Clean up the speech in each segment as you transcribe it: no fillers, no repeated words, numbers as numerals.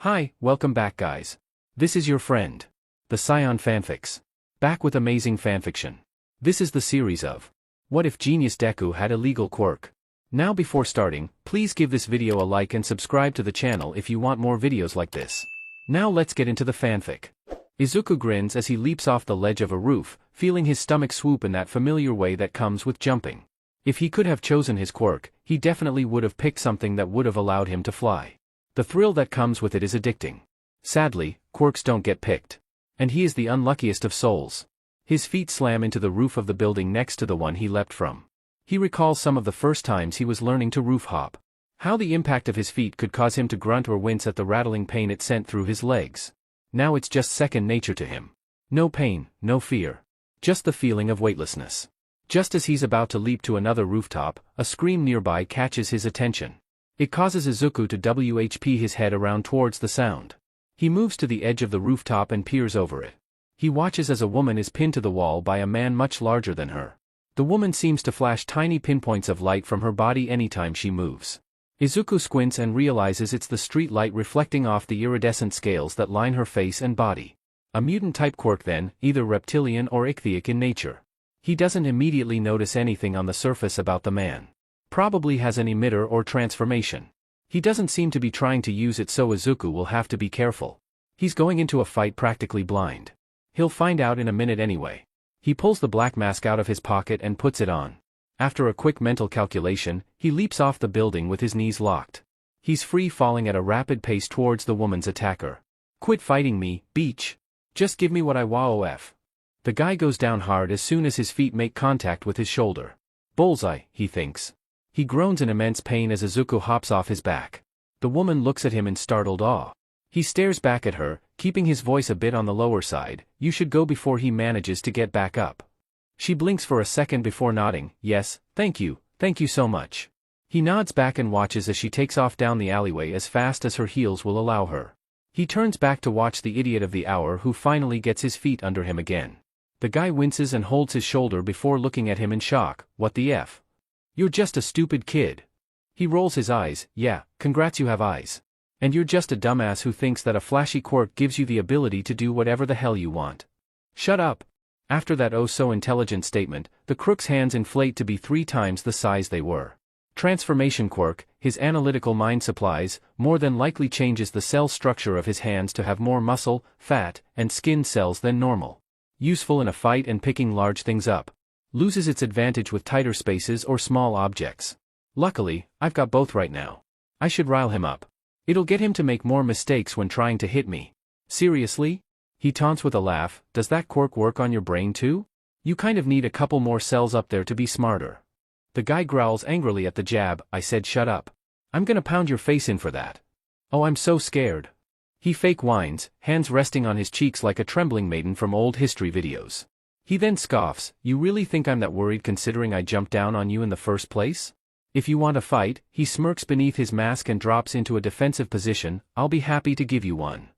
Hi, welcome back guys. This is your friend, the Scion Fanfics. Back with amazing fanfiction. This is the series of What If Genius Deku Had Illegal Quirk. Now before starting, please give this video a like and subscribe to the channel if you want more videos like this. Now let's get into the fanfic. Izuku grins as he leaps off the ledge of a roof, feeling his stomach swoop in that familiar way that comes with jumping. If he could have chosen his quirk, he definitely would have picked something that would have allowed him to fly. The thrill that comes with it is addicting. Sadly, quirks don't get picked. And he is the unluckiest of souls. His feet slam into the roof of the building next to the one he leapt from. He recalls some of the first times he was learning to roof hop. How the impact of his feet could cause him to grunt or wince at the rattling pain it sent through his legs. Now it's just second nature to him. No pain, no fear. Just the feeling of weightlessness. Just as he's about to leap to another rooftop, a scream nearby catches his attention. It causes Izuku to WHP his head around towards the sound. He moves to the edge of the rooftop and peers over it. He watches as a woman is pinned to the wall by a man much larger than her. The woman seems to flash tiny pinpoints of light from her body anytime she moves. Izuku squints and realizes it's the street light reflecting off the iridescent scales that line her face and body. A mutant-type quirk then, either reptilian or ichthytic in nature. He doesn't immediately notice anything on the surface about the man. Probably has an emitter or transformation. He doesn't seem to be trying to use it, so Izuku will have to be careful. He's going into a fight practically blind. He'll find out in a minute anyway. He pulls the black mask out of his pocket and puts it on. After a quick mental calculation, he leaps off the building with his knees locked. He's free falling at a rapid pace towards the woman's attacker. Quit fighting me, beach. Just give me what I want. The guy goes down hard as soon as his feet make contact with his shoulder. Bullseye, he thinks. He groans in immense pain as Izuku hops off his back. The woman looks at him in startled awe. He stares back at her, keeping his voice a bit on the lower side. You should go before he manages to get back up. She blinks for a second before nodding. Yes, thank you so much. He nods back and watches as she takes off down the alleyway as fast as her heels will allow her. He turns back to watch the idiot of the hour who finally gets his feet under him again. The guy winces and holds his shoulder before looking at him in shock. What the F? You're just a stupid kid. He rolls his eyes. Yeah, congrats, you have eyes. And you're just a dumbass who thinks that a flashy quirk gives you the ability to do whatever the hell you want. Shut up. After that oh-so-intelligent statement, the crook's hands inflate to be 3 times the size they were. Transformation quirk, his analytical mind supplies, more than likely changes the cell structure of his hands to have more muscle, fat, and skin cells than normal. Useful in a fight and picking large things up. Loses its advantage with tighter spaces or small objects. Luckily, I've got both right now. I should rile him up. It'll get him to make more mistakes when trying to hit me. Seriously? He taunts with a laugh. Does that quirk work on your brain too? You kind of need a couple more cells up there to be smarter. The guy growls angrily at the jab. I said shut up. I'm gonna pound your face in for that. Oh, I'm so scared. He fake whines, hands resting on his cheeks like a trembling maiden from old history videos. He then scoffs. You really think I'm that worried considering I jumped down on you in the first place? If you want a fight, he smirks beneath his mask and drops into a defensive position. I'll be happy to give you one.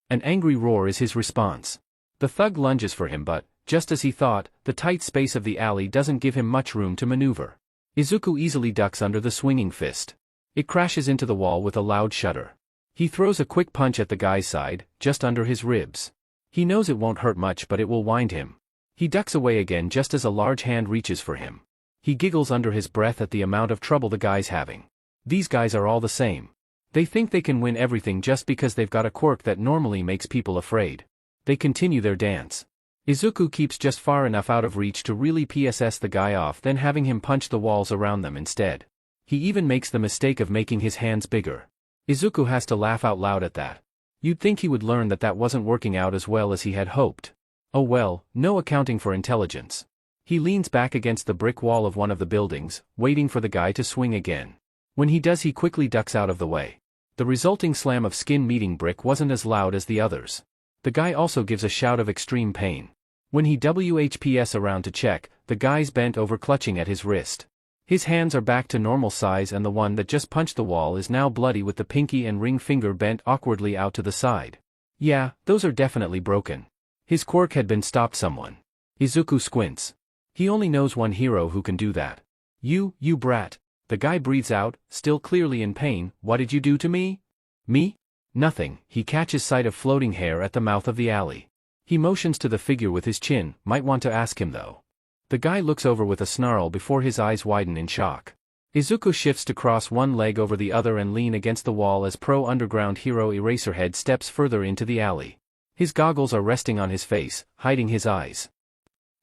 An angry roar is his response. The thug lunges for him but, just as he thought, the tight space of the alley doesn't give him much room to maneuver. Izuku easily ducks under the swinging fist. It crashes into the wall with a loud shudder. He throws a quick punch at the guy's side, just under his ribs. He knows it won't hurt much but it will wind him. He ducks away again just as a large hand reaches for him. He giggles under his breath at the amount of trouble the guy's having. These guys are all the same. They think they can win everything just because they've got a quirk that normally makes people afraid. They continue their dance. Izuku keeps just far enough out of reach to really PSS the guy off, then having him punch the walls around them instead. He even makes the mistake of making his hands bigger. Izuku has to laugh out loud at that. You'd think he would learn that wasn't working out as well as he had hoped. Oh well, no accounting for intelligence. He leans back against the brick wall of one of the buildings, waiting for the guy to swing again. When he does, he quickly ducks out of the way. The resulting slam of skin meeting brick wasn't as loud as the others. The guy also gives a shout of extreme pain. When he WHPs around to check, the guy's bent over clutching at his wrist. His hands are back to normal size and the one that just punched the wall is now bloody with the pinky and ring finger bent awkwardly out to the side. Yeah, those are definitely broken. His quirk had been stopped someone. Izuku squints. He only knows one hero who can do that. You brat. The guy breathes out, still clearly in pain. What did you do to me? Me? Nothing. He catches sight of floating hair at the mouth of the alley. He motions to the figure with his chin, might want to ask him though. The guy looks over with a snarl before his eyes widen in shock. Izuku shifts to cross one leg over the other and lean against the wall as pro-underground hero Eraserhead steps further into the alley. His goggles are resting on his face, hiding his eyes.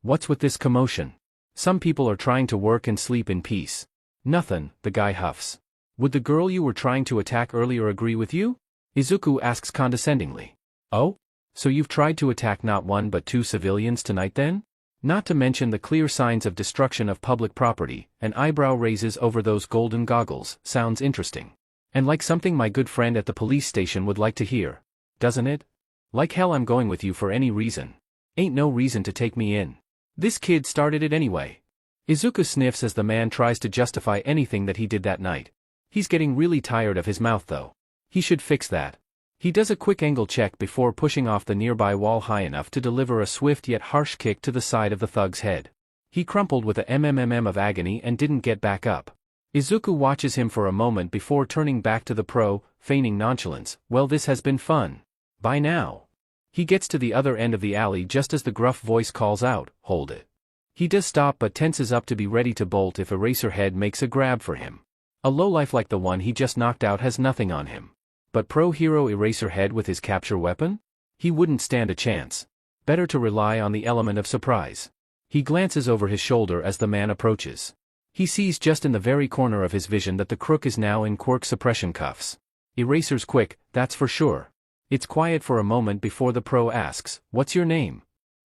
What's with this commotion? Some people are trying to work and sleep in peace. Nothin', the guy huffs. Would the girl you were trying to attack earlier agree with you? Izuku asks condescendingly. Oh? So you've tried to attack not one but two civilians tonight then? Not to mention the clear signs of destruction of public property. An eyebrow raises over those golden goggles. Sounds interesting. And like something my good friend at the police station would like to hear. Doesn't it? Like hell I'm going with you for any reason. Ain't no reason to take me in. This kid started it anyway. Izuku sniffs as the man tries to justify anything that he did that night. He's getting really tired of his mouth though. He should fix that. He does a quick angle check before pushing off the nearby wall high enough to deliver a swift yet harsh kick to the side of the thug's head. He crumpled with a mmm of agony and didn't get back up. Izuku watches him for a moment before turning back to the pro, feigning nonchalance. Well, this has been fun. Bye now. He gets to the other end of the alley just as the gruff voice calls out, hold it. He does stop but tenses up to be ready to bolt if Eraserhead makes a grab for him. A lowlife like the one he just knocked out has nothing on him. But pro-hero Eraserhead with his capture weapon? He wouldn't stand a chance. Better to rely on the element of surprise. He glances over his shoulder as the man approaches. He sees just in the very corner of his vision that the crook is now in quirk suppression cuffs. Eraser's quick, that's for sure. It's quiet for a moment before the pro asks, what's your name?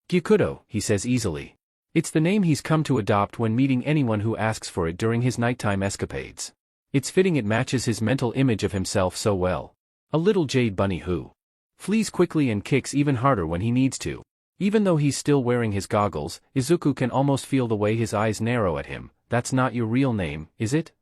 Gyukudo, he says easily. It's the name he's come to adopt when meeting anyone who asks for it during his nighttime escapades. It's fitting it matches his mental image of himself so well. A little Jade bunny who flees quickly and kicks even harder when he needs to. Even though he's still wearing his goggles, Izuku can almost feel the way his eyes narrow at him. That's not your real name, is it?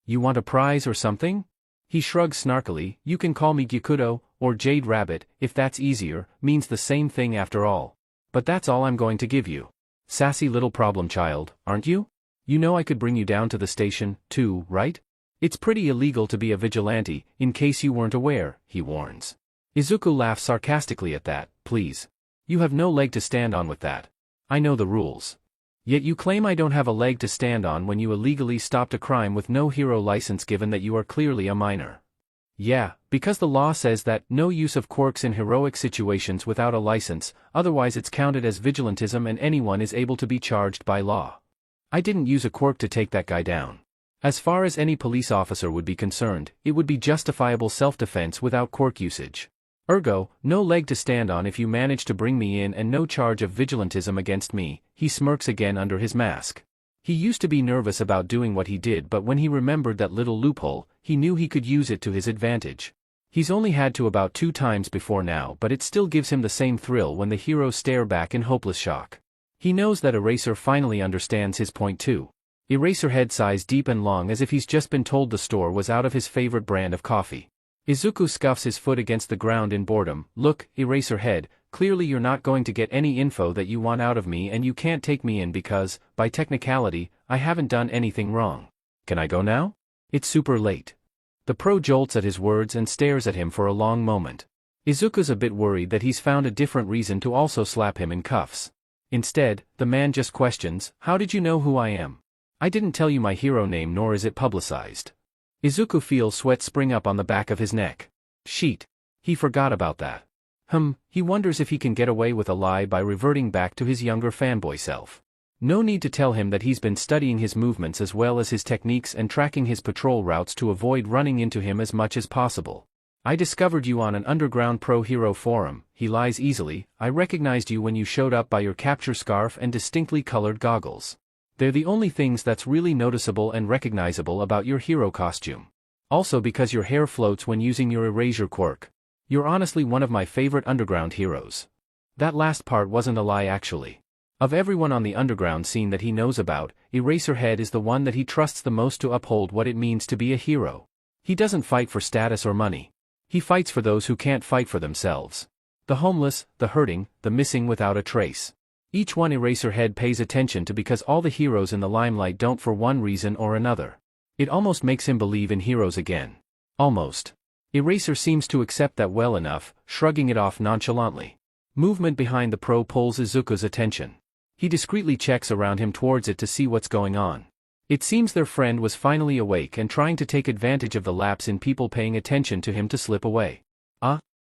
You want a prize or something? He shrugs snarkily. You can call me Gyukudo, or Jade Rabbit, if that's easier, means the same thing after all. But that's all I'm going to give you. Sassy little problem child, aren't you? You know I could bring you down to the station, too, right? It's pretty illegal to be a vigilante, in case you weren't aware, he warns. Izuku laughs sarcastically at that. Please. You have no leg to stand on with that. I know the rules. Yet you claim I don't have a leg to stand on when you illegally stopped a crime with no hero license given that you are clearly a minor. Yeah, because the law says that no use of quirks in heroic situations without a license, otherwise it's counted as vigilantism and anyone is able to be charged by law. I didn't use a quirk to take that guy down. As far as any police officer would be concerned, it would be justifiable self-defense without quirk usage. Ergo, no leg to stand on if you manage to bring me in and no charge of vigilantism against me. He smirks again under his mask. He used to be nervous about doing what he did, but when he remembered that little loophole, he knew he could use it to his advantage. He's only had to about 2 times before now, but it still gives him the same thrill when the heroes stare back in hopeless shock. He knows that Eraser finally understands his point too. Eraserhead sighs deep and long as if he's just been told the store was out of his favorite brand of coffee. Izuku scuffs his foot against the ground in boredom. Look, Eraserhead, clearly you're not going to get any info that you want out of me and you can't take me in because, by technicality, I haven't done anything wrong. Can I go now? It's super late. The pro jolts at his words and stares at him for a long moment. Izuku's a bit worried that he's found a different reason to also slap him in cuffs. Instead, the man just questions, how did you know who I am? I didn't tell you my hero name nor is it publicized. Izuku feels sweat spring up on the back of his neck. Sheet. He forgot about that. He wonders if he can get away with a lie by reverting back to his younger fanboy self. No need to tell him that he's been studying his movements as well as his techniques and tracking his patrol routes to avoid running into him as much as possible. I discovered you on an underground pro-hero forum, he lies easily. I recognized you when you showed up by your capture scarf and distinctly colored goggles. They're the only things that's really noticeable and recognizable about your hero costume. Also because your hair floats when using your erasure quirk. You're honestly one of my favorite underground heroes. That last part wasn't a lie actually. Of everyone on the underground scene that he knows about, Eraserhead is the one that he trusts the most to uphold what it means to be a hero. He doesn't fight for status or money. He fights for those who can't fight for themselves. The homeless, the hurting, the missing without a trace. Each one Eraserhead pays attention to because all the heroes in the limelight don't for one reason or another. It almost makes him believe in heroes again. Almost. Eraser seems to accept that well enough, shrugging it off nonchalantly. Movement behind the pro pulls Izuku's attention. He discreetly checks around him towards it to see what's going on. It seems their friend was finally awake and trying to take advantage of the lapse in people paying attention to him to slip away.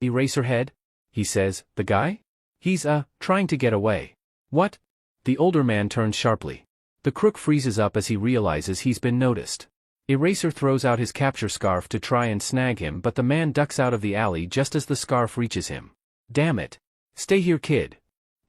Eraserhead? He says, the guy? He's, trying to get away. What? The older man turns sharply. The crook freezes up as he realizes he's been noticed. Eraser throws out his capture scarf to try and snag him, but the man ducks out of the alley just as the scarf reaches him. Damn it. Stay here, kid.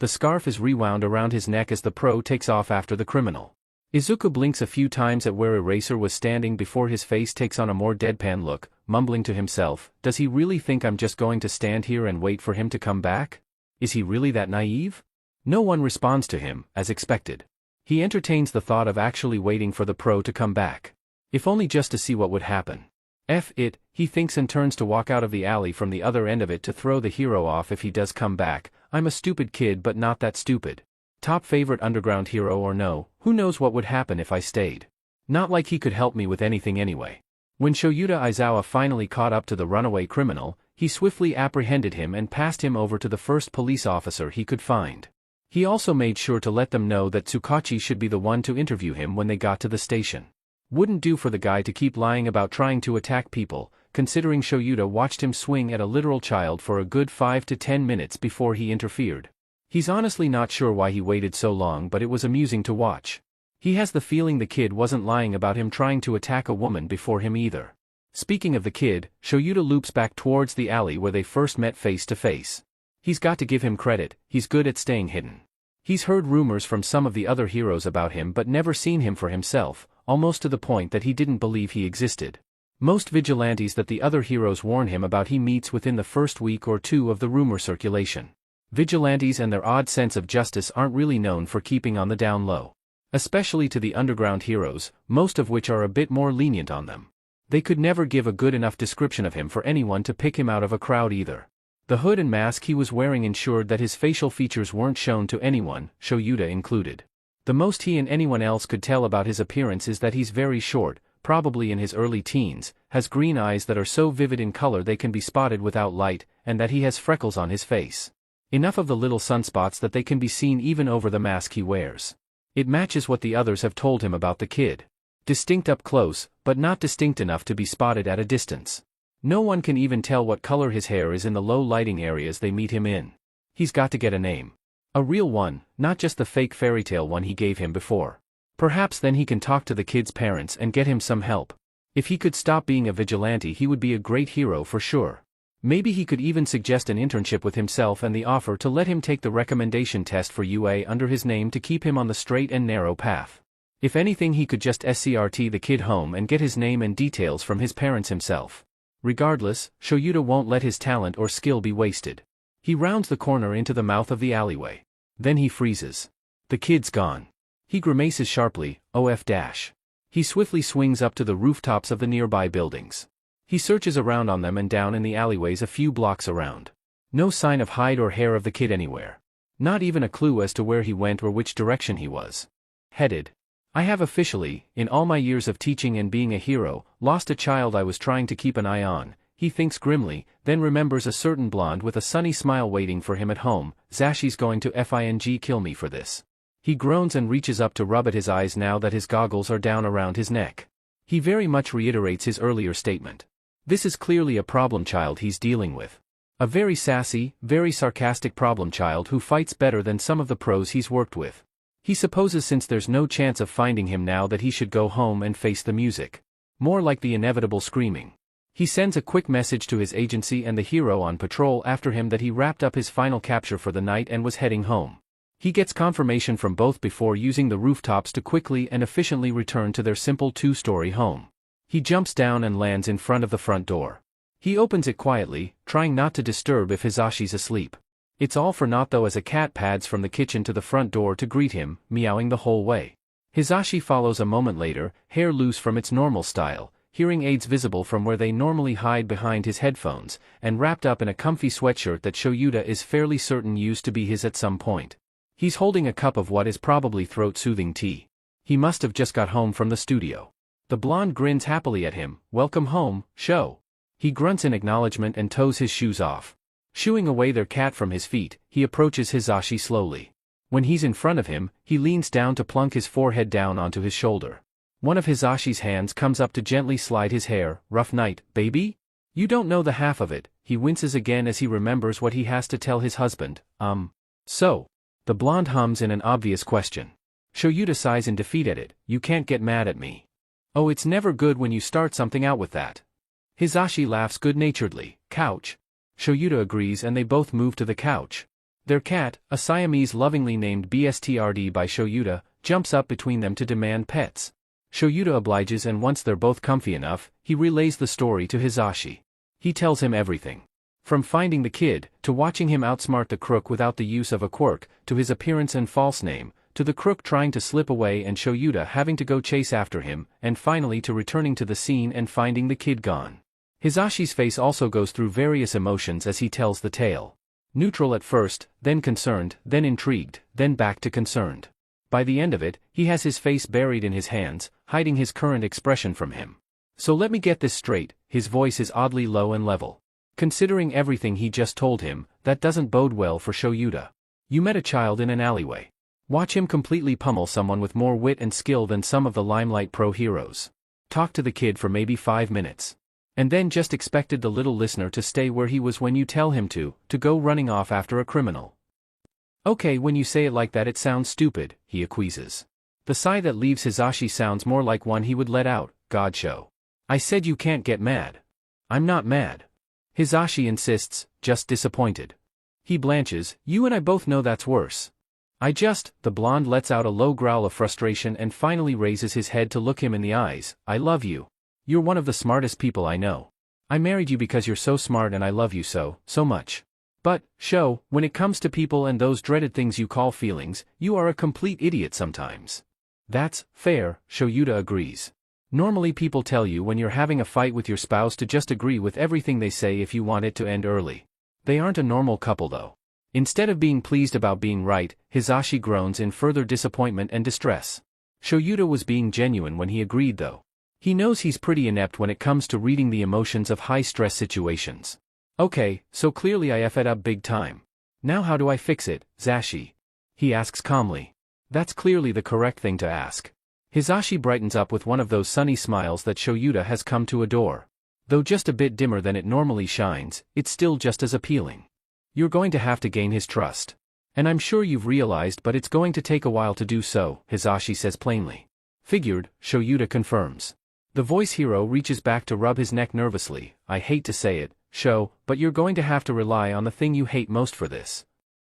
The scarf is rewound around his neck as the pro takes off after the criminal. Izuku blinks a few times at where Eraser was standing before his face takes on a more deadpan look, mumbling to himself, does he really think I'm just going to stand here and wait for him to come back? Is he really that naive? No one responds to him, as expected. He entertains the thought of actually waiting for the pro to come back. If only just to see what would happen. F it, he thinks and turns to walk out of the alley from the other end of it to throw the hero off if he does come back. I'm a stupid kid but not that stupid. Top favorite underground hero or no, who knows what would happen if I stayed. Not like he could help me with anything anyway. When Shoyuta Aizawa finally caught up to the runaway criminal, he swiftly apprehended him and passed him over to the first police officer he could find. He also made sure to let them know that Tsukachi should be the one to interview him when they got to the station. Wouldn't do for the guy to keep lying about trying to attack people, considering Shoyuta watched him swing at a literal child for a good 5 to 10 minutes before he interfered. He's honestly not sure why he waited so long, but it was amusing to watch. He has the feeling the kid wasn't lying about him trying to attack a woman before him either. Speaking of the kid, Shoyuta loops back towards the alley where they first met face to face. He's got to give him credit, he's good at staying hidden. He's heard rumors from some of the other heroes about him but never seen him for himself, almost to the point that he didn't believe he existed. Most vigilantes that the other heroes warn him about he meets within the first week or two of the rumor circulation. Vigilantes and their odd sense of justice aren't really known for keeping on the down low. Especially to the underground heroes, most of which are a bit more lenient on them. They could never give a good enough description of him for anyone to pick him out of a crowd either. The hood and mask he was wearing ensured that his facial features weren't shown to anyone, Shoyuta included. The most he and anyone else could tell about his appearance is that he's very short, probably in his early teens, has green eyes that are so vivid in color they can be spotted without light, and that he has freckles on his face. Enough of the little sunspots that they can be seen even over the mask he wears. It matches what the others have told him about the kid. Distinct up close, but not distinct enough to be spotted at a distance. No one can even tell what color his hair is in the low lighting areas they meet him in. He's got to get a name. A real one, not just the fake fairy tale one he gave him before. Perhaps then he can talk to the kid's parents and get him some help. If he could stop being a vigilante, he would be a great hero for sure. Maybe he could even suggest an internship with himself and the offer to let him take the recommendation test for UA under his name to keep him on the straight and narrow path. If anything, he could just SCRT the kid home and get his name and details from his parents himself. Regardless, Shoyuta won't let his talent or skill be wasted. He rounds the corner into the mouth of the alleyway. Then he freezes. The kid's gone. He grimaces sharply, OF dash. He swiftly swings up to the rooftops of the nearby buildings. He searches around on them and down in the alleyways a few blocks around. No sign of hide or hair of the kid anywhere. Not even a clue as to where he went or which direction he was headed. I have officially, in all my years of teaching and being a hero, lost a child I was trying to keep an eye on, he thinks grimly, then remembers a certain blonde with a sunny smile waiting for him at home. Zashi's going to FING kill me for this. He groans and reaches up to rub at his eyes now that his goggles are down around his neck. He very much reiterates his earlier statement. This is clearly a problem child he's dealing with. A very sassy, very sarcastic problem child who fights better than some of the pros he's worked with. He supposes since there's no chance of finding him now that he should go home and face the music. More like the inevitable screaming. He sends a quick message to his agency and the hero on patrol after him that he wrapped up his final capture for the night and was heading home. He gets confirmation from both before using the rooftops to quickly and efficiently return to their simple two-story home. He jumps down and lands in front of the front door. He opens it quietly, trying not to disturb if Hizashi's asleep. It's all for naught though as a cat pads from the kitchen to the front door to greet him, meowing the whole way. Hizashi follows a moment later, hair loose from its normal style, hearing aids visible from where they normally hide behind his headphones, and wrapped up in a comfy sweatshirt that Shoyuta is fairly certain used to be his at some point. He's holding a cup of what is probably throat-soothing tea. He must have just got home from the studio. The blonde grins happily at him. Welcome home, Sho. He grunts in acknowledgement and toes his shoes off. Shooing away their cat from his feet, he approaches Hisashi slowly. When he's in front of him, he leans down to plunk his forehead down onto his shoulder. One of Hisashi's hands comes up to gently slide his hair. Rough night, baby? You don't know the half of it. He winces again as he remembers what he has to tell his husband. So? The blonde hums in an obvious question. Shoyuta sighs in defeat at it. You can't get mad at me. Oh, it's never good when you start something out with that. Hisashi laughs good-naturedly. Couch. Shoyuta agrees and they both move to the couch. Their cat, a Siamese lovingly named BSTRD by Shoyuta, jumps up between them to demand pets. Shoyuta obliges and once they're both comfy enough, he relays the story to Hisashi. He tells him everything. From finding the kid, to watching him outsmart the crook without the use of a quirk, to his appearance and false name, to the crook trying to slip away and Shoyuta having to go chase after him, and finally to returning to the scene and finding the kid gone. Hisashi's face also goes through various emotions as he tells the tale. Neutral at first, then concerned, then intrigued, then back to concerned. By the end of it, he has his face buried in his hands, hiding his current expression from him. So let me get this straight, his voice is oddly low and level. Considering everything he just told him, that doesn't bode well for Shoyuta. You met a child in an alleyway. Watch him completely pummel someone with more wit and skill than some of the Limelight Pro heroes. Talk to the kid for maybe 5 minutes. And then just expected the little listener to stay where he was when you tell him to go running off after a criminal. Okay, when you say it like that it sounds stupid, he acquiesces. The sigh that leaves Hisashi sounds more like one he would let out. God show. I said you can't get mad. I'm not mad. Hisashi insists, just disappointed. He blanches. You and I both know that's worse. The blonde lets out a low growl of frustration and finally raises his head to look him in the eyes. I love you. You're one of the smartest people I know. I married you because you're so smart and I love you so much. But, when it comes to people and those dreaded things you call feelings, you are a complete idiot sometimes. That's fair, Shoyuta agrees. Normally people tell you when you're having a fight with your spouse to just agree with everything they say if you want it to end early. They aren't a normal couple though. Instead of being pleased about being right, Hisashi groans in further disappointment and distress. Shoyuta was being genuine when he agreed though. He knows he's pretty inept when it comes to reading the emotions of high-stress situations. Okay, so clearly I effed up big time. Now how do I fix it, Zashi? He asks calmly. That's clearly the correct thing to ask. Hisashi brightens up with one of those sunny smiles that Shoyuta has come to adore. Though just a bit dimmer than it normally shines, it's still just as appealing. You're going to have to gain his trust. And I'm sure you've realized, but it's going to take a while to do so, Hisashi says plainly. Figured, Shoyuta confirms. The voice hero reaches back to rub his neck nervously. I hate to say it, but you're going to have to rely on the thing you hate most for this.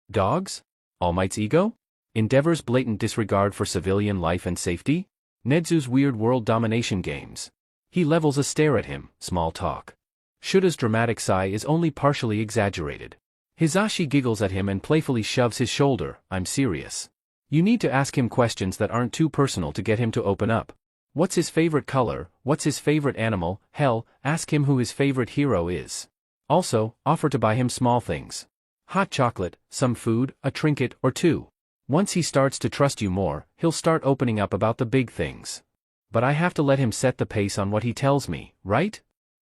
Dogs? All Might's ego? Endeavor's blatant disregard for civilian life and safety? Nezu's weird world domination games. He levels a stare at him, small talk. Shuta's dramatic sigh is only partially exaggerated. Hisashi giggles at him and playfully shoves his shoulder. I'm serious. You need to ask him questions that aren't too personal to get him to open up. What's his favorite color? What's his favorite animal? Hell, ask him who his favorite hero is. Also, offer to buy him small things. Hot chocolate, some food, a trinket or two. Once he starts to trust you more, he'll start opening up about the big things. But I have to let him set the pace on what he tells me, right?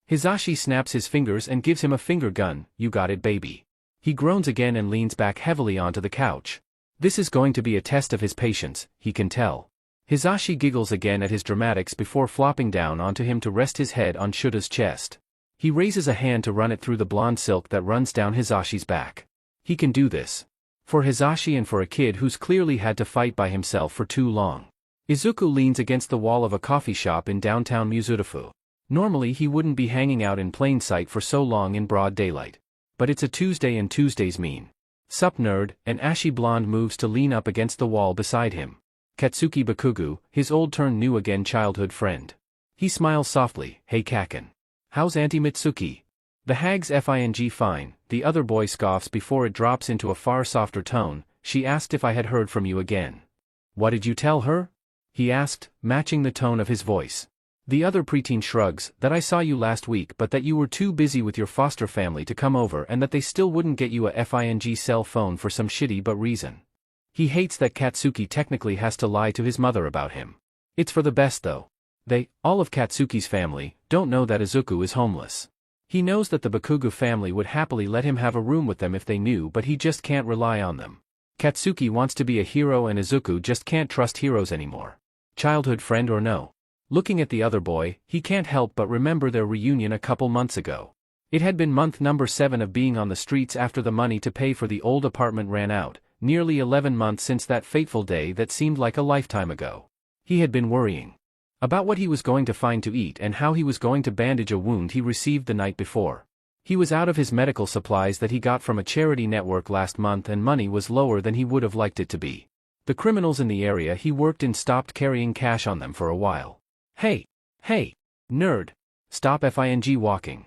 Hisashi snaps his fingers and gives him a finger gun. You got it, baby. He groans again and leans back heavily onto the couch. This is going to be a test of his patience, he can tell. Hisashi giggles again at his dramatics before flopping down onto him to rest his head on Shuta's chest. He raises a hand to run it through the blonde silk that runs down Hisashi's back. He can do this. For Hisashi and for a kid who's clearly had to fight by himself for too long. Izuku leans against the wall of a coffee shop in downtown Mizurufu. Normally he wouldn't be hanging out in plain sight for so long in broad daylight. But it's a Tuesday and Tuesdays mean. Sup nerd, an ashy blonde moves to lean up against the wall beside him. Katsuki Bakugu, his old-turned-new again childhood friend. He smiles softly. Hey Kaken. How's Auntie Mitsuki? The hag's fine, the other boy scoffs before it drops into a far softer tone. She asked if I had heard from you again. What did you tell her? He asked, matching the tone of his voice. The other preteen shrugs, that I saw you last week but that you were too busy with your foster family to come over and that they still wouldn't get you a FING cell phone for some shitty but reason. He hates that Katsuki technically has to lie to his mother about him. It's for the best though. All of Katsuki's family, don't know that Izuku is homeless. He knows that the Bakugo family would happily let him have a room with them if they knew, but he just can't rely on them. Katsuki wants to be a hero and Izuku just can't trust heroes anymore. Childhood friend or no? Looking at the other boy, he can't help but remember their reunion a couple months ago. It had been month number 7 of being on the streets after the money to pay for the old apartment ran out, nearly 11 months since that fateful day that seemed like a lifetime ago. He had been worrying about what he was going to find to eat and how he was going to bandage a wound he received the night before. He was out of his medical supplies that he got from a charity network last month and money was lower than he would have liked it to be. The criminals in the area he worked in stopped carrying cash on them for a while. Hey, nerd, stop FING walking.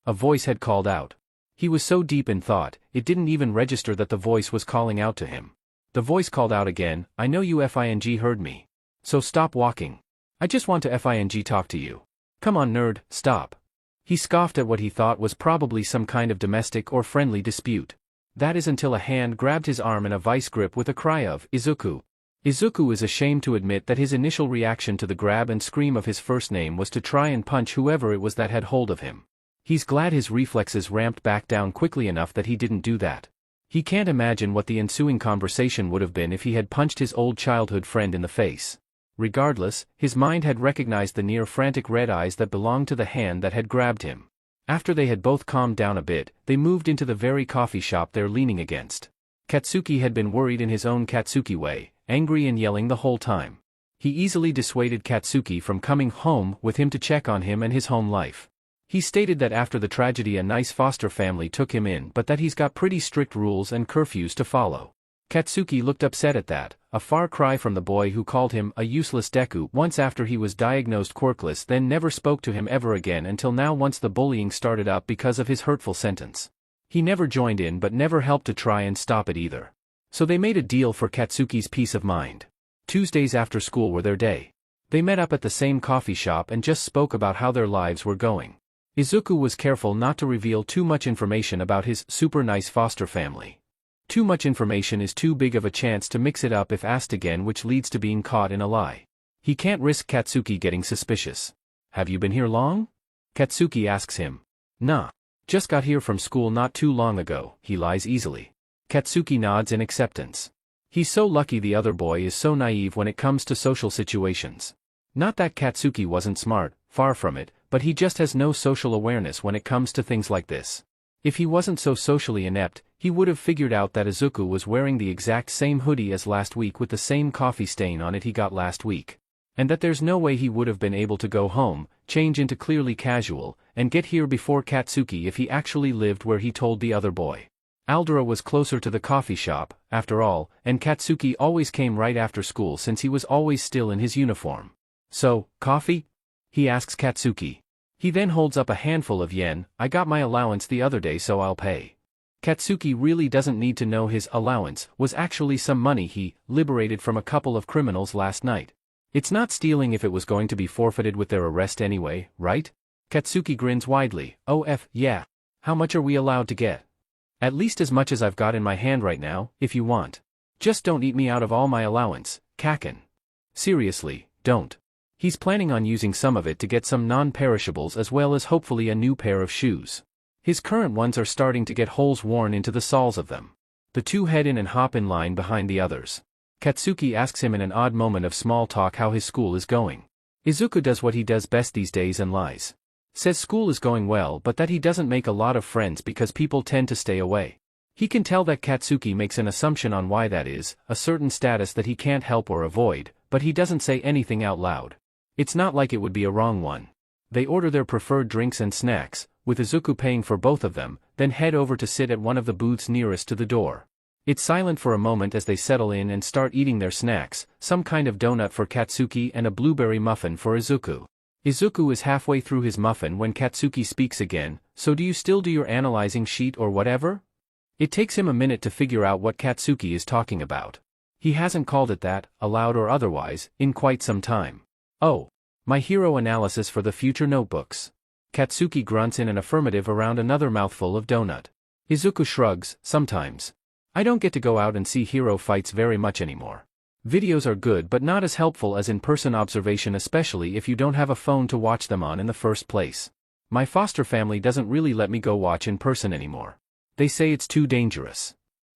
A voice had called out. He was so deep in thought, it didn't even register that the voice was calling out to him. The voice called out again, I know you FING heard me. So stop walking. I just want to FING talk to you. Come on nerd, stop. He scoffed at what he thought was probably some kind of domestic or friendly dispute. That is until a hand grabbed his arm in a vice grip with a cry of, Izuku. Izuku is ashamed to admit that his initial reaction to the grab and scream of his first name was to try and punch whoever it was that had hold of him. He's glad his reflexes ramped back down quickly enough that he didn't do that. He can't imagine what the ensuing conversation would have been if he had punched his old childhood friend in the face. Regardless, his mind had recognized the near-frantic red eyes that belonged to the hand that had grabbed him. After they had both calmed down a bit, they moved into the very coffee shop they're leaning against. Katsuki had been worried in his own Katsuki way, angry and yelling the whole time. He easily dissuaded Katsuki from coming home with him to check on him and his home life. He stated that after the tragedy a nice foster family took him in but that he's got pretty strict rules and curfews to follow. Katsuki looked upset at that, a far cry from the boy who called him a useless Deku once after he was diagnosed quirkless, then never spoke to him ever again until now once the bullying started up because of his hurtful sentence. He never joined in but never helped to try and stop it either. So they made a deal for Katsuki's peace of mind. Tuesdays after school were their day. They met up at the same coffee shop and just spoke about how their lives were going. Izuku was careful not to reveal too much information about his super nice foster family. Too much information is too big of a chance to mix it up if asked again, which leads to being caught in a lie. He can't risk Katsuki getting suspicious. Have you been here long? Katsuki asks him. Nah. Just got here from school not too long ago, he lies easily. Katsuki nods in acceptance. He's so lucky the other boy is so naive when it comes to social situations. Not that Katsuki wasn't smart, far from it, but he just has no social awareness when it comes to things like this. If he wasn't so socially inept, he would have figured out that Izuku was wearing the exact same hoodie as last week with the same coffee stain on it he got last week. And that there's no way he would have been able to go home, change into clearly casual, and get here before Katsuki if he actually lived where he told the other boy. Aldera was closer to the coffee shop, after all, and Katsuki always came right after school since he was always still in his uniform. So, coffee? He asks Katsuki. He then holds up a handful of yen. I got my allowance the other day so I'll pay. Katsuki really doesn't need to know his allowance was actually some money he liberated from a couple of criminals last night. It's not stealing if it was going to be forfeited with their arrest anyway, right? Katsuki grins widely. Yeah. How much are we allowed to get? At least as much as I've got in my hand right now, if you want. Just don't eat me out of all my allowance, Kaken. Seriously, don't. He's planning on using some of it to get some non-perishables as well as hopefully a new pair of shoes. His current ones are starting to get holes worn into the soles of them. The two head in and hop in line behind the others. Katsuki asks him in an odd moment of small talk how his school is going. Izuku does what he does best these days and lies. Says school is going well but that he doesn't make a lot of friends because people tend to stay away. He can tell that Katsuki makes an assumption on why that is, a certain status that he can't help or avoid, but he doesn't say anything out loud. It's not like it would be a wrong one. They order their preferred drinks and snacks, with Izuku paying for both of them, then head over to sit at one of the booths nearest to the door. It's silent for a moment as they settle in and start eating their snacks, some kind of donut for Katsuki and a blueberry muffin for Izuku. Izuku is halfway through his muffin when Katsuki speaks again. So do you still do your analyzing sheet or whatever? It takes him a minute to figure out what Katsuki is talking about. He hasn't called it that, aloud or otherwise, in quite some time. Oh. My hero analysis for the future notebooks. Katsuki grunts in an affirmative around another mouthful of donut. Izuku shrugs. Sometimes. I don't get to go out and see hero fights very much anymore. Videos are good but not as helpful as in-person observation, especially if you don't have a phone to watch them on in the first place. My foster family doesn't really let me go watch in person anymore. They say it's too dangerous.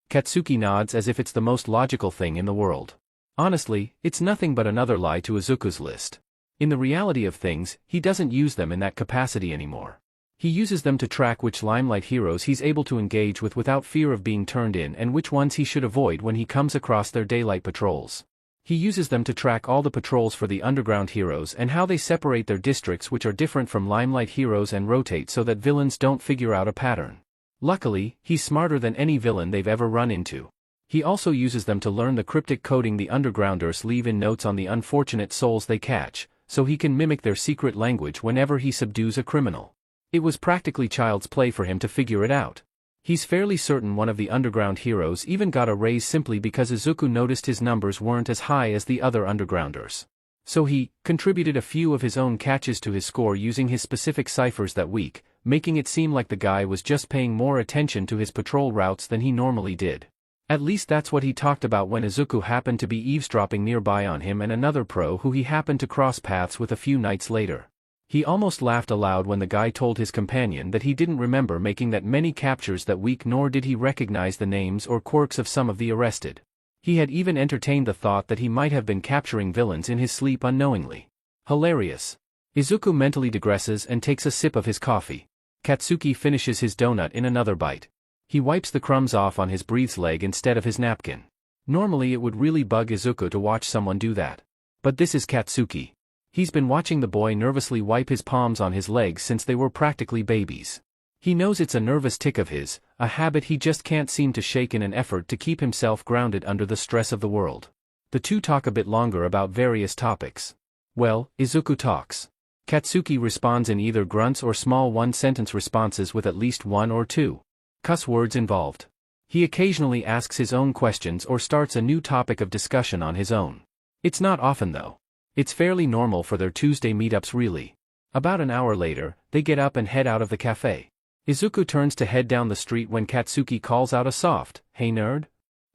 Katsuki nods as if it's the most logical thing in the world. Honestly, it's nothing but another lie to Izuku's list. In the reality of things, he doesn't use them in that capacity anymore. He uses them to track which limelight heroes he's able to engage with without fear of being turned in and which ones he should avoid when he comes across their daylight patrols. He uses them to track all the patrols for the underground heroes and how they separate their districts, which are different from limelight heroes, and rotate so that villains don't figure out a pattern. Luckily, he's smarter than any villain they've ever run into. He also uses them to learn the cryptic coding the undergrounders leave in notes on the unfortunate souls they catch, so he can mimic their secret language whenever he subdues a criminal. It was practically child's play for him to figure it out. He's fairly certain one of the underground heroes even got a raise simply because Izuku noticed his numbers weren't as high as the other undergrounders. So he contributed a few of his own catches to his score using his specific ciphers that week, making it seem like the guy was just paying more attention to his patrol routes than he normally did. At least that's what he talked about when Izuku happened to be eavesdropping nearby on him and another pro who he happened to cross paths with a few nights later. He almost laughed aloud when the guy told his companion that he didn't remember making that many captures that week, nor did he recognize the names or quirks of some of the arrested. He had even entertained the thought that he might have been capturing villains in his sleep unknowingly. Hilarious. Izuku mentally digresses and takes a sip of his coffee. Katsuki finishes his donut in another bite. He wipes the crumbs off on his breathed leg instead of his napkin. Normally it would really bug Izuku to watch someone do that. But this is Katsuki. He's been watching the boy nervously wipe his palms on his legs since they were practically babies. He knows it's a nervous tic of his, a habit he just can't seem to shake in an effort to keep himself grounded under the stress of the world. The two talk a bit longer about various topics. Well, Izuku talks. Katsuki responds in either grunts or small one-sentence responses with at least one or two cuss words involved. He occasionally asks his own questions or starts a new topic of discussion on his own. It's not often though. It's fairly normal for their Tuesday meetups really. About an hour later, they get up and head out of the cafe. Izuku turns to head down the street when Katsuki calls out a soft, "Hey nerd?"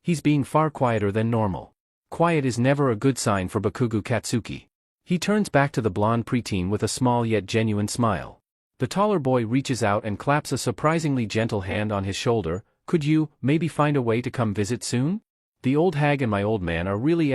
He's being far quieter than normal. Quiet is never a good sign for Bakugo Katsuki. He turns back to the blonde preteen with a small yet genuine smile. The taller boy reaches out and claps a surprisingly gentle hand on his shoulder. "Could you, maybe find a way to come visit soon? The old hag and my old man are really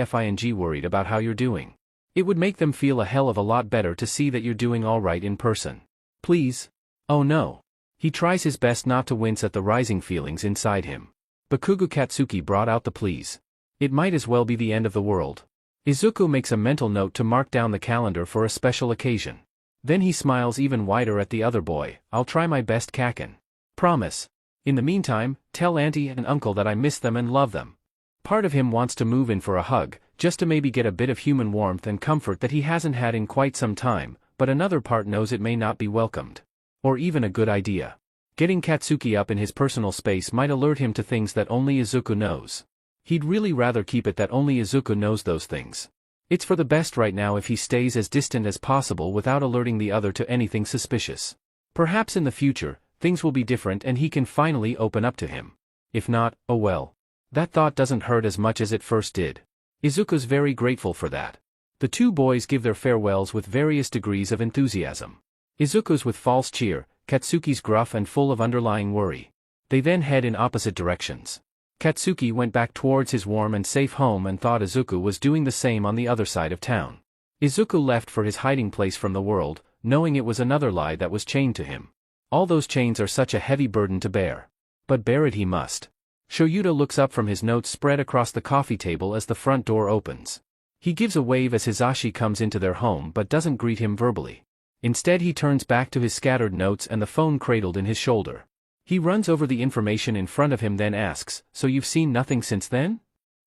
worried about how you're doing. It would make them feel a hell of a lot better to see that you're doing alright in person. Please." Oh no. He tries his best not to wince at the rising feelings inside him. Bakugo Katsuki brought out the please. It might as well be the end of the world. Izuku makes a mental note to mark down the calendar for a special occasion. Then he smiles even wider at the other boy. "I'll try my best, Kaken. Promise. In the meantime, tell auntie and uncle that I miss them and love them." Part of him wants to move in for a hug, just to maybe get a bit of human warmth and comfort that he hasn't had in quite some time, but another part knows it may not be welcomed. Or even a good idea. Getting Katsuki up in his personal space might alert him to things that only Izuku knows. He'd really rather keep it that only Izuku knows those things. It's for the best right now if he stays as distant as possible without alerting the other to anything suspicious. Perhaps in the future, things will be different and he can finally open up to him. If not, oh well. That thought doesn't hurt as much as it first did. Izuku's very grateful for that. The two boys give their farewells with various degrees of enthusiasm. Izuku's with false cheer, Katsuki's gruff and full of underlying worry. They then head in opposite directions. Katsuki went back towards his warm and safe home and thought Izuku was doing the same on the other side of town. Izuku left for his hiding place from the world, knowing it was another lie that was chained to him. All those chains are such a heavy burden to bear. But bear it he must. Shoyuta looks up from his notes spread across the coffee table as the front door opens. He gives a wave as Hizashi comes into their home but doesn't greet him verbally. Instead he turns back to his scattered notes and the phone cradled in his shoulder. He runs over the information in front of him then asks, "So you've seen nothing since then?"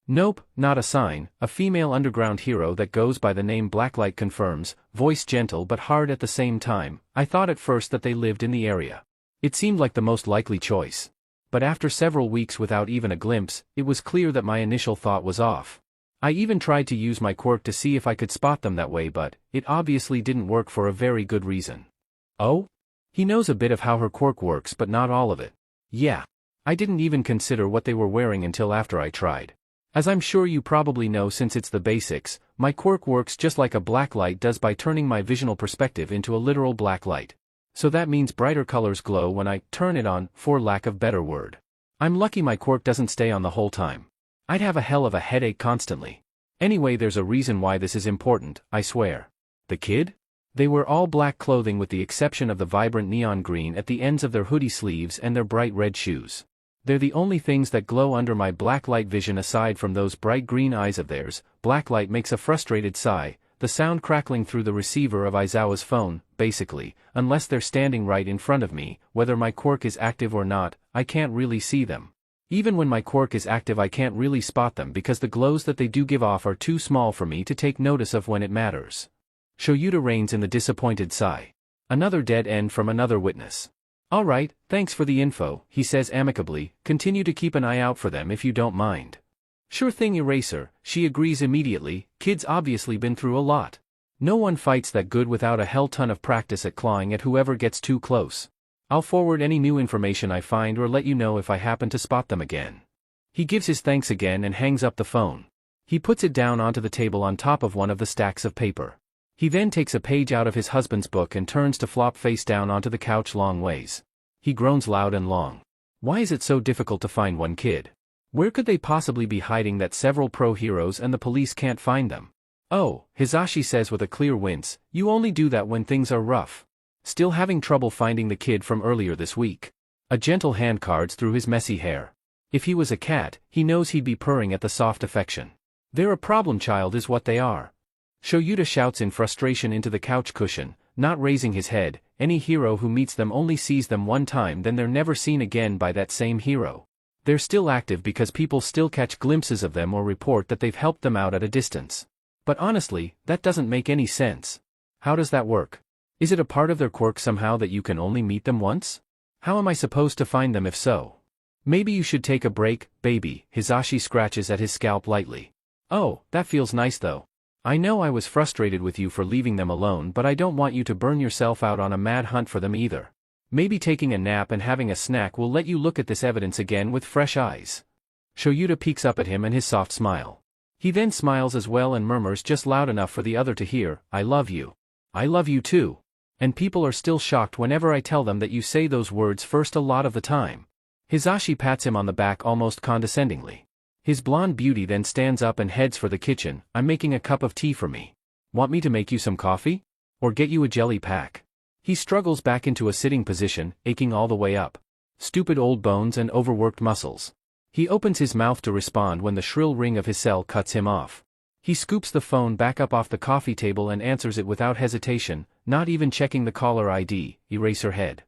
"Nope, not a sign," a female underground hero that goes by the name Blacklight confirms, voice gentle but hard at the same time. "I thought at first that they lived in the area. It seemed like the most likely choice. But after several weeks without even a glimpse, it was clear that my initial thought was off. I even tried to use my quirk to see if I could spot them that way, but it obviously didn't work for a very good reason." "Oh?" He knows a bit of how her quirk works but not all of it. "Yeah. I didn't even consider what they were wearing until after I tried. As I'm sure you probably know since it's the basics, my quirk works just like a black light does by turning my visional perspective into a literal black light. So that means brighter colors glow when I turn it on, for lack of better word. I'm lucky my quirk doesn't stay on the whole time. I'd have a hell of a headache constantly. Anyway, there's a reason why this is important, I swear. The kid? They wear all black clothing with the exception of the vibrant neon green at the ends of their hoodie sleeves and their bright red shoes. They're the only things that glow under my black light vision aside from those bright green eyes of theirs. Black light makes a frustrated sigh, the sound crackling through the receiver of Aizawa's phone. Basically, unless they're standing right in front of me, whether my quirk is active or not, I can't really see them. Even when my quirk is active I can't really spot them because the glows that they do give off are too small for me to take notice of when it matters. Shoyuta reigns in the disappointed sigh. Another dead end from another witness. Alright, thanks for the info, he says amicably, continue to keep an eye out for them if you don't mind. Sure thing Eraser, she agrees immediately, kid's obviously been through a lot. No one fights that good without a hell ton of practice at clawing at whoever gets too close. I'll forward any new information I find or let you know if I happen to spot them again. He gives his thanks again and hangs up the phone. He puts it down onto the table on top of one of the stacks of paper. He then takes a page out of his husband's book and turns to flop face down onto the couch long ways. He groans loud and long. Why is it so difficult to find one kid? Where could they possibly be hiding that several pro heroes and the police can't find them? Oh, Hizashi says with a clear wince, you only do that when things are rough. Still having trouble finding the kid from earlier this week. A gentle hand cards through his messy hair. If he was a cat, he knows he'd be purring at the soft affection. They're a problem child is what they are. Shoyuta shouts in frustration into the couch cushion, not raising his head. Any hero who meets them only sees them one time, then they're never seen again by that same hero. They're still active because people still catch glimpses of them or report that they've helped them out at a distance. But honestly, that doesn't make any sense. How does that work? Is it a part of their quirk somehow that you can only meet them once? How am I supposed to find them if so? Maybe you should take a break, baby. Hizashi scratches at his scalp lightly. Oh, that feels nice though. I know I was frustrated with you for leaving them alone, but I don't want you to burn yourself out on a mad hunt for them either. Maybe taking a nap and having a snack will let you look at this evidence again with fresh eyes. Shoyuta peeks up at him and his soft smile. He then smiles as well and murmurs just loud enough for the other to hear, I love you. I love you too. And people are still shocked whenever I tell them that you say those words first a lot of the time. Hizashi pats him on the back almost condescendingly. His blonde beauty then stands up and heads for the kitchen. I'm making a cup of tea for me. Want me to make you some coffee? Or get you a jelly pack? He struggles back into a sitting position, aching all the way up. Stupid old bones and overworked muscles. He opens his mouth to respond when the shrill ring of his cell cuts him off. He scoops the phone back up off the coffee table and answers it without hesitation, not even checking the caller ID. Eraser head.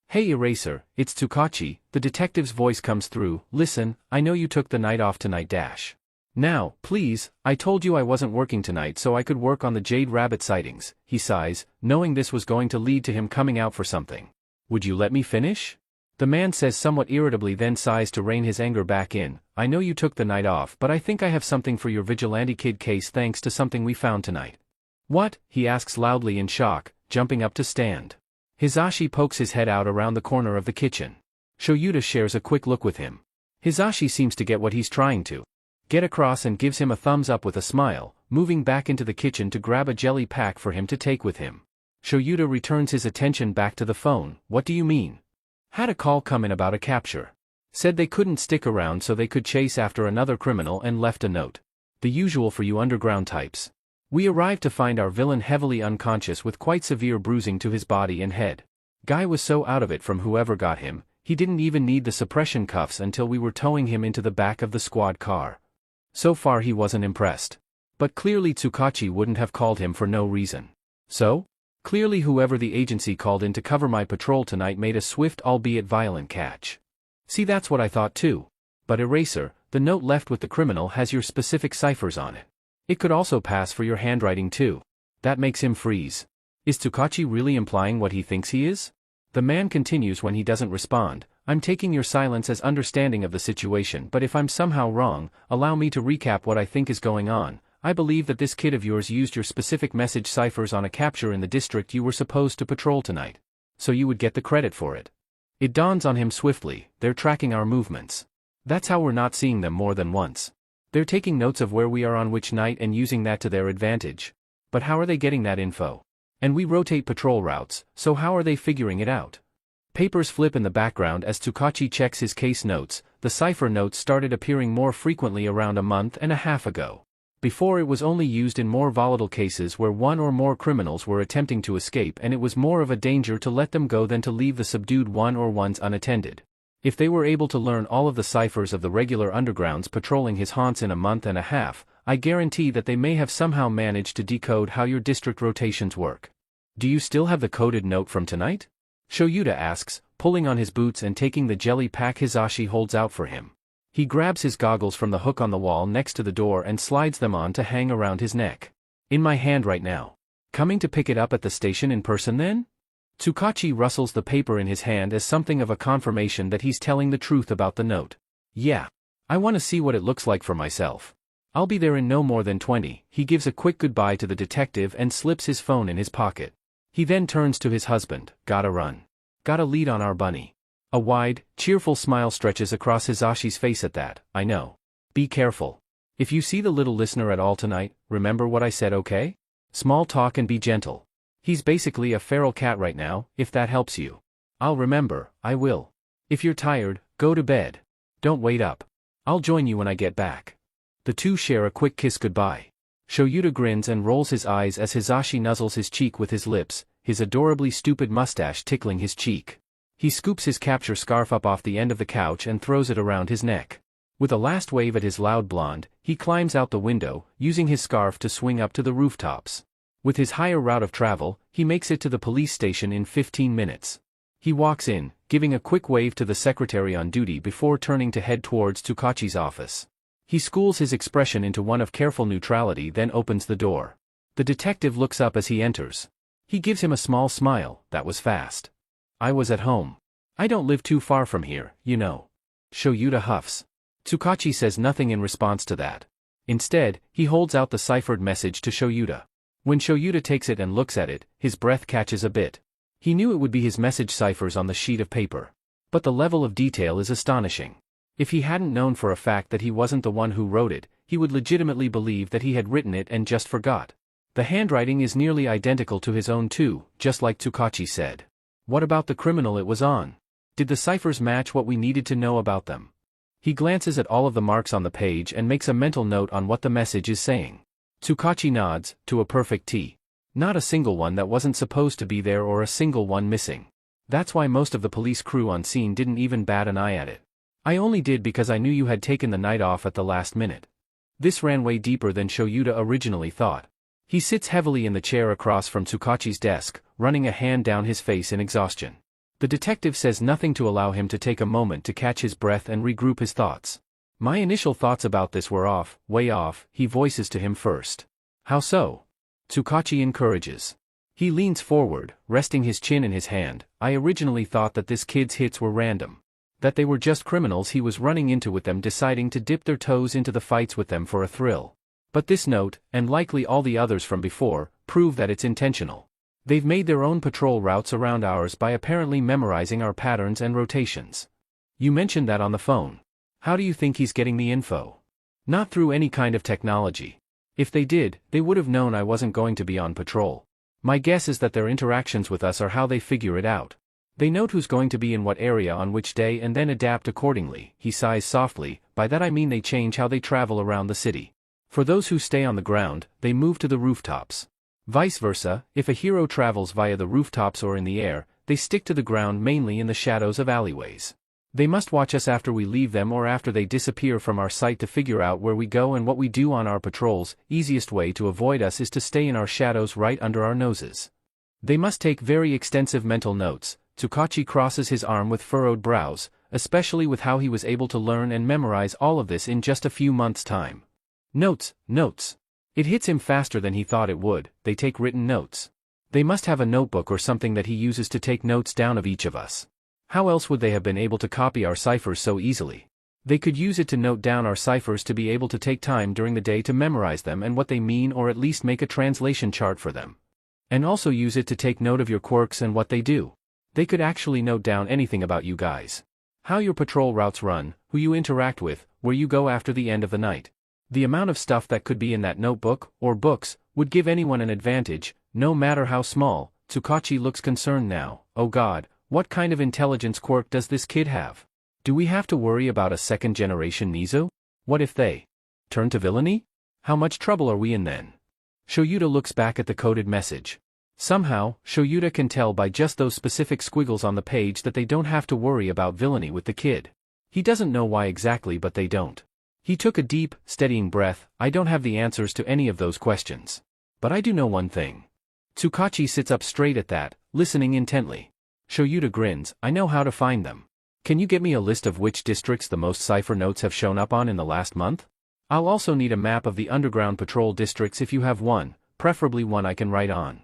Hey Eraser, it's Tsukachi. The detective's voice comes through. Listen, I know you took the night off tonight dash. Now, please, I told you I wasn't working tonight so I could work on the Jade rabbit sightings. He sighs, knowing this was going to lead to him coming out for something. Would you let me finish? The man says somewhat irritably, then sighs to rein his anger back in. I know you took the night off, but I think I have something for your vigilante kid case thanks to something we found tonight. What? He asks loudly in shock, jumping up to stand. Hizashi pokes his head out around the corner of the kitchen. Shoyuta shares a quick look with him. Hizashi seems to get what he's trying to get across and gives him a thumbs up with a smile, moving back into the kitchen to grab a jelly pack for him to take with him. Shoyuta returns his attention back to the phone. What do you mean? Had a call come in about a capture. Said they couldn't stick around so they could chase after another criminal and left a note. The usual for you underground types. We arrived to find our villain heavily unconscious with quite severe bruising to his body and head. Guy was so out of it from whoever got him, he didn't even need the suppression cuffs until we were towing him into the back of the squad car. So far he wasn't impressed. But clearly Tsukachi wouldn't have called him for no reason. So? Clearly whoever the agency called in to cover my patrol tonight made a swift albeit violent catch. See, that's what I thought too. But Eraser, the note left with the criminal has your specific ciphers on it. It could also pass for your handwriting too. That makes him freeze. Is Tsukachi really implying what he thinks he is? The man continues when he doesn't respond. I'm taking your silence as understanding of the situation, but if I'm somehow wrong, allow me to recap what I think is going on. I believe that this kid of yours used your specific message ciphers on a capture in the district you were supposed to patrol tonight. So you would get the credit for it. It dawns on him swiftly, they're tracking our movements. That's how we're not seeing them more than once. They're taking notes of where we are on which night and using that to their advantage. But how are they getting that info? And we rotate patrol routes, so how are they figuring it out? Papers flip in the background as Tsukachi checks his case notes. The cipher notes started appearing more frequently around a month and a half ago. Before, it was only used in more volatile cases where one or more criminals were attempting to escape, and it was more of a danger to let them go than to leave the subdued one or ones unattended. If they were able to learn all of the ciphers of the regular undergrounds patrolling his haunts in a month and a half, I guarantee that they may have somehow managed to decode how your district rotations work. Do you still have the coded note from tonight? Shoyuta asks, pulling on his boots and taking the jelly pack Hizashi holds out for him. He grabs his goggles from the hook on the wall next to the door and slides them on to hang around his neck. In my hand right now. Coming to pick it up at the station in person then? Tsukachi rustles the paper in his hand as something of a confirmation that he's telling the truth about the note. Yeah. I want to see what it looks like for myself. I'll be there in no more than 20. He gives a quick goodbye to the detective and slips his phone in his pocket. He then turns to his husband. Gotta run. Gotta lead on our bunny. A wide, cheerful smile stretches across Hizashi's face at that. I know. Be careful. If you see the little listener at all tonight, remember what I said, okay? Small talk and be gentle. He's basically a feral cat right now, if that helps you. I'll remember, I will. If you're tired, go to bed. Don't wait up. I'll join you when I get back. The two share a quick kiss goodbye. Shoyuta grins and rolls his eyes as Hizashi nuzzles his cheek with his lips, his adorably stupid mustache tickling his cheek. He scoops his capture scarf up off the end of the couch and throws it around his neck. With a last wave at his loud blonde, he climbs out the window, using his scarf to swing up to the rooftops. With his higher route of travel, he makes it to the police station in 15 minutes. He walks in, giving a quick wave to the secretary on duty before turning to head towards Tsukachi's office. He schools his expression into one of careful neutrality, then opens the door. The detective looks up as he enters. He gives him a small smile. That was fast. I was at home. I don't live too far from here, you know. Shoyuta huffs. Tsukachi says nothing in response to that. Instead, he holds out the ciphered message to Shoyuta. When Shoyuta takes it and looks at it, his breath catches a bit. He knew it would be his message ciphers on the sheet of paper. But the level of detail is astonishing. If he hadn't known for a fact that he wasn't the one who wrote it, he would legitimately believe that he had written it and just forgot. The handwriting is nearly identical to his own too, just like Tsukachi said. What about the criminal it was on? Did the ciphers match what we needed to know about them? He glances at all of the marks on the page and makes a mental note on what the message is saying. Tsukachi nods, to a perfect T. Not a single one that wasn't supposed to be there or a single one missing. That's why most of the police crew on scene didn't even bat an eye at it. I only did because I knew you had taken the night off at the last minute. This ran way deeper than Shoyuta originally thought. He sits heavily in the chair across from Tsukachi's desk, running a hand down his face in exhaustion. The detective says nothing to allow him to take a moment to catch his breath and regroup his thoughts. My initial thoughts about this were off, way off, he voices to him first. How so? Tsukachi encourages. He leans forward, resting his chin in his hand. I originally thought that this kid's hits were random. That they were just criminals he was running into with them deciding to dip their toes into the fights with them for a thrill. But this note, and likely all the others from before, prove that it's intentional. They've made their own patrol routes around ours by apparently memorizing our patterns and rotations. You mentioned that on the phone. How do you think he's getting the info? Not through any kind of technology. If they did, they would have known I wasn't going to be on patrol. My guess is that their interactions with us are how they figure it out. They note who's going to be in what area on which day and then adapt accordingly. He sighs softly. By that I mean they change how they travel around the city. For those who stay on the ground, they move to the rooftops. Vice versa, if a hero travels via the rooftops or in the air, they stick to the ground mainly in the shadows of alleyways. They must watch us after we leave them or after they disappear from our sight to figure out where we go and what we do on our patrols. Easiest way to avoid us is to stay in our shadows right under our noses. They must take very extensive mental notes. Tsukachi crosses his arm with furrowed brows, especially with how he was able to learn and memorize all of this in just a few months' time. Notes, notes. It hits him faster than he thought it would. They take written notes. They must have a notebook or something that he uses to take notes down of each of us. How else would they have been able to copy our ciphers so easily? They could use it to note down our ciphers to be able to take time during the day to memorize them and what they mean, or at least make a translation chart for them. And also use it to take note of your quirks and what they do. They could actually note down anything about you guys. How your patrol routes run, who you interact with, where you go after the end of the night. The amount of stuff that could be in that notebook, or books, would give anyone an advantage. No matter how small. Tsukachi looks concerned now. Oh god, what kind of intelligence quirk does this kid have? Do we have to worry about a second-generation Nizo? What if they turn to villainy? How much trouble are we in then? Shoyuta looks back at the coded message. Somehow, Shoyuta can tell by just those specific squiggles on the page that they don't have to worry about villainy with the kid. He doesn't know why exactly, but they don't. He took a deep, steadying breath. I don't have the answers to any of those questions. But I do know one thing. Tsukachi sits up straight at that, listening intently. Shoyuta grins. I know how to find them. Can you get me a list of which districts the most cipher notes have shown up on in the last month? I'll also need a map of the underground patrol districts if you have one, preferably one I can write on.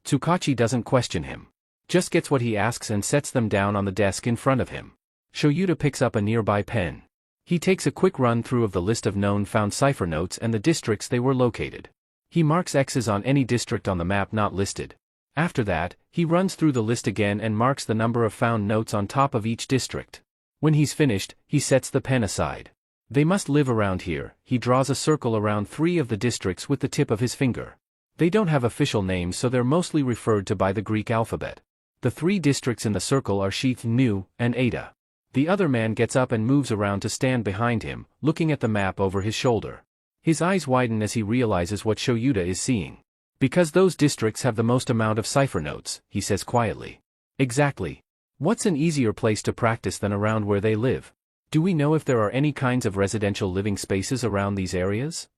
Tsukachi doesn't question him. Just gets what he asks and sets them down on the desk in front of him. Shoyuta picks up a nearby pen. He takes a quick run through of the list of known found cipher notes and the districts they were located. He marks X's on any district on the map not listed. After that, he runs through the list again and marks the number of found notes on top of each district. When he's finished, he sets the pen aside. They must live around here. He draws a circle around 3 of the districts with the tip of his finger. They don't have official names, so they're mostly referred to by the Greek alphabet. The 3 districts in the circle are Sheath, Nu, and Ada. The other man gets up and moves around to stand behind him, looking at the map over his shoulder. His eyes widen as he realizes what Shoyuta is seeing. Because those districts have the most amount of cipher notes, he says quietly. Exactly. What's an easier place to practice than around where they live? Do we know if there are any kinds of residential living spaces around these areas?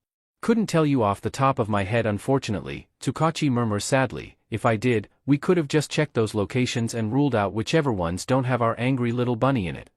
Couldn't tell you off the top of my head, unfortunately, Tsukachi murmurs sadly. If I did, we could have just checked those locations and ruled out whichever ones don't have our angry little bunny in it.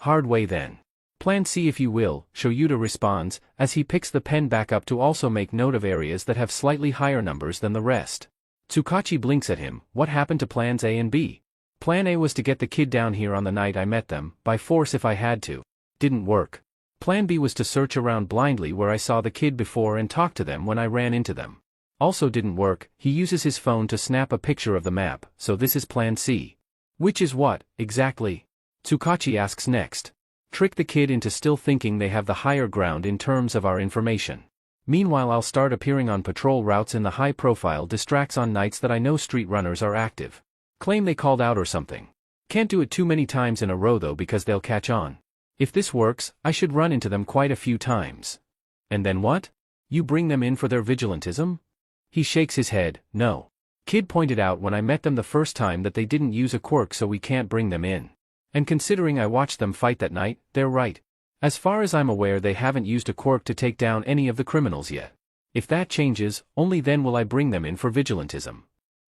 Hard way then. Plan C if you will, Shoyuta responds, as he picks the pen back up to also make note of areas that have slightly higher numbers than the rest. Tsukachi blinks at him. What happened to plans A and B? Plan A was to get the kid down here on the night I met them, by force if I had to. Didn't work. Plan B was to search around blindly where I saw the kid before and talk to them when I ran into them. Also didn't work. He uses his phone to snap a picture of the map, so this is plan C. Which is what, exactly? Tsukachi asks next. Trick the kid into still thinking they have the higher ground in terms of our information. Meanwhile, I'll start appearing on patrol routes in the high-profile districts on nights that I know street runners are active. Claim they called out or something. Can't do it too many times in a row though, because they'll catch on. If this works, I should run into them quite a few times. And then what? You bring them in for their vigilantism? He shakes his head. No. Kid pointed out when I met them the first time that they didn't use a quirk, so we can't bring them in. And considering I watched them fight that night, they're right. As far as I'm aware, they haven't used a quirk to take down any of the criminals yet. If that changes, only then will I bring them in for vigilantism.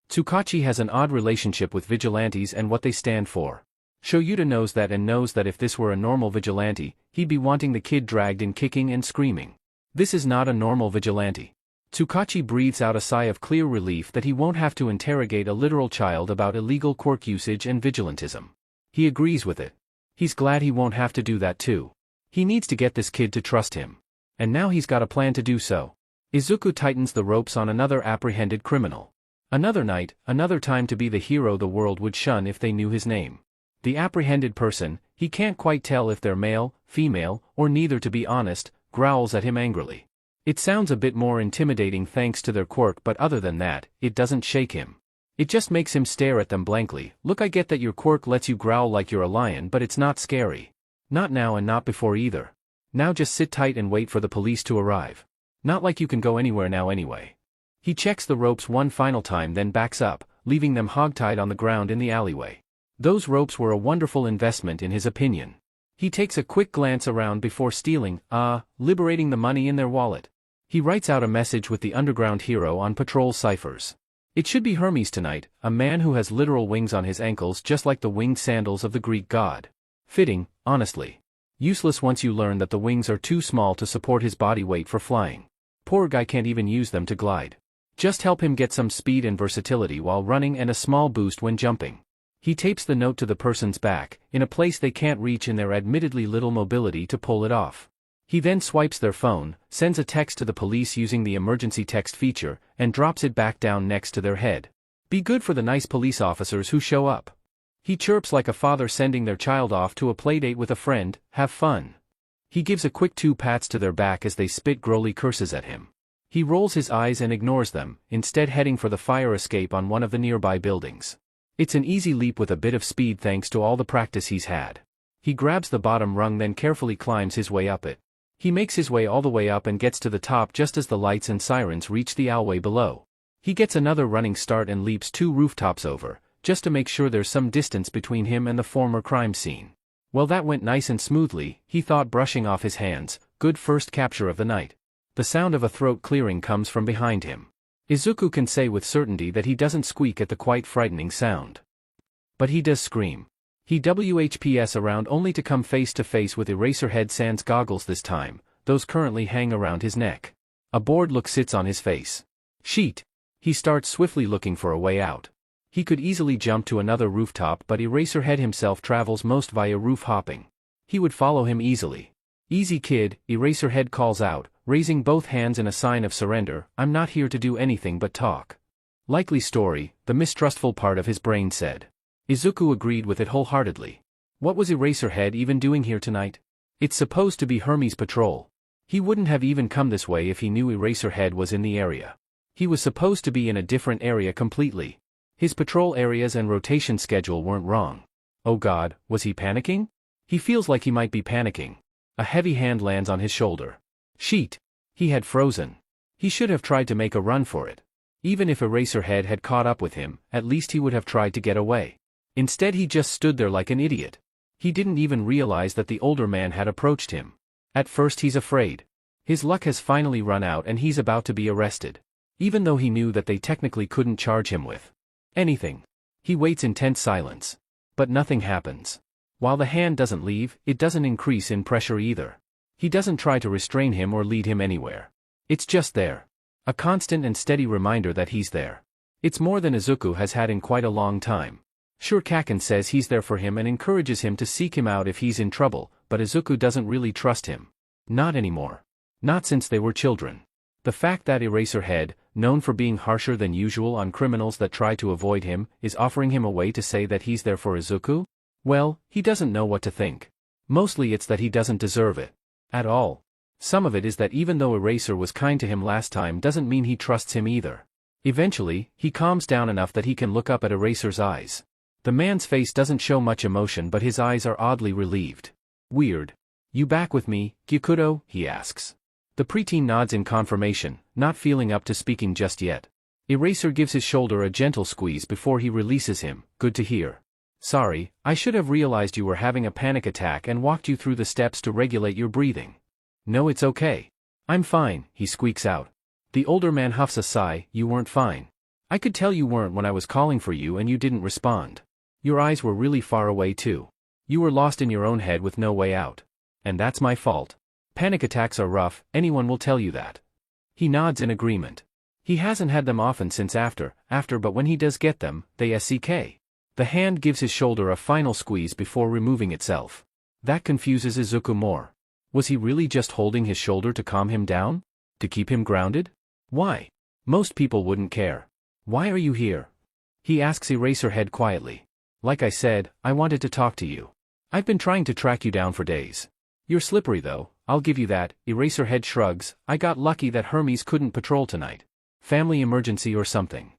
Tsukachi has an odd relationship with vigilantes and what they stand for. Shoyuta knows that and knows that if this were a normal vigilante, he'd be wanting the kid dragged in kicking and screaming. This is not a normal vigilante. Tsukachi breathes out a sigh of clear relief that he won't have to interrogate a literal child about illegal quirk usage and vigilantism. He agrees with it. He's glad he won't have to do that too. He needs to get this kid to trust him. And now he's got a plan to do so. Izuku tightens the ropes on another apprehended criminal. Another night, another time to be the hero the world would shun if they knew his name. The apprehended person, he can't quite tell if they're male, female, or neither to be honest, growls at him angrily. It sounds a bit more intimidating thanks to their quirk, but other than that, it doesn't shake him. It just makes him stare at them blankly. Look, I get that your quirk lets you growl like you're a lion, but it's not scary. Not now and not before either. Now just sit tight and wait for the police to arrive. Not like you can go anywhere now anyway. He checks the ropes one final time, then backs up, leaving them hogtied on the ground in the alleyway. Those ropes were a wonderful investment in his opinion. He takes a quick glance around before stealing, liberating the money in their wallet. He writes out a message with the underground hero on patrol ciphers. It should be Hermes tonight, a man who has literal wings on his ankles just like the winged sandals of the Greek god. Fitting, honestly. Useless once you learn that the wings are too small to support his body weight for flying. Poor guy can't even use them to glide. Just help him get some speed and versatility while running and a small boost when jumping. He tapes the note to the person's back, in a place they can't reach in their admittedly little mobility to pull it off. He then swipes their phone, sends a text to the police using the emergency text feature, and drops it back down next to their head. Be good for the nice police officers who show up. He chirps like a father sending their child off to a playdate with a friend. Have fun. He gives a quick 2 pats to their back as they spit growly curses at him. He rolls his eyes and ignores them, instead heading for the fire escape on one of the nearby buildings. It's an easy leap with a bit of speed thanks to all the practice he's had. He grabs the bottom rung then carefully climbs his way up it. He makes his way all the way up and gets to the top just as the lights and sirens reach the alleyway below. He gets another running start and leaps 2 rooftops over, just to make sure there's some distance between him and the former crime scene. Well, that went nice and smoothly, he thought, brushing off his hands. Good first capture of the night. The sound of a throat clearing comes from behind him. Izuku can say with certainty that he doesn't squeak at the quite frightening sound. But he does scream. He WHPs around only to come face to face with Eraserhead sans goggles this time, those currently hang around his neck. A bored look sits on his face. Sheet. He starts swiftly looking for a way out. He could easily jump to another rooftop, but Eraserhead himself travels most via roof hopping. He would follow him easily. Easy kid, Eraserhead calls out, raising both hands in a sign of surrender. I'm not here to do anything but talk. Likely story, the mistrustful part of his brain said. Izuku agreed with it wholeheartedly. What was Eraserhead even doing here tonight? It's supposed to be Hermes' patrol. He wouldn't have even come this way if he knew Eraserhead was in the area. He was supposed to be in a different area completely. His patrol areas and rotation schedule weren't wrong. Oh God, was he panicking? He feels like he might be panicking. A heavy hand lands on his shoulder. Sheet. He had frozen. He should have tried to make a run for it. Even if Eraserhead had caught up with him, at least he would have tried to get away. Instead he just stood there like an idiot. He didn't even realize that the older man had approached him. At first he's afraid. His luck has finally run out and he's about to be arrested. Even though he knew that they technically couldn't charge him with anything. He waits in tense silence. But nothing happens. While the hand doesn't leave, it doesn't increase in pressure either. He doesn't try to restrain him or lead him anywhere. It's just there. A constant and steady reminder that he's there. It's more than Izuku has had in quite a long time. Sure, Kaken says he's there for him and encourages him to seek him out if he's in trouble, but Izuku doesn't really trust him. Not anymore. Not since they were children. The fact that Eraserhead, known for being harsher than usual on criminals that try to avoid him, is offering him a way to say that he's there for Izuku? Well, he doesn't know what to think. Mostly it's that he doesn't deserve it. At all. Some of it is that even though Eraser was kind to him last time doesn't mean he trusts him either. Eventually, he calms down enough that he can look up at Eraser's eyes. The man's face doesn't show much emotion but his eyes are oddly relieved. Weird. You back with me, Gyukudo? He asks. The preteen nods in confirmation, not feeling up to speaking just yet. Eraser gives his shoulder a gentle squeeze before he releases him. Good to hear. Sorry, I should have realized you were having a panic attack and walked you through the steps to regulate your breathing. No, it's okay. I'm fine, he squeaks out. The older man huffs a sigh. You weren't fine. I could tell you weren't when I was calling for you and you didn't respond. Your eyes were really far away too. You were lost in your own head with no way out. And that's my fault. Panic attacks are rough, anyone will tell you that. He nods in agreement. He hasn't had them often since after, but when he does get them, they suck. The hand gives his shoulder a final squeeze before removing itself. That confuses Izuku more. Was he really just holding his shoulder to calm him down? To keep him grounded? Why? Most people wouldn't care. Why are you here? He asks Eraserhead quietly. Like I said, I wanted to talk to you. I've been trying to track you down for days. You're slippery though, I'll give you that. Eraserhead shrugs. I got lucky that Hermes couldn't patrol tonight. Family emergency or something.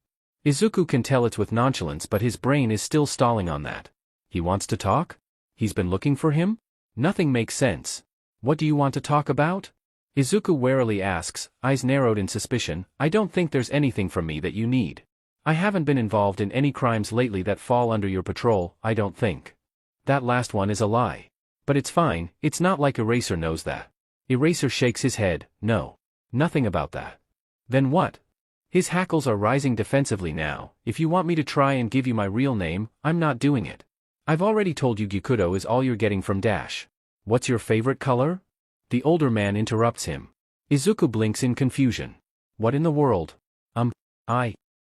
Izuku can tell it's with nonchalance but his brain is still stalling on that. He wants to talk? He's been looking for him? Nothing makes sense. What do you want to talk about? Izuku warily asks, eyes narrowed in suspicion. I don't think there's anything from me that you need. I haven't been involved in any crimes lately that fall under your patrol, I don't think. That last one is a lie. But it's fine, it's not like Eraser knows that. Eraser shakes his head. No. Nothing about that. Then what? His hackles are rising defensively now. If you want me to try and give you my real name, I'm not doing it. I've already told you Gyukudo is all you're getting from Dash. What's your favorite color? The older man interrupts him. Izuku blinks in confusion. What in the world?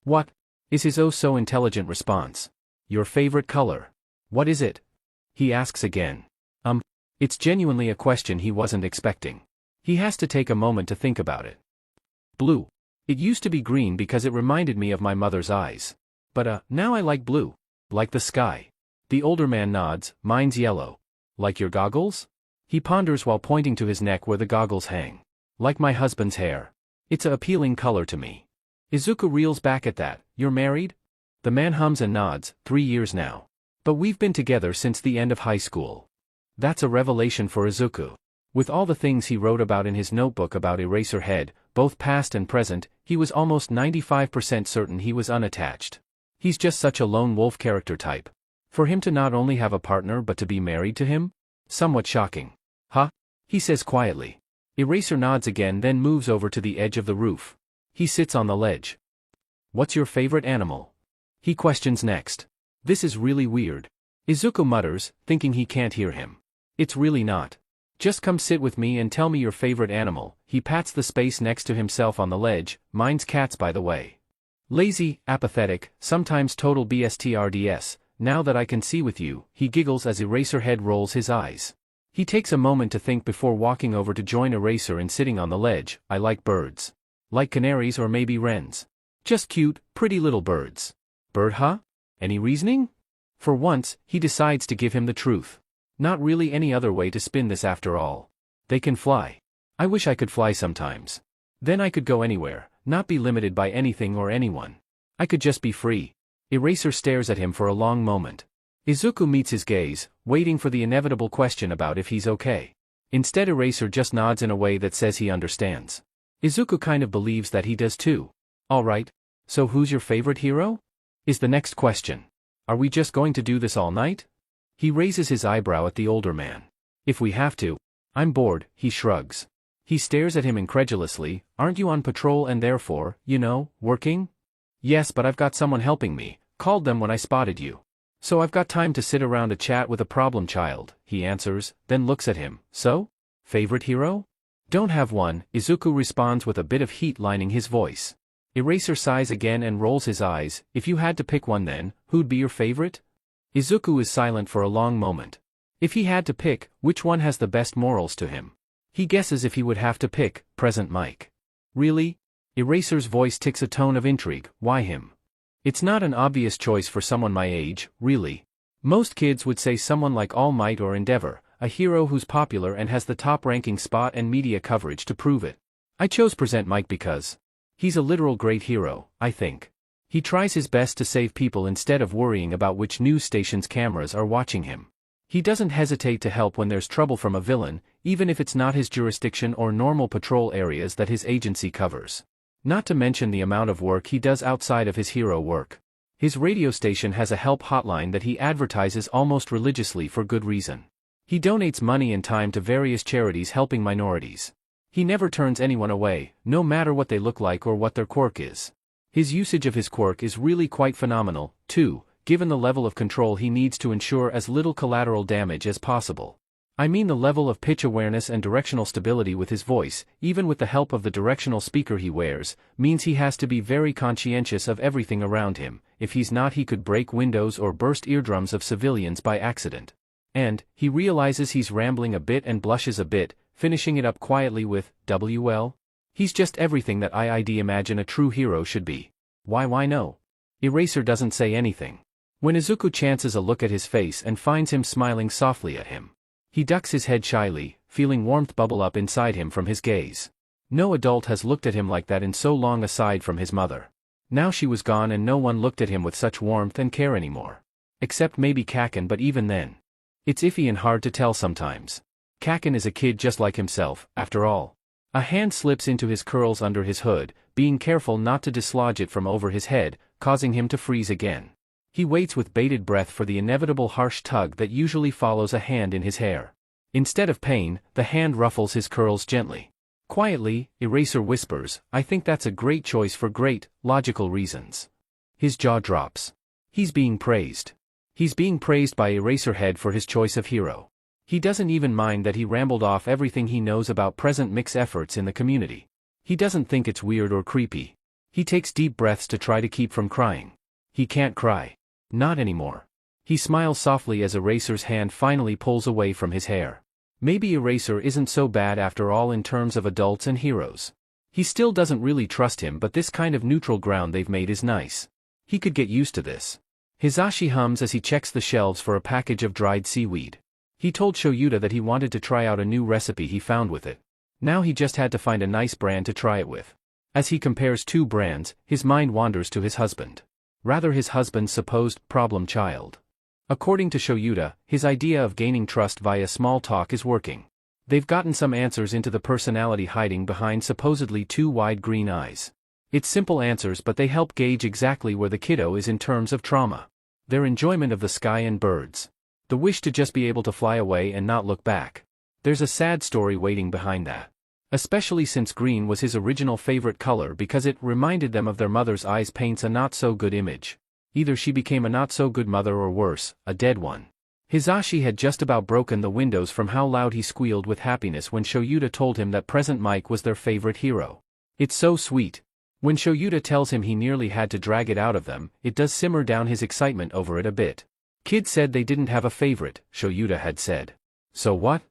What? Is his oh-so intelligent response. Your favorite color. What is it? He asks again. It's genuinely a question he wasn't expecting. He has to take a moment to think about it. Blue. It used to be green because it reminded me of my mother's eyes. But now I like blue. Like the sky. The older man nods. Mine's yellow. Like your goggles? He ponders while pointing to his neck where the goggles hang. Like my husband's hair. It's a appealing color to me. Izuku reels back at that. You're married? The man hums and nods, 3 years now. But we've been together since the end of high school. That's a revelation for Izuku. With all the things he wrote about in his notebook about Eraserhead, both past and present, he was almost 95% certain he was unattached. He's just such a lone wolf character type. For him to not only have a partner but to be married to him? Somewhat shocking. Huh? He says quietly. Eraser nods again, then moves over to the edge of the roof. He sits on the ledge. What's your favorite animal? He questions next. This is really weird. Izuku mutters, thinking he can't hear him. It's really not. Just come sit with me and tell me your favorite animal. He pats the space next to himself on the ledge. Mine's cats, by the way. Lazy, apathetic, sometimes total BSTRDS. Now that I can see with you, he giggles as Eraserhead rolls his eyes. He takes a moment to think before walking over to join Eraser and sitting on the ledge. I like birds. Like canaries or maybe wrens. Just cute, pretty little birds. Bird, huh? Any reasoning? For once, he decides to give him the truth. Not really any other way to spin this after all. They can fly. I wish I could fly sometimes. Then I could go anywhere, not be limited by anything or anyone. I could just be free. Eraser stares at him for a long moment. Izuku meets his gaze, waiting for the inevitable question about if he's okay. Instead, Eraser just nods in a way that says he understands. Izuku kind of believes that he does too. Alright, so who's your favorite hero? Is the next question. Are we just going to do this all night? He raises his eyebrow at the older man. If we have to. I'm bored, he shrugs. He stares at him incredulously. Aren't you on patrol and therefore, working? Yes, but I've got someone helping me. Called them when I spotted you. So I've got time to sit around a chat with a problem child, he answers, then looks at him. So? Favorite hero? Don't have one, Izuku responds with a bit of heat lining his voice. Eraser sighs again and rolls his eyes. If you had to pick one then, who'd be your favorite? Izuku is silent for a long moment. If he had to pick, which one has the best morals to him? He guesses if he would have to pick, present Mike. Really? Eraser's voice ticks a tone of intrigue. Why him? It's not an obvious choice for someone my age, really. Most kids would say someone like All Might or Endeavor, a hero who's popular and has the top-ranking spot and media coverage to prove it. I chose Present Mike because he's a literal great hero, I think. He tries his best to save people instead of worrying about which news station's cameras are watching him. He doesn't hesitate to help when there's trouble from a villain, even if it's not his jurisdiction or normal patrol areas that his agency covers. Not to mention the amount of work he does outside of his hero work. His radio station has a help hotline that he advertises almost religiously for good reason. He donates money and time to various charities helping minorities. He never turns anyone away, no matter what they look like or what their quirk is. His usage of his quirk is really quite phenomenal, too, given the level of control he needs to ensure as little collateral damage as possible. I mean the level of pitch awareness and directional stability with his voice, even with the help of the directional speaker he wears, means he has to be very conscientious of everything around him. If he's not, he could break windows or burst eardrums of civilians by accident. And, he realizes he's rambling a bit and blushes a bit, finishing it up quietly with, "WL? He's just everything that I'd imagine a true hero should be. Why no?" Eraser doesn't say anything. When Izuku chances a look at his face and finds him smiling softly at him, he ducks his head shyly, feeling warmth bubble up inside him from his gaze. No adult has looked at him like that in so long aside from his mother. Now she was gone and no one looked at him with such warmth and care anymore. Except maybe Kaken, but even then. It's iffy and hard to tell sometimes. Kaken is a kid just like himself, after all. A hand slips into his curls under his hood, being careful not to dislodge it from over his head, causing him to freeze again. He waits with bated breath for the inevitable harsh tug that usually follows a hand in his hair. Instead of pain, the hand ruffles his curls gently. Quietly, Eraser whispers, "I think that's a great choice for great, logical reasons." His jaw drops. He's being praised. He's being praised by Eraserhead for his choice of hero. He doesn't even mind that he rambled off everything he knows about present Mix efforts in the community. He doesn't think it's weird or creepy. He takes deep breaths to try to keep from crying. He can't cry. Not anymore. He smiles softly as Eraser's hand finally pulls away from his hair. Maybe Eraser isn't so bad after all in terms of adults and heroes. He still doesn't really trust him, but this kind of neutral ground they've made is nice. He could get used to this. Hisashi hums as he checks the shelves for a package of dried seaweed. He told Shoyuta that he wanted to try out a new recipe he found with it. Now he just had to find a nice brand to try it with. As he compares two brands, his mind wanders to his husband. Rather his husband's supposed problem child. According to Shoyuta, his idea of gaining trust via small talk is working. They've gotten some answers into the personality hiding behind supposedly two wide green eyes. It's simple answers, but they help gauge exactly where the kiddo is in terms of trauma. Their enjoyment of the sky and birds. The wish to just be able to fly away and not look back. There's a sad story waiting behind that. Especially since green was his original favorite color because it reminded them of their mother's eyes. Paints a not-so-good image. Either she became a not-so-good mother or worse, a dead one. Hisashi had just about broken the windows from how loud he squealed with happiness when Shoyuta told him that Present Mike was their favorite hero. It's so sweet. When Shoyuta tells him he nearly had to drag it out of them, it does simmer down his excitement over it a bit. Kid said they didn't have a favorite, Shoyuta had said. So what?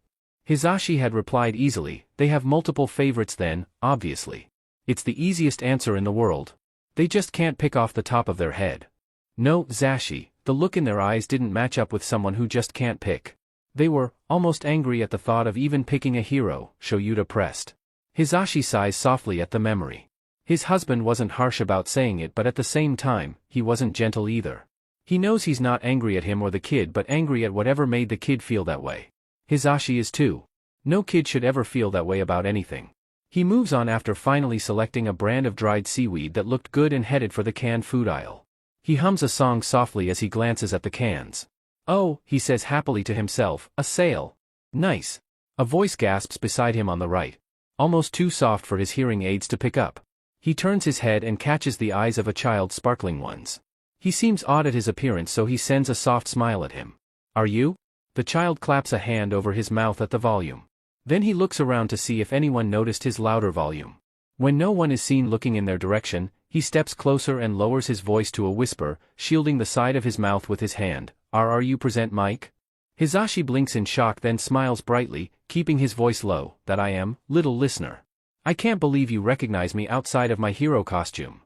Hisashi had replied easily, they have multiple favorites then, obviously. It's the easiest answer in the world. They just can't pick off the top of their head. No, Zashi, the look in their eyes didn't match up with someone who just can't pick. They were, almost angry at the thought of even picking a hero, Shoyuta pressed. Hisashi sighs softly at the memory. His husband wasn't harsh about saying it, but at the same time, he wasn't gentle either. He knows he's not angry at him or the kid, but angry at whatever made the kid feel that way. Hisashi is too. No kid should ever feel that way about anything. He moves on after finally selecting a brand of dried seaweed that looked good and headed for the canned food aisle. He hums a song softly as he glances at the cans. Oh, he says happily to himself, a sale. Nice. A voice gasps beside him on the right. Almost too soft for his hearing aids to pick up. He turns his head and catches the eyes of a child, sparkling ones. He seems odd at his appearance, so he sends a soft smile at him. Are you? The child claps a hand over his mouth at the volume. Then he looks around to see if anyone noticed his louder volume. When no one is seen looking in their direction, he steps closer and lowers his voice to a whisper, shielding the side of his mouth with his hand. Are you present, Mike? Hisashi blinks in shock, then smiles brightly, keeping his voice low. That I am, little listener. I can't believe you recognize me outside of my hero costume.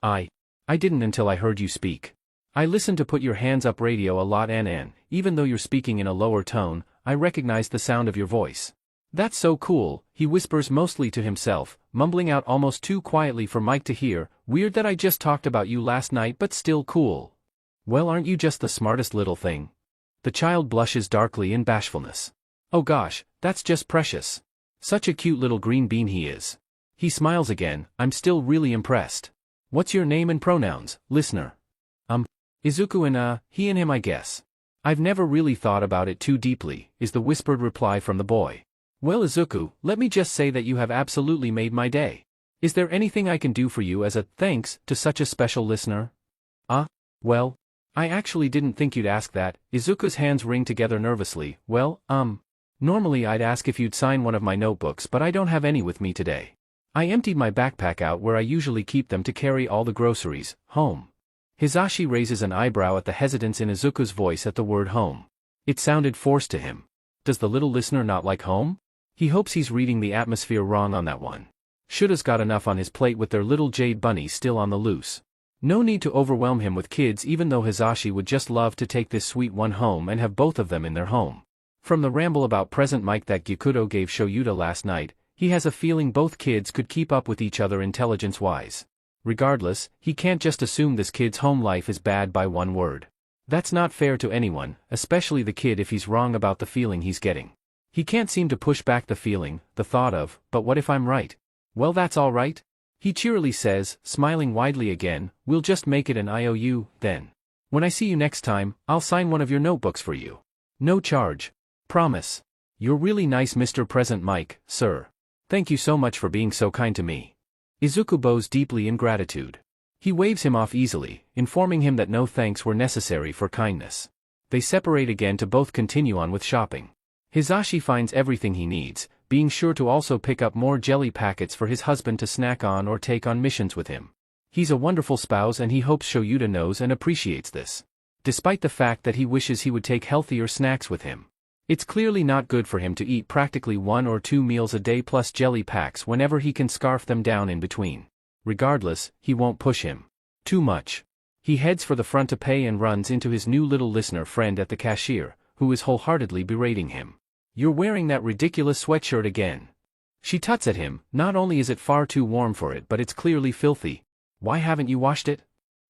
I didn't until I heard you speak. I listen to Put Your Hands Up radio a lot, and even though you're speaking in a lower tone, I recognize the sound of your voice. That's so cool, he whispers mostly to himself, mumbling out almost too quietly for Mike to hear. Weird that I just talked about you last night, but still cool. Well, aren't you just the smartest little thing? The child blushes darkly in bashfulness. Oh gosh, that's just precious. Such a cute little green bean he is. He smiles again. I'm still really impressed. What's your name and pronouns, listener? Izuku, and he and him, I guess. I've never really thought about it too deeply, is the whispered reply from the boy. Well, Izuku, let me just say that you have absolutely made my day. Is there anything I can do for you as a thanks to such a special listener? Well, I actually didn't think you'd ask that. Izuku's hands ring together nervously. Well, normally I'd ask if you'd sign one of my notebooks, but I don't have any with me today. I emptied my backpack out where I usually keep them to carry all the groceries home. Hisashi raises an eyebrow at the hesitance in Izuku's voice at the word home. It sounded forced to him. Does the little listener not like home? He hopes he's reading the atmosphere wrong on that one. Shoulda's got enough on his plate with their little Jade bunny still on the loose. No need to overwhelm him with kids, even though Hisashi would just love to take this sweet one home and have both of them in their home. From the ramble about Present Mike that Gyukudo gave Shoyuta last night, he has a feeling both kids could keep up with each other intelligence-wise. Regardless, he can't just assume this kid's home life is bad by one word. That's not fair to anyone, especially the kid if he's wrong about the feeling he's getting. He can't seem to push back the feeling, the thought of, but what if I'm right? Well, that's all right. He cheerily says, smiling widely again, we'll just make it an IOU, then. When I see you next time, I'll sign one of your notebooks for you. No charge. Promise. You're really nice, Mr. Present Mike, sir. Thank you so much for being so kind to me. Izuku bows deeply in gratitude. He waves him off easily, informing him that no thanks were necessary for kindness. They separate again to both continue on with shopping. Hisashi finds everything he needs, being sure to also pick up more jelly packets for his husband to snack on or take on missions with him. He's a wonderful spouse and he hopes Shoyuta knows and appreciates this. Despite the fact that he wishes he would take healthier snacks with him. It's clearly not good for him to eat practically 1 or 2 meals a day plus jelly packs whenever he can scarf them down in between. Regardless, he won't push him too much. He heads for the front to pay and runs into his new little listener friend at the cashier, who is wholeheartedly berating him. You're wearing that ridiculous sweatshirt again. She tuts at him. Not only is it far too warm for it, but it's clearly filthy. Why haven't you washed it?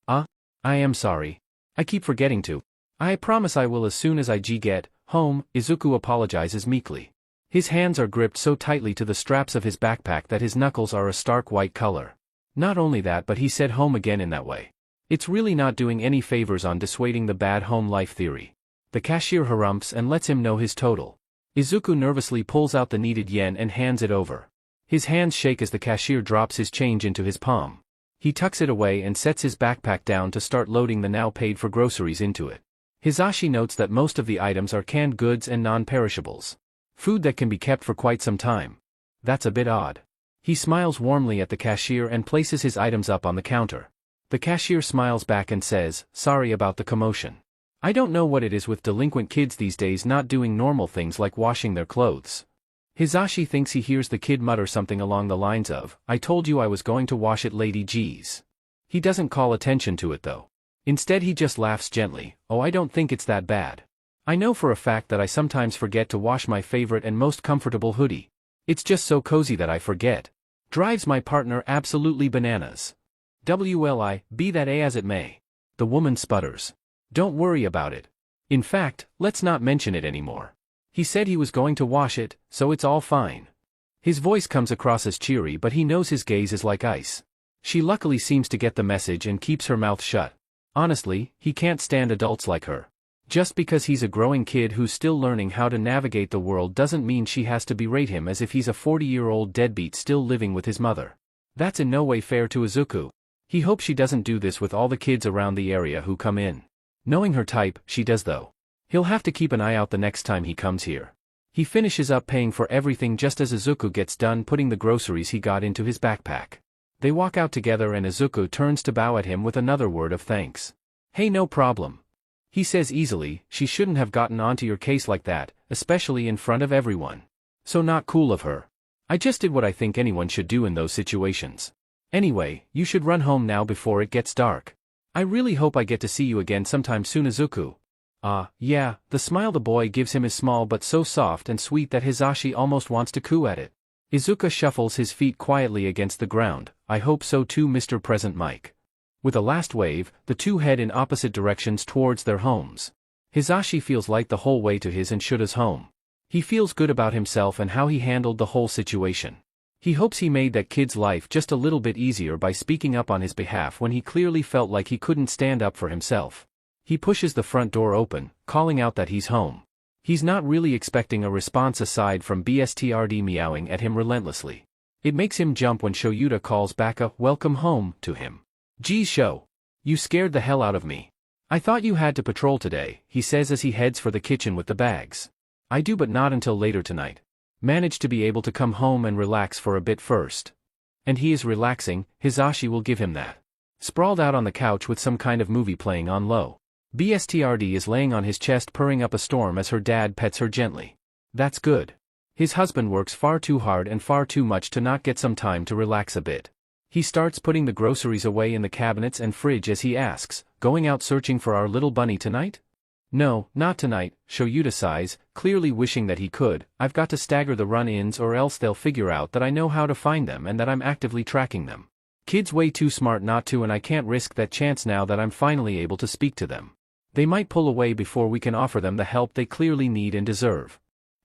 I am sorry. I keep forgetting to. I promise I will as soon as I get home. Izuku apologizes meekly. His hands are gripped so tightly to the straps of his backpack that his knuckles are a stark white color. Not only that, but he said home again in that way. It's really not doing any favors on dissuading the bad home life theory. The cashier harumphs and lets him know his total. Izuku nervously pulls out the needed yen and hands it over. His hands shake as the cashier drops his change into his palm. He tucks it away and sets his backpack down to start loading the now paid-for groceries into it. Hisashi notes that most of the items are canned goods and non-perishables. Food that can be kept for quite some time. That's a bit odd. He smiles warmly at the cashier and places his items up on the counter. The cashier smiles back and says, "Sorry about the commotion. I don't know what it is with delinquent kids these days not doing normal things like washing their clothes." Hisashi thinks he hears the kid mutter something along the lines of, "I told you I was going to wash it, lady G's." He doesn't call attention to it though. Instead he just laughs gently. "Oh, I don't think it's that bad. I know for a fact that I sometimes forget to wash my favorite and most comfortable hoodie. It's just so cozy that I forget. Drives my partner absolutely bananas. WLI, be that as it may." The woman sputters. "Don't worry about it. In fact, let's not mention it anymore. He said he was going to wash it, so it's all fine." His voice comes across as cheery, but he knows his gaze is like ice. She luckily seems to get the message and keeps her mouth shut. Honestly, he can't stand adults like her. Just because he's a growing kid who's still learning how to navigate the world doesn't mean she has to berate him as if he's a 40-year-old deadbeat still living with his mother. That's in no way fair to Izuku. He hopes she doesn't do this with all the kids around the area who come in. Knowing her type, she does though. He'll have to keep an eye out the next time he comes here. He finishes up paying for everything just as Izuku gets done putting the groceries he got into his backpack. They walk out together and Izuku turns to bow at him with another word of thanks. "Hey, no problem." He says easily, "She shouldn't have gotten onto your case like that, especially in front of everyone. So not cool of her. I just did what I think anyone should do in those situations. Anyway, you should run home now before it gets dark. I really hope I get to see you again sometime soon, Izuku." Yeah, the smile the boy gives him is small but so soft and sweet that Hisashi almost wants to coo at it. Izuku shuffles his feet quietly against the ground. "I hope so too, Mr. Present Mike." With a last wave, the two head in opposite directions towards their homes. Hisashi feels light the whole way to his and Shuta's home. He feels good about himself and how he handled the whole situation. He hopes he made that kid's life just a little bit easier by speaking up on his behalf when he clearly felt like he couldn't stand up for himself. He pushes the front door open, calling out that he's home. He's not really expecting a response aside from BSTRD meowing at him relentlessly. It makes him jump when Shoyuta calls back a "welcome home" to him. "Geez, Sho. You scared the hell out of me. I thought you had to patrol today," he says as he heads for the kitchen with the bags. "I do, but not until later tonight. Manage to be able to come home and relax for a bit first." And he is relaxing, Hisashi will give him that. Sprawled out on the couch with some kind of movie playing on low. BSTRD is laying on his chest purring up a storm as her dad pets her gently. That's good. His husband works far too hard and far too much to not get some time to relax a bit. He starts putting the groceries away in the cabinets and fridge as he asks, "Going out searching for our little bunny tonight?" "No, not tonight," Shoyuta sighs, clearly wishing that he could. "I've got to stagger the run-ins or else they'll figure out that I know how to find them and that I'm actively tracking them. Kids way too smart not to, and I can't risk that chance now that I'm finally able to speak to them. They might pull away before we can offer them the help they clearly need and deserve."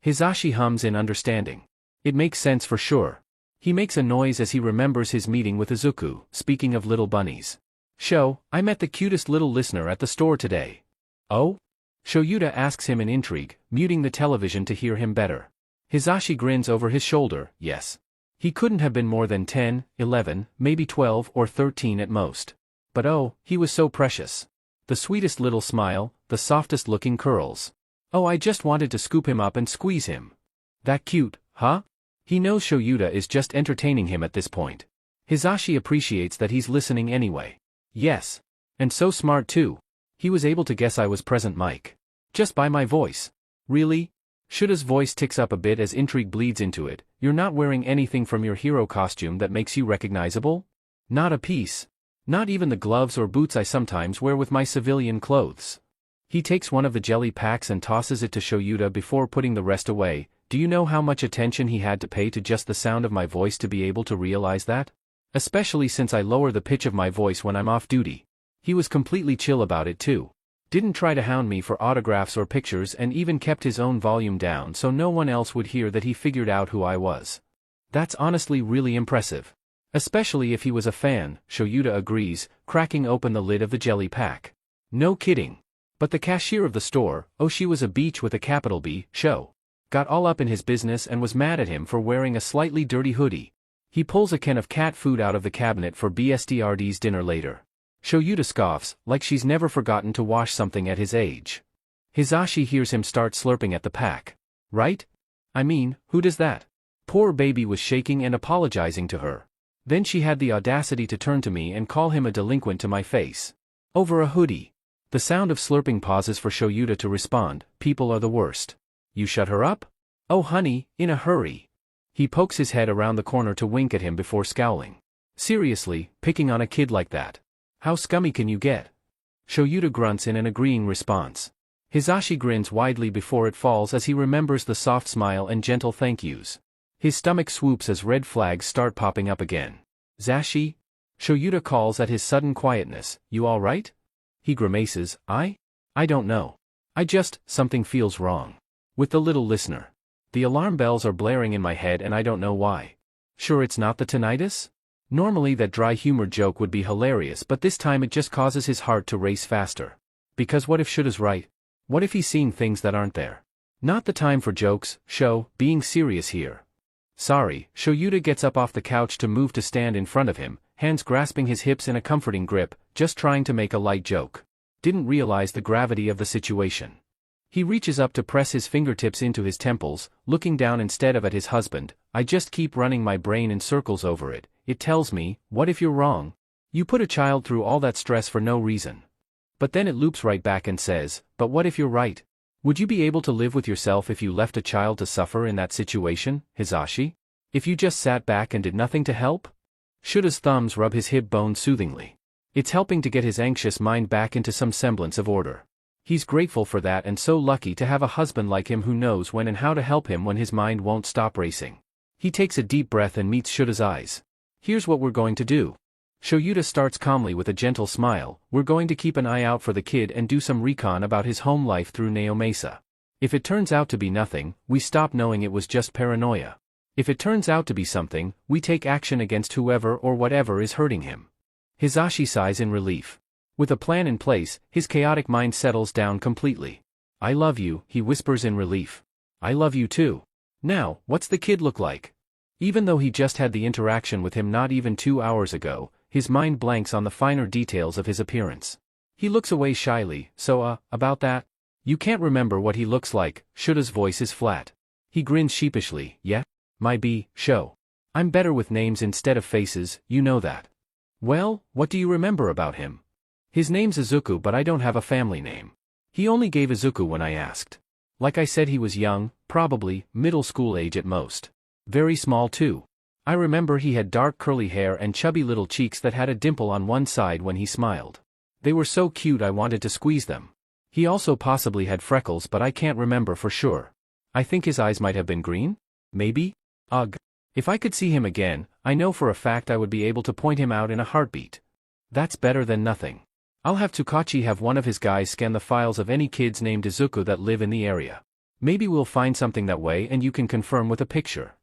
Hisashi hums in understanding. It makes sense for sure. He makes a noise as he remembers his meeting with Izuku. "Speaking of little bunnies. Sho, I met the cutest little listener at the store today." "Oh?" Shoyuta asks him in intrigue, muting the television to hear him better. Hisashi grins over his shoulder. Yes. He couldn't have been more than 10, 11, maybe 12 or 13 at most. But oh, he was so precious. The sweetest little smile, the softest looking curls. Oh, I just wanted to scoop him up and squeeze him. That cute, huh? He knows Shoyuta is just entertaining him at this point. Hisashi appreciates that he's listening anyway. Yes. And so smart too. He was able to guess I was present, Mike. Just by my voice. Really? Shuta's voice ticks up a bit as intrigue bleeds into it. You're not wearing anything from your hero costume that makes you recognizable? Not a piece. Not even the gloves or boots I sometimes wear with my civilian clothes. He takes one of the jelly packs and tosses it to Shoyuta before putting the rest away. Do you know how much attention he had to pay to just the sound of my voice to be able to realize that? Especially since I lower the pitch of my voice when I'm off duty. He was completely chill about it too. Didn't try to hound me for autographs or pictures and even kept his own volume down so no one else would hear that he figured out who I was. That's honestly really impressive. Especially if he was a fan, Shoyuta agrees, cracking open the lid of the jelly pack. No kidding. But the cashier of the store, oh she was a beach with a capital B, Sho, got all up in his business and was mad at him for wearing a slightly dirty hoodie. He pulls a can of cat food out of the cabinet for BSDRD's dinner later. Shoyuta scoffs, like she's never forgotten to wash something at his age. Hisashi hears him start slurping at the pack. Right? I mean, who does that? Poor baby was shaking and apologizing to her. Then she had the audacity to turn to me and call him a delinquent to my face. Over a hoodie. The sound of slurping pauses for Shoyuta to respond, people are the worst. You shut her up? Oh honey, in a hurry. He pokes his head around the corner to wink at him before scowling. Seriously, picking on a kid like that? How scummy can you get? Shoyuta grunts in an agreeing response. Hisashi grins widely before it falls as he remembers the soft smile and gentle thank yous. His stomach swoops as red flags start popping up again. Zashi? Shoyuta calls at his sudden quietness, you alright? He grimaces, I don't know. Something feels wrong. With the little listener. The alarm bells are blaring in my head and I don't know why. Sure it's not the tinnitus? Normally that dry humor joke would be hilarious but this time it just causes his heart to race faster. Because what if Shuta's right? What if he's seeing things that aren't there? Not the time for jokes, being serious here. Sorry, Shoyuta gets up off the couch to move to stand in front of him, hands grasping his hips in a comforting grip, just trying to make a light joke. Didn't realize the gravity of the situation. He reaches up to press his fingertips into his temples, looking down instead of at his husband. I just keep running my brain in circles over it. It tells me, what if you're wrong? You put a child through all that stress for no reason. But then it loops right back and says, but what if you're right? Would you be able to live with yourself if you left a child to suffer in that situation, Hisashi? If you just sat back and did nothing to help? Shuta's thumbs rub his hip bone soothingly. It's helping to get his anxious mind back into some semblance of order. He's grateful for that and so lucky to have a husband like him who knows when and how to help him when his mind won't stop racing. He takes a deep breath and meets Shuta's eyes. Here's what we're going to do. Shoyuta starts calmly with a gentle smile, we're going to keep an eye out for the kid and do some recon about his home life through Neomesa. If it turns out to be nothing, we stop knowing it was just paranoia. If it turns out to be something, we take action against whoever or whatever is hurting him. Hisashi sighs in relief. With a plan in place, his chaotic mind settles down completely. I love you, he whispers in relief. I love you too. Now, what's the kid look like? Even though he just had the interaction with him not even 2 hours ago, his mind blanks on the finer details of his appearance. He looks away shyly, about that? You can't remember what he looks like, Shuta's voice is flat. He grins sheepishly, yeah? Sho. I'm better with names instead of faces, you know that. Well, what do you remember about him? His name's Izuku but I don't have a family name. He only gave Izuku when I asked. Like I said he was young, probably, middle school age at most. Very small too. I remember he had dark curly hair and chubby little cheeks that had a dimple on one side when he smiled. They were so cute I wanted to squeeze them. He also possibly had freckles but I can't remember for sure. I think his eyes might have been green? Maybe? Ugh. If I could see him again, I know for a fact I would be able to point him out in a heartbeat. That's better than nothing. I'll have Tsukachi have one of his guys scan the files of any kids named Izuku that live in the area. Maybe we'll find something that way and you can confirm with a picture.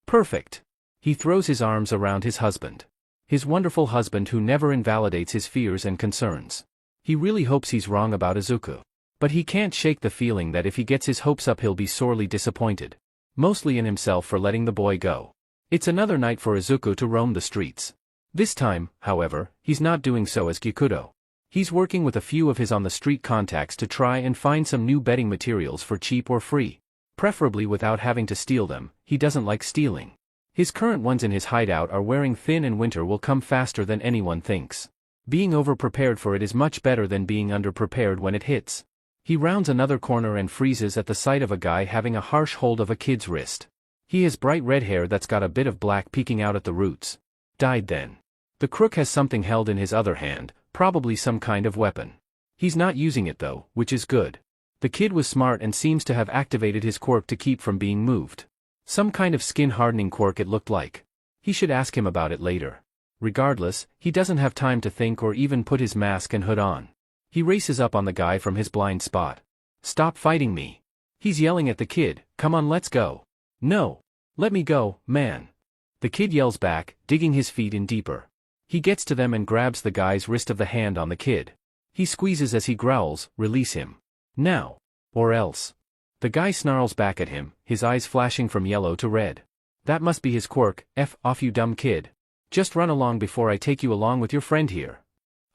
Perfect. He throws his arms around his husband. His wonderful husband who never invalidates his fears and concerns. He really hopes he's wrong about Izuku. But he can't shake the feeling that if he gets his hopes up he'll be sorely disappointed. Mostly in himself for letting the boy go. It's another night for Izuku to roam the streets. This time, however, he's not doing so as Gyukudo. He's working with a few of his on-the-street contacts to try and find some new betting materials for cheap or free. Preferably without having to steal them, he doesn't like stealing. His current ones in his hideout are wearing thin and winter will come faster than anyone thinks. Being over-prepared for it is much better than being under-prepared when it hits. He rounds another corner and freezes at the sight of a guy having a harsh hold of a kid's wrist. He has bright red hair that's got a bit of black peeking out at the roots. Died then. The crook has something held in his other hand, probably some kind of weapon. He's not using it though, which is good. The kid was smart and seems to have activated his quirk to keep from being moved. Some kind of skin-hardening quirk it looked like. He should ask him about it later. Regardless, he doesn't have time to think or even put his mask and hood on. He races up on the guy from his blind spot. "Stop fighting me." He's yelling at the kid, "Come on, let's go." "No. Let me go, man." The kid yells back, digging his feet in deeper. He gets to them and grabs the guy's wrist of the hand on the kid. He squeezes as he growls, "Release him. Now. Or else." The guy snarls back at him, his eyes flashing from yellow to red. "That must be his quirk, F off you dumb kid. Just run along before I take you along with your friend here.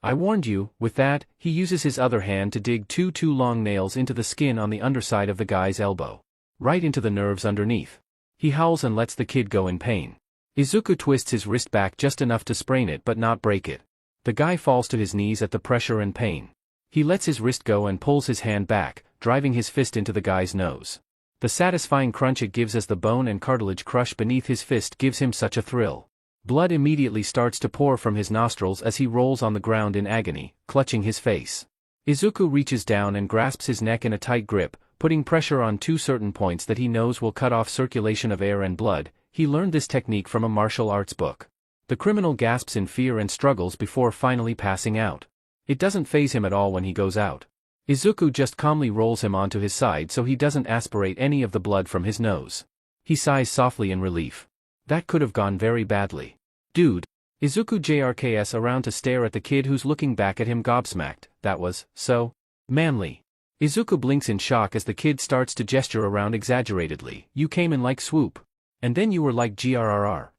I warned you." With that, he uses his other hand to dig two long nails into the skin on the underside of the guy's elbow. Right into the nerves underneath. He howls and lets the kid go in pain. Izuku twists his wrist back just enough to sprain it but not break it. The guy falls to his knees at the pressure and pain. He lets his wrist go and pulls his hand back, driving his fist into the guy's nose. The satisfying crunch it gives as the bone and cartilage crush beneath his fist gives him such a thrill. Blood immediately starts to pour from his nostrils as he rolls on the ground in agony, clutching his face. Izuku reaches down and grasps his neck in a tight grip, putting pressure on two certain points that he knows will cut off circulation of air and blood. He learned this technique from a martial arts book. The criminal gasps in fear and struggles before finally passing out. It doesn't faze him at all when he goes out. Izuku just calmly rolls him onto his side so he doesn't aspirate any of the blood from his nose. He sighs softly in relief. That could have gone very badly. "Dude." Izuku JRKs around to stare at the kid who's looking back at him gobsmacked. "That was so manly." Izuku blinks in shock as the kid starts to gesture around exaggeratedly. "You came in like swoop. And then you were like grrr."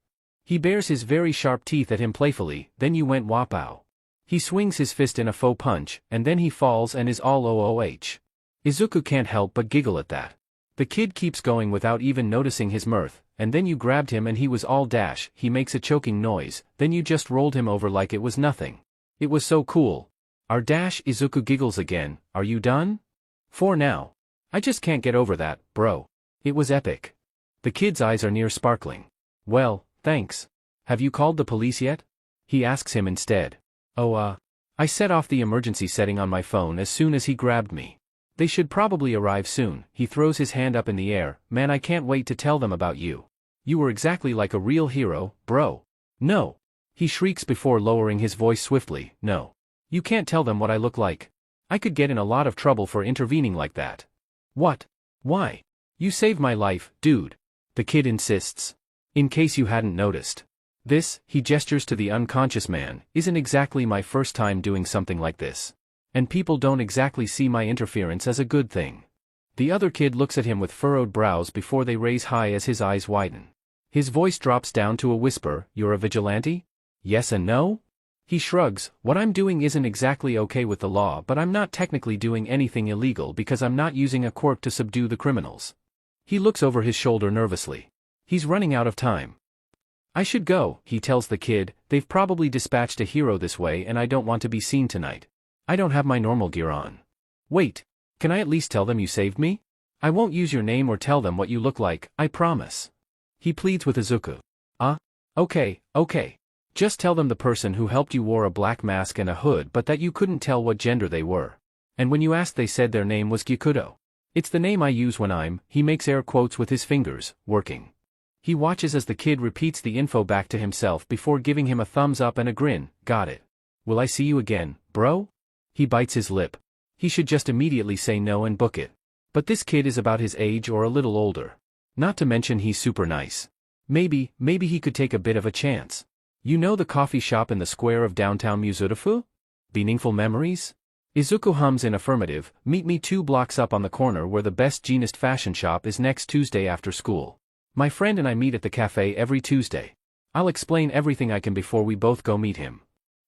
He bares his very sharp teeth at him playfully, "Then you went wapow." He swings his fist in a faux punch, and then he falls and is all OOH. Izuku can't help but giggle at that. The kid keeps going without even noticing his mirth, "And then you grabbed him and he was all dash." He makes a choking noise, "Then you just rolled him over like it was nothing. It was so cool." "Our dash." Izuku giggles again. "Are you done?" "For now. I just can't get over that, bro. It was epic." The kid's eyes are near sparkling. "Well, thanks. Have you called the police yet?" He asks him instead. "Oh, I set off the emergency setting on my phone as soon as he grabbed me. They should probably arrive soon." He throws his hand up in the air. "Man, I can't wait to tell them about you. You were exactly like a real hero, bro." "No." He shrieks before lowering his voice swiftly. "No. You can't tell them what I look like. I could get in a lot of trouble for intervening like that." "What? Why? You saved my life, dude." The kid insists. "In case you hadn't noticed. This," he gestures to the unconscious man, "isn't exactly my first time doing something like this. And people don't exactly see my interference as a good thing." The other kid looks at him with furrowed brows before they raise high as his eyes widen. His voice drops down to a whisper. "You're a vigilante? Yes and no?" He shrugs. "What I'm doing isn't exactly okay with the law, but I'm not technically doing anything illegal because I'm not using a quirk to subdue the criminals." He looks over his shoulder nervously. He's running out of time. "I should go," he tells the kid. "They've probably dispatched a hero this way and I don't want to be seen tonight. I don't have my normal gear on." "Wait. Can I at least tell them you saved me? I won't use your name or tell them what you look like, I promise." He pleads with Izuku. Okay. Just tell them the person who helped you wore a black mask and a hood but that you couldn't tell what gender they were. And when you asked they said their name was Gyukudo. It's the name I use when I'm," he makes air quotes with his fingers, "working." He watches as the kid repeats the info back to himself before giving him a thumbs up and a grin. "Got it. Will I see you again, bro?" He bites his lip. He should just immediately say no and book it. But this kid is about his age or a little older. Not to mention he's super nice. Maybe he could take a bit of a chance. "You know the coffee shop in the square of downtown Muzurifu? Meaningful Memories?" Izuku hums in affirmative. "Meet me 2 blocks up on the corner where the best jeanist fashion shop is next Tuesday after school. My friend and I meet at the cafe every Tuesday. I'll explain everything I can before we both go meet him."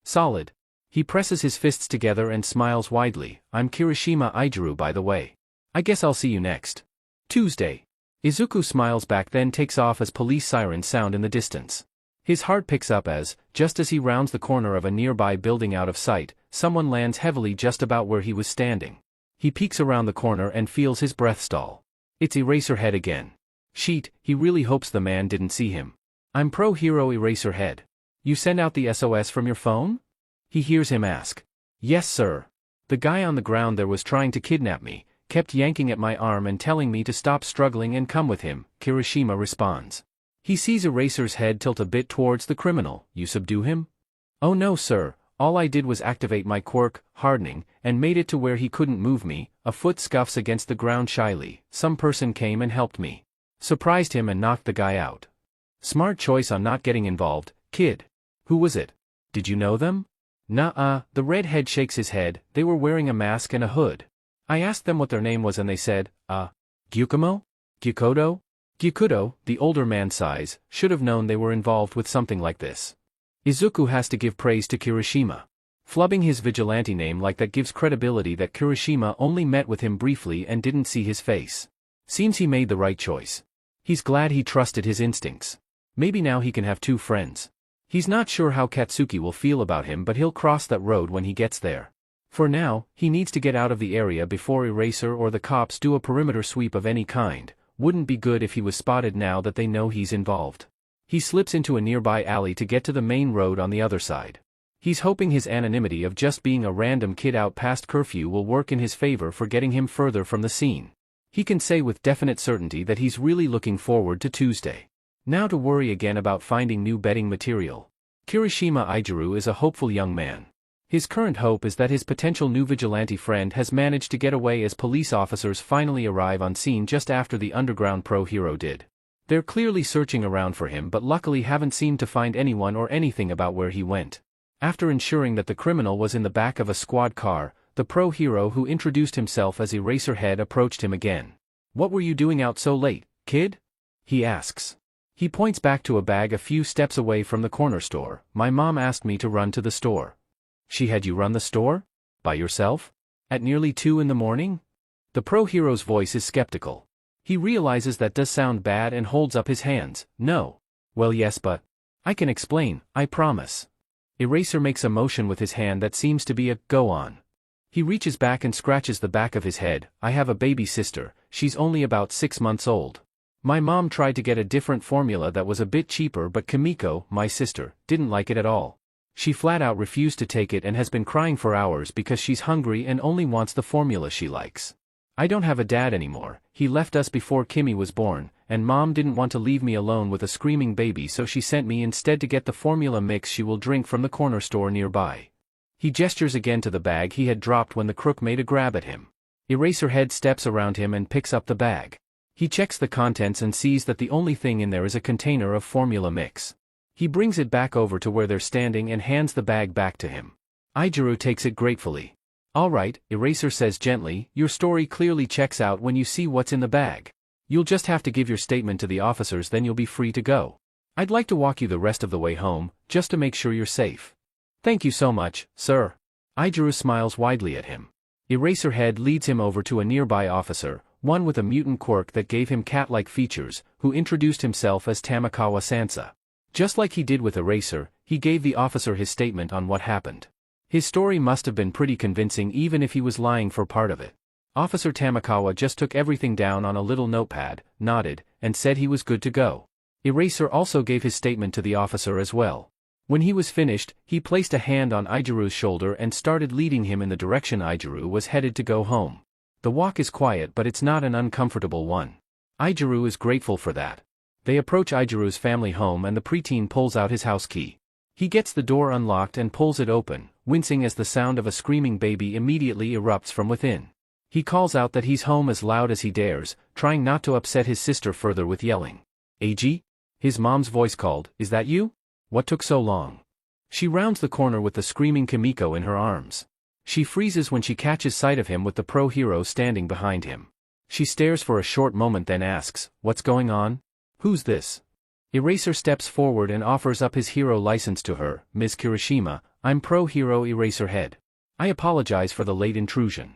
"Solid." He presses his fists together and smiles widely. "I'm Kirishima Ijiru, by the way. I guess I'll see you next Tuesday." Izuku smiles back, then takes off as police sirens sound in the distance. His heart picks up as, just as he rounds the corner of a nearby building out of sight, someone lands heavily just about where he was standing. He peeks around the corner and feels his breath stall. It's Eraserhead again. Sheet, he really hopes the man didn't see him. "I'm pro-hero Eraserhead. You send out the SOS from your phone?" He hears him ask. "Yes, sir. The guy on the ground there was trying to kidnap me. kept yanking at my arm and telling me to stop struggling and come with him, Kirishima responds. He sees Eraser's head tilt a bit towards the criminal. You subdue him? Oh no sir, all I did was activate my quirk, hardening, and made it to where he couldn't move me. A foot scuffs against the ground shyly. Some person came and helped me. Surprised him and knocked the guy out. Smart choice on not getting involved, kid. Who was it? Did you know them? Nuh-uh, the redhead shakes his head. They were wearing a mask and a hood. I asked them what their name was and they said, Gyukumo? Gyukodo? Gyukudo, the older man sighs, should have known they were involved with something like this. Izuku has to give praise to Kirishima. Flubbing his vigilante name like that gives credibility that Kirishima only met with him briefly and didn't see his face. Seems he made the right choice. He's glad he trusted his instincts. Maybe now he can have two friends. He's not sure how Katsuki will feel about him, but he'll cross that road when he gets there. For now, he needs to get out of the area before Eraser or the cops do a perimeter sweep of any kind. Wouldn't be good if he was spotted now that they know he's involved. He slips into a nearby alley to get to the main road on the other side. He's hoping his anonymity of just being a random kid out past curfew will work in his favor for getting him further from the scene. He can say with definite certainty that he's really looking forward to Tuesday. Now to worry again about finding new bedding material. Kirishima Ijiru is a hopeful young man. His current hope is that his potential new vigilante friend has managed to get away as police officers finally arrive on scene just after the underground pro hero did. They're clearly searching around for him but luckily haven't seemed to find anyone or anything about where he went. After ensuring that the criminal was in the back of a squad car, the pro hero who introduced himself as Eraserhead approached him again. What were you doing out so late, kid? He asks. He points back to a bag a few steps away from the corner store. My mom asked me to run to the store. She had you run the store? By yourself? At nearly 2 in the morning? The pro hero's voice is skeptical. He realizes that does sound bad and holds up his hands. No. Well yes but. I can explain, I promise. Eraser makes a motion with his hand that seems to be a go on. He reaches back and scratches the back of his head. I have a baby sister, she's only about 6 months old. My mom tried to get a different formula that was a bit cheaper but Kimiko, my sister, didn't like it at all. She flat out refused to take it and has been crying for hours because she's hungry and only wants the formula she likes. I don't have a dad anymore, he left us before Kimmy was born, and mom didn't want to leave me alone with a screaming baby so she sent me instead to get the formula mix she will drink from the corner store nearby. He gestures again to the bag he had dropped when the crook made a grab at him. Eraserhead steps around him and picks up the bag. He checks the contents and sees that the only thing in there is a container of formula mix. He brings it back over to where they're standing and hands the bag back to him. Ijiru takes it gratefully. Alright, Eraser says gently, your story clearly checks out when you see what's in the bag. You'll just have to give your statement to the officers then you'll be free to go. I'd like to walk you the rest of the way home, just to make sure you're safe. Thank you so much, sir. Ijiru smiles widely at him. Eraserhead leads him over to a nearby officer, one with a mutant quirk that gave him cat-like features, who introduced himself as Tamakawa Sansa. Just like he did with Eraser, he gave the officer his statement on what happened. His story must have been pretty convincing even if he was lying for part of it. Officer Tamakawa just took everything down on a little notepad, nodded, and said he was good to go. Eraser also gave his statement to the officer as well. When he was finished, he placed a hand on Ijiru's shoulder and started leading him in the direction Ijiru was headed to go home. The walk is quiet but it's not an uncomfortable one. Ijiru is grateful for that. They approach Ijiru's family home and the preteen pulls out his house key. He gets the door unlocked and pulls it open, wincing as the sound of a screaming baby immediately erupts from within. He calls out that he's home as loud as he dares, trying not to upset his sister further with yelling. Eiji? His mom's voice called, is that you? What took so long? She rounds the corner with the screaming Kimiko in her arms. She freezes when she catches sight of him with the pro hero standing behind him. She stares for a short moment then asks, what's going on? Who's this? Eraser steps forward and offers up his hero license to her. Ms. Kirishima, I'm pro hero Eraserhead. I apologize for the late intrusion.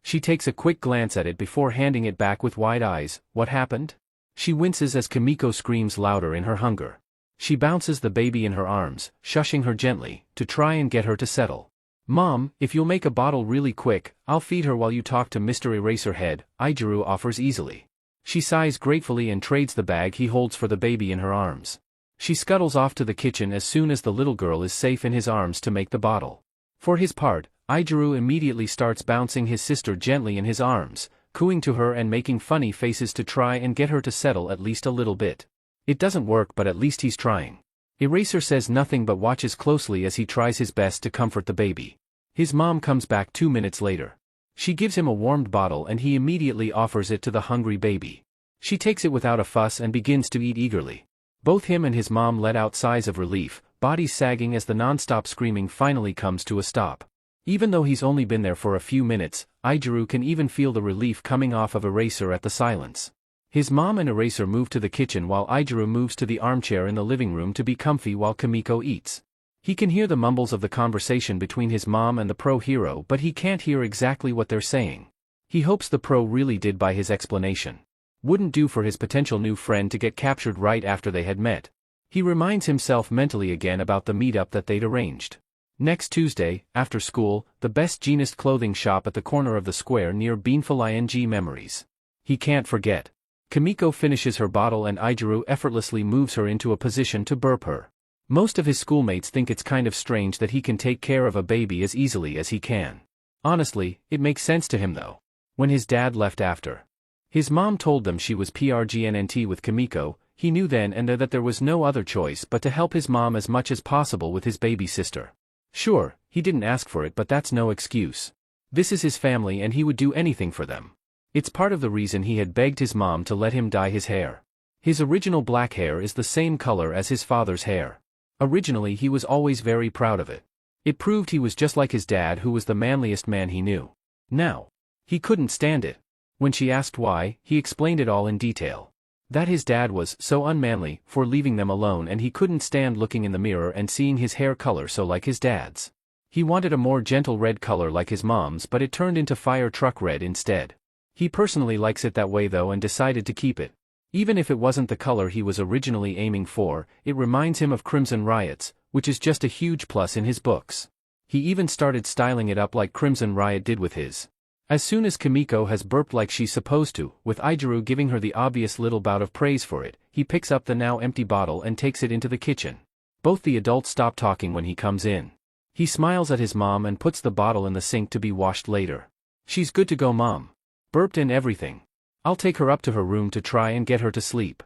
She takes a quick glance at it before handing it back with wide eyes. What happened? She winces as Kimiko screams louder in her hunger. She bounces the baby in her arms, shushing her gently, to try and get her to settle. Mom, if you'll make a bottle really quick, I'll feed her while you talk to Mr. Eraserhead, Ijiru offers easily. She sighs gratefully and trades the bag he holds for the baby in her arms. She scuttles off to the kitchen as soon as the little girl is safe in his arms to make the bottle. For his part, Ijiru immediately starts bouncing his sister gently in his arms, cooing to her and making funny faces to try and get her to settle at least a little bit. It doesn't work, but at least he's trying. Eraser says nothing but watches closely as he tries his best to comfort the baby. His mom comes back 2 minutes later. She gives him a warmed bottle and he immediately offers it to the hungry baby. She takes it without a fuss and begins to eat eagerly. Both him and his mom let out sighs of relief, bodies sagging as the non-stop screaming finally comes to a stop. Even though he's only been there for a few minutes, Aizawa can even feel the relief coming off of Eraser at the silence. His mom and Eraser move to the kitchen while Aizawa moves to the armchair in the living room to be comfy while Kimiko eats. He can hear the mumbles of the conversation between his mom and the pro hero, but he can't hear exactly what they're saying. He hopes the pro really did buy his explanation. Wouldn't do for his potential new friend to get captured right after they had met. He reminds himself mentally again about the meetup that they'd arranged. Next Tuesday, after school, the best jeanist clothing shop at the corner of the square near Beanful ing Memories. He can't forget. Kimiko finishes her bottle and Aizawa effortlessly moves her into a position to burp her. Most of his schoolmates think it's kind of strange that he can take care of a baby as easily as he can. Honestly, it makes sense to him though. When his dad left after his mom told them she was pregnant with Kimiko, he knew then and there that there was no other choice but to help his mom as much as possible with his baby sister. Sure, he didn't ask for it, but that's no excuse. This is his family and he would do anything for them. It's part of the reason he had begged his mom to let him dye his hair. His original black hair is the same color as his father's hair. Originally he was always very proud of it. It proved he was just like his dad, who was the manliest man he knew. Now, he couldn't stand it. When she asked why, he explained it all in detail. That his dad was so unmanly for leaving them alone, and he couldn't stand looking in the mirror and seeing his hair color so like his dad's. He wanted a more gentle red color like his mom's, but it turned into fire truck red instead. He personally likes it that way though and decided to keep it. Even if it wasn't the color he was originally aiming for, it reminds him of Crimson Riot's, which is just a huge plus in his books. He even started styling it up like Crimson Riot did with his. As soon as Kimiko has burped like she's supposed to, with Aizawa giving her the obvious little bout of praise for it, he picks up the now empty bottle and takes it into the kitchen. Both the adults stop talking when he comes in. He smiles at his mom and puts the bottle in the sink to be washed later. She's good to go, Mom. Burped and everything. I'll take her up to her room to try and get her to sleep.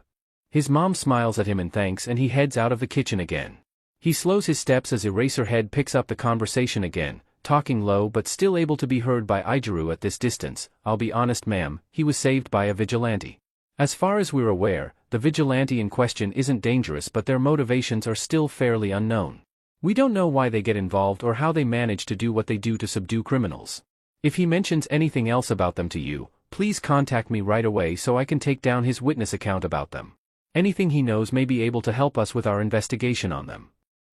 His mom smiles at him in thanks and he heads out of the kitchen again. He slows his steps as Eraserhead picks up the conversation again, talking low but still able to be heard by Aizawa at this distance. I'll be honest, ma'am, he was saved by a vigilante. As far as we're aware, the vigilante in question isn't dangerous, but their motivations are still fairly unknown. We don't know why they get involved or how they manage to do what they do to subdue criminals. If he mentions anything else about them to you, please contact me right away so I can take down his witness account about them. Anything he knows may be able to help us with our investigation on them.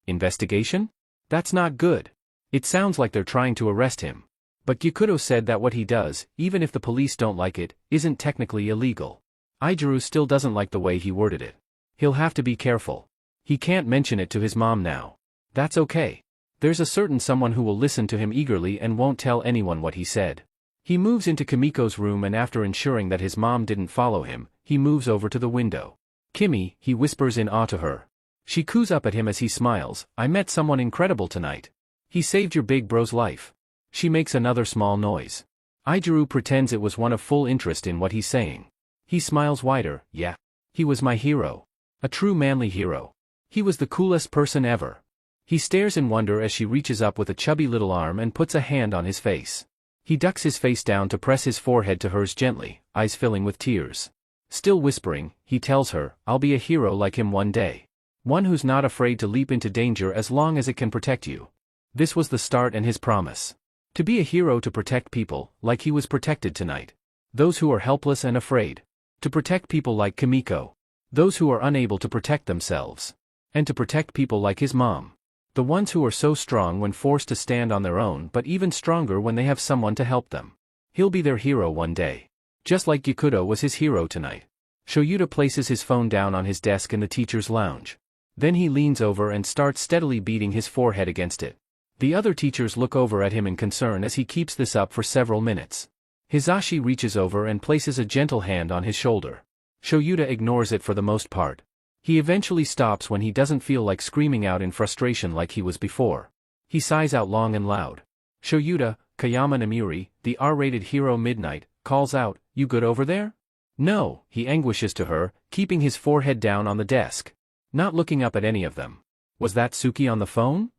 Investigation? That's not good. It sounds like they're trying to arrest him. But Gyakuto said that what he does, even if the police don't like it, isn't technically illegal. Aizawa still doesn't like the way he worded it. He'll have to be careful. He can't mention it to his mom now. That's okay. There's a certain someone who will listen to him eagerly and won't tell anyone what he said. He moves into Kimiko's room and after ensuring that his mom didn't follow him, he moves over to the window. Kimmy, he whispers in awe to her. She coos up at him as he smiles. I met someone incredible tonight. He saved your big bro's life. She makes another small noise. Aizawa pretends it was one of full interest in what he's saying. He smiles wider. Yeah. He was my hero. A true manly hero. He was the coolest person ever. He stares in wonder as she reaches up with a chubby little arm and puts a hand on his face. He ducks his face down to press his forehead to hers gently, eyes filling with tears. Still whispering, he tells her, I'll be a hero like him one day. One who's not afraid to leap into danger as long as it can protect you. This was the start and his promise. To be a hero, to protect people, like he was protected tonight. Those who are helpless and afraid. To protect people like Kimiko. Those who are unable to protect themselves. And to protect people like his mom. The ones who are so strong when forced to stand on their own, but even stronger when they have someone to help them. He'll be their hero one day. Just like Gyakuto was his hero tonight. Shoyuta places his phone down on his desk in the teacher's lounge. Then he leans over and starts steadily beating his forehead against it. The other teachers look over at him in concern as he keeps this up for several minutes. Hizashi reaches over and places a gentle hand on his shoulder. Shoyuta ignores it for the most part. He eventually stops when he doesn't feel like screaming out in frustration like he was before. He sighs out long and loud. Shoyuta, Kayama Namiri, the R-rated hero Midnight, calls out, "You good over there?" "No," he anguishes to her, keeping his forehead down on the desk. Not looking up at any of them. "Was that Suki on the phone?"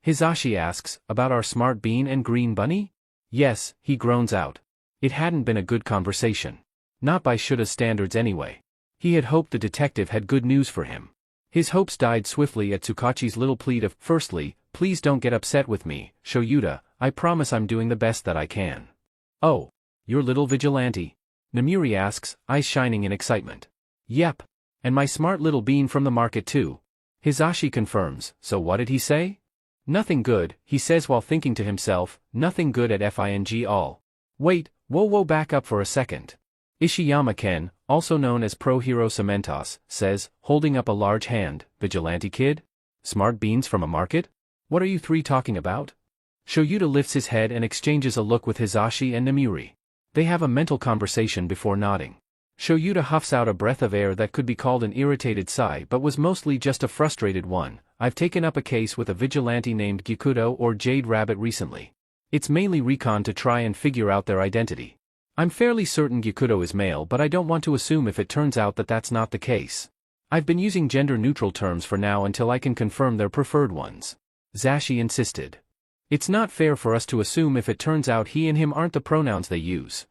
Hisashi asks, "About our smart bean and green bunny?" "Yes," he groans out. It hadn't been a good conversation. Not by Shuta's standards anyway. He had hoped the detective had good news for him. His hopes died swiftly at Tsukachi's little plead of, "Firstly, please don't get upset with me, Shoyuta, I promise I'm doing the best that I can." "Oh, your little vigilante?" Namuri asks, eyes shining in excitement. "Yep. And my smart little bean from the market too." Hisashi confirms, "So what did he say?" "Nothing good," he says while thinking to himself, "nothing good at FING all." "Wait, whoa back up for a second." Ishiyama Ken, also known as Pro Hero Cementos, says, holding up a large hand, "Vigilante kid? Smart beans from a market? What are you three talking about?" Shoyuta lifts his head and exchanges a look with Hisashi and Namuri. They have a mental conversation before nodding. Shoyuta huffs out a breath of air that could be called an irritated sigh but was mostly just a frustrated one. "I've taken up a case with a vigilante named Gyukudo or Jade Rabbit recently. It's mainly recon to try and figure out their identity. I'm fairly certain Gyukudo is male, but I don't want to assume if it turns out that that's not the case. I've been using gender-neutral terms for now until I can confirm their preferred ones." Zashi insisted. "It's not fair for us to assume if it turns out he and him aren't the pronouns they use."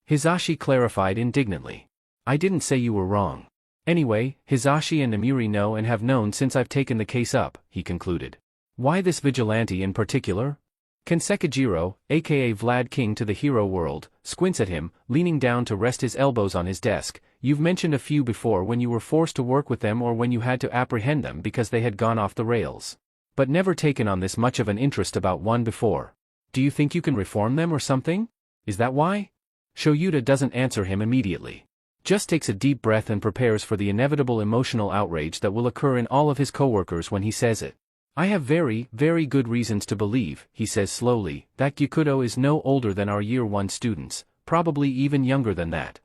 Hisashi clarified indignantly. "I didn't say you were wrong. Anyway, Hisashi and Namuri know and have known since I've taken the case up," he concluded. "Why this vigilante in particular?" Ken Sekijiro, aka Vlad King to the hero world, squints at him, leaning down to rest his elbows on his desk. "You've mentioned a few before when you were forced to work with them or when you had to apprehend them because they had gone off the rails. But never taken on this much of an interest about one before. Do you think you can reform them or something? Is that why?" Shoyuta doesn't answer him immediately. Just takes a deep breath and prepares for the inevitable emotional outrage that will occur in all of his coworkers when he says it. "I have very, very good reasons to believe," he says slowly, "that Gyukudo is no older than our Year 1 students, probably even younger than that."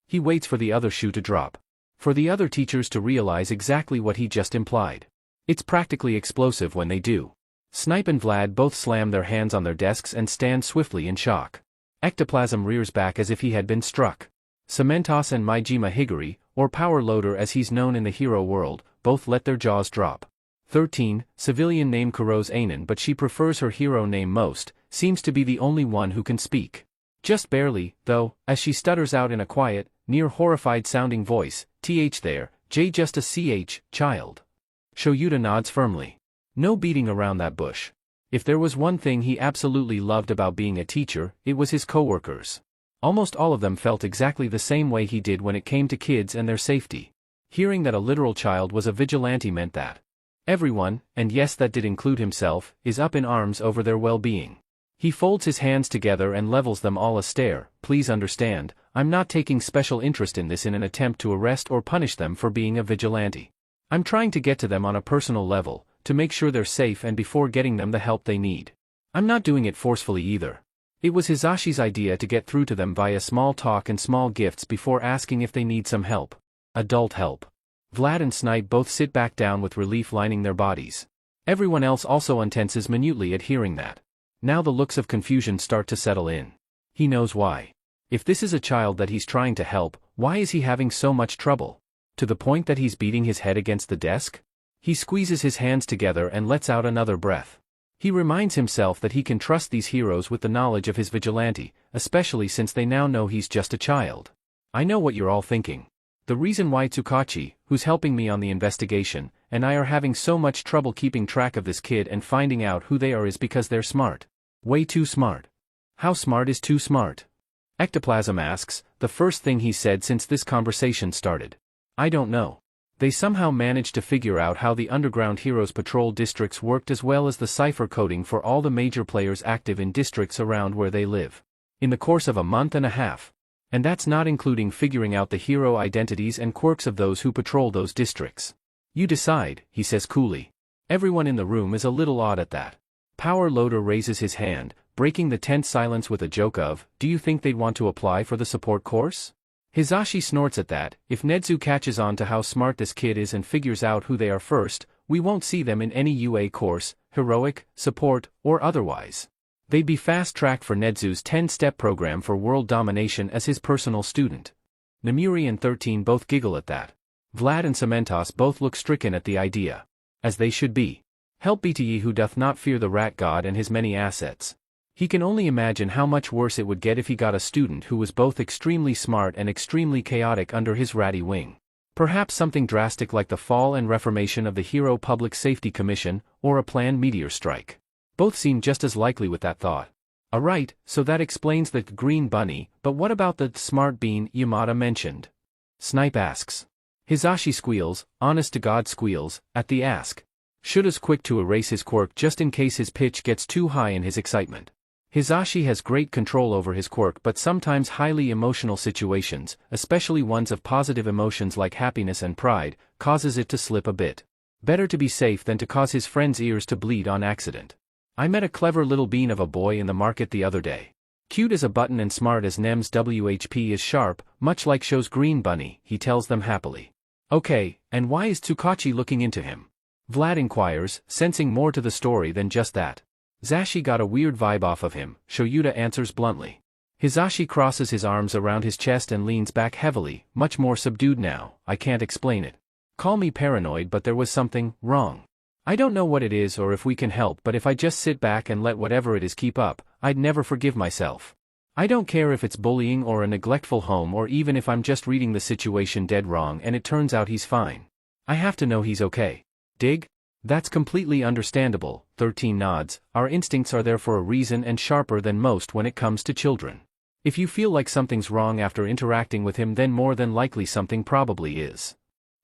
He waits for the other shoe to drop. For the other teachers to realize exactly what he just implied. It's practically explosive when they do. Snipe and Vlad both slam their hands on their desks and stand swiftly in shock. Ectoplasm rears back as if he had been struck. Cementos and Maijima Higuri, or Power Loader as he's known in the hero world, both let their jaws drop. 13, civilian name Kuro's Ainen, but she prefers her hero name most, seems to be the only one who can speak. Just barely, though, as she stutters out in a quiet, near horrified-sounding voice, "Th there, J just a ch, child." Shoyuta nods firmly. No beating around that bush. If there was one thing he absolutely loved about being a teacher, it was his coworkers. Almost all of them felt exactly the same way he did when it came to kids and their safety. Hearing that a literal child was a vigilante meant that everyone, and yes that did include himself, is up in arms over their well-being. He folds his hands together and levels them all a stare. "Please understand, I'm not taking special interest in this in an attempt to arrest or punish them for being a vigilante. I'm trying to get to them on a personal level, to make sure they're safe and before getting them the help they need. I'm not doing it forcefully either. It was Hisashi's idea to get through to them via small talk and small gifts before asking if they need some help. Adult help." Vlad and Snipe both sit back down with relief lining their bodies. Everyone else also untenses minutely at hearing that. Now the looks of confusion start to settle in. He knows why. If this is a child that he's trying to help, why is he having so much trouble? To the point that he's beating his head against the desk? He squeezes his hands together and lets out another breath. He reminds himself that he can trust these heroes with the knowledge of his vigilante, especially since they now know he's just a child. "I know what you're all thinking. The reason why Tsukachi, who's helping me on the investigation, and I are having so much trouble keeping track of this kid and finding out who they are is because they're smart. Way too smart." "How smart is too smart?" Ectoplasm asks, the first thing he said since this conversation started. "I don't know. They somehow managed to figure out how the Underground Heroes Patrol districts worked as well as the cipher coding for all the major players active in districts around where they live. In the course of a month and a half. And that's not including figuring out the hero identities and quirks of those who patrol those districts. You decide," he says coolly. Everyone in the room is a little awed at that. Power Loader raises his hand, breaking the tense silence with a joke of, "Do you think they'd want to apply for the support course?" Hisashi snorts at that. "If Nedu catches on to how smart this kid is and figures out who they are first, we won't see them in any UA course, heroic, support, or otherwise." They'd be fast-tracked for Nezu's 10-step program for world domination as his personal student. Nemuri and 13 both giggle at that. Vlad and Cementos both look stricken at the idea. As they should be. Help be to ye who doth not fear the rat god and his many assets. He can only imagine how much worse it would get if he got a student who was both extremely smart and extremely chaotic under his ratty wing. Perhaps something drastic like the fall and reformation of the Hero Public Safety Commission, or a planned meteor strike. Both seem just as likely with that thought. Alright, so that explains the green bunny, but what about the smart bean Yamada mentioned? Snipe asks. Hisashi squeals, honest to God squeals, at the ask. Shura's quick to erase his quirk just in case his pitch gets too high in his excitement. Hisashi has great control over his quirk, but sometimes highly emotional situations, especially ones of positive emotions like happiness and pride, causes it to slip a bit. Better to be safe than to cause his friend's ears to bleed on accident. I met a clever little bean of a boy in the market the other day. Cute as a button and smart as Nem's WHP is sharp, much like Show's green bunny, he tells them happily. Okay, and why is Tsukachi looking into him? Vlad inquires, sensing more to the story than just that. Zashi got a weird vibe off of him, Shoyuta answers bluntly. Hisashi crosses his arms around his chest and leans back heavily, much more subdued now. I can't explain it. Call me paranoid, but there was something wrong. I don't know what it is or if we can help, but if I just sit back and let whatever it is keep up, I'd never forgive myself. I don't care if it's bullying or a neglectful home or even if I'm just reading the situation dead wrong and it turns out he's fine. I have to know he's okay. Dig? That's completely understandable, 13 nods. Our instincts are there for a reason and sharper than most when it comes to children. If you feel like something's wrong after interacting with him, then more than likely something probably is.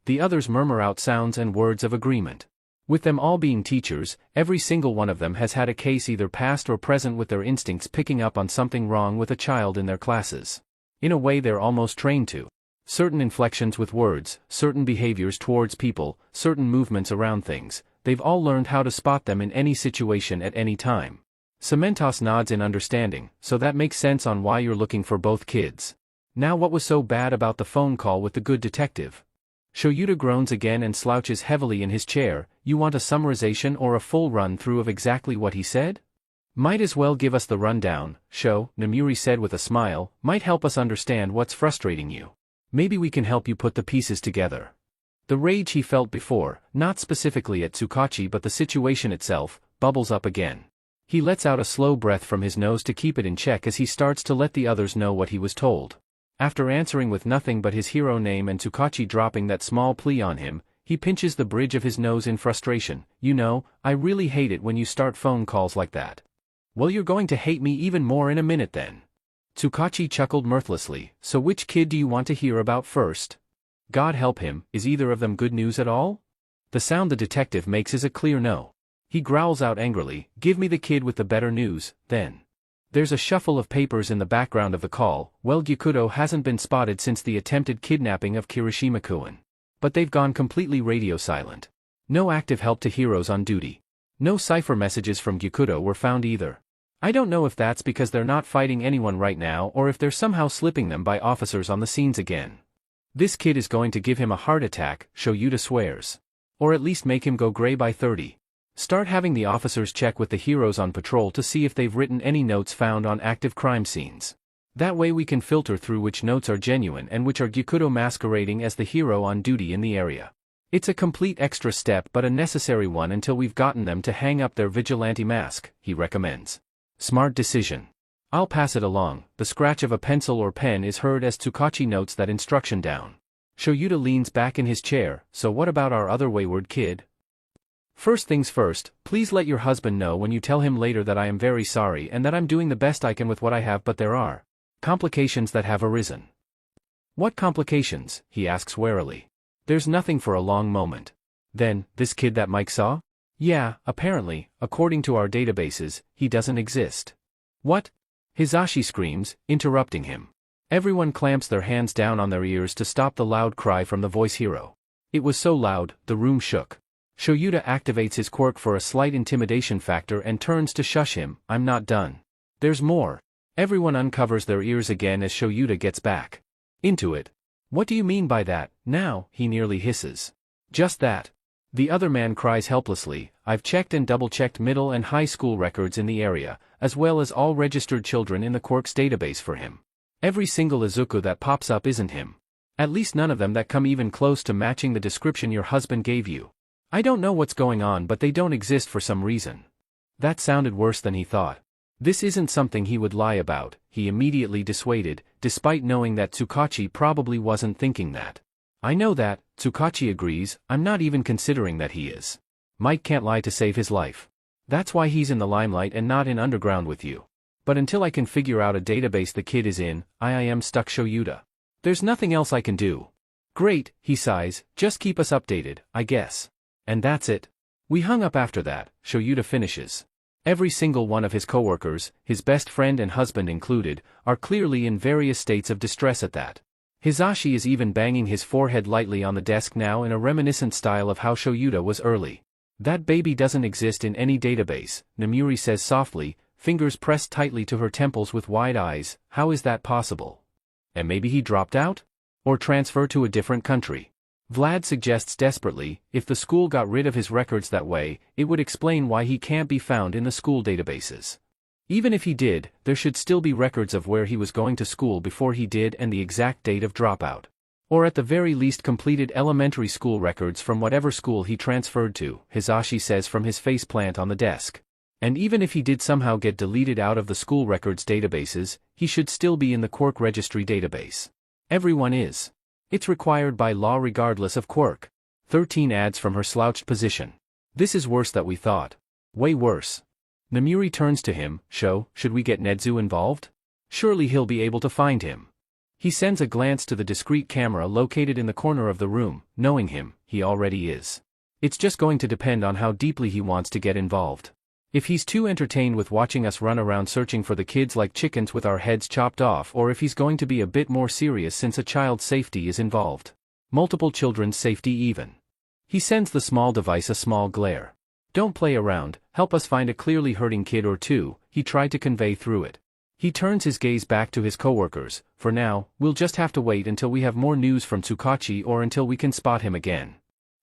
The others murmur out sounds and words of agreement. With them all being teachers, every single one of them has had a case either past or present with their instincts picking up on something wrong with a child in their classes. In a way they're almost trained to. Certain inflections with words, certain behaviors towards people, certain movements around things, they've all learned how to spot them in any situation at any time. Cementos nods in understanding, so that makes sense on why you're looking for both kids. Now what was so bad about the phone call with the good detective? Shoyuta groans again and slouches heavily in his chair. You want a summarization or a full run-through of exactly what he said? Might as well give us the rundown, Sho, Nemuri said with a smile, might help us understand what's frustrating you. Maybe we can help you put the pieces together. The rage he felt before, not specifically at Tsukachi but the situation itself, bubbles up again. He lets out a slow breath from his nose to keep it in check as he starts to let the others know what he was told. After answering with nothing but his hero name and Tsukachi dropping that small plea on him, he pinches the bridge of his nose in frustration. You know, I really hate it when you start phone calls like that. Well, you're going to hate me even more in a minute then. Tsukachi chuckled mirthlessly. So which kid do you want to hear about first? God help him, is either of them good news at all? The sound the detective makes is a clear no. He growls out angrily, give me the kid with the better news, then. There's a shuffle of papers in the background of the call. Well, Gyukudo hasn't been spotted since the attempted kidnapping of Kirishima-kun. But they've gone completely radio silent. No active help to heroes on duty. No cipher messages from Gyukudo were found either. I don't know if that's because they're not fighting anyone right now or if they're somehow slipping them by officers on the scenes again. This kid is going to give him a heart attack, Shoyuta swears. Or at least make him go gray by 30. Start having the officers check with the heroes on patrol to see if they've written any notes found on active crime scenes. That way we can filter through which notes are genuine and which are Gyukudo masquerading as the hero on duty in the area. It's a complete extra step but a necessary one until we've gotten them to hang up their vigilante mask, he recommends. Smart decision. I'll pass it along. The scratch of a pencil or pen is heard as Tsukachi notes that instruction down. Shoyuta leans back in his chair. So what about our other wayward kid? First things first, please let your husband know when you tell him later that I am very sorry and that I'm doing the best I can with what I have, but there are complications that have arisen. What complications? He asks warily. There's nothing for a long moment. Then, this kid that Mike saw? Yeah, apparently, according to our databases, he doesn't exist. What? Hisashi screams, interrupting him. Everyone clamps their hands down on their ears to stop the loud cry from the voice hero. It was so loud, the room shook. Shoyuta activates his quirk for a slight intimidation factor and turns to shush him. I'm not done. There's more. Everyone uncovers their ears again as Shoyuta gets back into it. What do you mean by that, now? He nearly hisses. Just that. The other man cries helplessly, I've checked and double-checked middle and high school records in the area, as well as all registered children in the Quirks database for him. Every single Izuku that pops up isn't him. At least none of them that come even close to matching the description your husband gave you. I don't know what's going on, but they don't exist for some reason. That sounded worse than he thought. This isn't something he would lie about, he immediately dissuaded, despite knowing that Tsukachi probably wasn't thinking that. I know that, Tsukachi agrees, I'm not even considering that he is. Mike can't lie to save his life. That's why he's in the limelight and not in underground with you. But until I can figure out a database the kid is in, I am stuck Shoyuta. There's nothing else I can do. Great, he sighs, just keep us updated, I guess. And that's it. We hung up after that, Shoyuta finishes. Every single one of his coworkers, his best friend and husband included, are clearly in various states of distress at that. Hisashi is even banging his forehead lightly on the desk now in a reminiscent style of how Shoyuta was early. That baby doesn't exist in any database, Namuri says softly, fingers pressed tightly to her temples with wide eyes. How is that possible? And maybe he dropped out? Or transferred to a different country? Vlad suggests desperately, if the school got rid of his records that way, it would explain why he can't be found in the school databases. Even if he did, there should still be records of where he was going to school before he did and the exact date of dropout. Or at the very least completed elementary school records from whatever school he transferred to, Hisashi says from his faceplant on the desk. And even if he did somehow get deleted out of the school records databases, he should still be in the Quirk registry database. Everyone is. It's required by law regardless of quirk. 13 adds from her slouched position. This is worse than we thought. Way worse. Namuri turns to him, should we get Nedu involved? Surely he'll be able to find him. He sends a glance to the discreet camera located in the corner of the room, knowing him, he already is. It's just going to depend on how deeply he wants to get involved. If he's too entertained with watching us run around searching for the kids like chickens with our heads chopped off, or if he's going to be a bit more serious since a child's safety is involved. Multiple children's safety even. He sends the small device a small glare. Don't play around, help us find a clearly hurting kid or two, he tried to convey through it. He turns his gaze back to his coworkers. For now, we'll just have to wait until we have more news from Tsukachi or until we can spot him again.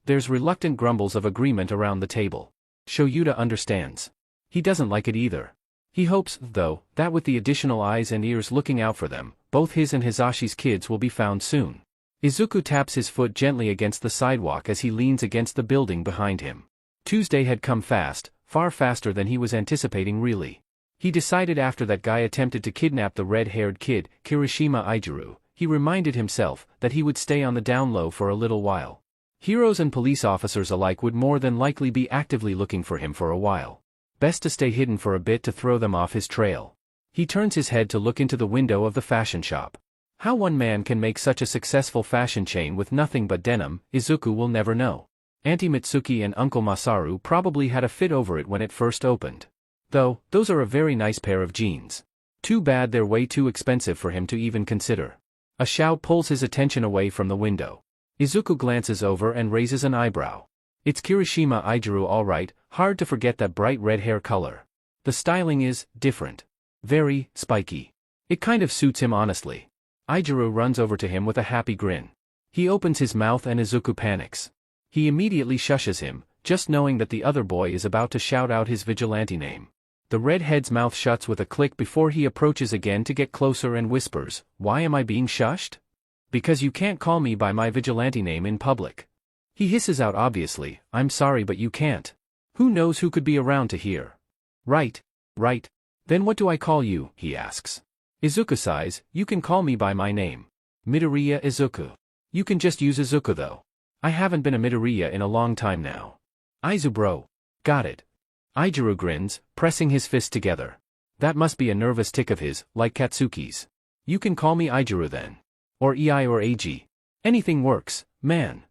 There's reluctant grumbles of agreement around the table. Shoyuta understands. He doesn't like it either. He hopes, though, that with the additional eyes and ears looking out for them, both his and Hisashi's kids will be found soon. Izuku taps his foot gently against the sidewalk as he leans against the building behind him. Tuesday had come fast, far faster than he was anticipating really. He decided after that guy attempted to kidnap the red-haired kid, Kirishima Izuku, he reminded himself that he would stay on the down low for a little while. Heroes and police officers alike would more than likely be actively looking for him for a while. Best to stay hidden for a bit to throw them off his trail. He turns his head to look into the window of the fashion shop. How one man can make such a successful fashion chain with nothing but denim, Izuku will never know. Auntie Mitsuki and Uncle Masaru probably had a fit over it when it first opened. Though, those are a very nice pair of jeans. Too bad they're way too expensive for him to even consider. A shout pulls his attention away from the window. Izuku glances over and raises an eyebrow. It's Kirishima Izuku all right, hard to forget that bright red hair color. The styling is different. Very spiky. It kind of suits him honestly. Izuku runs over to him with a happy grin. He opens his mouth and Izuku panics. He immediately shushes him, just knowing that the other boy is about to shout out his vigilante name. The redhead's mouth shuts with a click before he approaches again to get closer and whispers, "Why am I being shushed? Because you can't call me by my vigilante name in public." He hisses out obviously, "I'm sorry but you can't. Who knows who could be around to hear." Right. Then what do I call you, he asks. Izuku sighs, "You can call me by my name. Midoriya Izuku. You can just use Izuku though. I haven't been a Midoriya in a long time now." "Aizu bro." "Got it." Izuku grins, pressing his fists together. That must be a nervous tick of his, like Katsuki's. "You can call me Izuku then. Or Ei or Ag. Anything works, man."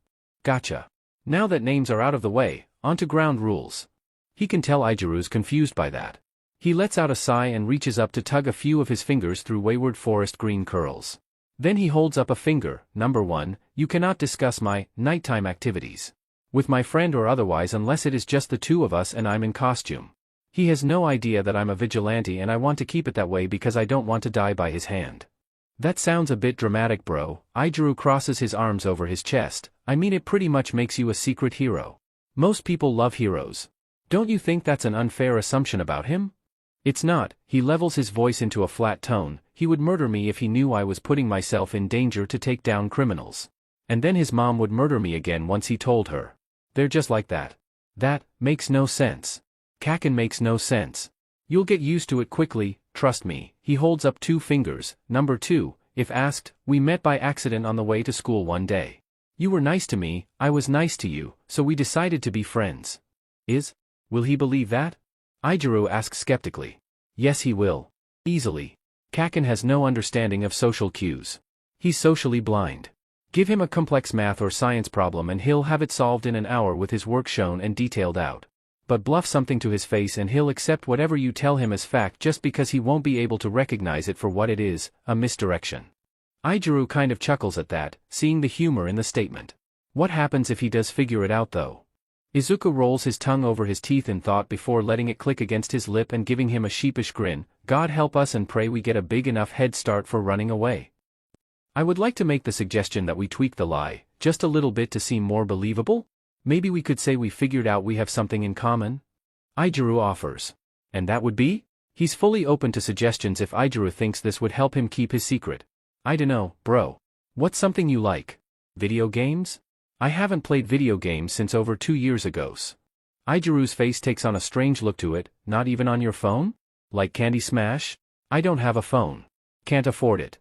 "Gotcha. Now that names are out of the way, onto ground rules." He can tell Izuku's confused by that. He lets out a sigh and reaches up to tug a few of his fingers through wayward forest green curls. Then he holds up a finger. "Number 1, you cannot discuss my nighttime activities with my friend or otherwise unless it is just the two of us and I'm in costume. He has no idea that I'm a vigilante and I want to keep it that way because I don't want to die by his hand." "That sounds a bit dramatic bro." Izuku crosses his arms over his chest. "I mean it pretty much makes you a secret hero. Most people love heroes. Don't you think that's an unfair assumption about him? It's not. He levels his voice into a flat tone. He would murder me if he knew I was putting myself in danger to take down criminals. And then his mom would murder me again once he told her. They're just like that. That makes no sense. Kaken makes no sense. You'll get used to it quickly, trust me. He holds up 2 fingers. Number 2, if asked, we met by accident on the way to school one day. You were nice to me, I was nice to you, so we decided to be friends. Will he believe that? Aizawa asks skeptically. Yes, he will. Easily. Kaken has no understanding of social cues. He's socially blind. Give him a complex math or science problem and he'll have it solved in an hour with his work shown and detailed out. But bluff something to his face and he'll accept whatever you tell him as fact just because he won't be able to recognize it for what it is, a misdirection. Aizawa kind of chuckles at that, seeing the humor in the statement. What happens if he does figure it out though? Izuku rolls his tongue over his teeth in thought before letting it click against his lip and giving him a sheepish grin. God help us and pray we get a big enough head start for running away. I would like to make the suggestion that we tweak the lie, just a little bit to seem more believable? Maybe we could say we figured out we have something in common? Aizawa offers. And that would be? He's fully open to suggestions if Aizawa thinks this would help him keep his secret. I dunno, bro. What's something you like? Video games? I haven't played video games since over 2 years ago. Aizawa's face takes on a strange look to it. Not even on your phone? Like Candy Smash? I don't have a phone. Can't afford it.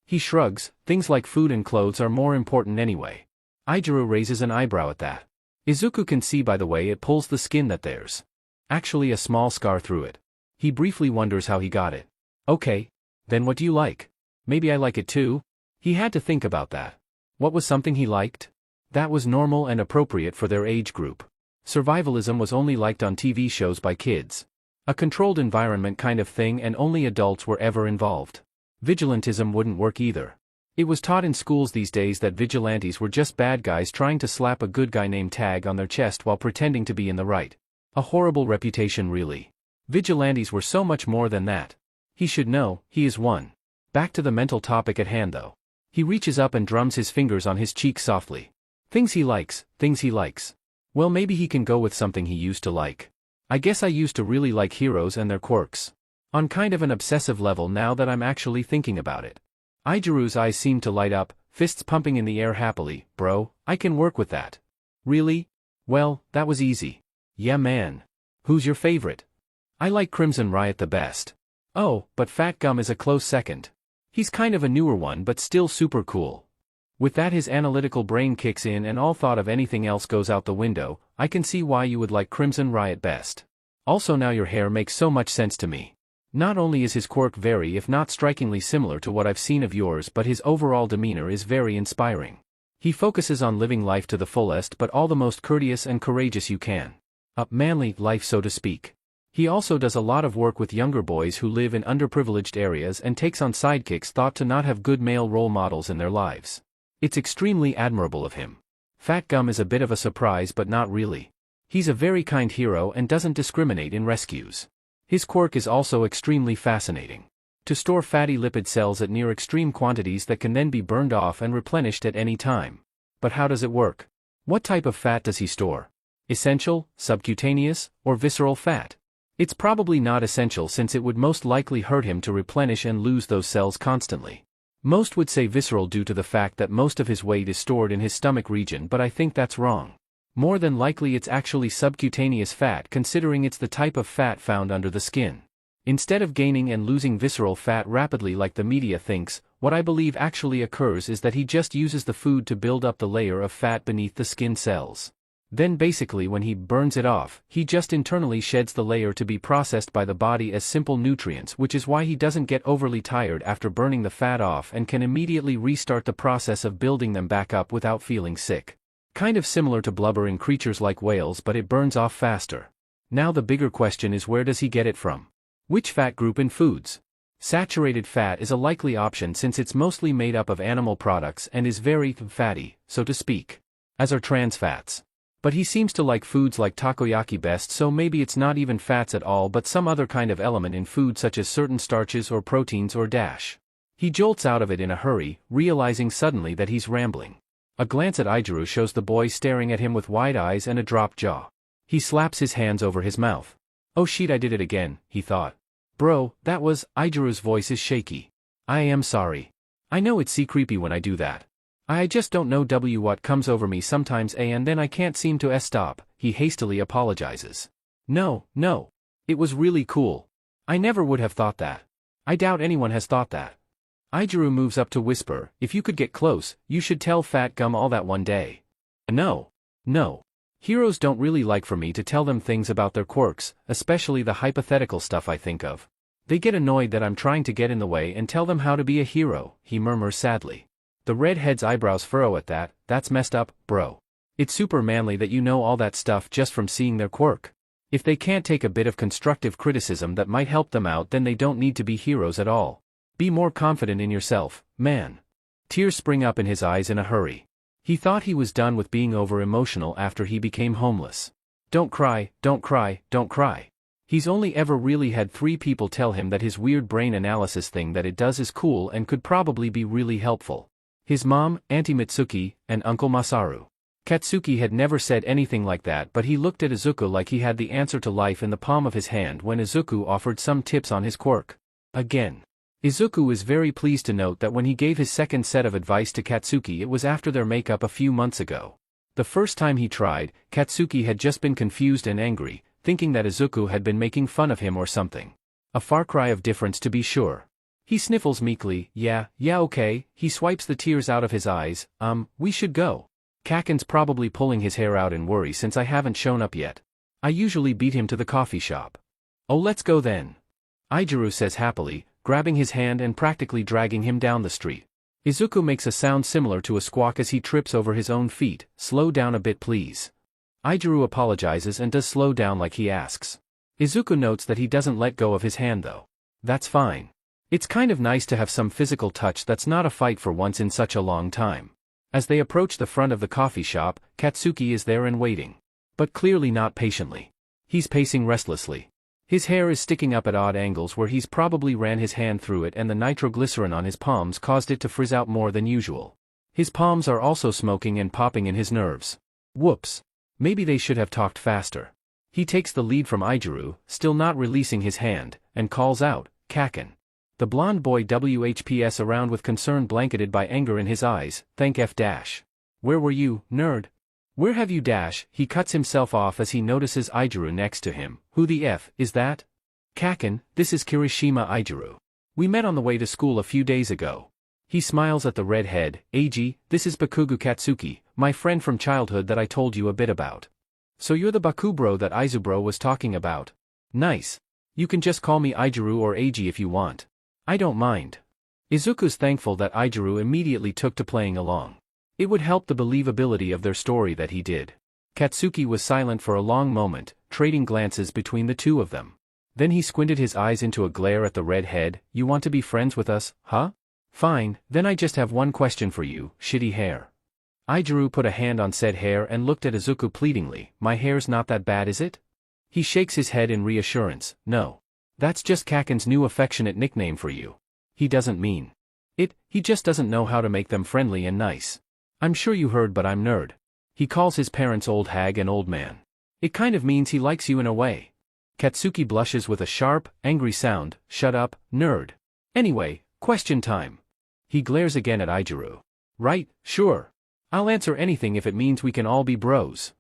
He shrugs. Things like food and clothes are more important anyway. Aizawa raises an eyebrow at that. Izuku can see by the way it pulls the skin that there's actually a small scar through it. He briefly wonders how he got it. Okay. Then what do you like? Maybe I like it too? He had to think about that. What was something he liked? That was normal and appropriate for their age group. Survivalism was only liked on TV shows by kids. A controlled environment kind of thing and only adults were ever involved. Vigilantism wouldn't work either. It was taught in schools these days that vigilantes were just bad guys trying to slap a good guy named tag on their chest while pretending to be in the right. A horrible reputation really. Vigilantes were so much more than that. He should know, he is one. Back to the mental topic at hand though. He reaches up and drums his fingers on his cheek softly. Things he likes. Well, maybe he can go with something he used to like. I guess I used to really like heroes and their quirks. On kind of an obsessive level now that I'm actually thinking about it. Aizawa's eyes seem to light up, fists pumping in the air happily. Bro, I can work with that. Really? Well, that was easy. Yeah man. Who's your favorite? I like Crimson Riot the best. Oh, but Fat Gum is a close second. He's kind of a newer one but still super cool. With that his analytical brain kicks in and all thought of anything else goes out the window. I can see why you would like Crimson Riot best. Also now your hair makes so much sense to me. Not only is his quirk very if not strikingly similar to what I've seen of yours but his overall demeanor is very inspiring. He focuses on living life to the fullest but all the most courteous and courageous you can. A manly life so to speak. He also does a lot of work with younger boys who live in underprivileged areas and takes on sidekicks thought to not have good male role models in their lives. It's extremely admirable of him. Fat Gum is a bit of a surprise but not really. He's a very kind hero and doesn't discriminate in rescues. His quirk is also extremely fascinating. To store fatty lipid cells at near extreme quantities that can then be burned off and replenished at any time. But how does it work? What type of fat does he store? Essential, subcutaneous, or visceral fat? It's probably not essential since it would most likely hurt him to replenish and lose those cells constantly. Most would say visceral due to the fact that most of his weight is stored in his stomach region but I think that's wrong. More than likely it's actually subcutaneous fat considering it's the type of fat found under the skin. Instead of gaining and losing visceral fat rapidly like the media thinks, what I believe actually occurs is that he just uses the food to build up the layer of fat beneath the skin cells. Then basically when he burns it off, he just internally sheds the layer to be processed by the body as simple nutrients, which is why he doesn't get overly tired after burning the fat off and can immediately restart the process of building them back up without feeling sick. Kind of similar to blubber in creatures like whales but it burns off faster. Now the bigger question is where does he get it from? Which fat group in foods? Saturated fat is a likely option since it's mostly made up of animal products and is very fatty, so to speak. As are trans fats. But he seems to like foods like takoyaki best, so maybe it's not even fats at all but some other kind of element in food such as certain starches or proteins or dash. He jolts out of it in a hurry, realizing suddenly that he's rambling. A glance at Aijuru shows the boy staring at him with wide eyes and a dropped jaw. He slaps his hands over his mouth. Oh shit, I did it again, he thought. Bro, that was, Aijuru's voice is shaky. I am sorry. I know it's creepy when I do that. I just don't know what comes over me sometimes and then I can't seem to stop, he hastily apologizes. No. It was really cool. I never would have thought that. I doubt anyone has thought that. Aijuru moves up to whisper, if you could get close, you should tell Fat Gum all that one day. No. Heroes don't really like for me to tell them things about their quirks, especially the hypothetical stuff I think of. They get annoyed that I'm trying to get in the way and tell them how to be a hero, he murmurs sadly. The redhead's eyebrows furrow at that, that's messed up, bro. It's super manly that you know all that stuff just from seeing their quirk. If they can't take a bit of constructive criticism that might help them out, then they don't need to be heroes at all. Be more confident in yourself, man. Tears spring up in his eyes in a hurry. He thought he was done with being over-emotional after he became homeless. Don't cry. He's only ever really had 3 people tell him that his weird brain analysis thing that it does is cool and could probably be really helpful. His mom, Auntie Mitsuki, and Uncle Masaru. Katsuki had never said anything like that, but he looked at Izuku like he had the answer to life in the palm of his hand when Izuku offered some tips on his quirk. Again. Izuku is very pleased to note that when he gave his second set of advice to Katsuki, it was after their makeup a few months ago. The first time he tried, Katsuki had just been confused and angry, thinking that Izuku had been making fun of him or something. A far cry of difference to be sure. He sniffles meekly, yeah, okay, he swipes the tears out of his eyes, we should go. Kaken's probably pulling his hair out in worry since I haven't shown up yet. I usually beat him to the coffee shop. Oh, let's go then. Aijuru says happily, grabbing his hand and practically dragging him down the street. Izuku makes a sound similar to a squawk as he trips over his own feet. Slow down a bit please. Aijuru apologizes and does slow down like he asks. Izuku notes that he doesn't let go of his hand though. That's fine. It's kind of nice to have some physical touch that's not a fight for once in such a long time. As they approach the front of the coffee shop, Katsuki is there and waiting. But clearly not patiently. He's pacing restlessly. His hair is sticking up at odd angles where he's probably ran his hand through it and the nitroglycerin on his palms caused it to frizz out more than usual. His palms are also smoking and popping in his nerves. Whoops. Maybe they should have talked faster. He takes the lead from Aijuru, still not releasing his hand, and calls out, Kaken. The blonde boy WHPs around with concern blanketed by anger in his eyes, thank F dash. Where were you, nerd? Where have you dash? He cuts himself off as he notices Aijuru next to him. Who the F is that? Kaken, this is Kirishima Aijuru. We met on the way to school a few days ago. He smiles at the redhead. Eiji, this is Bakugo Katsuki, my friend from childhood that I told you a bit about. So you're the Bakubro that Aizubro was talking about. Nice. You can just call me Aijuru or Eiji if you want. I don't mind. Izuku's thankful that Aijuru immediately took to playing along. It would help the believability of their story that he did. Katsuki was silent for a long moment, trading glances between the two of them. Then he squinted his eyes into a glare at the redhead. You want to be friends with us, huh? Fine, then I just have one question for you, shitty hair. Aijuru put a hand on said hair and looked at Izuku pleadingly. My hair's not that bad, is it? He shakes his head in reassurance. No. That's just Kaken's new affectionate nickname for you. He doesn't mean it, he just doesn't know how to make them friendly and nice. I'm sure you heard, but I'm nerd. He calls his parents old hag and old man. It kind of means he likes you in a way. Katsuki blushes with a sharp, angry sound. Shut up, nerd. Anyway, question time. He glares again at Aijuru. Right, sure. I'll answer anything if it means we can all be bros.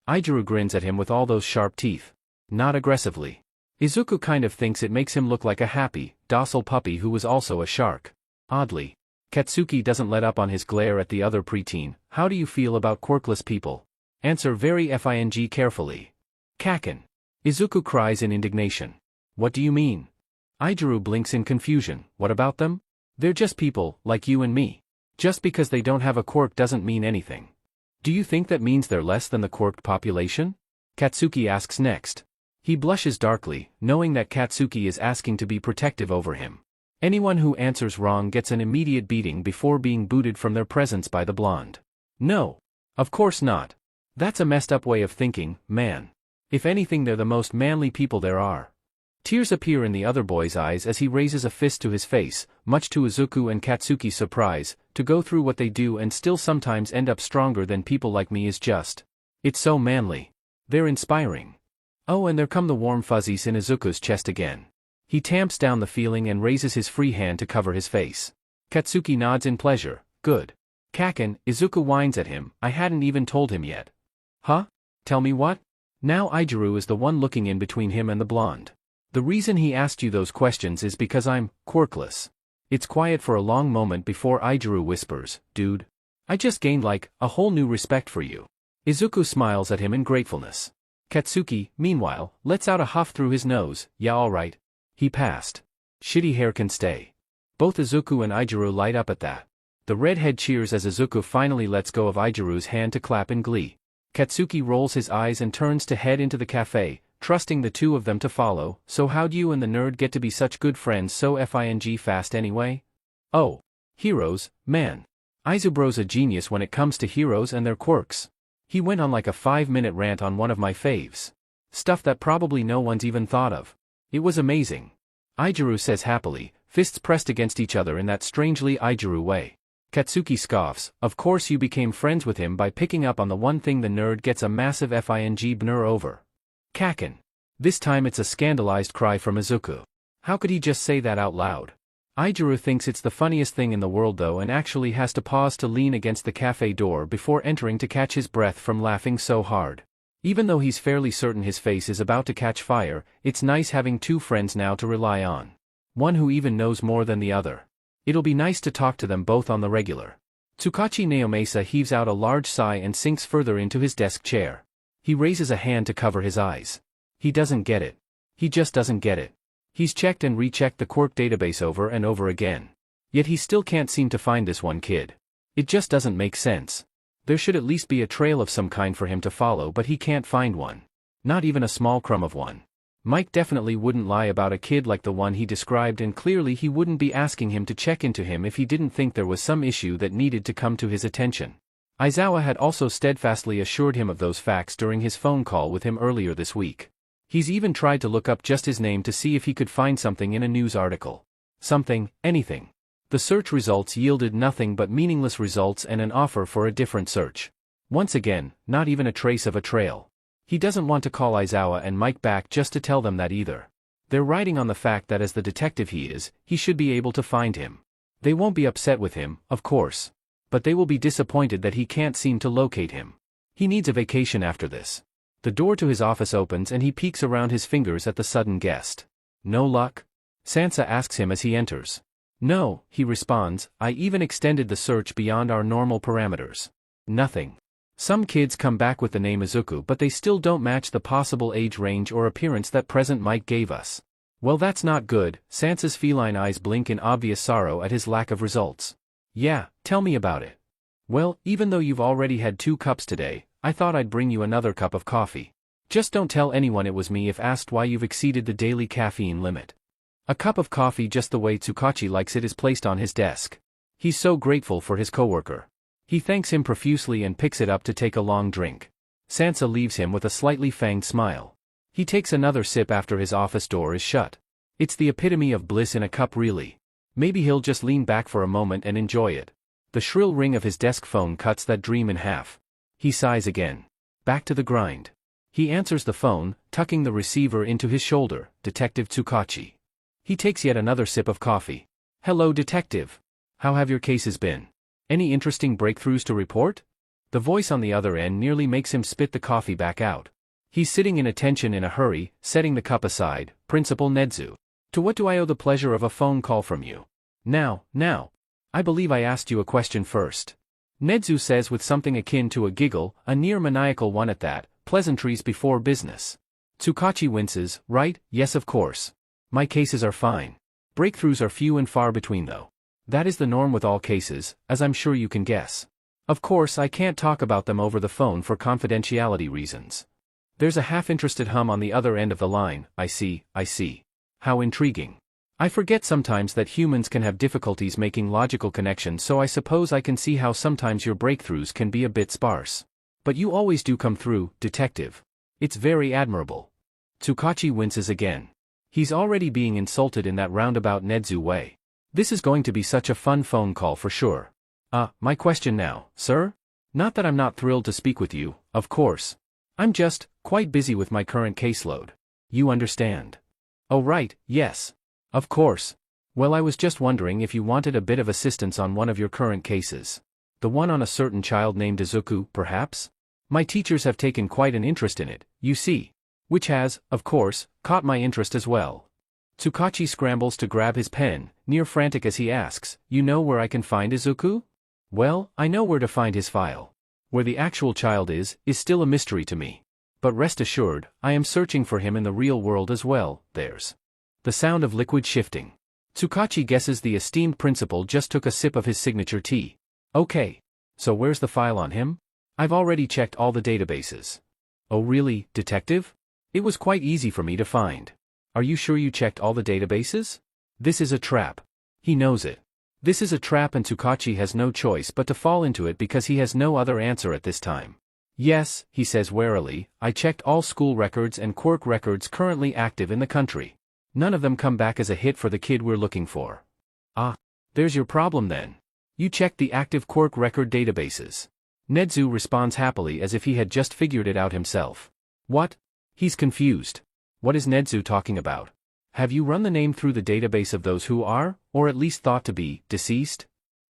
Aijuru grins at him with all those sharp teeth. Not aggressively. Izuku kind of thinks it makes him look like a happy, docile puppy who was also a shark. Oddly. Katsuki doesn't let up on his glare at the other preteen. How do you feel about quirkless people? Answer very FING carefully. Kaken. Izuku cries in indignation. What do you mean? Aijuru blinks in confusion. What about them? They're just people, like you and me. Just because they don't have a quirk doesn't mean anything. Do you think that means they're less than the quirked population? Katsuki asks next. He blushes darkly, knowing that Katsuki is asking to be protective over him. Anyone who answers wrong gets an immediate beating before being booted from their presence by the blonde. No. Of course not. That's a messed up way of thinking, man. If anything, they're the most manly people there are. Tears appear in the other boy's eyes as he raises a fist to his face, much to Izuku and Katsuki's surprise. To go through what they do and still sometimes end up stronger than people like me is just. It's so manly. They're inspiring. Oh, and there come the warm fuzzies in Izuku's chest again. He tamps down the feeling and raises his free hand to cover his face. Katsuki nods in pleasure. Good. Kaken, Izuku whines at him, I hadn't even told him yet. Huh? Tell me what? Now Aijuru is the one looking in between him and the blonde. The reason he asked you those questions is because I'm quirkless. It's quiet for a long moment before Aijuru whispers, dude. I just gained like, a whole new respect for you. Izuku smiles at him in gratefulness. Katsuki, meanwhile, lets out a huff through his nose. Yeah, alright. He passed. Shitty hair can stay. Both Izuku and Aijuru light up at that. The redhead cheers as Izuku finally lets go of Aijuru's hand to clap in glee. Katsuki rolls his eyes and turns to head into the cafe, trusting the two of them to follow. So how'd you and the nerd get to be such good friends so fast anyway? Oh. Heroes, man. Aizubro's a genius when it comes to heroes and their quirks. He went on like a 5-minute rant on one of my faves. Stuff that probably no one's even thought of. It was amazing. Aijuru says happily, fists pressed against each other in that strangely Aijuru way. Katsuki scoffs, of course you became friends with him by picking up on the one thing the nerd gets a massive bnr over. Kaken. This time it's a scandalized cry from Izuku. How could he just say that out loud? Aijuru thinks it's the funniest thing in the world though and actually has to pause to lean against the cafe door before entering to catch his breath from laughing so hard. Even though he's fairly certain his face is about to catch fire, it's nice having two friends now to rely on. One who even knows more than the other. It'll be nice to talk to them both on the regular. Tsukachi Naomasa heaves out a large sigh and sinks further into his desk chair. He raises a hand to cover his eyes. He doesn't get it. He just doesn't get it. He's checked and rechecked the quirk database over and over again. Yet he still can't seem to find this one kid. It just doesn't make sense. There should at least be a trail of some kind for him to follow, but he can't find one. Not even a small crumb of one. Mike definitely wouldn't lie about a kid like the one he described, and clearly he wouldn't be asking him to check into him if he didn't think there was some issue that needed to come to his attention. Aizawa had also steadfastly assured him of those facts during his phone call with him earlier this week. He's even tried to look up just his name to see if he could find something in a news article. Something, anything. The search results yielded nothing but meaningless results and an offer for a different search. Once again, not even a trace of a trail. He doesn't want to call Aizawa and Mike back just to tell them that either. They're riding on the fact that as the detective he is, he should be able to find him. They won't be upset with him, of course. But they will be disappointed that he can't seem to locate him. He needs a vacation after this. The door to his office opens and he peeks around his fingers at the sudden guest. No luck? Sansa asks him as he enters. No, he responds, I even extended the search beyond our normal parameters. Nothing. Some kids come back with the name Izuku, but they still don't match the possible age range or appearance that present Mike gave us. Well, that's not good. Sansa's feline eyes blink in obvious sorrow at his lack of results. Yeah, tell me about it. Well, even though you've already had 2 cups today, I thought I'd bring you another cup of coffee. Just don't tell anyone it was me if asked why you've exceeded the daily caffeine limit. A cup of coffee just the way Tsukachi likes it is placed on his desk. He's so grateful for his coworker. He thanks him profusely and picks it up to take a long drink. Sansa leaves him with a slightly fanged smile. He takes another sip after his office door is shut. It's the epitome of bliss in a cup really. Maybe he'll just lean back for a moment and enjoy it. The shrill ring of his desk phone cuts that dream in half. He sighs again. Back to the grind. He answers the phone, tucking the receiver into his shoulder. Detective Tsukachi. He takes yet another sip of coffee. Hello, detective. How have your cases been? Any interesting breakthroughs to report? The voice on the other end nearly makes him spit the coffee back out. He's sitting in attention in a hurry, setting the cup aside. Principal Nedu. To what do I owe the pleasure of a phone call from you? Now. I believe I asked you a question first. Nedu says with something akin to a giggle, a near maniacal one at that. Pleasantries before business. Tsukachi winces. Right, yes of course. My cases are fine. Breakthroughs are few and far between though. That is the norm with all cases, as I'm sure you can guess. Of course I can't talk about them over the phone for confidentiality reasons. There's a half-interested hum on the other end of the line. I see. How intriguing. I forget sometimes that humans can have difficulties making logical connections, so I suppose I can see how sometimes your breakthroughs can be a bit sparse. But you always do come through, detective. It's very admirable. Tsukachi winces again. He's already being insulted in that roundabout Nedu way. This is going to be such a fun phone call for sure. My question now, sir? Not that I'm not thrilled to speak with you, of course. I'm just quite busy with my current caseload. You understand? Oh right, yes. Of course. Well, I was just wondering if you wanted a bit of assistance on one of your current cases. The one on a certain child named Izuku, perhaps? My teachers have taken quite an interest in it, you see. Which has, of course, caught my interest as well. Tsukachi scrambles to grab his pen, near frantic as he asks, you know where I can find Izuku? Well, I know where to find his file. Where the actual child is still a mystery to me. But rest assured, I am searching for him in the real world as well. There's the sound of liquid shifting. Tsukachi guesses the esteemed principal just took a sip of his signature tea. Okay. So where's the file on him? I've already checked all the databases. Oh really, detective? It was quite easy for me to find. Are you sure you checked all the databases? This is a trap. He knows it. This is a trap and Tsukachi has no choice but to fall into it because he has no other answer at this time. Yes, he says warily, I checked all school records and quirk records currently active in the country. None of them come back as a hit for the kid we're looking for. Ah, there's your problem then. You checked the active quirk record databases. Nedu responds happily as if he had just figured it out himself. What? He's confused. What is Nedu talking about? Have you run the name through the database of those who are, or at least thought to be, deceased?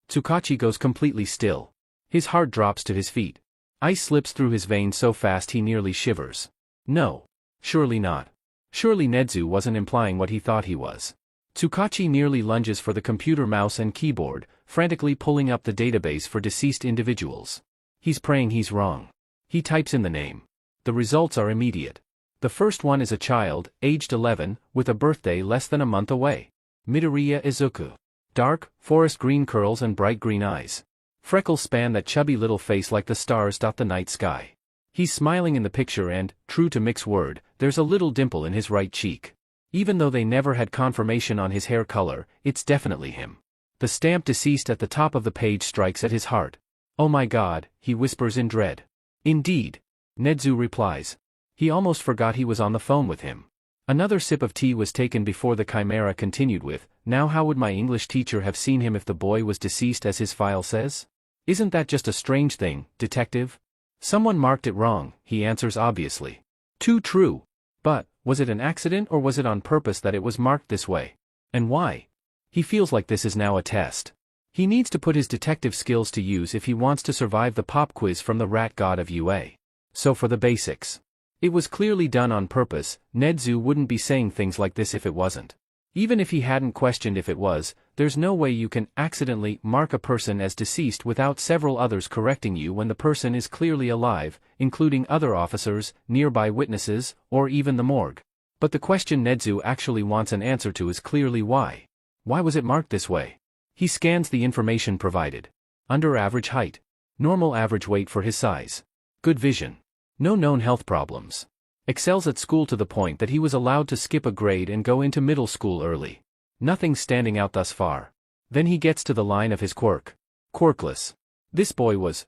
Tsukachi goes completely still. His heart drops to his feet. Ice slips through his veins so fast he nearly shivers. No. Surely not. Surely Nedu wasn't implying what he thought he was. Tsukachi nearly lunges for the computer mouse and keyboard, frantically pulling up the database for deceased individuals. He's praying he's wrong. He types in the name. The results are immediate. The first one is a child, aged 11, with a birthday less than a month away. Midoriya Izuku. Dark, forest green curls and bright green eyes. Freckles span that chubby little face like the stars dot the night sky. He's smiling in the picture and, true to Mick's word, there's a little dimple in his right cheek. Even though they never had confirmation on his hair color, it's definitely him. The stamp deceased at the top of the page strikes at his heart. Oh my god, he whispers in dread. Indeed. Nedu replies. He almost forgot he was on the phone with him. Another sip of tea was taken before the chimera continued with, now how would my English teacher have seen him if the boy was deceased as his file says? Isn't that just a strange thing, detective? Someone marked it wrong, he answers obviously. Too true. But, was it an accident or was it on purpose that it was marked this way? And why? He feels like this is now a test. He needs to put his detective skills to use if he wants to survive the pop quiz from the rat god of UA. So for the basics. It was clearly done on purpose. Nedu wouldn't be saying things like this if it wasn't. Even if he hadn't questioned if it was, there's no way you can accidentally mark a person as deceased without several others correcting you when the person is clearly alive, including other officers, nearby witnesses, or even the morgue. But the question Nedu actually wants an answer to is clearly why. Why was it marked this way? He scans the information provided. Under average height. Normal average weight for his size. Good vision. No known health problems. Excels at school to the point that he was allowed to skip a grade and go into middle school early. Nothing standing out thus far. Then he gets to the line of his quirk. Quirkless. This boy is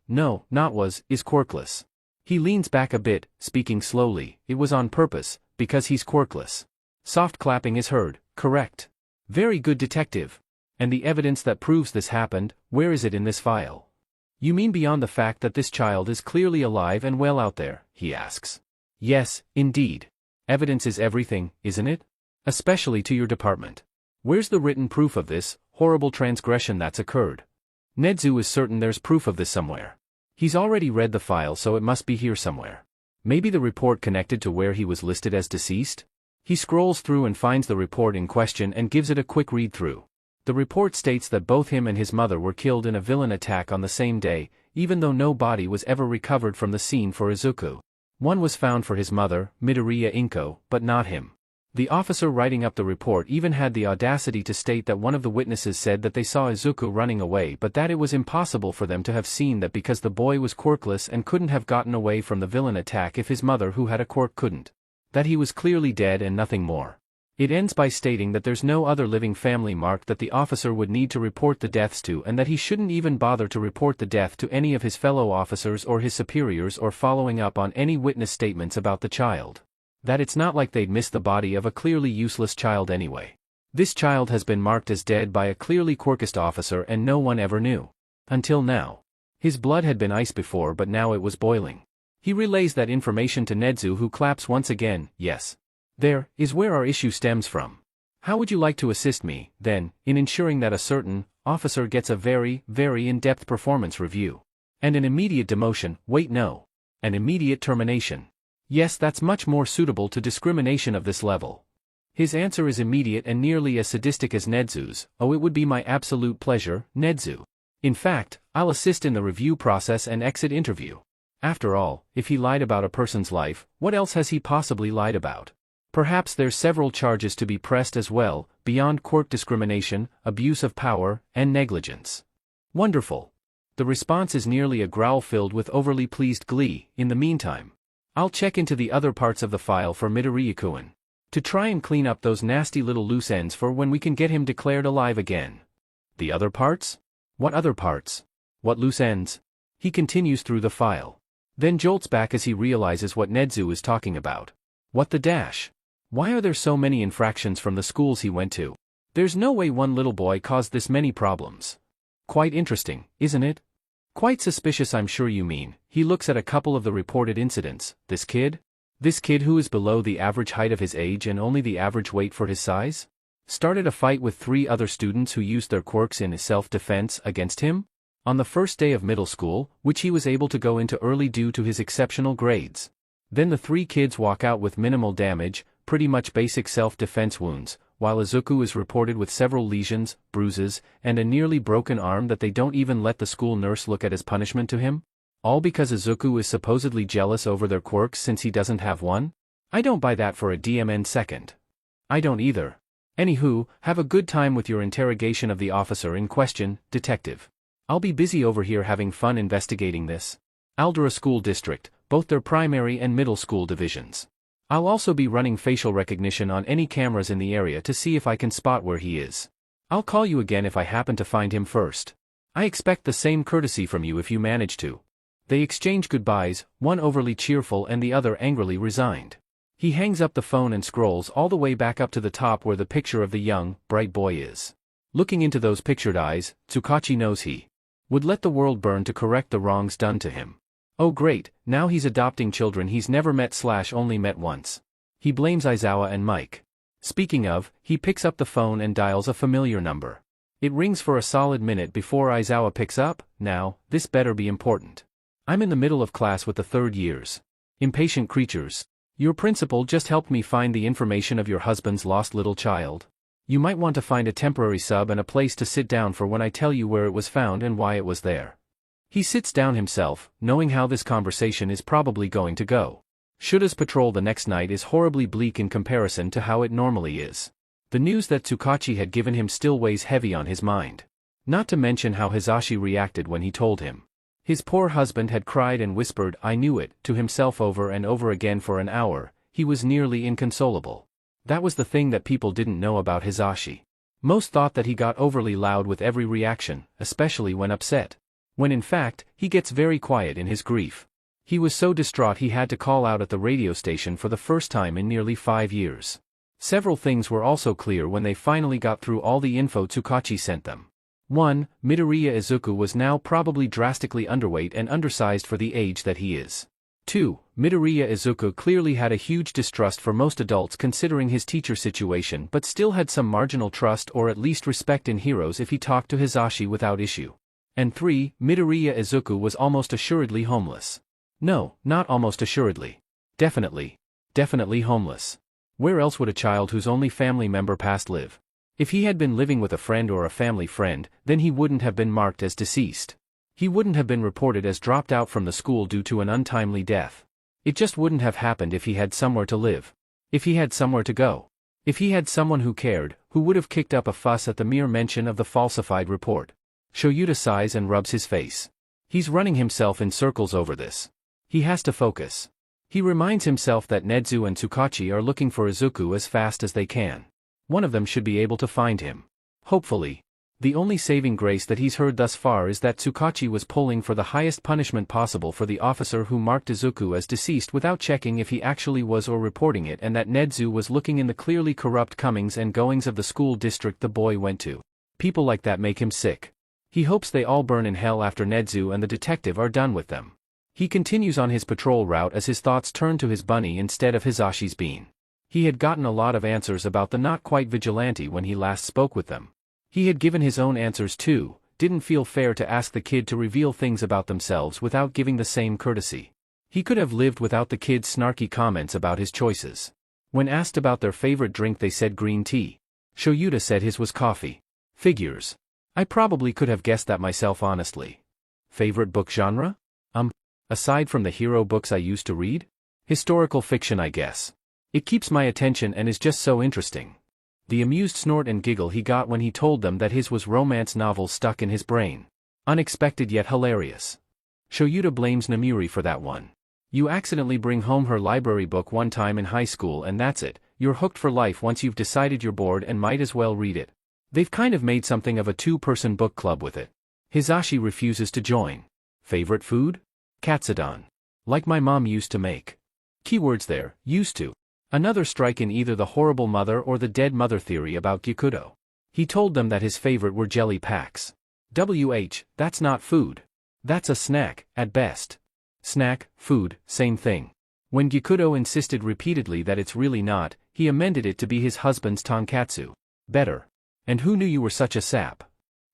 quirkless. He leans back a bit, speaking slowly, it was on purpose, because he's quirkless. Soft clapping is heard, correct. Very good detective. And the evidence that proves this happened, where is it in this file? You mean beyond the fact that this child is clearly alive and well out there, he asks. Yes, indeed. Evidence is everything, isn't it? Especially to your department. Where's the written proof of this horrible transgression that's occurred? Nedu is certain there's proof of this somewhere. He's already read the file, so it must be here somewhere. Maybe the report connected to where he was listed as deceased? He scrolls through and finds the report in question and gives it a quick read through. The report states that both him and his mother were killed in a villain attack on the same day, even though no body was ever recovered from the scene for Izuku. One was found for his mother, Midoriya Izuku, but not him. The officer writing up the report even had the audacity to state that one of the witnesses said that they saw Izuku running away but that it was impossible for them to have seen that because the boy was quirkless and couldn't have gotten away from the villain attack if his mother who had a quirk couldn't. That he was clearly dead and nothing more. It ends by stating that there's no other living family marked that the officer would need to report the deaths to and that he shouldn't even bother to report the death to any of his fellow officers or his superiors or following up on any witness statements about the child. That it's not like they'd miss the body of a clearly useless child anyway. This child has been marked as dead by a clearly quirkist officer and no one ever knew. Until now. His blood had been ice before but now it was boiling. He relays that information to Nedu, who claps once again. Yes. There is where our issue stems from. How would you like to assist me, then, in ensuring that a certain officer gets a very, very in-depth performance review? And an immediate demotion? Wait, no. An immediate termination. Yes, that's much more suitable to discrimination of this level. His answer is immediate and nearly as sadistic as Nezu's. Oh, it would be my absolute pleasure, Nedu. In fact, I'll assist in the review process and exit interview. After all, if he lied about a person's life, what else has he possibly lied about? Perhaps there's several charges to be pressed as well, beyond quirk discrimination, abuse of power, and negligence. Wonderful. The response is nearly a growl filled with overly pleased glee. In the meantime, I'll check into the other parts of the file for Midoriya-kun, to try and clean up those nasty little loose ends for when we can get him declared alive again. The other parts? What other parts? What loose ends? He continues through the file. Then jolts back as he realizes what Nedu is talking about. What the dash? Why are there so many infractions from the schools he went to? There's no way one little boy caused this many problems. Quite interesting, isn't it? Quite suspicious, I'm sure you mean. He looks at a couple of the reported incidents. This kid? This kid who is below the average height of his age and only the average weight for his size? Started a fight with 3 other students who used their quirks in self-defense against him? On the first day of middle school, which he was able to go into early due to his exceptional grades. Then the 3 kids walk out with minimal damage, pretty much basic self-defense wounds, while Izuku is reported with several lesions, bruises, and a nearly broken arm that they don't even let the school nurse look at as punishment to him? All because Izuku is supposedly jealous over their quirks since he doesn't have one? I don't buy that for a DMN second. I don't either. Anywho, have a good time with your interrogation of the officer in question, detective. I'll be busy over here having fun investigating this. Aldera School District, both their primary and middle school divisions. I'll also be running facial recognition on any cameras in the area to see if I can spot where he is. I'll call you again if I happen to find him first. I expect the same courtesy from you if you manage to. They exchange goodbyes, one overly cheerful and the other angrily resigned. He hangs up the phone and scrolls all the way back up to the top where the picture of the young, bright boy is. Looking into those pictured eyes, Tsukachi knows he would let the world burn to correct the wrongs done to him. Oh great, now he's adopting children he's never met/only met once. He blames Aizawa and Mike. Speaking of, he picks up the phone and dials a familiar number. It rings for a solid minute before Aizawa picks up. Now, this better be important. I'm in the middle of class with the 3rd years. Impatient creatures. Your principal just helped me find the information of your husband's lost little child. You might want to find a temporary sub and a place to sit down for when I tell you where it was found and why it was there. He sits down himself, knowing how this conversation is probably going to go. Shuda's patrol the next night is horribly bleak in comparison to how it normally is. The news that Tsukachi had given him still weighs heavy on his mind. Not to mention how Hisashi reacted when he told him. His poor husband had cried and whispered "I knew it" to himself over and over again for an hour. He was nearly inconsolable. That was the thing that people didn't know about Hisashi. Most thought that he got overly loud with every reaction, especially when upset. When in fact, he gets very quiet in his grief. He was so distraught he had to call out at the radio station for the first time in nearly 5 years. Several things were also clear when they finally got through all the info Tsukachi sent them. 1. Midoriya Izuku was now probably drastically underweight and undersized for the age that he is. 2. Midoriya Izuku clearly had a huge distrust for most adults considering his teacher situation but still had some marginal trust or at least respect in heroes if he talked to Hisashi without issue. And 3. Midoriya Izuku was almost assuredly homeless. No, not almost assuredly. Definitely homeless. Where else would a child whose only family member passed live? If he had been living with a friend or a family friend, then he wouldn't have been marked as deceased. He wouldn't have been reported as dropped out from the school due to an untimely death. It just wouldn't have happened if he had somewhere to live. If he had somewhere to go. If he had someone who cared, who would have kicked up a fuss at the mere mention of the falsified report. Shoyuta sighs and rubs his face. He's running himself in circles over this. He has to focus. He reminds himself that Nedu and Tsukachi are looking for Izuku as fast as they can. One of them should be able to find him. Hopefully. The only saving grace that he's heard thus far is that Tsukachi was pulling for the highest punishment possible for the officer who marked Izuku as deceased without checking if he actually was or reporting it, and that Nedu was looking in the clearly corrupt comings and goings of the school district the boy went to. People like that make him sick. He hopes they all burn in hell after Nedu and the detective are done with them. He continues on his patrol route as his thoughts turn to his bunny instead of Hisashi's bean. He had gotten a lot of answers about the not-quite vigilante when he last spoke with them. He had given his own answers too, didn't feel fair to ask the kid to reveal things about themselves without giving the same courtesy. He could have lived without the kid's snarky comments about his choices. When asked about their favorite drink they said green tea. Shoyuta said his was coffee. Figures. I probably could have guessed that myself honestly. Favorite book genre? Aside from the hero books I used to read? Historical fiction, I guess. It keeps my attention and is just so interesting. The amused snort and giggle he got when he told them that his was romance novel stuck in his brain. Unexpected yet hilarious. Shoyuta blames Namuri for that one. You accidentally bring home her library book one time in high school and that's it, you're hooked for life once you've decided you're bored and might as well read it. They've kind of made something of a two-person book club with it. Hisashi refuses to join. Favorite food? Katsudon. Like my mom used to make. Keywords there, used to. Another strike in either the horrible mother or the dead mother theory about Gyukudo. He told them that his favorite were jelly packs. That's not food. That's a snack, at best. Snack, food, same thing. When Gyukudo insisted repeatedly that it's really not, he amended it to be his husband's tonkatsu. Better. And who knew you were such a sap?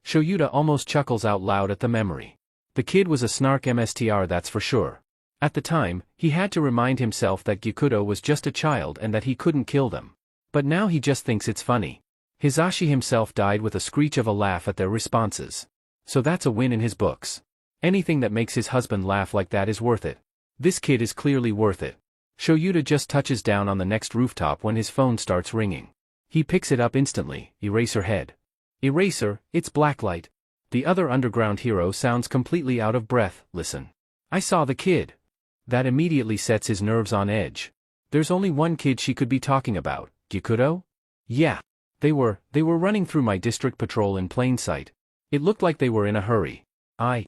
Shoyuta almost chuckles out loud at the memory. The kid was a snark MSTR, that's for sure. At the time, he had to remind himself that Gyukudo was just a child and that he couldn't kill them. But now he just thinks it's funny. Hisashi himself died with a screech of a laugh at their responses. So that's a win in his books. Anything that makes his husband laugh like that is worth it. This kid is clearly worth it. Shoyuta just touches down on the next rooftop when his phone starts ringing. He picks it up instantly. Eraser head. Eraser, it's Blacklight. The other underground hero sounds completely out of breath. Listen. I saw the kid. That immediately sets his nerves on edge. There's only one kid she could be talking about, Gyukudo? Yeah. They were running through my district patrol in plain sight. It looked like they were in a hurry. I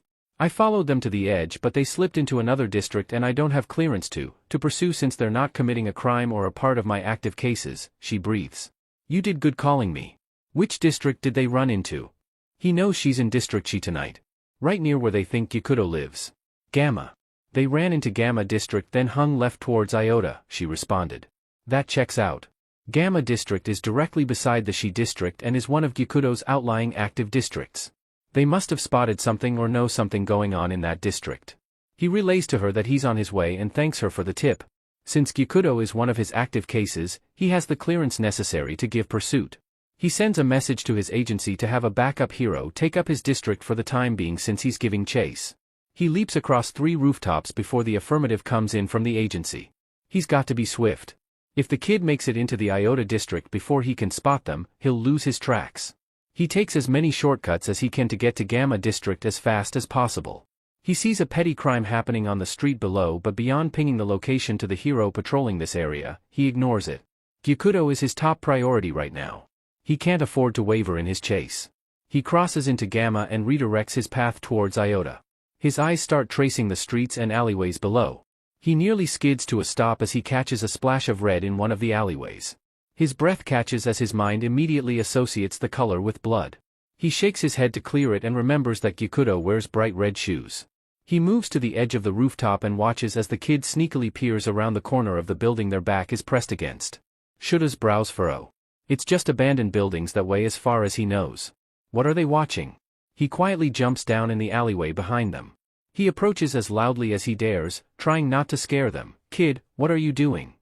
followed them to the edge, but they slipped into another district and I don't have clearance to pursue since they're not committing a crime or a part of my active cases, she breathes. You did good calling me. Which district did they run into? He knows she's in District Chi tonight. Right near where they think Gyukudo lives. Gamma. They ran into Gamma District then hung left towards Iota, she responded. That checks out. Gamma District is directly beside the Shi District and is one of Gyukudo's outlying active districts. They must have spotted something or know something going on in that district. He relays to her that he's on his way and thanks her for the tip. Since Gyukudo is one of his active cases, he has the clearance necessary to give pursuit. He sends a message to his agency to have a backup hero take up his district for the time being since he's giving chase. He leaps across 3 rooftops before the affirmative comes in from the agency. He's got to be swift. If the kid makes it into the Iota district before he can spot them, he'll lose his tracks. He takes as many shortcuts as he can to get to Gamma district as fast as possible. He sees a petty crime happening on the street below, but beyond pinging the location to the hero patrolling this area, he ignores it. Gyukudo is his top priority right now. He can't afford to waver in his chase. He crosses into Gamma and redirects his path towards Iota. His eyes start tracing the streets and alleyways below. He nearly skids to a stop as he catches a splash of red in one of the alleyways. His breath catches as his mind immediately associates the color with blood. He shakes his head to clear it and remembers that Gyukudo wears bright red shoes. He moves to the edge of the rooftop and watches as the kid sneakily peers around the corner of the building their back is pressed against. Shuta's brows furrow. It's just abandoned buildings that way as far as he knows. What are they watching? He quietly jumps down in the alleyway behind them. He approaches as loudly as he dares, trying not to scare them. Kid, what are you doing?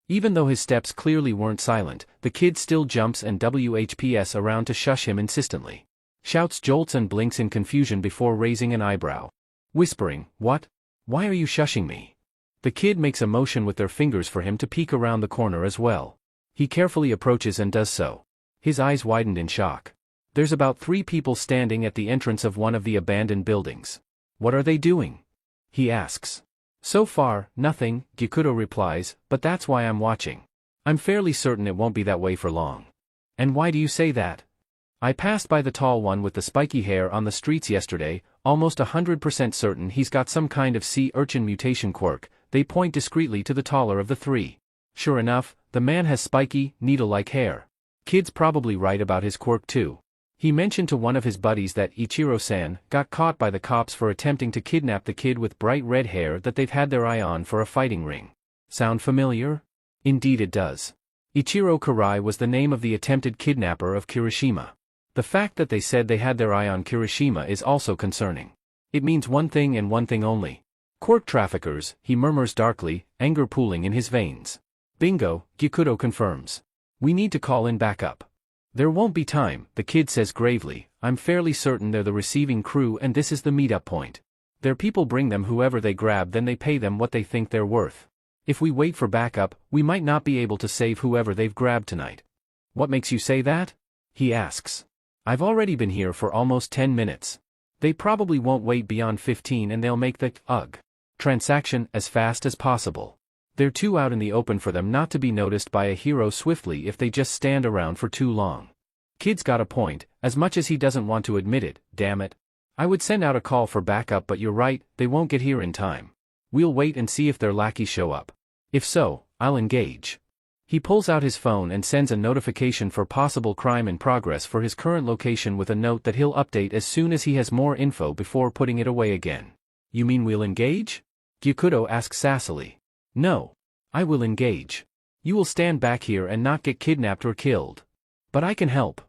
Even though his steps clearly weren't silent, the kid still jumps and WHPs around to shush him insistently. Shouts, jolts and blinks in confusion before raising an eyebrow. Whispering, what? Why are you shushing me? The kid makes a motion with their fingers for him to peek around the corner as well. He carefully approaches and does so. His eyes widened in shock. There's about 3 people standing at the entrance of one of the abandoned buildings. What are they doing? He asks. So far, nothing, Gyukudo replies, but that's why I'm watching. I'm fairly certain it won't be that way for long. And why do you say that? I passed by the tall one with the spiky hair on the streets yesterday, almost 100% certain he's got some kind of sea urchin mutation quirk. They point discreetly to the taller of the three. Sure enough, the man has spiky, needle-like hair. Kid's probably right about his quirk too. He mentioned to one of his buddies that Ichiro-san got caught by the cops for attempting to kidnap the kid with bright red hair that they've had their eye on for a fighting ring. Sound familiar? Indeed it does. Ichiro Kurai was the name of the attempted kidnapper of Kirishima. The fact that they said they had their eye on Kirishima is also concerning. It means one thing and one thing only. Quirk traffickers, he murmurs darkly, anger pooling in his veins. Bingo, Gyukudo confirms. We need to call in backup. There won't be time, the kid says gravely. I'm fairly certain they're the receiving crew and this is the meetup point. Their people bring them whoever they grab, then they pay them what they think they're worth. If we wait for backup, we might not be able to save whoever they've grabbed tonight. What makes you say that? He asks. I've already been here for almost 10 minutes. They probably won't wait beyond 15 and they'll make the transaction as fast as possible. They're too out in the open for them not to be noticed by a hero swiftly if they just stand around for too long. Kid's got a point, as much as he doesn't want to admit it, damn it. I would send out a call for backup, but you're right, they won't get here in time. We'll wait and see if their lackeys show up. If so, I'll engage. He pulls out his phone and sends a notification for possible crime in progress for his current location with a note that he'll update as soon as he has more info before putting it away again. You mean we'll engage? Gyukudo asks sassily. No. I will engage. You will stand back here and not get kidnapped or killed. But I can help.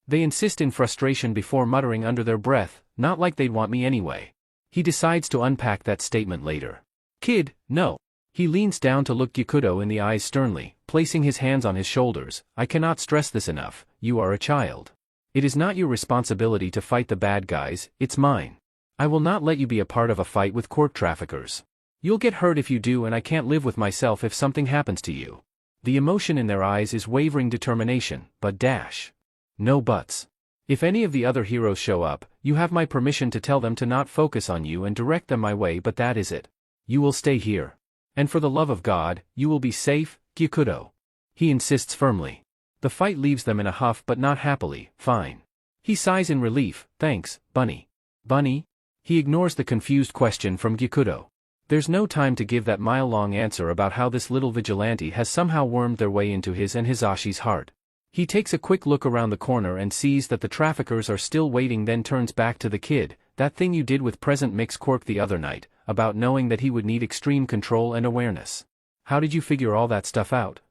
They insist in frustration before muttering under their breath, not like they'd want me anyway. He decides to unpack that statement later. Kid, no. He leans down to look Gyukudo in the eyes sternly, placing his hands on his shoulders. I cannot stress this enough, you are a child. It is not your responsibility to fight the bad guys, it's mine. I will not let you be a part of a fight with quirk traffickers. You'll get hurt if you do, and I can't live with myself if something happens to you. The emotion in their eyes is wavering determination, but no buts. If any of the other heroes show up, you have my permission to tell them to not focus on you and direct them my way, but that is it. You will stay here. And for the love of God, you will be safe, Gyukudo. He insists firmly. The fight leaves them in a huff but not happily. Fine. He sighs in relief. Thanks, Bunny. Bunny? He ignores the confused question from Gyukudo. There's no time to give that mile-long answer about how this little vigilante has somehow wormed their way into his and Hisashi's heart. He takes a quick look around the corner and sees that the traffickers are still waiting, then turns back to the kid. That thing you did with Present Mix Quirk the other night, about knowing that he would need extreme control and awareness. How did you figure all that stuff out?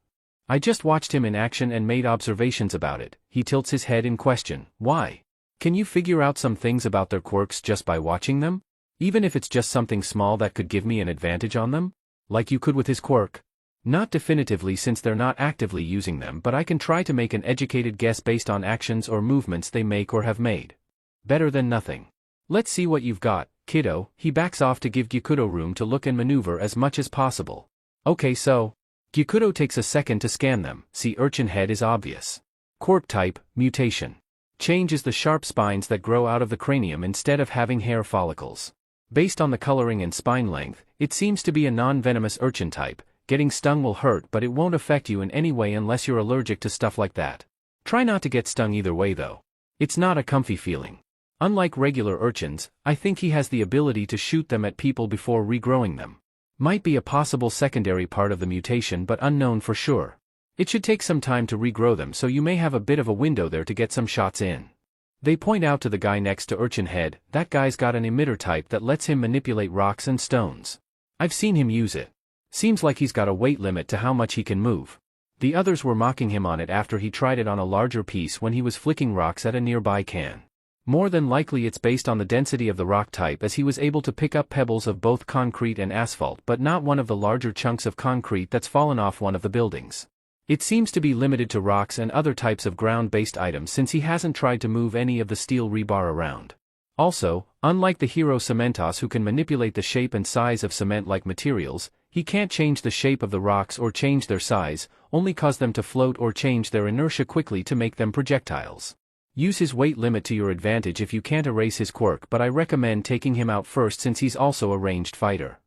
I just watched him in action and made observations about it. He tilts his head in question. Why? Can you figure out some things about their quirks just by watching them? Even if it's just something small that could give me an advantage on them? Like you could with his quirk? Not definitively, since they're not actively using them, but I can try to make an educated guess based on actions or movements they make or have made. Better than nothing. Let's see what you've got, kiddo. He backs off to give Gyukudo room to look and maneuver as much as possible. Okay, so. Gyukudo takes a second to scan them. See, urchin head is obvious. Quirk type, mutation. Change is the sharp spines that grow out of the cranium instead of having hair follicles. Based on the coloring and spine length, it seems to be a non-venomous urchin type. Getting stung will hurt, but it won't affect you in any way unless you're allergic to stuff like that. Try not to get stung either way though. It's not a comfy feeling. Unlike regular urchins, I think he has the ability to shoot them at people before regrowing them. Might be a possible secondary part of the mutation, but unknown for sure. It should take some time to regrow them, so you may have a bit of a window there to get some shots in. They point out to the guy next to urchin head. That guy's got an emitter type that lets him manipulate rocks and stones. I've seen him use it. Seems like he's got a weight limit to how much he can move. The others were mocking him on it after he tried it on a larger piece when he was flicking rocks at a nearby can. More than likely it's based on the density of the rock type, as he was able to pick up pebbles of both concrete and asphalt, but not one of the larger chunks of concrete that's fallen off one of the buildings. It seems to be limited to rocks and other types of ground-based items, since he hasn't tried to move any of the steel rebar around. Also, unlike the hero Cementos, who can manipulate the shape and size of cement-like materials, he can't change the shape of the rocks or change their size, only cause them to float or change their inertia quickly to make them projectiles. Use his weight limit to your advantage if you can't erase his quirk, but I recommend taking him out first since he's also a ranged fighter.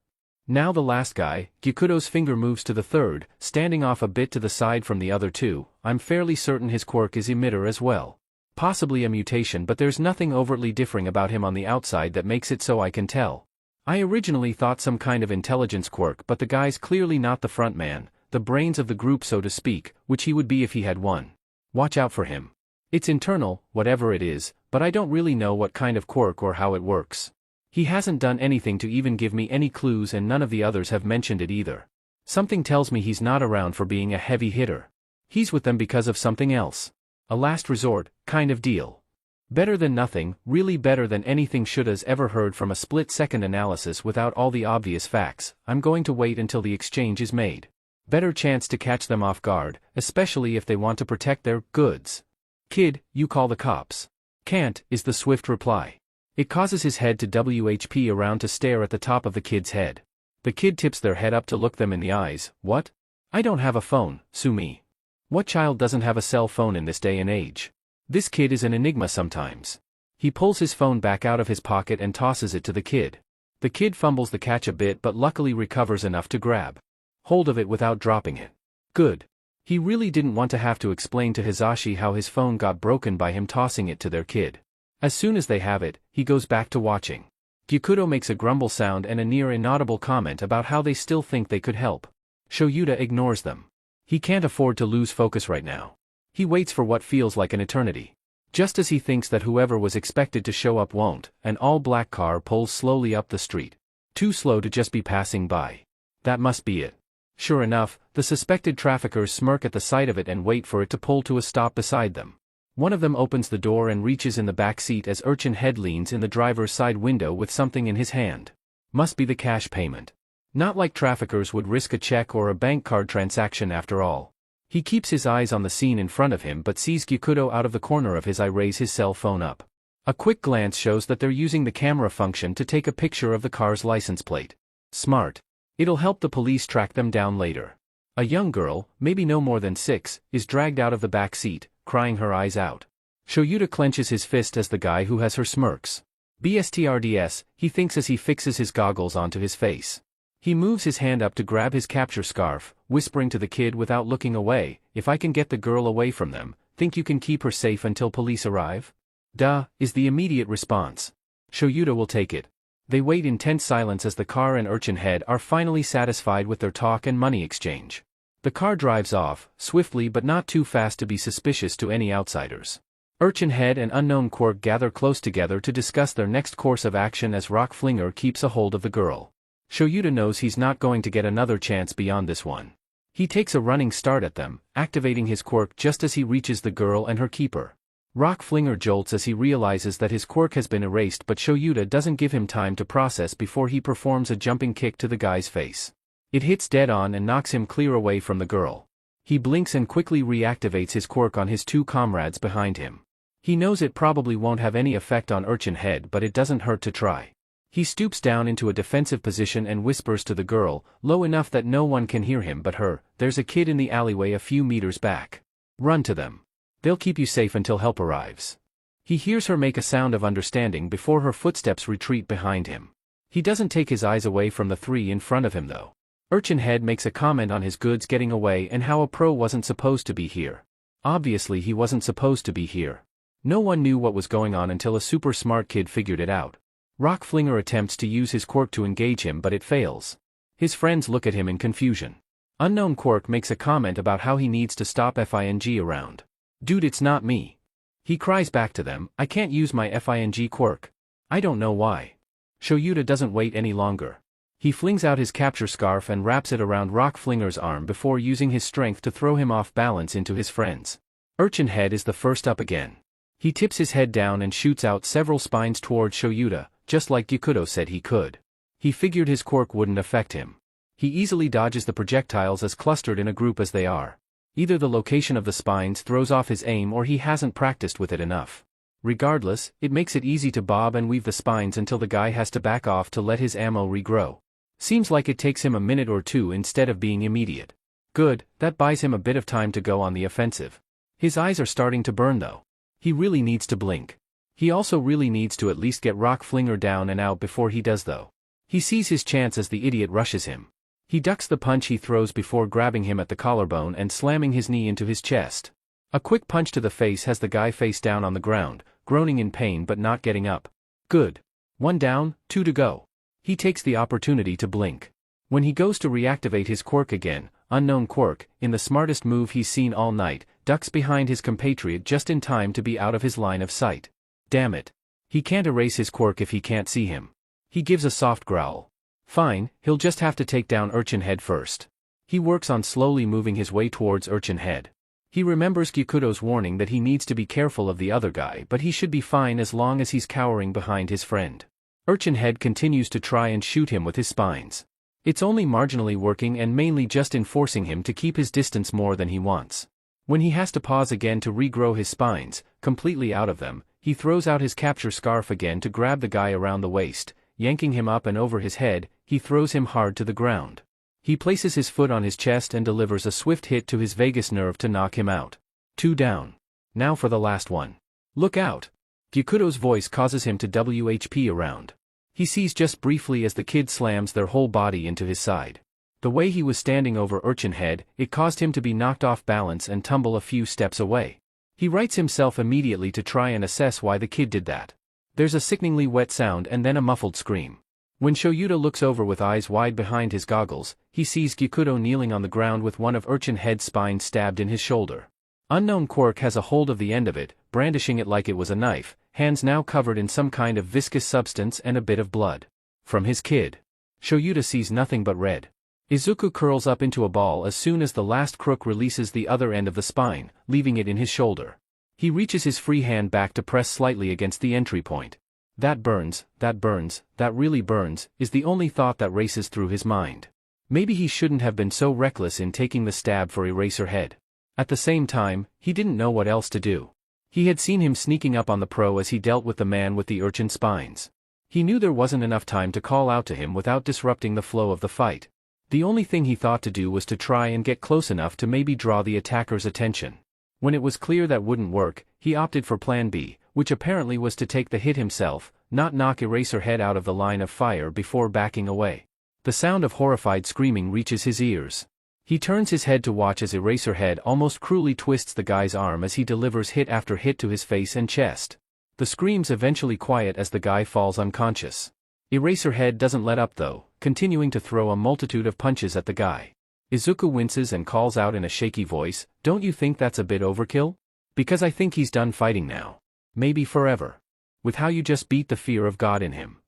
Now the last guy. Gyukudo's finger moves to the third, standing off a bit to the side from the other two. I'm fairly certain his quirk is emitter as well. Possibly a mutation, but there's nothing overtly differing about him on the outside that makes it so I can tell. I originally thought some kind of intelligence quirk, but the guy's clearly not the front man, the brains of the group so to speak, which he would be if he had one. Watch out for him. It's internal, whatever it is, but I don't really know what kind of quirk or how it works. He hasn't done anything to even give me any clues, and none of the others have mentioned it either. Something tells me he's not around for being a heavy hitter. He's with them because of something else. A last resort, kind of deal. Better than nothing, really better than anything Shoota's ever heard from a split-second analysis without all the obvious facts. I'm going to wait until the exchange is made. Better chance to catch them off guard, especially if they want to protect their goods. Kid, you call the cops. Can't, is the swift reply. It causes his head to WHP around to stare at the top of the kid's head. The kid tips their head up to look them in the eyes. What? I don't have a phone, sue me. What child doesn't have a cell phone in this day and age? This kid is an enigma sometimes. He pulls his phone back out of his pocket and tosses it to the kid. The kid fumbles the catch a bit but luckily recovers enough to grab hold of it without dropping it. Good. He really didn't want to have to explain to Hisashi how his phone got broken by him tossing it to their kid. As soon as they have it, he goes back to watching. Gyukudo makes a grumble sound and a near inaudible comment about how they still think they could help. Shoyuta ignores them. He can't afford to lose focus right now. He waits for what feels like an eternity. Just as he thinks that whoever was expected to show up won't, an all-black car pulls slowly up the street. Too slow to just be passing by. That must be it. Sure enough, the suspected traffickers smirk at the sight of it and wait for it to pull to a stop beside them. One of them opens the door and reaches in the back seat as Urchin Head leans in the driver's side window with something in his hand. Must be the cash payment. Not like traffickers would risk a check or a bank card transaction after all. He keeps his eyes on the scene in front of him but sees Gyukudo out of the corner of his eye raise his cell phone up. A quick glance shows that they're using the camera function to take a picture of the car's license plate. Smart. It'll help the police track them down later. A young girl, maybe no more than 6, is dragged out of the back seat, crying her eyes out. Shoyuta clenches his fist as the guy who has her smirks. BSTRDS, he thinks as he fixes his goggles onto his face. He moves his hand up to grab his capture scarf, whispering to the kid without looking away, if I can get the girl away from them, think you can keep her safe until police arrive? Duh, is the immediate response. Shoyuta will take it. They wait in tense silence as the car and Urchin Head are finally satisfied with their talk and money exchange. The car drives off, swiftly but not too fast to be suspicious to any outsiders. Urchin Head and Unknown Quirk gather close together to discuss their next course of action as Rock Flinger keeps a hold of the girl. Shoyuta knows he's not going to get another chance beyond this one. He takes a running start at them, activating his quirk just as he reaches the girl and her keeper. Rock Flinger jolts as he realizes that his quirk has been erased, but Shoyuta doesn't give him time to process before he performs a jumping kick to the guy's face. It hits dead on and knocks him clear away from the girl. He blinks and quickly reactivates his quirk on his 2 comrades behind him. He knows it probably won't have any effect on Urchin Head, but it doesn't hurt to try. He stoops down into a defensive position and whispers to the girl, low enough that no one can hear him but her, there's a kid in the alleyway a few meters back. Run to them. They'll keep you safe until help arrives. He hears her make a sound of understanding before her footsteps retreat behind him. He doesn't take his eyes away from the 3 in front of him though. Urchin Head makes a comment on his goods getting away and how a pro wasn't supposed to be here. Obviously he wasn't supposed to be here. No one knew what was going on until a super smart kid figured it out. Rock Flinger attempts to use his quirk to engage him but it fails. His friends look at him in confusion. Unknown Quirk makes a comment about how he needs to stop FING around. Dude, it's not me. He cries back to them, I can't use my FING quirk. I don't know why. Shoyuta doesn't wait any longer. He flings out his capture scarf and wraps it around Rock Flinger's arm before using his strength to throw him off balance into his friends. Urchin Head is the first up again. He tips his head down and shoots out several spines toward Shoyuta, just like Gyukudo said he could. He figured his quirk wouldn't affect him. He easily dodges the projectiles as clustered in a group as they are. Either the location of the spines throws off his aim or he hasn't practiced with it enough. Regardless, it makes it easy to bob and weave the spines until the guy has to back off to let his ammo regrow. Seems like it takes him a minute or 2 instead of being immediate. Good, that buys him a bit of time to go on the offensive. His eyes are starting to burn though. He really needs to blink. He also really needs to at least get Rock Flinger down and out before he does though. He sees his chance as the idiot rushes him. He ducks the punch he throws before grabbing him at the collarbone and slamming his knee into his chest. A quick punch to the face has the guy face down on the ground, groaning in pain but not getting up. Good. 1 down, 2 to go. He takes the opportunity to blink. When he goes to reactivate his quirk again, unknown quirk, in the smartest move he's seen all night, ducks behind his compatriot just in time to be out of his line of sight. Damn it. He can't erase his quirk if he can't see him. He gives a soft growl. Fine, he'll just have to take down Urchin Head first. He works on slowly moving his way towards Urchin Head. He remembers Gyukudo's warning that he needs to be careful of the other guy, but he should be fine as long as he's cowering behind his friend. Urchin Head continues to try and shoot him with his spines. It's only marginally working and mainly just enforcing him to keep his distance more than he wants. When he has to pause again to regrow his spines, completely out of them, he throws out his capture scarf again to grab the guy around the waist, yanking him up and over his head. He throws him hard to the ground. He places his foot on his chest and delivers a swift hit to his vagus nerve to knock him out. 2 down. Now for the last one. Look out! Gyukudo's voice causes him to WHP around. He sees just briefly as the kid slams their whole body into his side. The way he was standing over Urchin Head, it caused him to be knocked off balance and tumble a few steps away. He rights himself immediately to try and assess why the kid did that. There's a sickeningly wet sound and then a muffled scream. When Shoyuta looks over with eyes wide behind his goggles, he sees Gyukudo kneeling on the ground with one of Urchin Head's spines stabbed in his shoulder. Unknown Quirk has a hold of the end of it, brandishing it like it was a knife, hands now covered in some kind of viscous substance and a bit of blood. From his kid. Shoyuta sees nothing but red. Izuku curls up into a ball as soon as the last crook releases the other end of the spine, leaving it in his shoulder. He reaches his free hand back to press slightly against the entry point. That burns, that really burns, is the only thought that races through his mind. Maybe he shouldn't have been so reckless in taking the stab for Eraserhead. At the same time, he didn't know what else to do. He had seen him sneaking up on the pro as he dealt with the man with the urchin spines. He knew there wasn't enough time to call out to him without disrupting the flow of the fight. The only thing he thought to do was to try and get close enough to maybe draw the attacker's attention. When it was clear that wouldn't work, he opted for plan B, which apparently was to take the hit himself, not knock Eraserhead out of the line of fire before backing away. The sound of horrified screaming reaches his ears. He turns his head to watch as Eraserhead almost cruelly twists the guy's arm as he delivers hit after hit to his face and chest. The screams eventually quiet as the guy falls unconscious. Eraserhead doesn't let up though, continuing to throw a multitude of punches at the guy. Izuku winces and calls out in a shaky voice, "Don't you think that's a bit overkill? Because I think he's done fighting now. Maybe forever. With how you just beat the fear of God in him."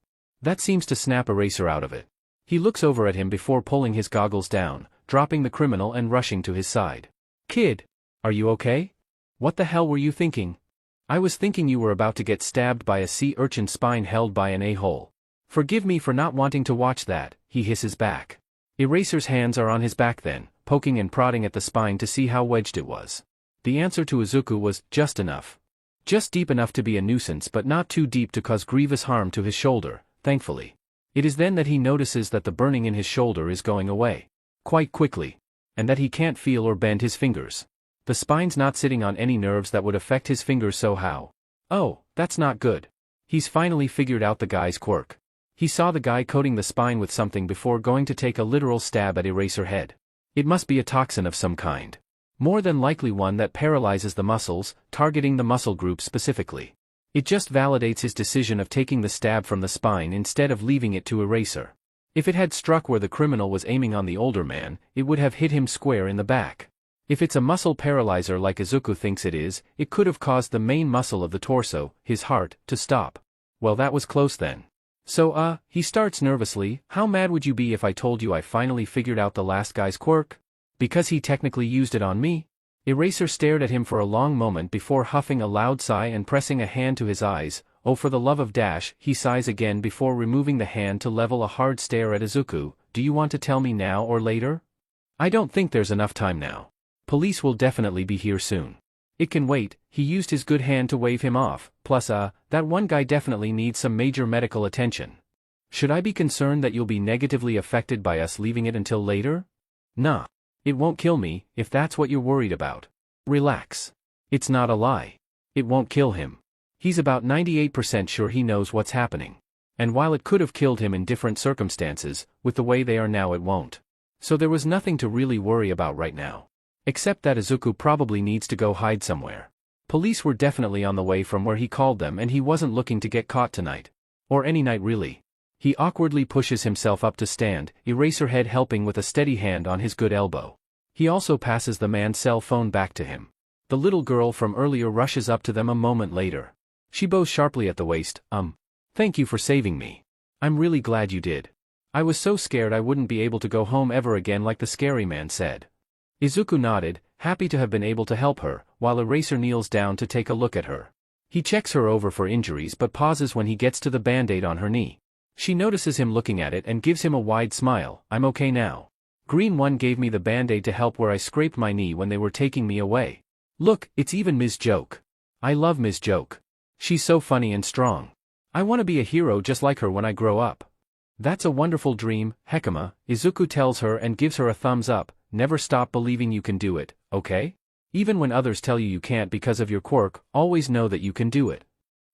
That seems to snap Eraser out of it. He looks over at him before pulling his goggles down, dropping the criminal and rushing to his side. "Kid, are you okay? What the hell were you thinking?" "I was thinking you were about to get stabbed by a sea urchin spine held by an a-hole. Forgive me for not wanting to watch that," he hisses back. Eraser's hands are on his back then, poking and prodding at the spine to see how wedged it was. The answer to Izuku was, just enough. Just deep enough to be a nuisance but not too deep to cause grievous harm to his shoulder, thankfully. It is then that he notices that the burning in his shoulder is going away. Quite quickly. And that he can't feel or bend his fingers. The spine's not sitting on any nerves that would affect his fingers, so how? Oh, that's not good. He's finally figured out the guy's quirk. He saw the guy coating the spine with something before going to take a literal stab at Eraserhead. It must be a toxin of some kind. More than likely one that paralyzes the muscles, targeting the muscle group specifically. It just validates his decision of taking the stab from the spine instead of leaving it to Eraser. If it had struck where the criminal was aiming on the older man, it would have hit him square in the back. If it's a muscle paralyzer like Izuku thinks it is, it could have caused the main muscle of the torso, his heart, to stop. Well, that was close then. So he starts nervously, "How mad would you be if I told you I finally figured out the last guy's quirk? Because he technically used it on me?" Eraser stared at him for a long moment before huffing a loud sigh and pressing a hand to his eyes. "Oh, for the love of Dash," he sighs again before removing the hand to level a hard stare at Izuku. "Do you want to tell me now or later?" "I don't think there's enough time now. Police will definitely be here soon. It can wait." He used his good hand to wave him off, "Plus that one guy definitely needs some major medical attention. Should I be concerned that you'll be negatively affected by us leaving it until later?" "Nah. It won't kill me, if that's what you're worried about. Relax. It's not a lie. It won't kill him. He's about 98% sure he knows what's happening. And while it could have killed him in different circumstances, with the way they are now it won't. So there was nothing to really worry about right now. Except that Izuku probably needs to go hide somewhere. Police were definitely on the way from where he called them and he wasn't looking to get caught tonight. Or any night really. He awkwardly pushes himself up to stand, Eraserhead helping with a steady hand on his good elbow. He also passes the man's cell phone back to him. The little girl from earlier rushes up to them a moment later. She bows sharply at the waist, Thank you for saving me. I'm really glad you did. I was so scared I wouldn't be able to go home ever again like the scary man said. Izuku nodded, happy to have been able to help her, while Eraser kneels down to take a look at her. He checks her over for injuries but pauses when he gets to the band-aid on her knee. She notices him looking at it and gives him a wide smile. I'm okay now. Green One gave me the band-aid to help where I scraped my knee when they were taking me away. Look, it's even Ms. Joke. I love Ms. Joke. She's so funny and strong. I want to be a hero just like her when I grow up. That's a wonderful dream, Hekima, Izuku tells her and gives her a thumbs up. Never stop believing you can do it, okay? Even when others tell you can't because of your quirk, always know that you can do it.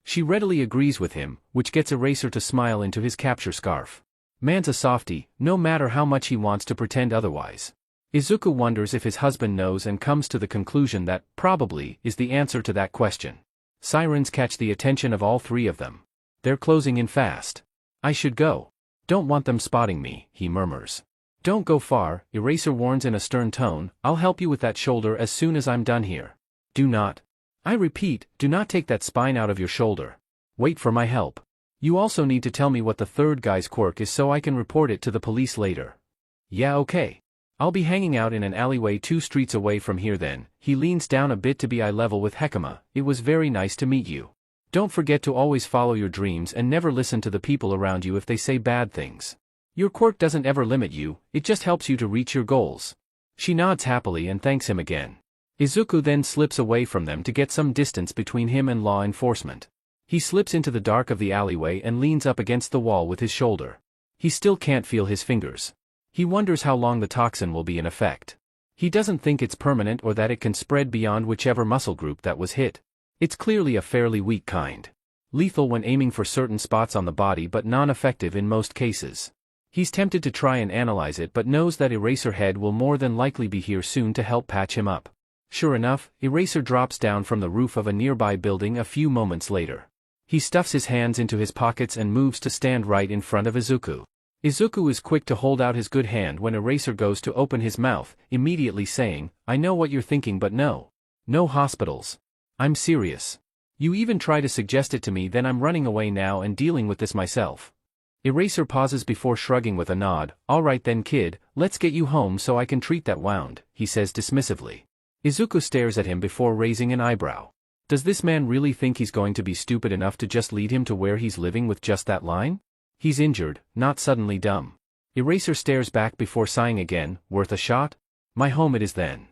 She readily agrees with him, which gets Eraser to smile into his capture scarf. Man's a softie, no matter how much he wants to pretend otherwise. Izuku wonders if his husband knows and comes to the conclusion that, probably, is the answer to that question. Sirens catch the attention of all three of them. They're closing in fast. I should go. Don't want them spotting me, he murmurs. Don't go far, Eraser warns in a stern tone, I'll help you with that shoulder as soon as I'm done here. Do not. I repeat, do not take that spine out of your shoulder. Wait for my help. You also need to tell me what the third guy's quirk is so I can report it to the police later. Yeah, okay. I'll be hanging out in an alleyway 2 streets away from here then. He leans down a bit to be eye level with Hekima. It was very nice to meet you. Don't forget to always follow your dreams and never listen to the people around you if they say bad things. Your quirk doesn't ever limit you, it just helps you to reach your goals. She nods happily and thanks him again. Izuku then slips away from them to get some distance between him and law enforcement. He slips into the dark of the alleyway and leans up against the wall with his shoulder. He still can't feel his fingers. He wonders how long the toxin will be in effect. He doesn't think it's permanent or that it can spread beyond whichever muscle group that was hit. It's clearly a fairly weak kind. Lethal when aiming for certain spots on the body but non-effective in most cases. He's tempted to try and analyze it but knows that Eraserhead will more than likely be here soon to help patch him up. Sure enough, Eraser drops down from the roof of a nearby building a few moments later. He stuffs his hands into his pockets and moves to stand right in front of Izuku. Izuku is quick to hold out his good hand when Eraser goes to open his mouth, immediately saying, I know what you're thinking but no. No hospitals. I'm serious. You even try to suggest it to me then I'm running away now and dealing with this myself. Eraser pauses before shrugging with a nod. Alright then kid, let's get you home so I can treat that wound, he says dismissively. Izuku stares at him before raising an eyebrow. Does this man really think he's going to be stupid enough to just lead him to where he's living with just that line? He's injured, not suddenly dumb. Eraser stares back before sighing again. Worth a shot? My home it is then.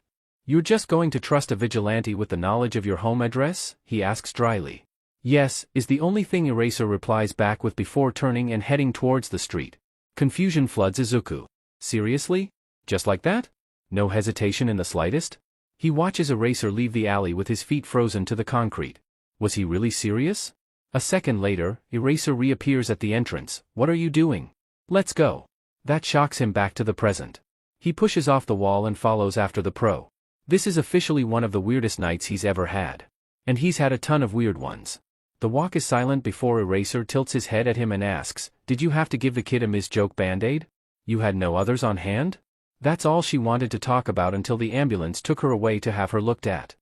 You're just going to trust a vigilante with the knowledge of your home address? He asks dryly. Yes, is the only thing Eraser replies back with before turning and heading towards the street. Confusion floods Izuku. Seriously? Just like that? No hesitation in the slightest? He watches Eraser leave the alley with his feet frozen to the concrete. Was he really serious? A second later, Eraser reappears at the entrance. What are you doing? Let's go. That shocks him back to the present. He pushes off the wall and follows after the pro. This is officially one of the weirdest nights he's ever had. And he's had a ton of weird ones. The walk is silent before Eraser tilts his head at him and asks, Did you have to give the kid a Ms. Joke band-aid? You had no others on hand? That's all she wanted to talk about until the ambulance took her away to have her looked at.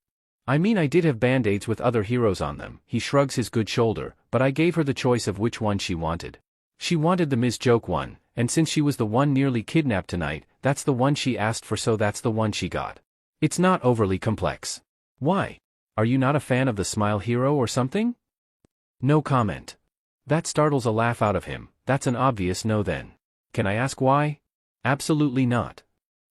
I mean I did have band-aids with other heroes on them, he shrugs his good shoulder, but I gave her the choice of which one she wanted. She wanted the Ms. Joke one, and since she was the one nearly kidnapped tonight, that's the one she asked for so that's the one she got. It's not overly complex. Why? Are you not a fan of the Smile Hero or something? No comment. That startles a laugh out of him. That's an obvious no then. Can I ask why? Absolutely not.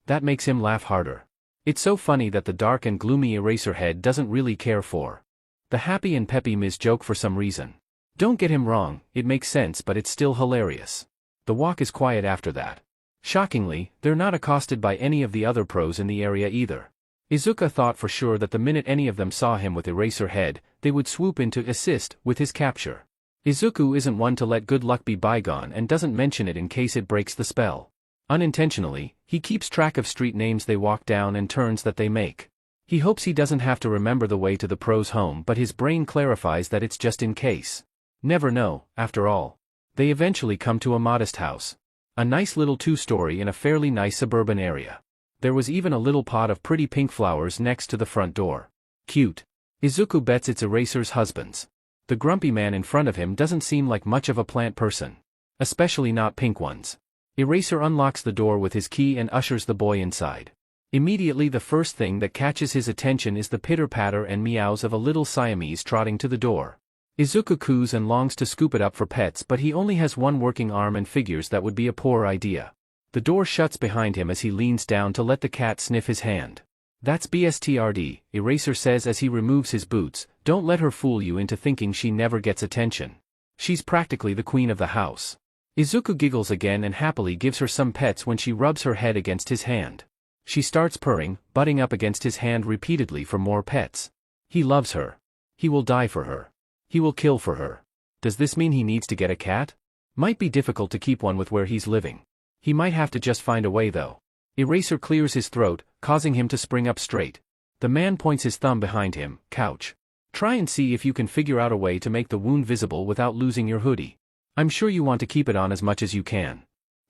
That makes him laugh harder. It's so funny that the dark and gloomy Eraserhead doesn't really care for the happy and peppy Ms. Joke for some reason. Don't get him wrong, it makes sense but it's still hilarious. The walk is quiet after that. Shockingly, they're not accosted by any of the other pros in the area either. Izuku thought for sure that the minute any of them saw him with Eraserhead, they would swoop in to assist with his capture. Izuku isn't one to let good luck be bygone and doesn't mention it in case it breaks the spell. Unintentionally, he keeps track of street names they walk down and turns that they make. He hopes he doesn't have to remember the way to the pro's home, but his brain clarifies that it's just in case. Never know, after all. They eventually come to a modest house. A nice little two-story in a fairly nice suburban area. There was even a little pot of pretty pink flowers next to the front door. Cute. Izuku bets it's Eraser's husband's. The grumpy man in front of him doesn't seem like much of a plant person. Especially not pink ones. Eraser unlocks the door with his key and ushers the boy inside. Immediately the first thing that catches his attention is the pitter-patter and meows of a little Siamese trotting to the door. Izuku coos and longs to scoop it up for pets, but he only has one working arm and figures that would be a poor idea. The door shuts behind him as he leans down to let the cat sniff his hand. That's BSTRD, Eraser says as he removes his boots. Don't let her fool you into thinking she never gets attention. She's practically the queen of the house. Izuku giggles again and happily gives her some pets when she rubs her head against his hand. She starts purring, butting up against his hand repeatedly for more pets. He loves her. He will die for her. He will kill for her. Does this mean he needs to get a cat? Might be difficult to keep one with where he's living. He might have to just find a way though. Eraser clears his throat, causing him to spring up straight. The man points his thumb behind him. Couch. Try and see if you can figure out a way to make the wound visible without losing your hoodie. I'm sure you want to keep it on as much as you can.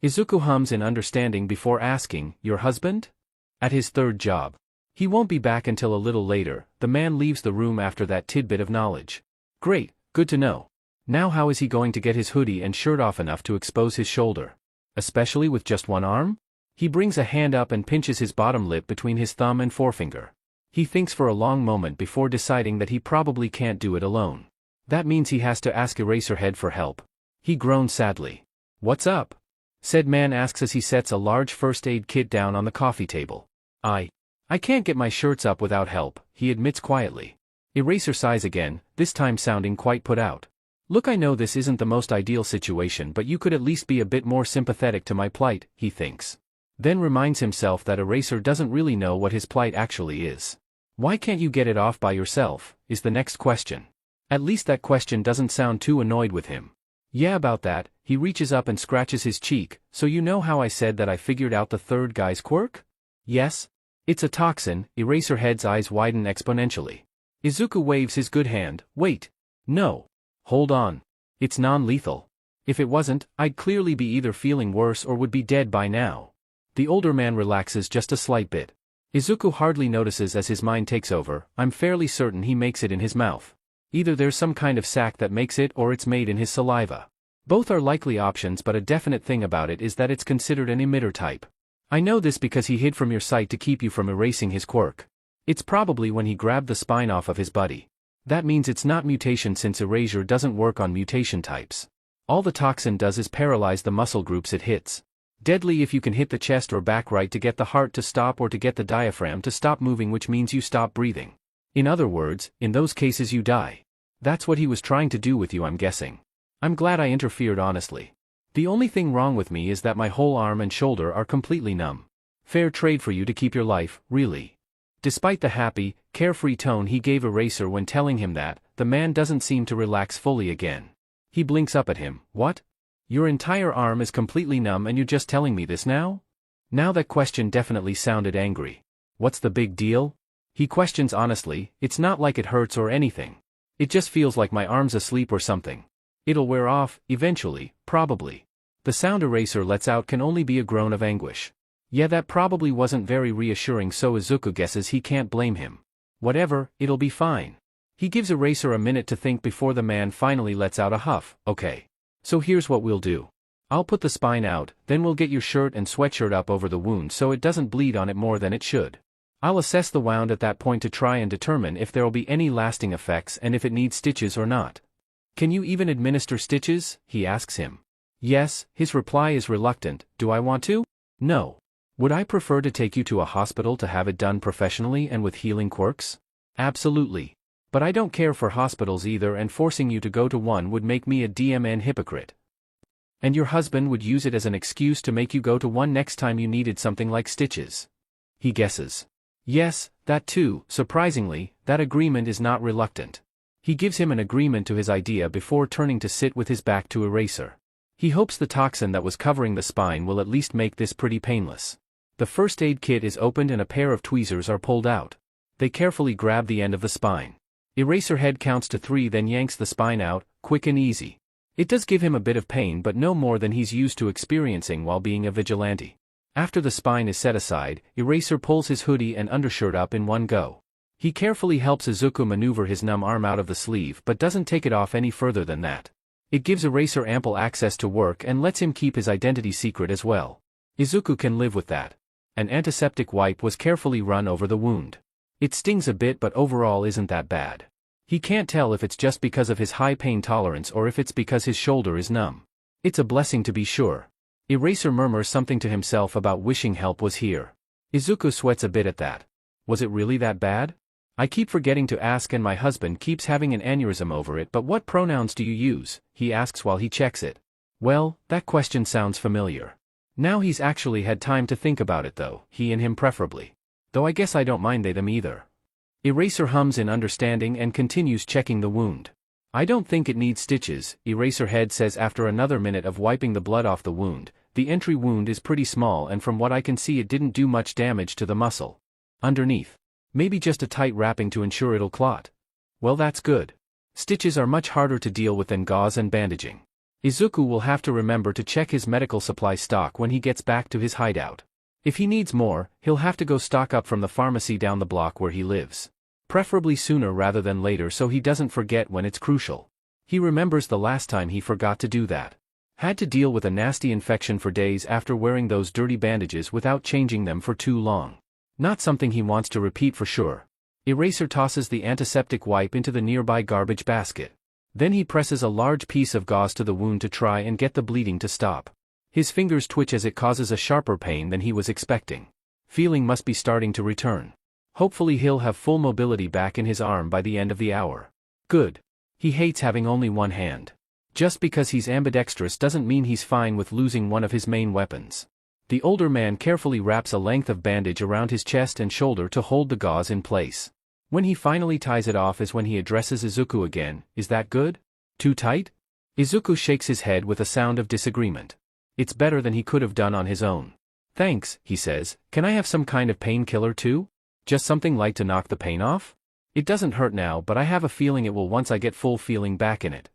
Izuku hums in understanding before asking, your husband? At his third job. He won't be back until a little later. The man leaves the room after that tidbit of knowledge. Great, good to know. Now how is he going to get his hoodie and shirt off enough to expose his shoulder? Especially with just one arm? He brings a hand up and pinches his bottom lip between his thumb and forefinger. He thinks for a long moment before deciding that he probably can't do it alone. That means he has to ask Eraserhead for help. He groans sadly. What's up? Said man asks as he sets a large first aid kit down on the coffee table. I can't get my shirts up without help, he admits quietly. Eraser sighs again, this time sounding quite put out. Look, I know this isn't the most ideal situation, but you could at least be a bit more sympathetic to my plight, he thinks. Then reminds himself that Eraser doesn't really know what his plight actually is. Why can't you get it off by yourself, is the next question. At least that question doesn't sound too annoyed with him. Yeah, about that. He reaches up and scratches his cheek. So you know how I said that I figured out the third guy's quirk? Yes? It's a toxin. Eraserhead's eyes widen exponentially. Izuku waves his good hand. Wait. No. Hold on. It's non-lethal. If it wasn't, I'd clearly be either feeling worse or would be dead by now. The older man relaxes just a slight bit. Izuku hardly notices as his mind takes over. I'm fairly certain he makes it in his mouth. Either there's some kind of sac that makes it or it's made in his saliva. Both are likely options, but a definite thing about it is that it's considered an emitter type. I know this because he hid from your sight to keep you from erasing his quirk. It's probably when he grabbed the spine off of his buddy. That means it's not mutation since erasure doesn't work on mutation types. All the toxin does is paralyze the muscle groups it hits. Deadly if you can hit the chest or back right to get the heart to stop or to get the diaphragm to stop moving, which means you stop breathing. In other words, in those cases you die. That's what he was trying to do with you, I'm guessing. I'm glad I interfered honestly. The only thing wrong with me is that my whole arm and shoulder are completely numb. Fair trade for you to keep your life, really. Despite the happy, carefree tone he gave Eraser when telling him that, the man doesn't seem to relax fully again. He blinks up at him. What? Your entire arm is completely numb and you're just telling me this now? Now that question definitely sounded angry. What's the big deal? He questions honestly. It's not like it hurts or anything. It just feels like my arm's asleep or something. It'll wear off, eventually, probably. The sound Eraser lets out can only be a groan of anguish. Yeah, that probably wasn't very reassuring, so Izuku guesses he can't blame him. Whatever, it'll be fine. He gives Eraser a minute to think before the man finally lets out a huff. Okay. So here's what we'll do. I'll put the spine out, then we'll get your shirt and sweatshirt up over the wound so it doesn't bleed on it more than it should. I'll assess the wound at that point to try and determine if there'll be any lasting effects and if it needs stitches or not. Can you even administer stitches? He asks him. Yes, his reply is reluctant. Do I want to? No. Would I prefer to take you to a hospital to have it done professionally and with healing quirks? Absolutely. But I don't care for hospitals either, and forcing you to go to one would make me a DMN hypocrite. And your husband would use it as an excuse to make you go to one next time you needed something like stitches. He guesses. Yes, that too. Surprisingly, that agreement is not reluctant. He gives him an agreement to his idea before turning to sit with his back to Eraser. He hopes the toxin that was covering the spine will at least make this pretty painless. The first aid kit is opened and a pair of tweezers are pulled out. They carefully grab the end of the spine. Eraserhead counts to 3 then yanks the spine out, quick and easy. It does give him a bit of pain but no more than he's used to experiencing while being a vigilante. After the spine is set aside, Eraser pulls his hoodie and undershirt up in one go. He carefully helps Izuku maneuver his numb arm out of the sleeve but doesn't take it off any further than that. It gives Eraser ample access to work and lets him keep his identity secret as well. Izuku can live with that. An antiseptic wipe was carefully run over the wound. It stings a bit but overall isn't that bad. He can't tell if it's just because of his high pain tolerance or if it's because his shoulder is numb. It's a blessing to be sure. Eraser murmurs something to himself about wishing help was here. Izuku sweats a bit at that. Was it really that bad? I keep forgetting to ask and my husband keeps having an aneurysm over it, but what pronouns do you use? He asks while he checks it. Well, that question sounds familiar. Now he's actually had time to think about it though, he and him preferably. Though I guess I don't mind them either. Eraser hums in understanding and continues checking the wound. I don't think it needs stitches, Eraserhead says after another minute of wiping the blood off the wound. The entry wound is pretty small and from what I can see it didn't do much damage to the muscle. Underneath. Maybe just a tight wrapping to ensure it'll clot. Well, that's good. Stitches are much harder to deal with than gauze and bandaging. Izuku will have to remember to check his medical supply stock when he gets back to his hideout. If he needs more, he'll have to go stock up from the pharmacy down the block where he lives. Preferably sooner rather than later so he doesn't forget when it's crucial. He remembers the last time he forgot to do that. Had to deal with a nasty infection for days after wearing those dirty bandages without changing them for too long. Not something he wants to repeat for sure. Eraser tosses the antiseptic wipe into the nearby garbage basket. Then he presses a large piece of gauze to the wound to try and get the bleeding to stop. His fingers twitch as it causes a sharper pain than he was expecting. Feeling must be starting to return. Hopefully he'll have full mobility back in his arm by the end of the hour. Good. He hates having only one hand. Just because he's ambidextrous doesn't mean he's fine with losing one of his main weapons. The older man carefully wraps a length of bandage around his chest and shoulder to hold the gauze in place. When he finally ties it off is when he addresses Izuku again. Is that good? Too tight? Izuku shakes his head with a sound of disagreement. It's better than he could have done on his own. Thanks, he says. Can I have some kind of painkiller too? Just something light to knock the pain off? It doesn't hurt now but I have a feeling it will once I get full feeling back in it.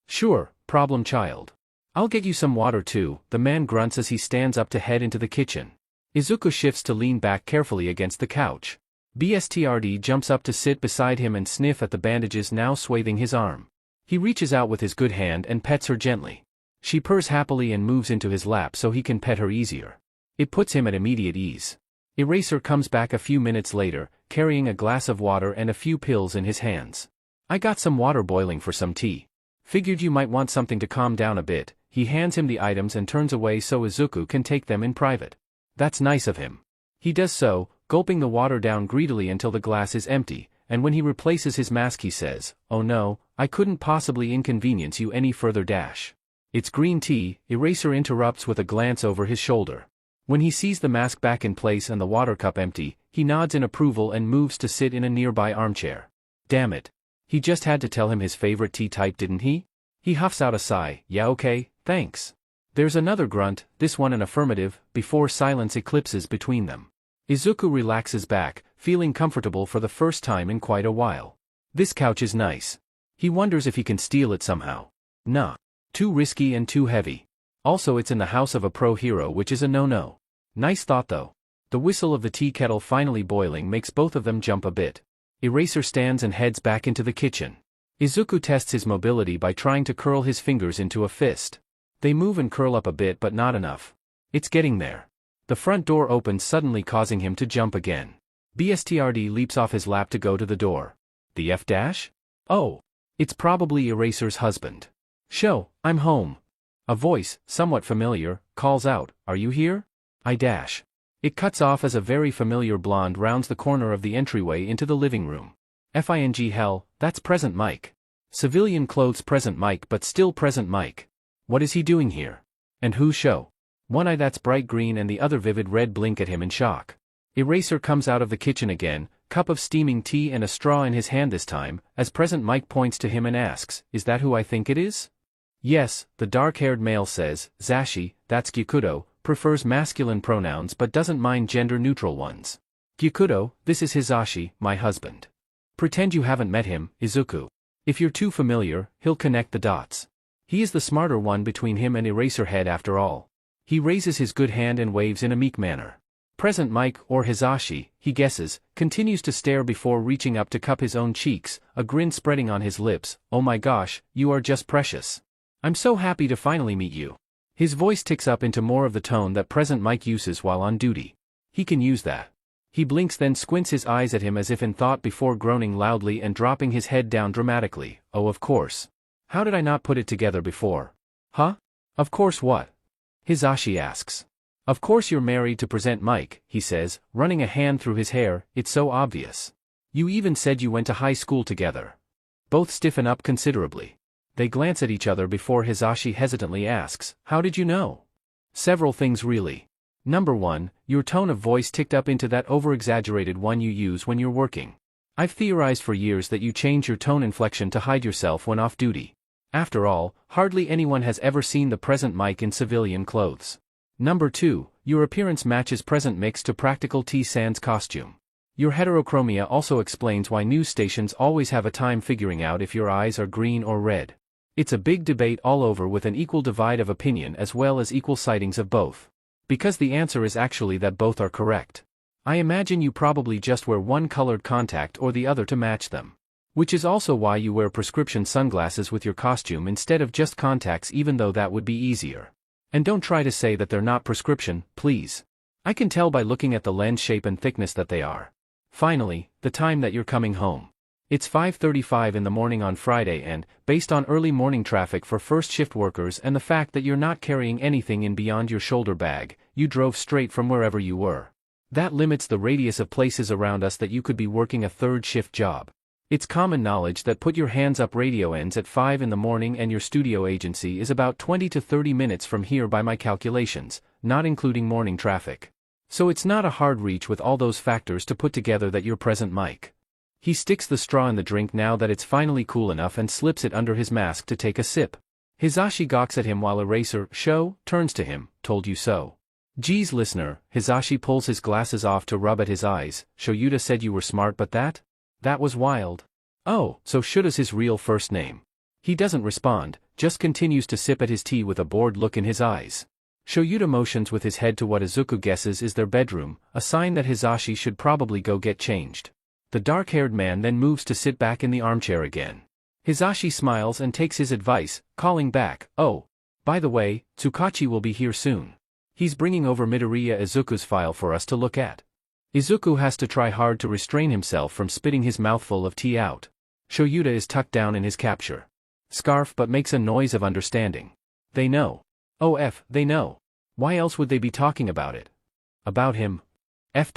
Sure, problem child. I'll get you some water too, the man grunts as he stands up to head into the kitchen. Izuku shifts to lean back carefully against the couch. BSTRD jumps up to sit beside him and sniff at the bandages now swathing his arm. He reaches out with his good hand and pets her gently. She purrs happily and moves into his lap so he can pet her easier. It puts him at immediate ease. Eraser comes back a few minutes later, carrying a glass of water and a few pills in his hands. I got some water boiling for some tea. Figured you might want something to calm down a bit. He hands him the items and turns away so Izuku can take them in private. That's nice of him. He does so, gulping the water down greedily until the glass is empty, and when he replaces his mask he says, "Oh no, I couldn't possibly inconvenience you any further dash." It's green tea, Eraser interrupts with a glance over his shoulder. When he sees the mask back in place and the water cup empty, he nods in approval and moves to sit in a nearby armchair. Damn it. He just had to tell him his favorite tea type, didn't he? He huffs out a sigh. Yeah, okay, thanks. There's another grunt, this one an affirmative, before silence eclipses between them. Izuku relaxes back, feeling comfortable for the first time in quite a while. This couch is nice. He wonders if he can steal it somehow. Nah. Too risky and too heavy. Also it's in the house of a pro hero, which is a no-no. Nice thought though. The whistle of the tea kettle finally boiling makes both of them jump a bit. Eraser stands and heads back into the kitchen. Izuku tests his mobility by trying to curl his fingers into a fist. They move and curl up a bit but not enough. It's getting there. The front door opens suddenly causing him to jump again. BSTRD leaps off his lap to go to the door. The F-dash? Oh. It's probably Eraser's husband. Show, I'm home. A voice, somewhat familiar, calls out, "Are you here?" I dash. It cuts off as a very familiar blonde rounds the corner of the entryway into the living room. Fing hell, that's Present Mike. Civilian clothes Present Mike but still Present Mike. What is he doing here? And who's Show? One eye that's bright green and the other vivid red blink at him in shock. Eraser comes out of the kitchen again, cup of steaming tea and a straw in his hand this time, as Present Mike points to him and asks, "Is that who I think it is?" Yes, the dark-haired male says, Zashi, that's Gyukudo, prefers masculine pronouns but doesn't mind gender-neutral ones. Gyukudo, this is Hizashi, my husband. Pretend you haven't met him, Izuku. If you're too familiar, he'll connect the dots. He is the smarter one between him and Eraserhead after all. He raises his good hand and waves in a meek manner. Present Mike, or Hizashi, he guesses, continues to stare before reaching up to cup his own cheeks, a grin spreading on his lips. Oh my gosh, you are just precious. I'm so happy to finally meet you. His voice ticks up into more of the tone that Present Mike uses while on duty. He can use that. He blinks then squints his eyes at him as if in thought before groaning loudly and dropping his head down dramatically. Oh of course. How did I not put it together before? Huh? Of course what? Hizashi asks. Of course you're married to Present Mike, he says, running a hand through his hair. It's so obvious. You even said you went to high school together. Both stiffen up considerably. They glance at each other before Hizashi hesitantly asks, how did you know? Several things really. Number 1, your tone of voice ticked up into that over-exaggerated one you use when you're working. I've theorized for years that you change your tone inflection to hide yourself when off duty. After all, hardly anyone has ever seen the Present Mike in civilian clothes. Number 2, your appearance matches Present Mix to Practical T Sans costume. Your heterochromia also explains why news stations always have a time figuring out if your eyes are green or red. It's a big debate all over with an equal divide of opinion as well as equal sightings of both. Because the answer is actually that both are correct. I imagine you probably just wear one colored contact or the other to match them. Which is also why you wear prescription sunglasses with your costume instead of just contacts, even though that would be easier. And don't try to say that they're not prescription, please. I can tell by looking at the lens shape and thickness that they are. Finally, the time that you're coming home. It's 5:35 in the morning on Friday and, based on early morning traffic for first shift workers and the fact that you're not carrying anything in beyond your shoulder bag, you drove straight from wherever you were. That limits the radius of places around us that you could be working a third shift job. It's common knowledge that put your hands up radio ends at 5 in the morning and your studio agency is about 20 to 30 minutes from here by my calculations, not including morning traffic. So it's not a hard reach with all those factors to put together that you're Present Mike. He sticks the straw in the drink now that it's finally cool enough and slips it under his mask to take a sip. Hizashi gawks at him while Eraser, turns to him, told you so. Geez listener, Hizashi pulls his glasses off to rub at his eyes. Shoyuta said you were smart but that was wild. Oh, so Shuta's his real first name. He doesn't respond, just continues to sip at his tea with a bored look in his eyes. Shoyuta motions with his head to what Izuku guesses is their bedroom, a sign that Hizashi should probably go get changed. The dark-haired man then moves to sit back in the armchair again. Hizashi smiles and takes his advice, calling back, oh, by the way, Tsukachi will be here soon. He's bringing over Midoriya Izuku's file for us to look at. Izuku has to try hard to restrain himself from spitting his mouthful of tea out. Shoyuta is tucked down in his capture scarf but makes a noise of understanding. They know. They know. Why else would they be talking about it? About him. F-.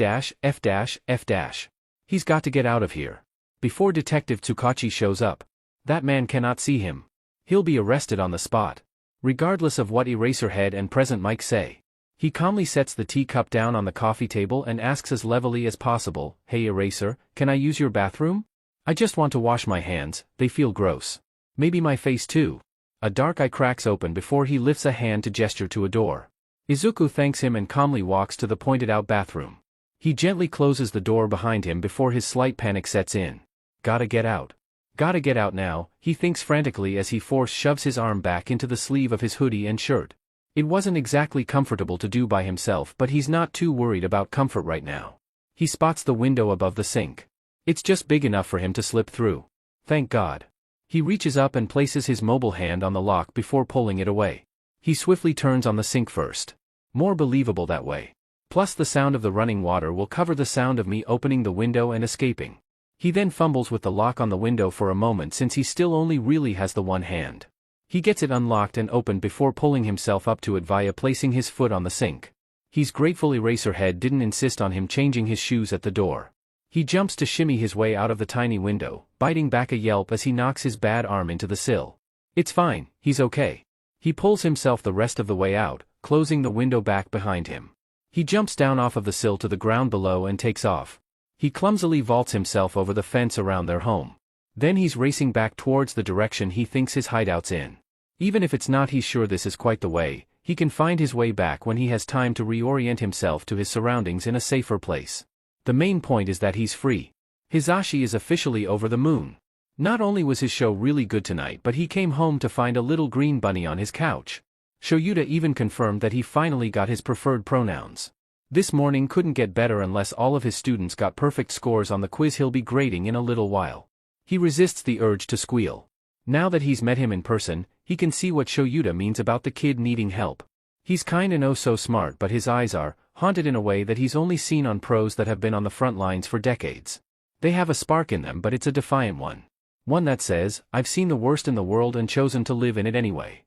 He's got to get out of here. Before Detective Tsukachi shows up. That man cannot see him. He'll be arrested on the spot. Regardless of what Eraserhead and Present Mike say. He calmly sets the teacup down on the coffee table and asks as levelly as possible, hey Eraser, can I use your bathroom? I just want to wash my hands, they feel gross. Maybe my face too. A dark eye cracks open before he lifts a hand to gesture to a door. Izuku thanks him and calmly walks to the pointed-out bathroom. He gently closes the door behind him before his slight panic sets in. Gotta get out. Gotta get out now, he thinks frantically as he shoves his arm back into the sleeve of his hoodie and shirt. It wasn't exactly comfortable to do by himself, but he's not too worried about comfort right now. He spots the window above the sink. It's just big enough for him to slip through. Thank God. He reaches up and places his mobile hand on the lock before pulling it away. He swiftly turns on the sink first. More believable that way. Plus the sound of the running water will cover the sound of me opening the window and escaping. He then fumbles with the lock on the window for a moment since he still only really has the one hand. He gets it unlocked and opened before pulling himself up to it via placing his foot on the sink. He's grateful Eraserhead didn't insist on him changing his shoes at the door. He jumps to shimmy his way out of the tiny window, biting back a yelp as he knocks his bad arm into the sill. It's fine, he's okay. He pulls himself the rest of the way out, closing the window back behind him. He jumps down off of the sill to the ground below and takes off. He clumsily vaults himself over the fence around their home. Then he's racing back towards the direction he thinks his hideout's in. Even if it's not, he's sure this is quite the way. He can find his way back when he has time to reorient himself to his surroundings in a safer place. The main point is that he's free. Hisashi is officially over the moon. Not only was his show really good tonight, but he came home to find a little green bunny on his couch. Shoyuta even confirmed that he finally got his preferred pronouns. This morning couldn't get better unless all of his students got perfect scores on the quiz he'll be grading in a little while. He resists the urge to squeal. Now that he's met him in person, he can see what Shoyuta means about the kid needing help. He's kind and oh so smart, but his eyes are haunted in a way that he's only seen on pros that have been on the front lines for decades. They have a spark in them, but it's a defiant one. One that says, I've seen the worst in the world and chosen to live in it anyway.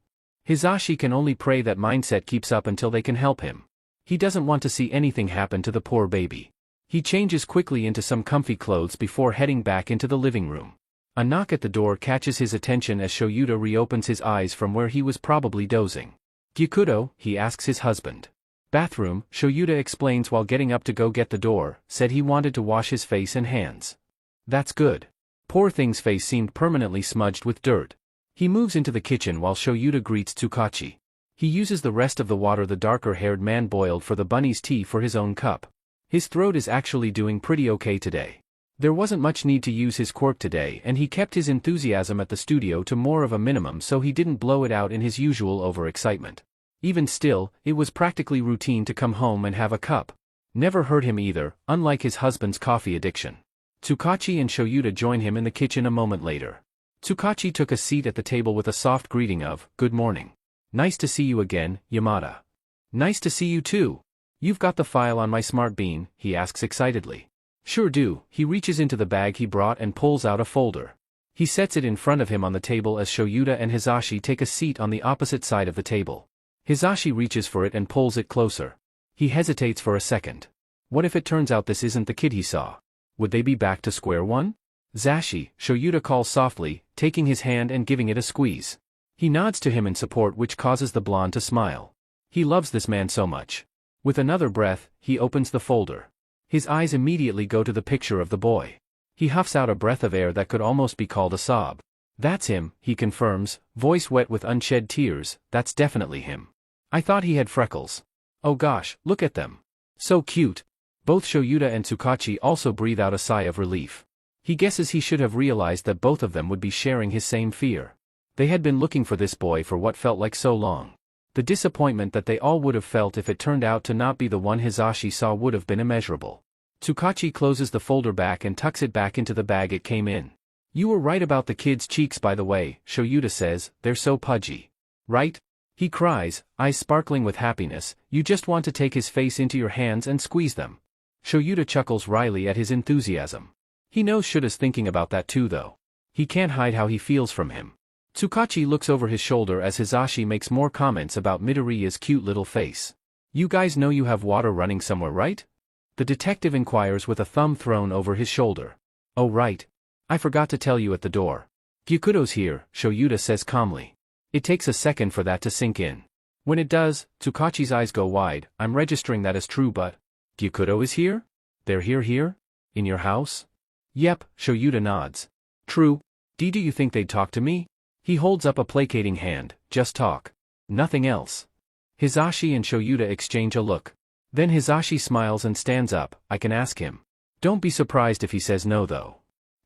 Hisashi can only pray that mindset keeps up until they can help him. He doesn't want to see anything happen to the poor baby. He changes quickly into some comfy clothes before heading back into the living room. A knock at the door catches his attention as Shoyuta reopens his eyes from where he was probably dozing. Gyukudo, he asks his husband. Bathroom, Shoyuta explains while getting up to go get the door, said he wanted to wash his face and hands. That's good. Poor thing's face seemed permanently smudged with dirt. He moves into the kitchen while Shoyuta greets Tsukachi. He uses the rest of the water the darker-haired man boiled for the bunny's tea for his own cup. His throat is actually doing pretty okay today. There wasn't much need to use his quirk today, and he kept his enthusiasm at the studio to more of a minimum so he didn't blow it out in his usual overexcitement. Even still, it was practically routine to come home and have a cup. Never hurt him either, unlike his husband's coffee addiction. Tsukachi and Shoyuta join him in the kitchen a moment later. Tsukachi took a seat at the table with a soft greeting of, "Good morning. Nice to see you again, Yamada." "Nice to see you too. You've got the file on my smart bean," he asks excitedly. "Sure do." He reaches into the bag he brought and pulls out a folder. He sets it in front of him on the table as Shoyuta and Hisashi take a seat on the opposite side of the table. Hisashi reaches for it and pulls it closer. He hesitates for a second. What if it turns out this isn't the kid he saw? Would they be back to square one? "Zashi," Shoyuta calls softly, taking his hand and giving it a squeeze. He nods to him in support, which causes the blonde to smile. He loves this man so much. With another breath, he opens the folder. His eyes immediately go to the picture of the boy. He huffs out a breath of air that could almost be called a sob. "That's him," he confirms, voice wet with unshed tears. "That's definitely him. I thought he had freckles. Oh gosh, look at them. So cute." Both Shoyuta and Tsukachi also breathe out a sigh of relief. He guesses he should have realized that both of them would be sharing his same fear. They had been looking for this boy for what felt like so long. The disappointment that they all would have felt if it turned out to not be the one Hisashi saw would have been immeasurable. Tsukachi closes the folder back and tucks it back into the bag it came in. "You were right about the kid's cheeks, by the way," Shoyuta says. "They're so pudgy." "Right?" he cries, eyes sparkling with happiness. "You just want to take his face into your hands and squeeze them." Shoyuta chuckles wryly at his enthusiasm. He knows Shuta's thinking about that too though. He can't hide how he feels from him. Tsukachi looks over his shoulder as Hisashi makes more comments about Midoriya's cute little face. "You guys know you have water running somewhere, right?" The detective inquires with a thumb thrown over his shoulder. "Oh right. I forgot to tell you at the door." "Gyukudo's here," Shoyuta says calmly. It takes a second for that to sink in. When it does, Tsukachi's eyes go wide. "I'm registering that as true, but Gyukudo is here? They're here? In your house?" "Yep," Shoyuta nods. "True. Do you think they'd talk to me?" He holds up a placating hand. "Just talk. Nothing else." Hisashi and Shoyuta exchange a look. Then Hisashi smiles and stands up. "I can ask him. Don't be surprised if he says no though."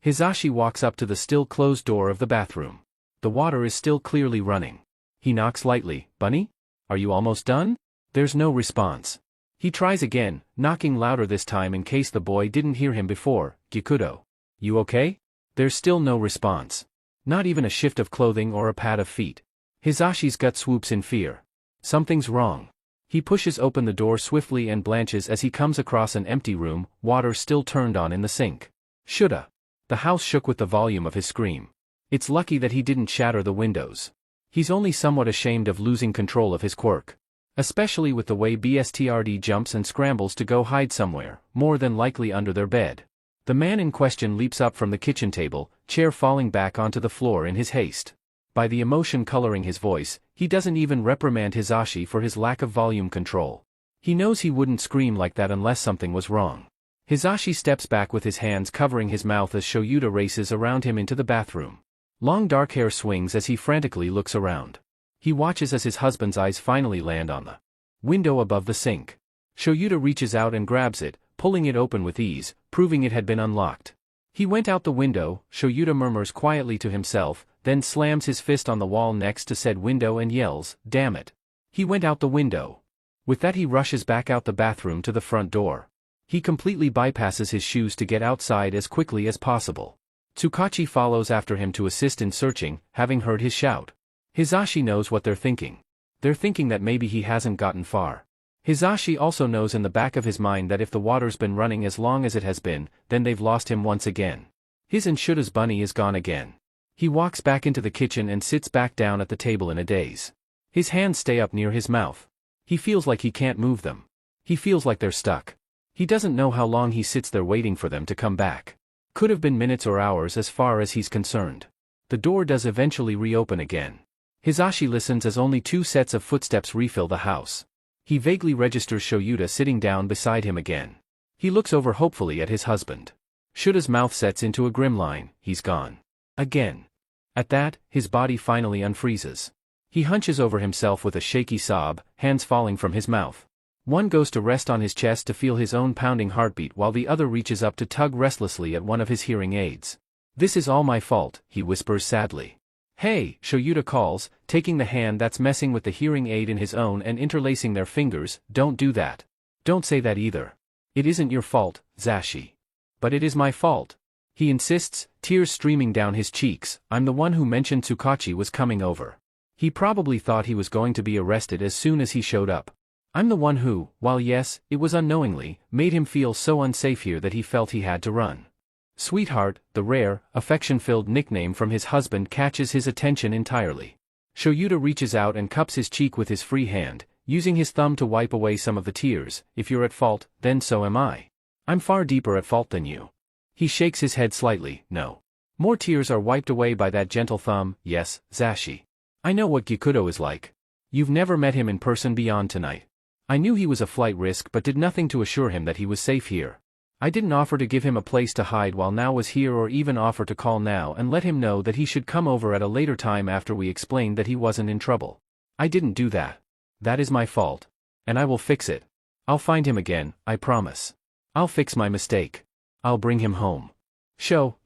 Hisashi walks up to the still closed door of the bathroom. The water is still clearly running. He knocks lightly. "Bunny? Are you almost done?" There's no response. He tries again, knocking louder this time in case the boy didn't hear him before. "Gyukudo. You okay?" There's still no response. Not even a shift of clothing or a pad of feet. Hisashi's gut swoops in fear. Something's wrong. He pushes open the door swiftly and blanches as he comes across an empty room, water still turned on in the sink. "Shoulda." The house shook with the volume of his scream. It's lucky that he didn't shatter the windows. He's only somewhat ashamed of losing control of his quirk. Especially with the way BSTRD jumps and scrambles to go hide somewhere, more than likely under their bed. The man in question leaps up from the kitchen table, chair falling back onto the floor in his haste. By the emotion coloring his voice, he doesn't even reprimand Hisashi for his lack of volume control. He knows he wouldn't scream like that unless something was wrong. Hisashi steps back with his hands covering his mouth as Shoyuta races around him into the bathroom. Long dark hair swings as he frantically looks around. He watches as his husband's eyes finally land on the window above the sink. Shoyuta reaches out and grabs it, pulling it open with ease, proving it had been unlocked. He went out the window, Shoyuta murmurs quietly to himself, then slams his fist on the wall next to said window and yells, "Damn it." He went out the window. With that he rushes back out the bathroom to the front door. He completely bypasses his shoes to get outside as quickly as possible. Tsukachi follows after him to assist in searching, having heard his shout. Hisashi knows what they're thinking. They're thinking that maybe he hasn't gotten far. Hisashi also knows in the back of his mind that if the water's been running as long as it has been, then they've lost him once again. His and Shuta's bunny is gone again. He walks back into the kitchen and sits back down at the table in a daze. His hands stay up near his mouth. He feels like he can't move them. He feels like they're stuck. He doesn't know how long he sits there waiting for them to come back. Could have been minutes or hours as far as he's concerned. The door does eventually reopen again. Hisashi listens as only 2 sets of footsteps refill the house. He vaguely registers Shoyuta sitting down beside him again. He looks over hopefully at his husband. Shuta's mouth sets into a grim line. He's gone. Again. At that, his body finally unfreezes. He hunches over himself with a shaky sob, hands falling from his mouth. One goes to rest on his chest to feel his own pounding heartbeat while the other reaches up to tug restlessly at one of his hearing aids. "This is all my fault," he whispers sadly. "Hey," Shoyuta calls, taking the hand that's messing with the hearing aid in his own and interlacing their fingers. "Don't do that. Don't say that either. It isn't your fault, Zashi." "But it is my fault," he insists, tears streaming down his cheeks. "I'm the one who mentioned Tsukachi was coming over. He probably thought he was going to be arrested as soon as he showed up. I'm the one who, while yes, it was unknowingly, made him feel so unsafe here that he felt he had to run." Sweetheart, the rare, affection-filled nickname from his husband catches his attention entirely. Shoyuta reaches out and cups his cheek with his free hand, using his thumb to wipe away some of the tears. "If you're at fault, then so am I. I'm far deeper at fault than you." He shakes his head slightly. "No. More tears are wiped away by that gentle thumb. Yes, Zashi. I know what Gikudo is like. You've never met him in person beyond tonight. I knew he was a flight risk but did nothing to assure him that he was safe here. I didn't offer to give him a place to hide while Now was here or even offer to call Now and let him know that he should come over at a later time after we explained that he wasn't in trouble. I didn't do that. That is my fault. And I will fix it. I'll find him again, I promise. I'll fix my mistake. I'll bring him home."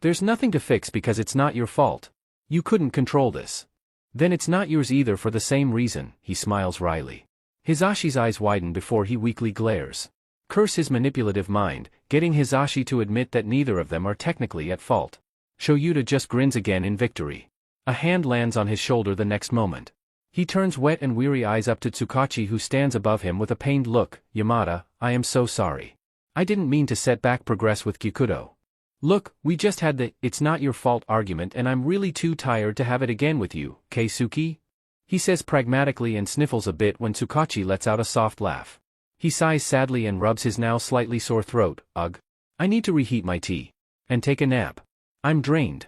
There's nothing to fix because it's not your fault. You couldn't control this. Then it's not yours either for the same reason, he smiles wryly. Hisashi's eyes widen before he weakly glares. Curse his manipulative mind, getting Hisashi to admit that neither of them are technically at fault. Shoyuta just grins again in victory. A hand lands on his shoulder the next moment. He turns wet and weary eyes up to Tsukachi who stands above him with a pained look. "Yamada, I am so sorry. I didn't mean to set back progress with Gikudo. Look, we just had the 'it's not your fault' argument and I'm really too tired to have it again with you, Keisuke?" He says pragmatically and sniffles a bit when Tsukachi lets out a soft laugh. He sighs sadly and rubs his now slightly sore throat. "Ugh. I need to reheat my tea. And take a nap. I'm drained."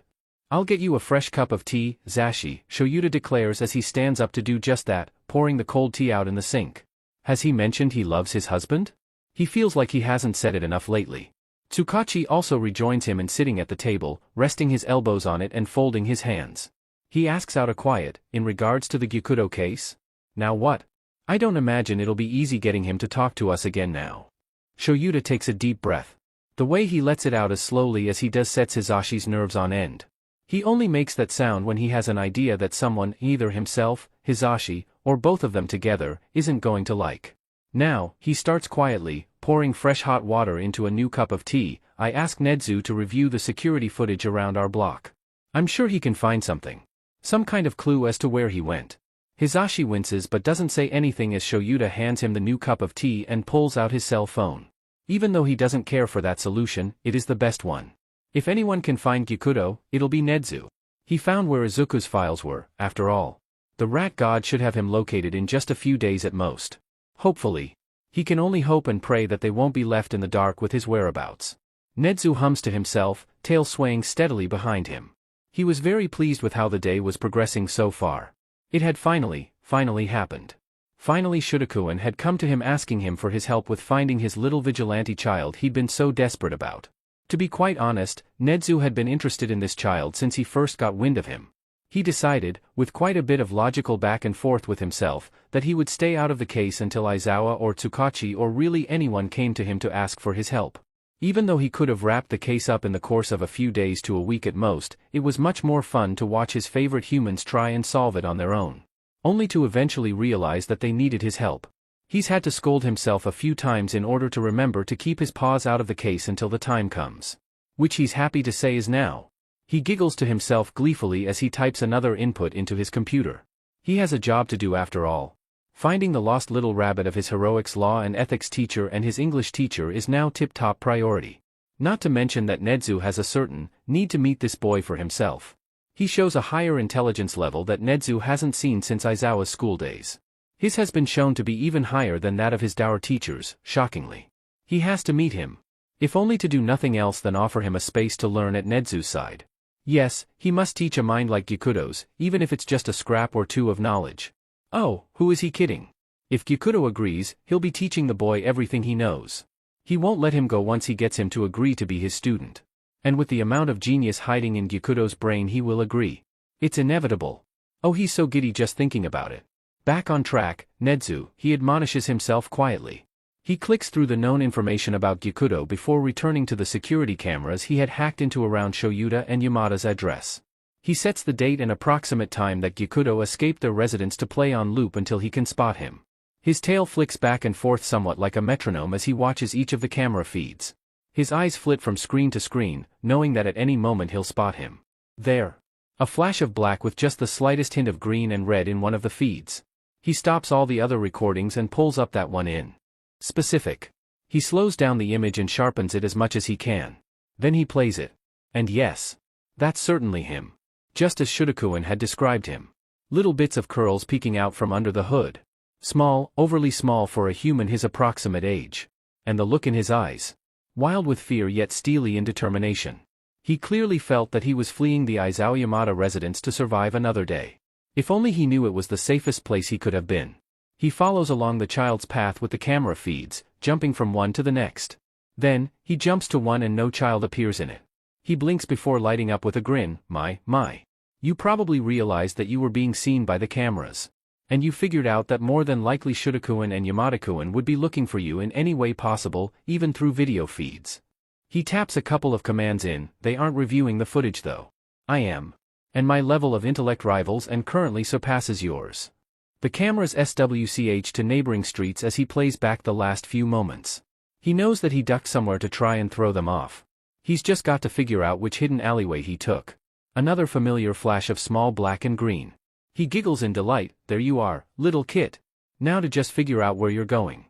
"I'll get you a fresh cup of tea, Zashi," Shoyuta declares as he stands up to do just that, pouring the cold tea out in the sink. Has he mentioned he loves his husband? He feels like he hasn't said it enough lately. Tsukachi also rejoins him in sitting at the table, resting his elbows on it and folding his hands. He asks out a quiet, "In regards to the Gikudo case? Now what? I don't imagine it'll be easy getting him to talk to us again now." Shoyuta takes a deep breath. The way he lets it out as slowly as he does sets Hisashi's nerves on end. He only makes that sound when he has an idea that someone, either himself, Hisashi, or both of them together, isn't going to like. Now, he starts quietly, pouring fresh hot water into a new cup of tea. "I ask Nedu to review the security footage around our block. I'm sure he can find something. Some kind of clue as to where he went." Hisashi winces but doesn't say anything as Shoyuta hands him the new cup of tea and pulls out his cell phone. Even though he doesn't care for that solution, it is the best one. If anyone can find Gikudo, it'll be Nedu. He found where Izuku's files were, after all. The rat god should have him located in just a few days at most. Hopefully. He can only hope and pray that they won't be left in the dark with his whereabouts. Nedu hums to himself, tail swaying steadily behind him. He was very pleased with how the day was progressing so far. It had finally happened. Finally Shurikuen had come to him asking him for his help with finding his little vigilante child he'd been so desperate about. To be quite honest, Nedu had been interested in this child since he first got wind of him. He decided, with quite a bit of logical back and forth with himself, that he would stay out of the case until Aizawa or Tsukachi or really anyone came to him to ask for his help. Even though he could have wrapped the case up in the course of a few days to a week at most, it was much more fun to watch his favorite humans try and solve it on their own. Only to eventually realize that they needed his help. He's had to scold himself a few times in order to remember to keep his paws out of the case until the time comes. Which he's happy to say is now. He giggles to himself gleefully as he types another input into his computer. He has a job to do after all. Finding the lost little rabbit of his heroics law and ethics teacher and his English teacher is now tip-top priority. Not to mention that Nedu has a certain need to meet this boy for himself. He shows a higher intelligence level that Nedu hasn't seen since Aizawa's school days. His has been shown to be even higher than that of his dour teachers, shockingly. He has to meet him. If only to do nothing else than offer him a space to learn at Nezu's side. Yes, he must teach a mind like Gyukudo's, even if it's just a scrap or two of knowledge. Oh, who is he kidding? If Gyukudo agrees, he'll be teaching the boy everything he knows. He won't let him go once he gets him to agree to be his student. And with the amount of genius hiding in Gyukudo's brain, he will agree. It's inevitable. Oh, he's so giddy just thinking about it. Back on track, Nezu, he admonishes himself quietly. He clicks through the known information about Gyukudo before returning to the security cameras he had hacked into around Shoyuta and Yamada's address. He sets the date and approximate time that Gyukudo escaped their residence to play on loop until he can spot him. His tail flicks back and forth somewhat like a metronome as he watches each of the camera feeds. His eyes flit from screen to screen, knowing that at any moment he'll spot him. There. A flash of black with just the slightest hint of green and red in one of the feeds. He stops all the other recordings and pulls up that one in specific. He slows down the image and sharpens it as much as he can. Then he plays it. And yes. That's certainly him. Just as Shudakuen had described him. Little bits of curls peeking out from under the hood. Small, overly small for a human his approximate age. And the look in his eyes. Wild with fear yet steely in determination. He clearly felt that he was fleeing the Aizawa Yamada residence to survive another day. If only he knew it was the safest place he could have been. He follows along the child's path with the camera feeds, jumping from one to the next. Then, he jumps to one and no child appears in it. He blinks before lighting up with a grin. My. You probably realized that you were being seen by the cameras. And you figured out that more than likely Shudakuen and Yamada-kun would be looking for you in any way possible, even through video feeds. He taps a couple of commands in. They aren't reviewing the footage though. I am. And my level of intellect rivals and currently surpasses yours. The cameras SWCH to neighboring streets as he plays back the last few moments. He knows that he ducked somewhere to try and throw them off. He's just got to figure out which hidden alleyway he took. Another familiar flash of small black and green. He giggles in delight. There you are, little kit. Now to just figure out where you're going.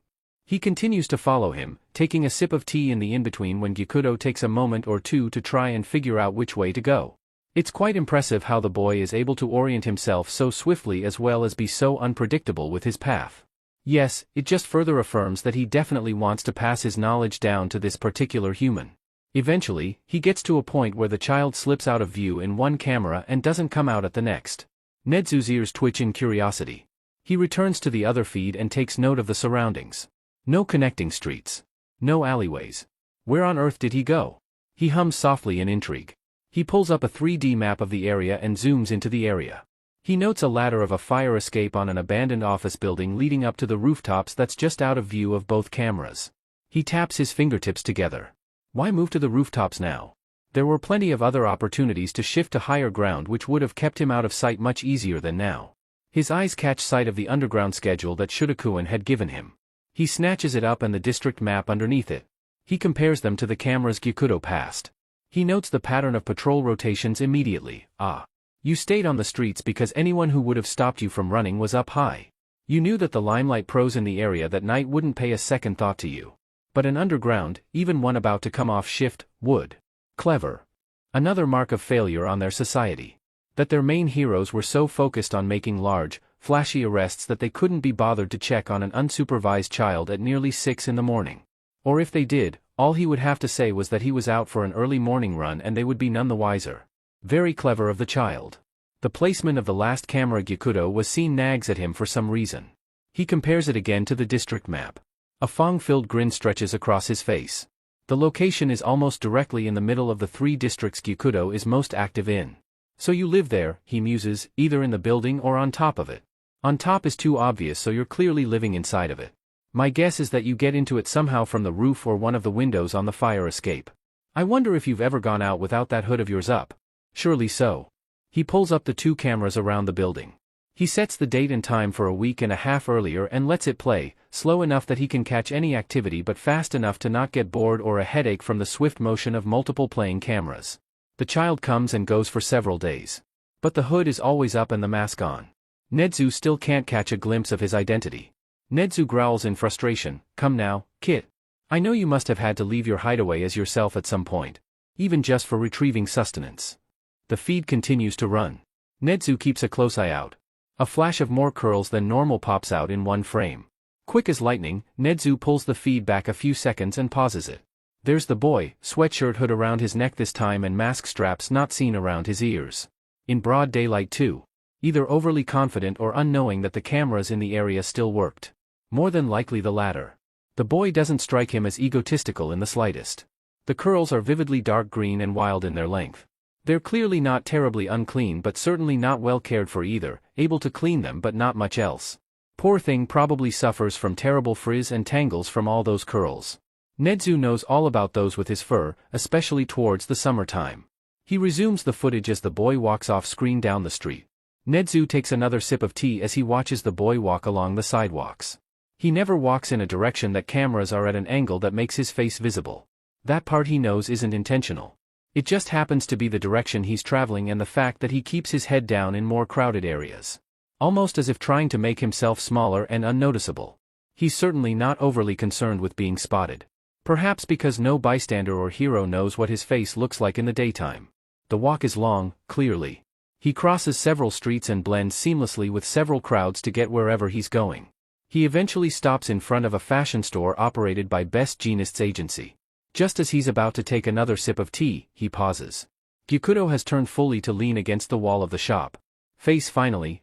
He continues to follow him, taking a sip of tea in the in-between when Gyukudo takes a moment or two to try and figure out which way to go. It's quite impressive how the boy is able to orient himself so swiftly as well as be so unpredictable with his path. Yes, it just further affirms that he definitely wants to pass his knowledge down to this particular human. Eventually, he gets to a point where the child slips out of view in one camera and doesn't come out at the next. Nezu's ears twitch in curiosity. He returns to the other feed and takes note of the surroundings. No connecting streets. No alleyways. Where on earth did he go? He hums softly in intrigue. He pulls up a 3D map of the area and zooms into the area. He notes a ladder of a fire escape on an abandoned office building leading up to the rooftops that's just out of view of both cameras. He taps his fingertips together. Why move to the rooftops now? There were plenty of other opportunities to shift to higher ground which would have kept him out of sight much easier than now. His eyes catch sight of the underground schedule that Shudakuen had given him. He snatches it up and the district map underneath it. He compares them to the cameras Gyukudo passed. He notes the pattern of patrol rotations immediately. Ah. You stayed on the streets because anyone who would have stopped you from running was up high. You knew that the limelight pros in the area that night wouldn't pay a second thought to you. But an underground, even one about to come off shift, would. Clever. Another mark of failure on their society. That their main heroes were so focused on making large, flashy arrests that they couldn't be bothered to check on an unsupervised child at nearly 6 in the morning. Or if they did, all he would have to say was that he was out for an early morning run and they would be none the wiser. Very clever of the child. The placement of the last camera Gyukudo was seen nags at him for some reason. He compares it again to the district map. A fong-filled grin stretches across his face. The location is almost directly in the middle of the 3 districts Gyukudo is most active in. So you live there, he muses, either in the building or on top of it. On top is too obvious, so you're clearly living inside of it. My guess is that you get into it somehow from the roof or one of the windows on the fire escape. I wonder if you've ever gone out without that hood of yours up. Surely so. He pulls up the 2 cameras around the building. He sets the date and time for a week and a half earlier and lets it play, slow enough that he can catch any activity but fast enough to not get bored or a headache from the swift motion of multiple playing cameras. The child comes and goes for several days. But the hood is always up and the mask on. Nedu still can't catch a glimpse of his identity. Nedu growls in frustration, "Come now, kid. I know you must have had to leave your hideaway as yourself at some point. Even just for retrieving sustenance." The feed continues to run. Nedu keeps a close eye out. A flash of more curls than normal pops out in one frame. Quick as lightning, Nedu pulls the feed back a few seconds and pauses it. There's the boy, sweatshirt hood around his neck this time and mask straps not seen around his ears. In broad daylight too. Either overly confident or unknowing that the cameras in the area still worked. More than likely the latter. The boy doesn't strike him as egotistical in the slightest. The curls are vividly dark green and wild in their length. They're clearly not terribly unclean but certainly not well cared for either, able to clean them but not much else. Poor thing probably suffers from terrible frizz and tangles from all those curls. Nedu knows all about those with his fur, especially towards the summertime. He resumes the footage as the boy walks off screen down the street. Nedu takes another sip of tea as he watches the boy walk along the sidewalks. He never walks in a direction that cameras are at an angle that makes his face visible. That part he knows isn't intentional. It just happens to be the direction he's traveling and the fact that he keeps his head down in more crowded areas. Almost as if trying to make himself smaller and unnoticeable. He's certainly not overly concerned with being spotted. Perhaps because no bystander or hero knows what his face looks like in the daytime. The walk is long, clearly. He crosses several streets and blends seamlessly with several crowds to get wherever he's going. He eventually stops in front of a fashion store operated by Best Jeanist's agency. Just as he's about to take another sip of tea, he pauses. Gyukudo has turned fully to lean against the wall of the shop. Face finally,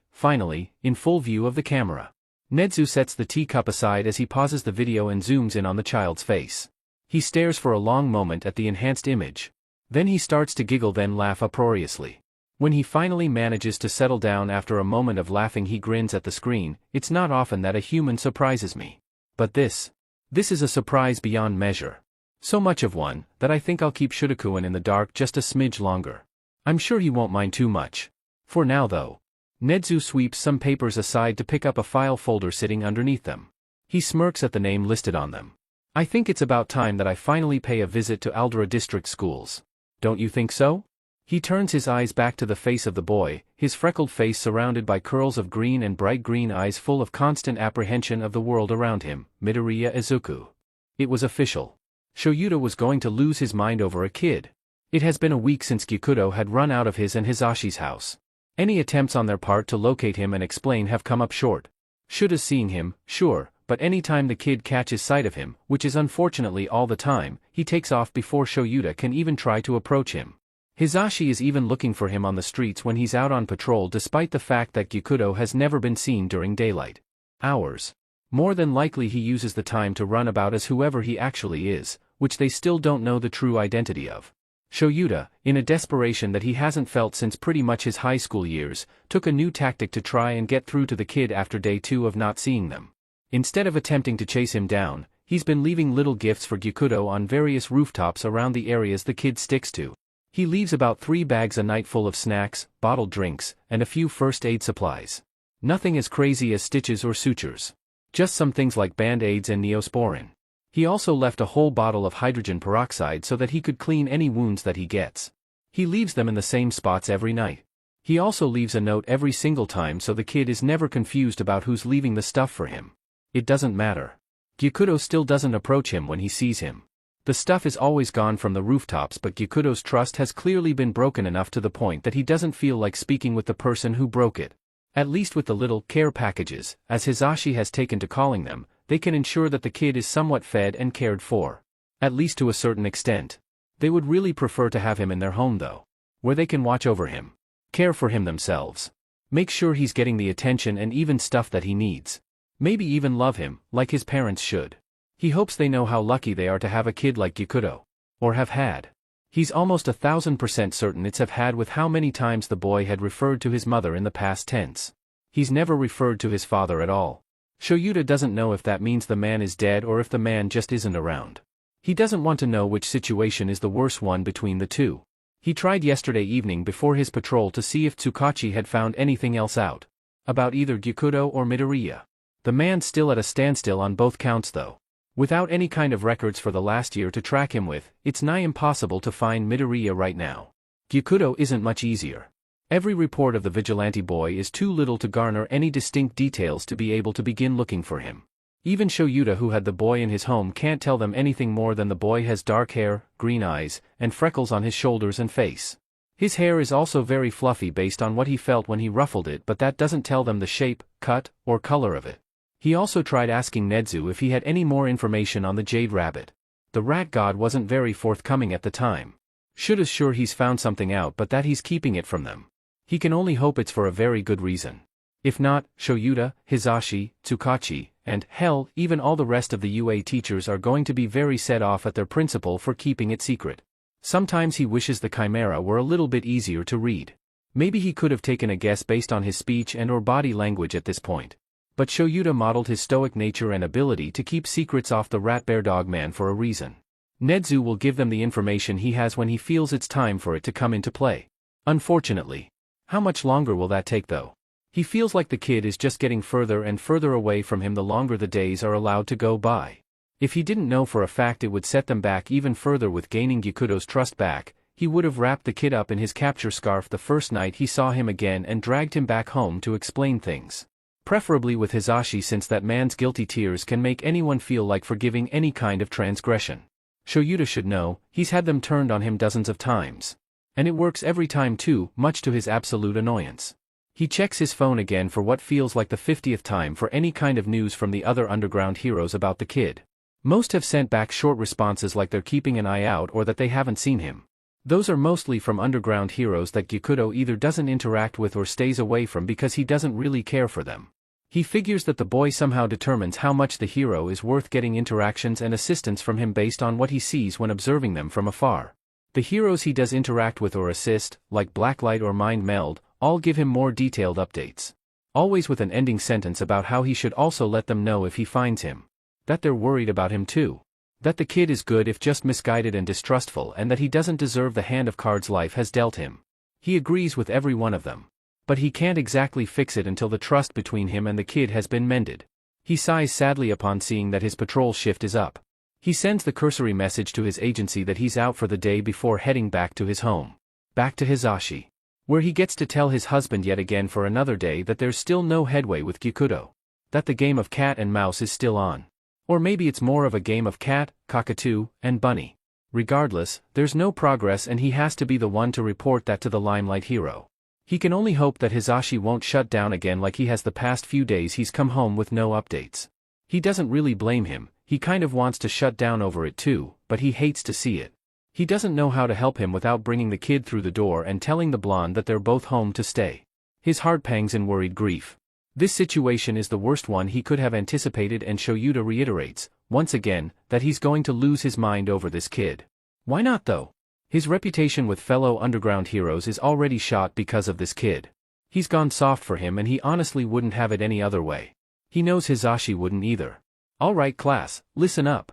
in full view of the camera. Nedu sets the teacup aside as he pauses the video and zooms in on the child's face. He stares for a long moment at the enhanced image. Then he starts to giggle then laugh uproariously. When he finally manages to settle down after a moment of laughing he grins at the screen. It's not often that a human surprises me. But this is a surprise beyond measure. So much of one, that I think I'll keep Shudakuin in the dark just a smidge longer. I'm sure he won't mind too much. For now though. Nedu sweeps some papers aside to pick up a file folder sitting underneath them. He smirks at the name listed on them. I think it's about time that I finally pay a visit to Aldera District Schools. Don't you think so? He turns his eyes back to the face of the boy, his freckled face surrounded by curls of green and bright green eyes full of constant apprehension of the world around him. Midoriya Izuku. It was official. Shoyuta was going to lose his mind over a kid. It has been a week since Gyukudo had run out of his and Hisashi's house. Any attempts on their part to locate him and explain have come up short. Shuta's seeing him, sure, but any time the kid catches sight of him, which is unfortunately all the time, he takes off before Shoyuta can even try to approach him. Hisashi is even looking for him on the streets when he's out on patrol despite the fact that Gyukudo has never been seen during daylight hours. More than likely he uses the time to run about as whoever he actually is, which they still don't know the true identity of. Shoyuta, in a desperation that he hasn't felt since pretty much his high school years, took a new tactic to try and get through to the kid after day 2 of not seeing them. Instead of attempting to chase him down, he's been leaving little gifts for Gyukudo on various rooftops around the areas the kid sticks to. He leaves about 3 bags a night full of snacks, bottled drinks, and a few first aid supplies. Nothing as crazy as stitches or sutures. Just some things like band-aids and neosporin. He also left a whole bottle of hydrogen peroxide so that he could clean any wounds that he gets. He leaves them in the same spots every night. He also leaves a note every single time so the kid is never confused about who's leaving the stuff for him. It doesn't matter. Gyukudo still doesn't approach him when he sees him. The stuff is always gone from the rooftops, but Gyukudo's trust has clearly been broken enough to the point that he doesn't feel like speaking with the person who broke it. At least with the little care packages, as Hisashi has taken to calling them, they can ensure that the kid is somewhat fed and cared for. At least to a certain extent. They would really prefer to have him in their home though. Where they can watch over him. Care for him themselves. Make sure he's getting the attention and even stuff that he needs. Maybe even love him, like his parents should. He hopes they know how lucky they are to have a kid like Gyukudo. Or have had. He's almost 1000% certain it's have had with how many times the boy had referred to his mother in the past tense. He's never referred to his father at all. Shoyuta doesn't know if that means the man is dead or if the man just isn't around. He doesn't want to know which situation is the worse one between the two. He tried yesterday evening before his patrol to see if Tsukachi had found anything else out. About either Gyukudo or Midoriya. The man's still at a standstill on both counts though. Without any kind of records for the last year to track him with, it's nigh impossible to find Midoriya right now. Gyukudo isn't much easier. Every report of the vigilante boy is too little to garner any distinct details to be able to begin looking for him. Even Shoyuta, who had the boy in his home, can't tell them anything more than the boy has dark hair, green eyes, and freckles on his shoulders and face. His hair is also very fluffy based on what he felt when he ruffled it, but that doesn't tell them the shape, cut, or color of it. He also tried asking Nedu if he had any more information on the Jade Rabbit. The rat god wasn't very forthcoming at the time. Shuta's sure he's found something out, but that he's keeping it from them. He can only hope it's for a very good reason. If not, Shoyuta, Hizashi, Tsukachi, and, hell, even all the rest of the UA teachers are going to be very set off at their principal for keeping it secret. Sometimes he wishes the Chimera were a little bit easier to read. Maybe he could have taken a guess based on his speech and or body language at this point. But Shoyuta modeled his stoic nature and ability to keep secrets off the rat bear dog man for a reason. Nedu will give them the information he has when he feels it's time for it to come into play. Unfortunately. How much longer will that take though? He feels like the kid is just getting further and further away from him the longer the days are allowed to go by. If he didn't know for a fact it would set them back even further with gaining Gyukudo's trust back, he would have wrapped the kid up in his capture scarf the first night he saw him again and dragged him back home to explain things. Preferably with Hizashi, since that man's guilty tears can make anyone feel like forgiving any kind of transgression. Shoyuta should know, he's had them turned on him dozens of times. And it works every time too, much to his absolute annoyance. He checks his phone again for what feels like the 50th time for any kind of news from the other underground heroes about the kid. Most have sent back short responses like they're keeping an eye out or that they haven't seen him. Those are mostly from underground heroes that Gyukudo either doesn't interact with or stays away from because he doesn't really care for them. He figures that the boy somehow determines how much the hero is worth getting interactions and assistance from him based on what he sees when observing them from afar. The heroes he does interact with or assist, like Blacklight or Mind Meld, all give him more detailed updates. Always with an ending sentence about how he should also let them know if he finds him. That they're worried about him too. That the kid is good if just misguided and distrustful, and that he doesn't deserve the hand of cards life has dealt him. He agrees with every one of them. But he can't exactly fix it until the trust between him and the kid has been mended. He sighs sadly upon seeing that his patrol shift is up. He sends the cursory message to his agency that he's out for the day before heading back to his home. Back to Hizashi. Where he gets to tell his husband yet again for another day that there's still no headway with Gyukudo. That the game of cat and mouse is still on. Or maybe it's more of a game of cat, cockatoo, and bunny. Regardless, there's no progress and he has to be the one to report that to the Limelight hero. He can only hope that Hizashi won't shut down again like he has the past few days he's come home with no updates. He doesn't really blame him, he kind of wants to shut down over it too, but he hates to see it. He doesn't know how to help him without bringing the kid through the door and telling the blonde that they're both home to stay. His heart pangs in worried grief. This situation is the worst one he could have anticipated, and Shoyuta reiterates, once again, that he's going to lose his mind over this kid. Why not though? His reputation with fellow underground heroes is already shot because of this kid. He's gone soft for him and he honestly wouldn't have it any other way. He knows Hizashi wouldn't either. Alright class, listen up.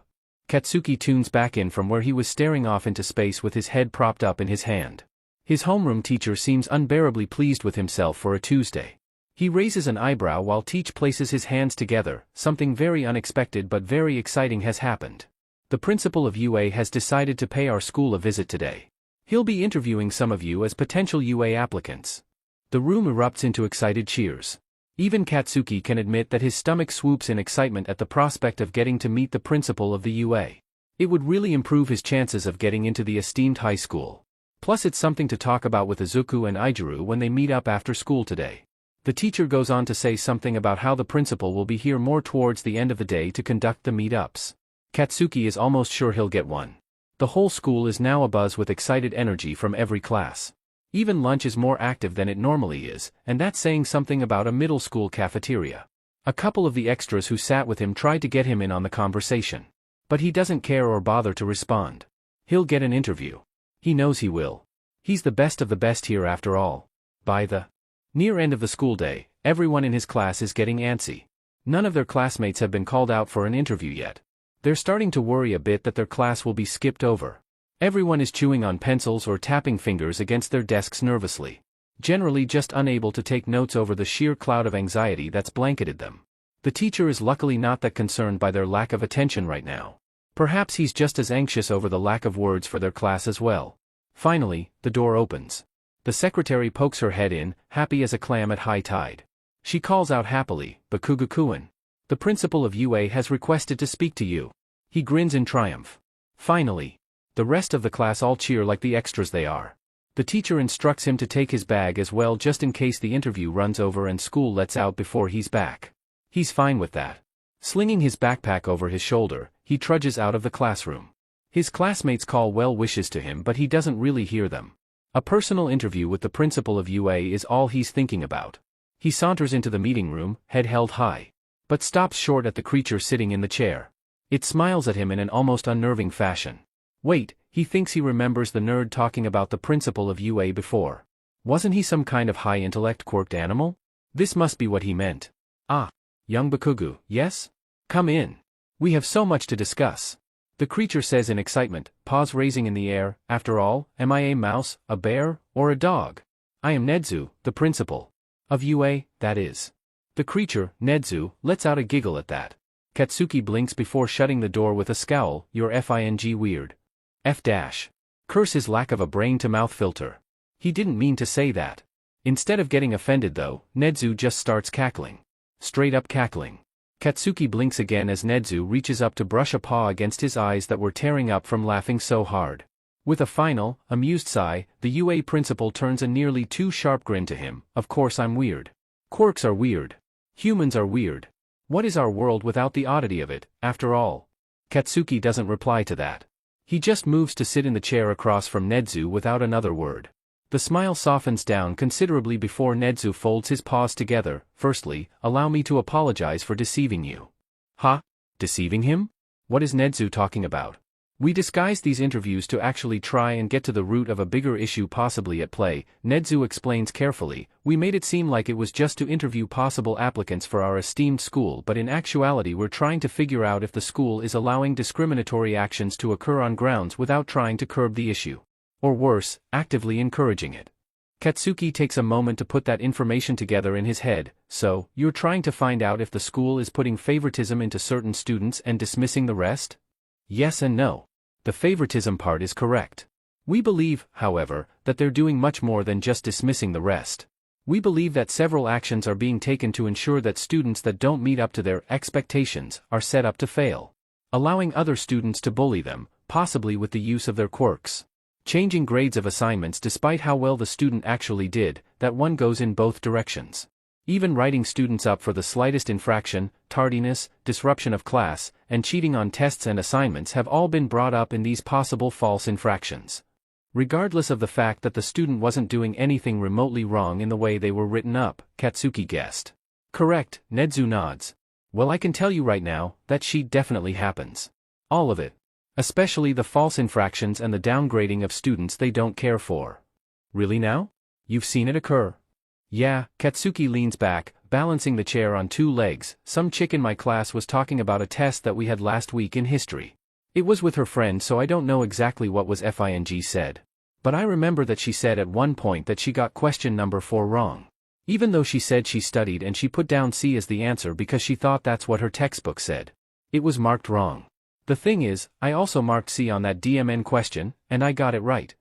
Katsuki tunes back in from where he was staring off into space with his head propped up in his hand. His homeroom teacher seems unbearably pleased with himself for a Tuesday. He raises an eyebrow while Teach places his hands together. Something very unexpected but very exciting has happened. The principal of UA has decided to pay our school a visit today. He'll be interviewing some of you as potential UA applicants. The room erupts into excited cheers. Even Katsuki can admit that his stomach swoops in excitement at the prospect of getting to meet the principal of the UA. It would really improve his chances of getting into the esteemed high school. Plus it's something to talk about with Izuku and Ijiru when they meet up after school today. The teacher goes on to say something about how the principal will be here more towards the end of the day to conduct the meetups. Katsuki is almost sure he'll get one. The whole school is now abuzz with excited energy from every class. Even lunch is more active than it normally is, and that's saying something about a middle school cafeteria. A couple of the extras who sat with him tried to get him in on the conversation. But he doesn't care or bother to respond. He'll get an interview. He knows he will. He's the best of the best here after all. By the near end of the school day, everyone in his class is getting antsy. None of their classmates have been called out for an interview yet. They're starting to worry a bit that their class will be skipped over. Everyone is chewing on pencils or tapping fingers against their desks nervously. Generally just unable to take notes over the sheer cloud of anxiety that's blanketed them. The teacher is luckily not that concerned by their lack of attention right now. Perhaps he's just as anxious over the lack of words for their class as well. Finally, the door opens. The secretary pokes her head in, happy as a clam at high tide. She calls out happily, "Bakuga-kun. The principal of UA has requested to speak to you." He grins in triumph. Finally. The rest of the class all cheer like the extras they are. The teacher instructs him to take his bag as well just in case the interview runs over and school lets out before he's back. He's fine with that. Slinging his backpack over his shoulder, he trudges out of the classroom. His classmates call well wishes to him but he doesn't really hear them. A personal interview with the principal of UA is all he's thinking about. He saunters into the meeting room, head held high. But stops short at the creature sitting in the chair. It smiles at him in an almost unnerving fashion. Wait, he thinks he remembers the nerd talking about the principal of UA before. Wasn't he some kind of high-intellect quirked animal? This must be what he meant. Ah, young Bakugu, yes? Come in. We have so much to discuss. The creature says in excitement, paws raising in the air. After all, am I a mouse, a bear, or a dog? I am Nedu, the principal. Of UA, that is. The creature, Nedu, lets out a giggle at that. Katsuki blinks before shutting the door with a scowl. You're fing weird. F-. Curse his lack of a brain-to-mouth filter. He didn't mean to say that. Instead of getting offended though, Nedu just starts cackling. Straight up cackling. Katsuki blinks again as Nedu reaches up to brush a paw against his eyes that were tearing up from laughing so hard. With a final, amused sigh, the UA principal turns a nearly too sharp grin to him. Of course I'm weird. Quirks are weird. Humans are weird. What is our world without the oddity of it, after all? Katsuki doesn't reply to that. He just moves to sit in the chair across from Nedu without another word. The smile softens down considerably before Nedu folds his paws together. Firstly, allow me to apologize for deceiving you. Ha? Deceiving him? What is Nedu talking about? We disguised these interviews to actually try and get to the root of a bigger issue possibly at play, Nedu explains carefully. We made it seem like it was just to interview possible applicants for our esteemed school, but in actuality we're trying to figure out if the school is allowing discriminatory actions to occur on grounds without trying to curb the issue. Or worse, actively encouraging it. Katsuki takes a moment to put that information together in his head. So, you're trying to find out if the school is putting favoritism into certain students and dismissing the rest? Yes and no. The favoritism part is correct. We believe, however, that they're doing much more than just dismissing the rest. We believe that several actions are being taken to ensure that students that don't meet up to their expectations are set up to fail. Allowing other students to bully them, possibly with the use of their quirks. Changing grades of assignments despite how well the student actually did, that one goes in both directions. Even writing students up for the slightest infraction, tardiness, disruption of class, and cheating on tests and assignments have all been brought up in these possible false infractions. Regardless of the fact that the student wasn't doing anything remotely wrong in the way they were written up, Katsuki guessed. Correct, Nedu nods. Well, I can tell you right now, that sheet definitely happens. All of it. Especially the false infractions and the downgrading of students they don't care for. Really now? You've seen it occur? Yeah, Katsuki leans back, balancing the chair on two legs. Some chick in my class was talking about a test that we had last week in history. It was with her friend, so I don't know exactly what was FING said. But I remember that she said at one point that she got question number 4 wrong. Even though she said she studied and she put down C as the answer because she thought that's what her textbook said. It was marked wrong. The thing is, I also marked C on that DMN question, and I got it right.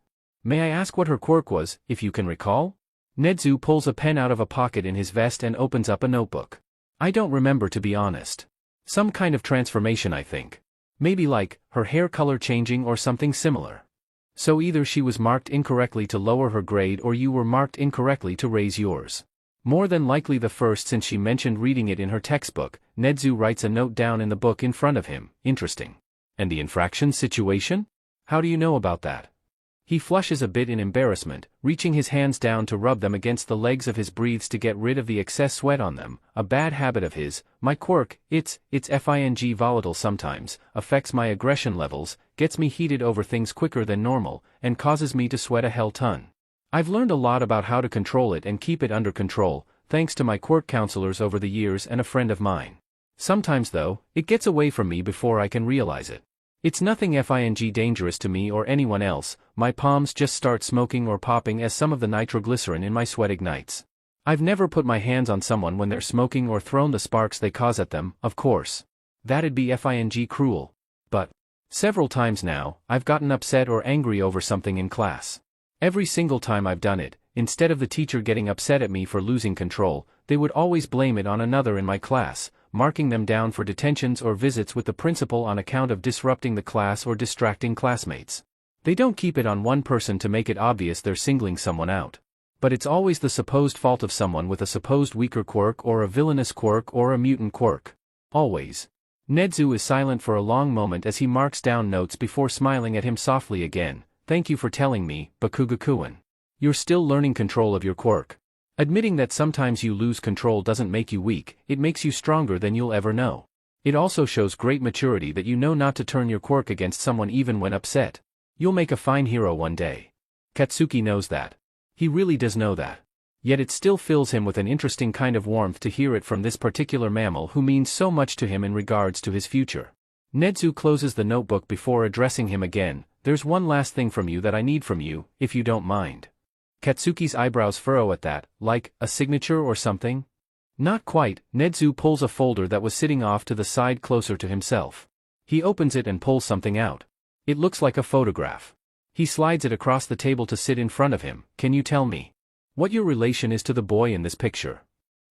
May I ask what her quirk was, if you can recall? Nedu pulls a pen out of a pocket in his vest and opens up a notebook. I don't remember, to be honest. Some kind of transformation, I think. Maybe like, her hair color changing or something similar. So either she was marked incorrectly to lower her grade or you were marked incorrectly to raise yours. More than likely the first, since she mentioned reading it in her textbook. Nedu writes a note down in the book in front of him. Interesting. And the infraction situation? How do you know about that? He flushes a bit in embarrassment, reaching his hands down to rub them against the legs of his breathes to get rid of the excess sweat on them, a bad habit of his. My quirk, it's volatile sometimes, affects my aggression levels, gets me heated over things quicker than normal, and causes me to sweat a hell ton. I've learned a lot about how to control it and keep it under control, thanks to my quirk counselors over the years and a friend of mine. Sometimes though, it gets away from me before I can realize it. It's nothing dangerous to me or anyone else, my palms just start smoking or popping as some of the nitroglycerin in my sweat ignites. I've never put my hands on someone when they're smoking or thrown the sparks they cause at them, of course. That'd be cruel. But several times now, I've gotten upset or angry over something in class. Every single time I've done it, instead of the teacher getting upset at me for losing control, they would always blame it on another in my class, marking them down for detentions or visits with the principal on account of disrupting the class or distracting classmates. They don't keep it on one person to make it obvious they're singling someone out. But it's always the supposed fault of someone with a supposed weaker quirk or a villainous quirk or a mutant quirk. Always. Nedu is silent for a long moment as he marks down notes before smiling at him softly again. Thank you for telling me, Bakuga-kun. You're still learning control of your quirk. Admitting that sometimes you lose control doesn't make you weak, it makes you stronger than you'll ever know. It also shows great maturity that you know not to turn your quirk against someone even when upset. You'll make a fine hero one day. Katsuki knows that. He really does know that. Yet it still fills him with an interesting kind of warmth to hear it from this particular mammal who means so much to him in regards to his future. Nedu closes the notebook before addressing him again. There's one last thing from you that I need from you, if you don't mind. Katsuki's eyebrows furrow at that, like, a signature or something? Not quite. Nedu pulls a folder that was sitting off to the side closer to himself. He opens it and pulls something out. It looks like a photograph. He slides it across the table to sit in front of him. Can you tell me what your relation is to the boy in this picture?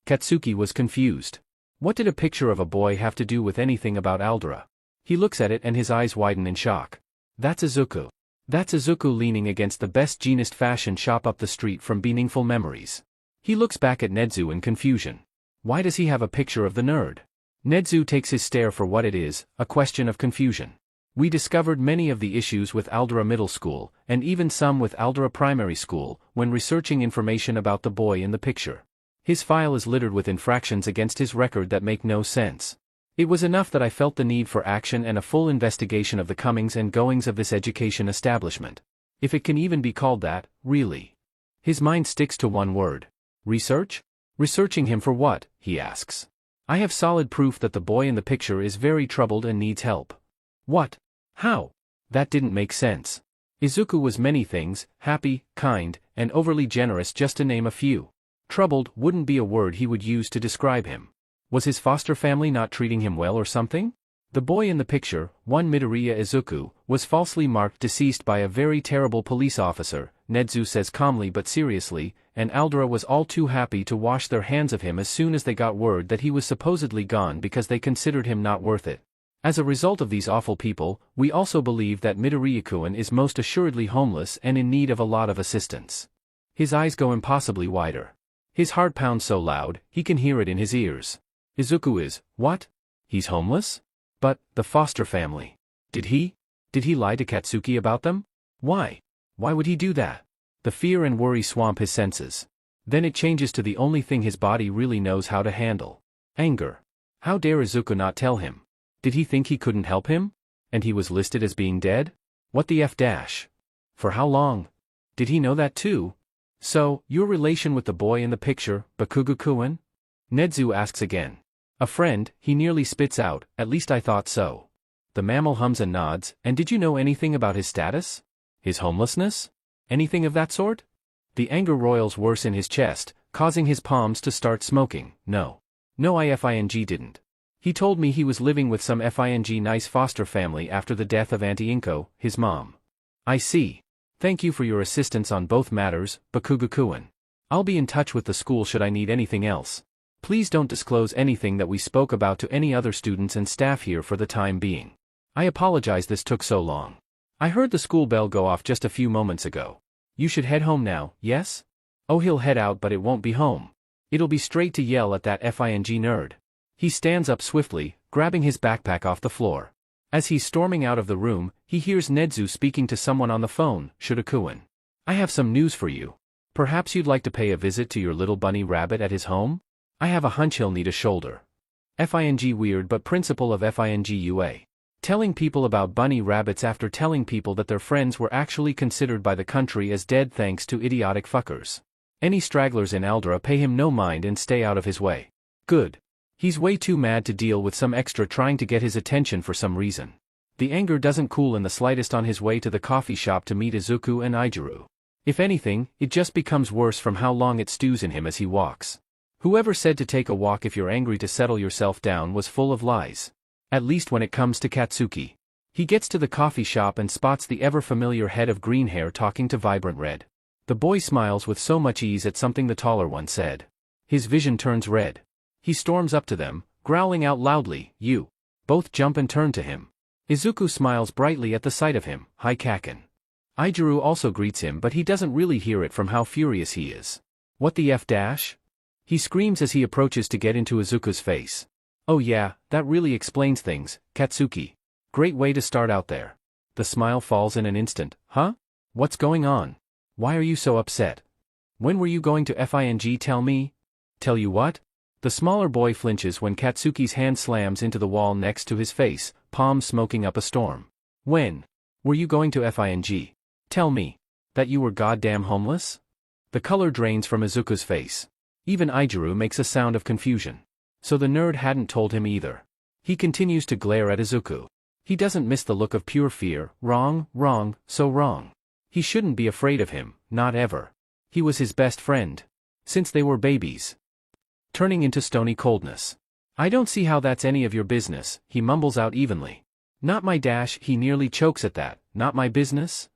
Katsuki was confused. What did a picture of a boy have to do with anything about Aldera? He looks at it and his eyes widen in shock. That's Izuku. That's Izuku leaning against the best jeanist fashion shop up the street from Meaningful Memories. He looks back at Nedu in confusion. Why does he have a picture of the nerd? Nedu takes his stare for what it is, a question of confusion. We discovered many of the issues with Aldera Middle School, and even some with Aldera Primary School, when researching information about the boy in the picture. His file is littered with infractions against his record that make no sense. It was enough that I felt the need for action and a full investigation of the comings and goings of this education establishment. If it can even be called that, really. His mind sticks to one word. Research? Researching him for what? He asks. I have solid proof that the boy in the picture is very troubled and needs help. What? How? That didn't make sense. Izuku was many things, happy, kind, and overly generous just to name a few. Troubled wouldn't be a word he would use to describe him. Was his foster family not treating him well or something? The boy in the picture, one Midoriya Izuku, was falsely marked deceased by a very terrible police officer, Nedu says calmly but seriously, and Aldera was all too happy to wash their hands of him as soon as they got word that he was supposedly gone because they considered him not worth it. As a result of these awful people, we also believe that Midoriya-kun is most assuredly homeless and in need of a lot of assistance. His eyes go impossibly wider. His heart pounds so loud, he can hear it in his ears. Izuku is, what? He's homeless? But, the foster family. Did he lie to Katsuki about them? Why? Why would he do that? The fear and worry swamp his senses. Then it changes to the only thing his body really knows how to handle. Anger. How dare Izuku not tell him? Did he think he couldn't help him? And he was listed as being dead? What the F dash? For how long? Did he know that too? So, your relation with the boy in the picture, Bakuga-kun? Nedu asks again. A friend, he nearly spits out, at least I thought so. The mammal hums and nods, and did you know anything about his status? His homelessness? Anything of that sort? The anger roils worse in his chest, causing his palms to start smoking. No, I didn't. He told me he was living with some nice foster family after the death of Auntie Inko, his mom. I see. Thank you for your assistance on both matters, Bakuga-kun. I'll be in touch with the school should I need anything else. Please don't disclose anything that we spoke about to any other students and staff here for the time being. I apologize this took so long. I heard the school bell go off just a few moments ago. You should head home now, yes? Oh, he'll head out but it won't be home. It'll be straight to yell at that nerd. He stands up swiftly, grabbing his backpack off the floor. As he's storming out of the room, he hears Nedu speaking to someone on the phone, Shodakuin. I have some news for you. Perhaps you'd like to pay a visit to your little bunny rabbit at his home? I have a hunch he'll need a shoulder. Fing weird but principle of FINGUA. Telling people about bunny rabbits after telling people that their friends were actually considered by the country as dead thanks to idiotic fuckers. Any stragglers in Aldra pay him no mind and stay out of his way. Good. He's way too mad to deal with some extra trying to get his attention for some reason. The anger doesn't cool in the slightest on his way to the coffee shop to meet Izuku and Aizawa. If anything, it just becomes worse from how long it stews in him as he walks. Whoever said to take a walk if you're angry to settle yourself down was full of lies. At least when it comes to Katsuki. He gets to the coffee shop and spots the ever-familiar head of green hair talking to Vibrant Red. The boy smiles with so much ease at something the taller one said. His vision turns red. He storms up to them, growling out loudly, "You!" Both jump and turn to him. Izuku smiles brightly at the sight of him, "Hi Kaken." Aizawa also greets him but he doesn't really hear it from how furious he is. "What the F dash?" He screams as he approaches to get into Izuku's face. "Oh yeah, that really explains things, Katsuki. Great way to start out there." The smile falls in an instant. "Huh? What's going on? Why are you so upset? When were you going to FING tell me?" "Tell you what?" The smaller boy flinches when Katsuki's hand slams into the wall next to his face, palms smoking up a storm. "When were you going to FING? Tell me. That you were goddamn homeless?" The color drains from Izuku's face. Even Aizawa makes a sound of confusion. So the nerd hadn't told him either. He continues to glare at Izuku. He doesn't miss the look of pure fear. Wrong, wrong, so wrong. He shouldn't be afraid of him, not ever. He was his best friend. Since they were babies. Turning into stony coldness. "I don't see how that's any of your business," he mumbles out evenly. "Not my dash," he nearly chokes at that. "Not my business?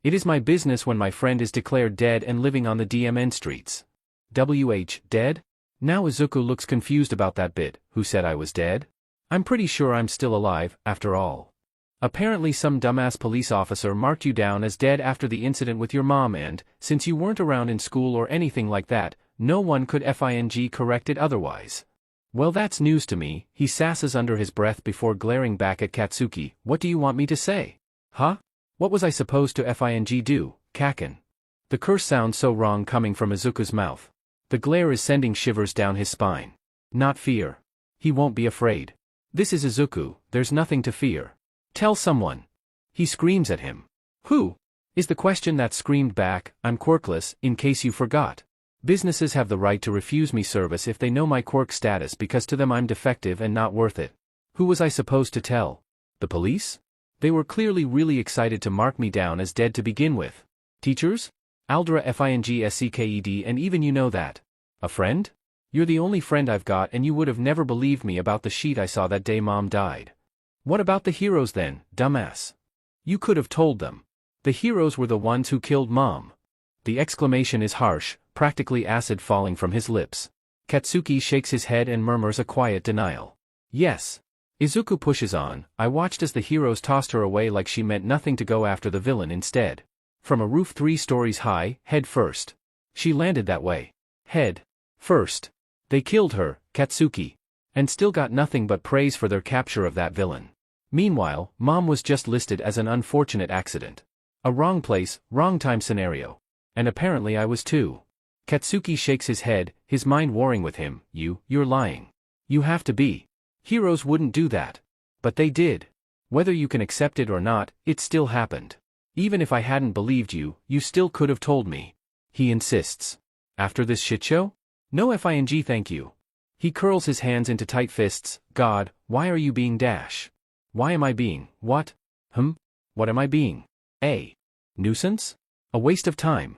It is my business when my friend is declared dead and living on the DMN streets." Dead? Now Izuku looks confused about that bit. "Who said I was dead? I'm pretty sure I'm still alive, after all. Apparently some dumbass police officer marked you down as dead after the incident with your mom and, since you weren't around in school or anything like that, no one could FING correct it otherwise." "Well that's news to me," he sasses under his breath before glaring back at Katsuki. "What do you want me to say? Huh? What was I supposed to FING do, Kaken?" The curse sounds so wrong coming from Izuku's mouth. The glare is sending shivers down his spine. Not fear. He won't be afraid. This is Izuku, there's nothing to fear. "Tell someone." He screams at him. "Who?" is the question that's screamed back. "I'm quirkless, in case you forgot. Businesses have the right to refuse me service if they know my quirk status because to them I'm defective and not worth it." Who was I supposed to tell? The police? They were clearly really excited to mark me down as dead to begin with. Teachers? Aldra FINGSCKED and even you know that. A friend? You're the only friend I've got and you would have never believed me about the sheet I saw that day Mom died. What about the heroes then, dumbass? You could have told them. The heroes were the ones who killed Mom. The exclamation is harsh, practically acid falling from his lips. Katsuki shakes his head and murmurs a quiet denial. "Yes." Izuku pushes on. "I watched as the heroes tossed her away like she meant nothing to go after the villain instead. From a roof 3 stories high, head first. She landed that way. Head first. They killed her, Katsuki. And still got nothing but praise for their capture of that villain. Meanwhile, Mom was just listed as an unfortunate accident. A wrong place, wrong time scenario. And apparently I was too." Katsuki shakes his head, his mind warring with him. You're lying. You have to be. Heroes wouldn't do that. But they did. Whether you can accept it or not, it still happened. Even if I hadn't believed you, you still could have told me." He insists. "After this shitshow? No FING thank you." He curls his hands into tight fists. "God, why are you being dash? Why am I being, what? What am I being? A nuisance? A waste of time?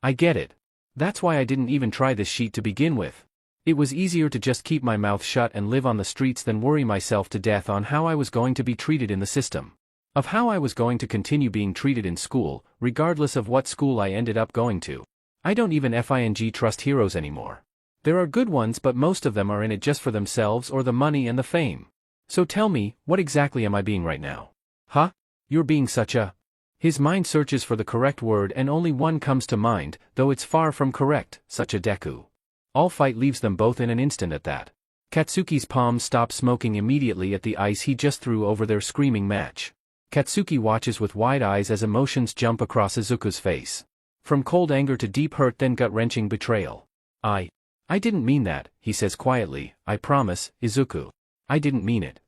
I get it. That's why I didn't even try this sheet to begin with. It was easier to just keep my mouth shut and live on the streets than worry myself to death on how I was going to be treated in the system. Of how I was going to continue being treated in school, regardless of what school I ended up going to. I don't even FING trust heroes anymore. There are good ones but most of them are in it just for themselves or the money and the fame. So tell me, what exactly am I being right now? Huh? You're being such a..." His mind searches for the correct word and only one comes to mind, though it's far from correct, such a Deku. All fight leaves them both in an instant at that. Katsuki's palms stop smoking immediately at the ice he just threw over their screaming match. Katsuki watches with wide eyes as emotions jump across Izuku's face. From cold anger to deep hurt, then gut-wrenching betrayal. I didn't mean that, he says quietly. I promise, Izuku. I didn't mean it.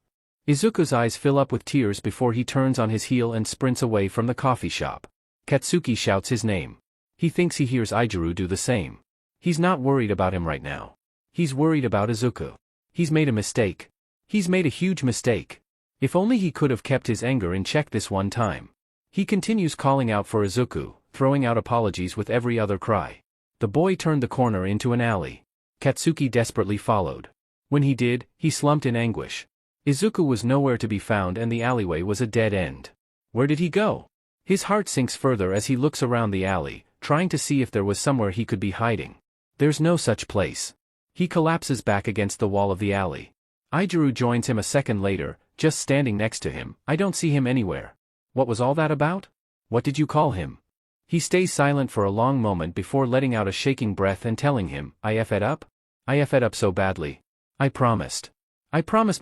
Izuku's eyes fill up with tears before he turns on his heel and sprints away from the coffee shop. Katsuki shouts his name. He thinks he hears Aizawa do the same. He's not worried about him right now. He's worried about Izuku. He's made a mistake. He's made a huge mistake. If only he could have kept his anger in check this one time. He continues calling out for Izuku, throwing out apologies with every other cry. The boy turned the corner into an alley. Katsuki desperately followed. When he did, he slumped in anguish. Izuku was nowhere to be found and the alleyway was a dead end. Where did he go? His heart sinks further as he looks around the alley, trying to see if there was somewhere he could be hiding. There's no such place. He collapses back against the wall of the alley. Aizawa joins him a second later, just standing next to him. I don't see him anywhere. What was all that about? What did you call him? He stays silent for a long moment before letting out a shaking breath and telling him, I effed up? I effed up so badly. I promised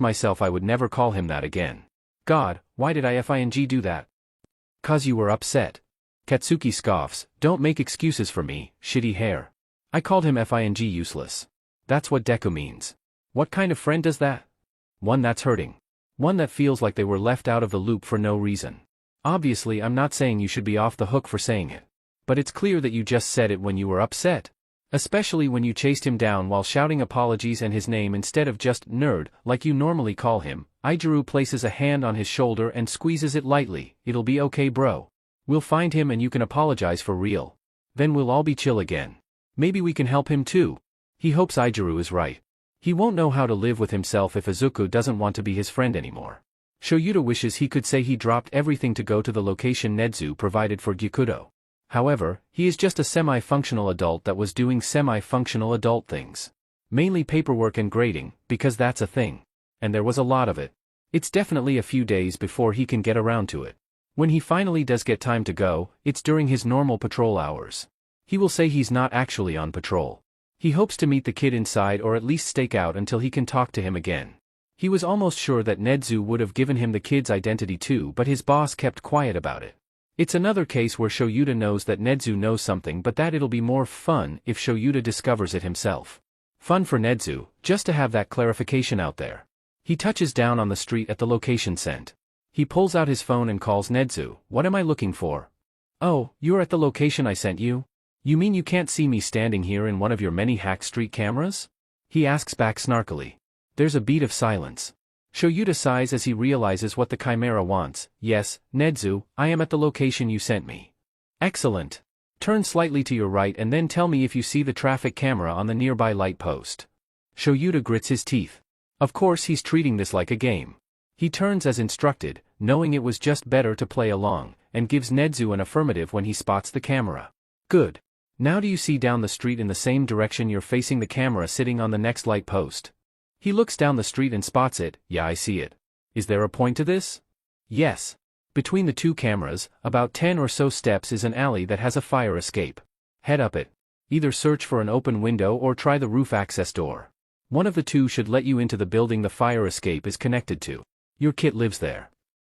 myself I would never call him that again. God, why did I fing do that? 'Cause you were upset. Katsuki scoffs, don't make excuses for me, shitty hair. I called him fing useless. That's what Deku means. What kind of friend does that? One that's hurting. One that feels like they were left out of the loop for no reason. Obviously I'm not saying you should be off the hook for saying it. But it's clear that you just said it when you were upset. Especially when you chased him down while shouting apologies and his name instead of just nerd, like you normally call him. Aizawa places a hand on his shoulder and squeezes it lightly. It'll be okay, bro. We'll find him and you can apologize for real. Then we'll all be chill again. Maybe we can help him too. He hopes Aizawa is right. He won't know how to live with himself if Izuku doesn't want to be his friend anymore. Shoyuta wishes he could say he dropped everything to go to the location Nedu provided for Gyukudo. However, he is just a semi-functional adult that was doing semi-functional adult things. Mainly paperwork and grading, because that's a thing. And there was a lot of it. It's definitely a few days before he can get around to it. When he finally does get time to go, it's during his normal patrol hours. He will say he's not actually on patrol. He hopes to meet the kid inside or at least stake out until he can talk to him again. He was almost sure that Nedu would have given him the kid's identity too, but his boss kept quiet about it. It's another case where Shoyuta knows that Nedu knows something, but that it'll be more fun if Shoyuta discovers it himself. Fun for Nedu, just to have that clarification out there. He touches down on the street at the location sent. He pulls out his phone and calls Nedu. What am I looking for? Oh, you're at the location I sent you? You mean you can't see me standing here in one of your many hack street cameras? He asks back snarkily. There's a beat of silence. Shoyuta sighs as he realizes what the Chimera wants. Yes, Nedu, I am at the location you sent me. Excellent. Turn slightly to your right and then tell me if you see the traffic camera on the nearby light post. Shoyuta grits his teeth. Of course he's treating this like a game. He turns as instructed, knowing it was just better to play along, and gives Nedu an affirmative when he spots the camera. Good. Now do you see down the street in the same direction you're facing the camera sitting on the next light post? He looks down the street and spots it. Yeah, I see it. Is there a point to this? Yes. Between the two cameras, about 10 or so steps is an alley that has a fire escape. Head up it. Either search for an open window or try the roof access door. One of the two should let you into the building the fire escape is connected to. Your kit lives there.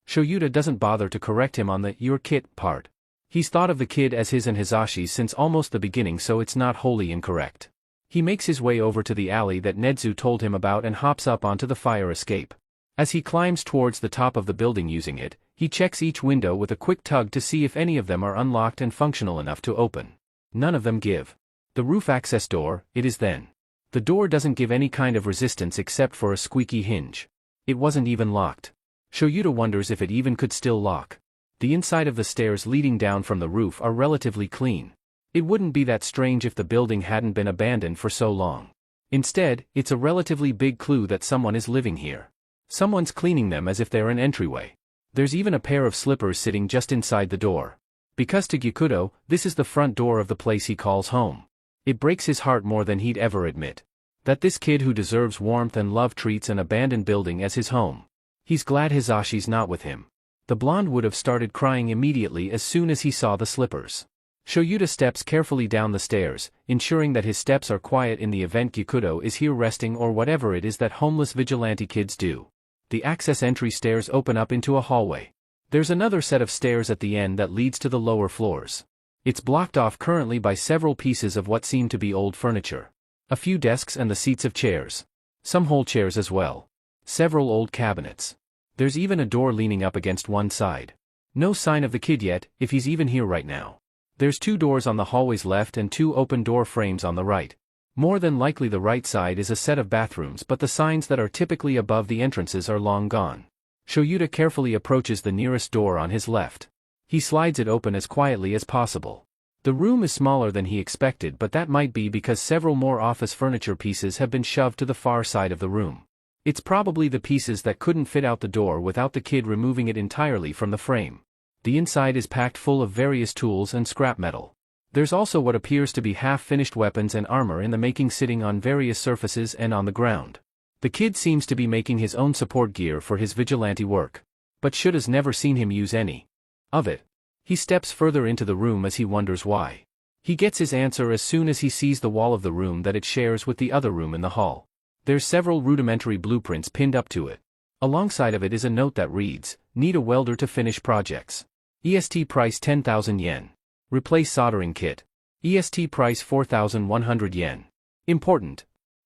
Shoyuta doesn't bother to correct him on the your kit part. He's thought of the kid as his and Hisashi's since almost the beginning, so it's not wholly incorrect. He makes his way over to the alley that Nedu told him about and hops up onto the fire escape. As he climbs towards the top of the building using it, he checks each window with a quick tug to see if any of them are unlocked and functional enough to open. None of them give. The roof access door, it is then. The door doesn't give any kind of resistance except for a squeaky hinge. It wasn't even locked. Shoyuta wonders if it even could still lock. The inside of the stairs leading down from the roof are relatively clean. It wouldn't be that strange if the building hadn't been abandoned for so long. Instead, it's a relatively big clue that someone is living here. Someone's cleaning them as if they're an entryway. There's even a pair of slippers sitting just inside the door. Because to Gyukudo, this is the front door of the place he calls home. It breaks his heart more than he'd ever admit. That this kid who deserves warmth and love treats an abandoned building as his home. He's glad Hisashi's not with him. The blonde would have started crying immediately as soon as he saw the slippers. Shoyuta steps carefully down the stairs, ensuring that his steps are quiet in the event Gyukudo is here resting or whatever it is that homeless vigilante kids do. The access entry stairs open up into a hallway. There's another set of stairs at the end that leads to the lower floors. It's blocked off currently by several pieces of what seem to be old furniture. A few desks and the seats of chairs. Some whole chairs as well. Several old cabinets. There's even a door leaning up against one side. No sign of the kid yet, if he's even here right now. There's 2 doors on the hallway's left and 2 open door frames on the right. More than likely the right side is a set of bathrooms, but the signs that are typically above the entrances are long gone. Shoyuta carefully approaches the nearest door on his left. He slides it open as quietly as possible. The room is smaller than he expected, but that might be because several more office furniture pieces have been shoved to the far side of the room. It's probably the pieces that couldn't fit out the door without the kid removing it entirely from the frame. The inside is packed full of various tools and scrap metal. There's also what appears to be half-finished weapons and armor in the making sitting on various surfaces and on the ground. The kid seems to be making his own support gear for his vigilante work. But Shuta's never seen him use any of it. He steps further into the room as he wonders why. He gets his answer as soon as he sees the wall of the room that it shares with the other room in the hall. There's several rudimentary blueprints pinned up to it. Alongside of it is a note that reads, "Need a welder to finish projects. EST price 10,000 yen. Replace soldering kit. EST price 4,100 yen. Important.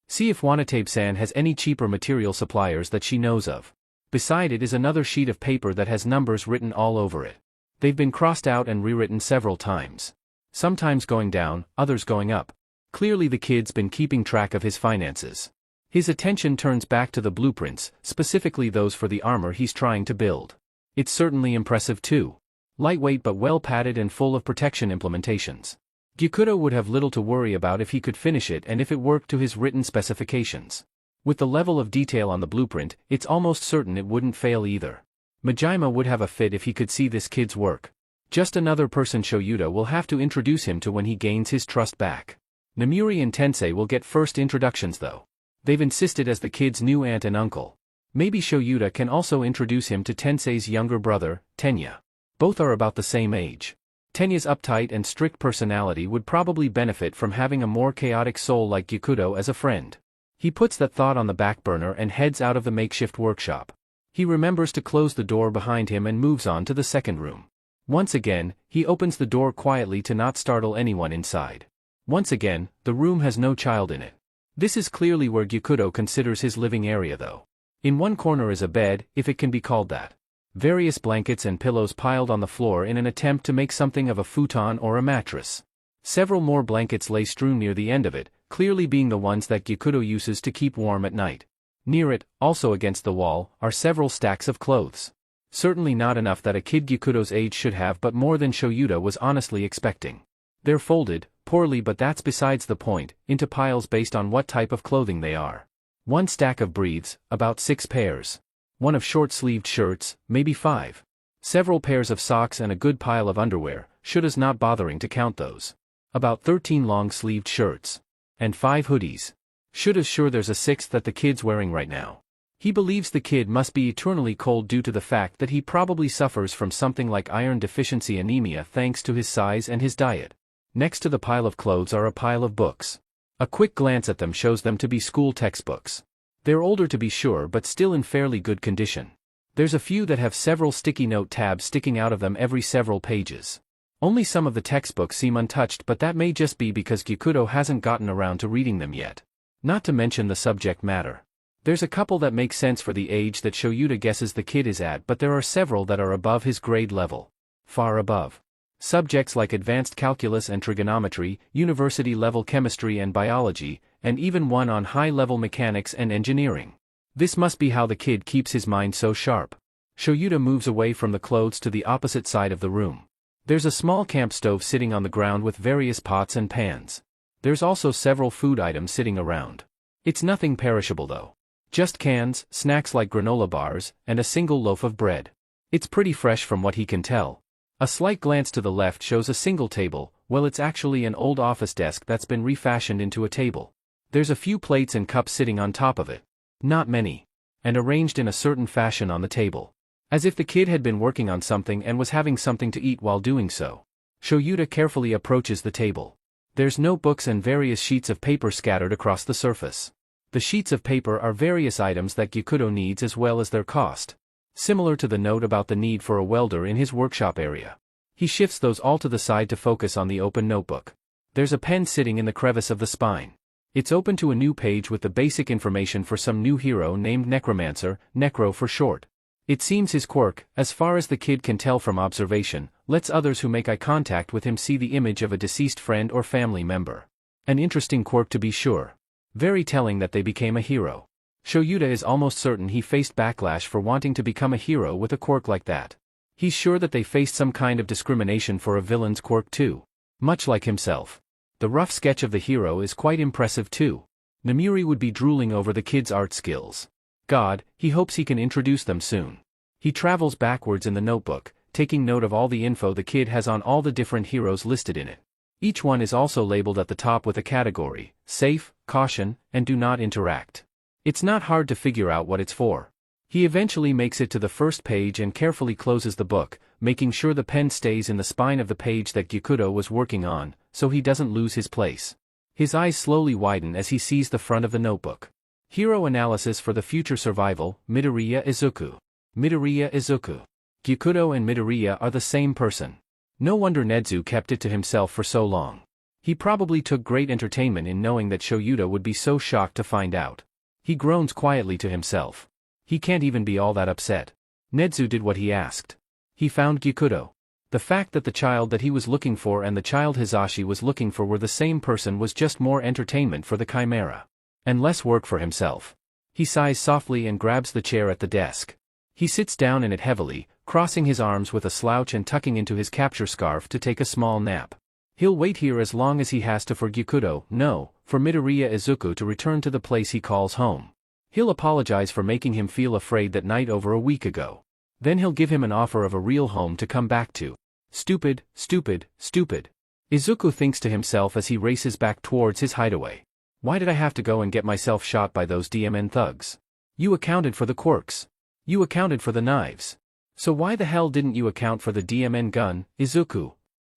See if Wanatabe-san has any cheaper material suppliers that she knows of." Beside it is another sheet of paper that has numbers written all over it. They've been crossed out and rewritten several times. Sometimes going down, others going up. Clearly the kid's been keeping track of his finances. His attention turns back to the blueprints, specifically those for the armor he's trying to build. It's certainly impressive too. Lightweight but well padded and full of protection implementations. Gyukudo would have little to worry about if he could finish it and if it worked to his written specifications. With the level of detail on the blueprint, it's almost certain it wouldn't fail either. Majima would have a fit if he could see this kid's work. Just another person Shoyuta will have to introduce him to when he gains his trust back. Namuri and Tensei will get first introductions though. They've insisted as the kid's new aunt and uncle. Maybe Shoyuta can also introduce him to Tensei's younger brother, Tenya. Both are about the same age. Tenya's uptight and strict personality would probably benefit from having a more chaotic soul like Gyukudo as a friend. He puts that thought on the back burner and heads out of the makeshift workshop. He remembers to close the door behind him and moves on to the second room. Once again, he opens the door quietly to not startle anyone inside. Once again, the room has no child in it. This is clearly where Gyukudo considers his living area though. In one corner is a bed, if it can be called that. Various blankets and pillows piled on the floor in an attempt to make something of a futon or a mattress. Several more blankets lay strewn near the end of it, clearly being the ones that Gyukudo uses to keep warm at night. Near it, also against the wall, are several stacks of clothes. Certainly not enough that a kid Gyukudo's age should have, but more than Shoyuta was honestly expecting. They're folded, poorly, but that's besides the point, into piles based on what type of clothing they are. One stack of briefs, about 6 pairs. One of short-sleeved shirts, maybe 5. Several pairs of socks and a good pile of underwear, Shuta's not bothering to count those. About 13 long-sleeved shirts. And 5 hoodies. Shuta's sure there's a 6th that the kid's wearing right now. He believes the kid must be eternally cold due to the fact that he probably suffers from something like iron deficiency anemia thanks to his size and his diet. Next to the pile of clothes are a pile of books. A quick glance at them shows them to be school textbooks. They're older to be sure, but still in fairly good condition. There's a few that have several sticky note tabs sticking out of them every several pages. Only some of the textbooks seem untouched, but that may just be because Gyukudo hasn't gotten around to reading them yet. Not to mention the subject matter. There's a couple that make sense for the age that Shoyuta guesses the kid is at, but there are several that are above his grade level. Far above. Subjects like advanced calculus and trigonometry, university-level chemistry and biology, and even one on high-level mechanics and engineering. This must be how the kid keeps his mind so sharp. Shoyuta moves away from the clothes to the opposite side of the room. There's a small camp stove sitting on the ground with various pots and pans. There's also several food items sitting around. It's nothing perishable though. Just cans, snacks like granola bars, and a single loaf of bread. It's pretty fresh from what he can tell. A slight glance to the left shows a single table. Well, it's actually an old office desk that's been refashioned into a table. There's a few plates and cups sitting on top of it. Not many. And arranged in a certain fashion on the table. As if the kid had been working on something and was having something to eat while doing so. Shoyuta carefully approaches the table. There's notebooks and various sheets of paper scattered across the surface. The sheets of paper are various items that Gyukudo needs as well as their cost. Similar to the note about the need for a welder in his workshop area. He shifts those all to the side to focus on the open notebook. There's a pen sitting in the crevice of the spine. It's open to a new page with the basic information for some new hero named Necromancer, Necro for short. It seems his quirk, as far as the kid can tell from observation, lets others who make eye contact with him see the image of a deceased friend or family member. An interesting quirk to be sure. Very telling that they became a hero. Shoyuta is almost certain he faced backlash for wanting to become a hero with a quirk like that. He's sure that they faced some kind of discrimination for a villain's quirk too. Much like himself. The rough sketch of the hero is quite impressive too. Namiri would be drooling over the kid's art skills. God, he hopes he can introduce them soon. He travels backwards in the notebook, taking note of all the info the kid has on all the different heroes listed in it. Each one is also labeled at the top with a category: safe, caution, and do not interact. It's not hard to figure out what it's for. He eventually makes it to the first page and carefully closes the book, making sure the pen stays in the spine of the page that Gyukudo was working on, so he doesn't lose his place. His eyes slowly widen as he sees the front of the notebook. Hero analysis for the future survival, Midoriya Izuku. Midoriya Izuku. Gyukudo and Midoriya are the same person. No wonder Nedu kept it to himself for so long. He probably took great entertainment in knowing that Shoyuta would be so shocked to find out. He groans quietly to himself. He can't even be all that upset. Nedu did what he asked. He found Gyukudo. The fact that the child that he was looking for and the child Hisashi was looking for were the same person was just more entertainment for the Chimera. And less work for himself. He sighs softly and grabs the chair at the desk. He sits down in it heavily, crossing his arms with a slouch and tucking into his capture scarf to take a small nap. He'll wait here as long as he has to for Gyukudo, no, for Midoriya Izuku to return to the place he calls home. He'll apologize for making him feel afraid that night over a week ago. Then he'll give him an offer of a real home to come back to. Stupid, stupid, stupid. Izuku thinks to himself as he races back towards his hideaway. Why did I have to go and get myself shot by those DMN thugs? You accounted for the quirks. You accounted for the knives. So why the hell didn't you account for the DMN gun, Izuku?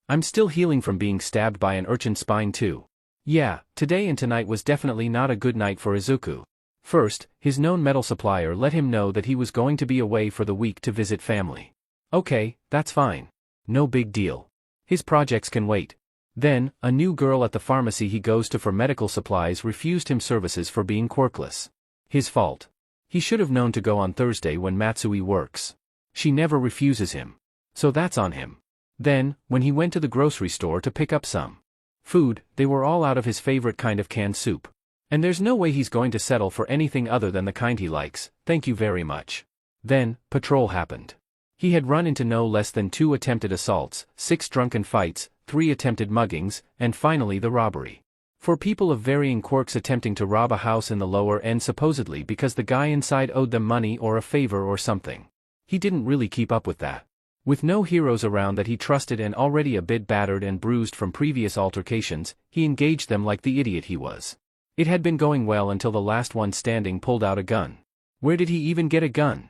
I'm still healing from being stabbed by an urchin spine too. Yeah, today and tonight was definitely not a good night for Izuku. First, his known metal supplier let him know that he was going to be away for the week to visit family. Okay, that's fine. No big deal. His projects can wait. Then, a new girl at the pharmacy he goes to for medical supplies refused him services for being quirkless. His fault. He should have known to go on Thursday when Matsui works. She never refuses him. So that's on him. Then, when he went to the grocery store to pick up some food, they were all out of his favorite kind of canned soup. And there's no way he's going to settle for anything other than the kind he likes, thank you very much. Then, patrol happened. He had run into no less than 2 attempted assaults, 6 drunken fights, 3 attempted muggings, and finally the robbery. For people of varying quirks attempting to rob a house in the lower end supposedly because the guy inside owed them money or a favor or something. He didn't really keep up with that. With no heroes around that he trusted and already a bit battered and bruised from previous altercations, he engaged them like the idiot he was. It had been going well until the last one standing pulled out a gun. Where did he even get a gun?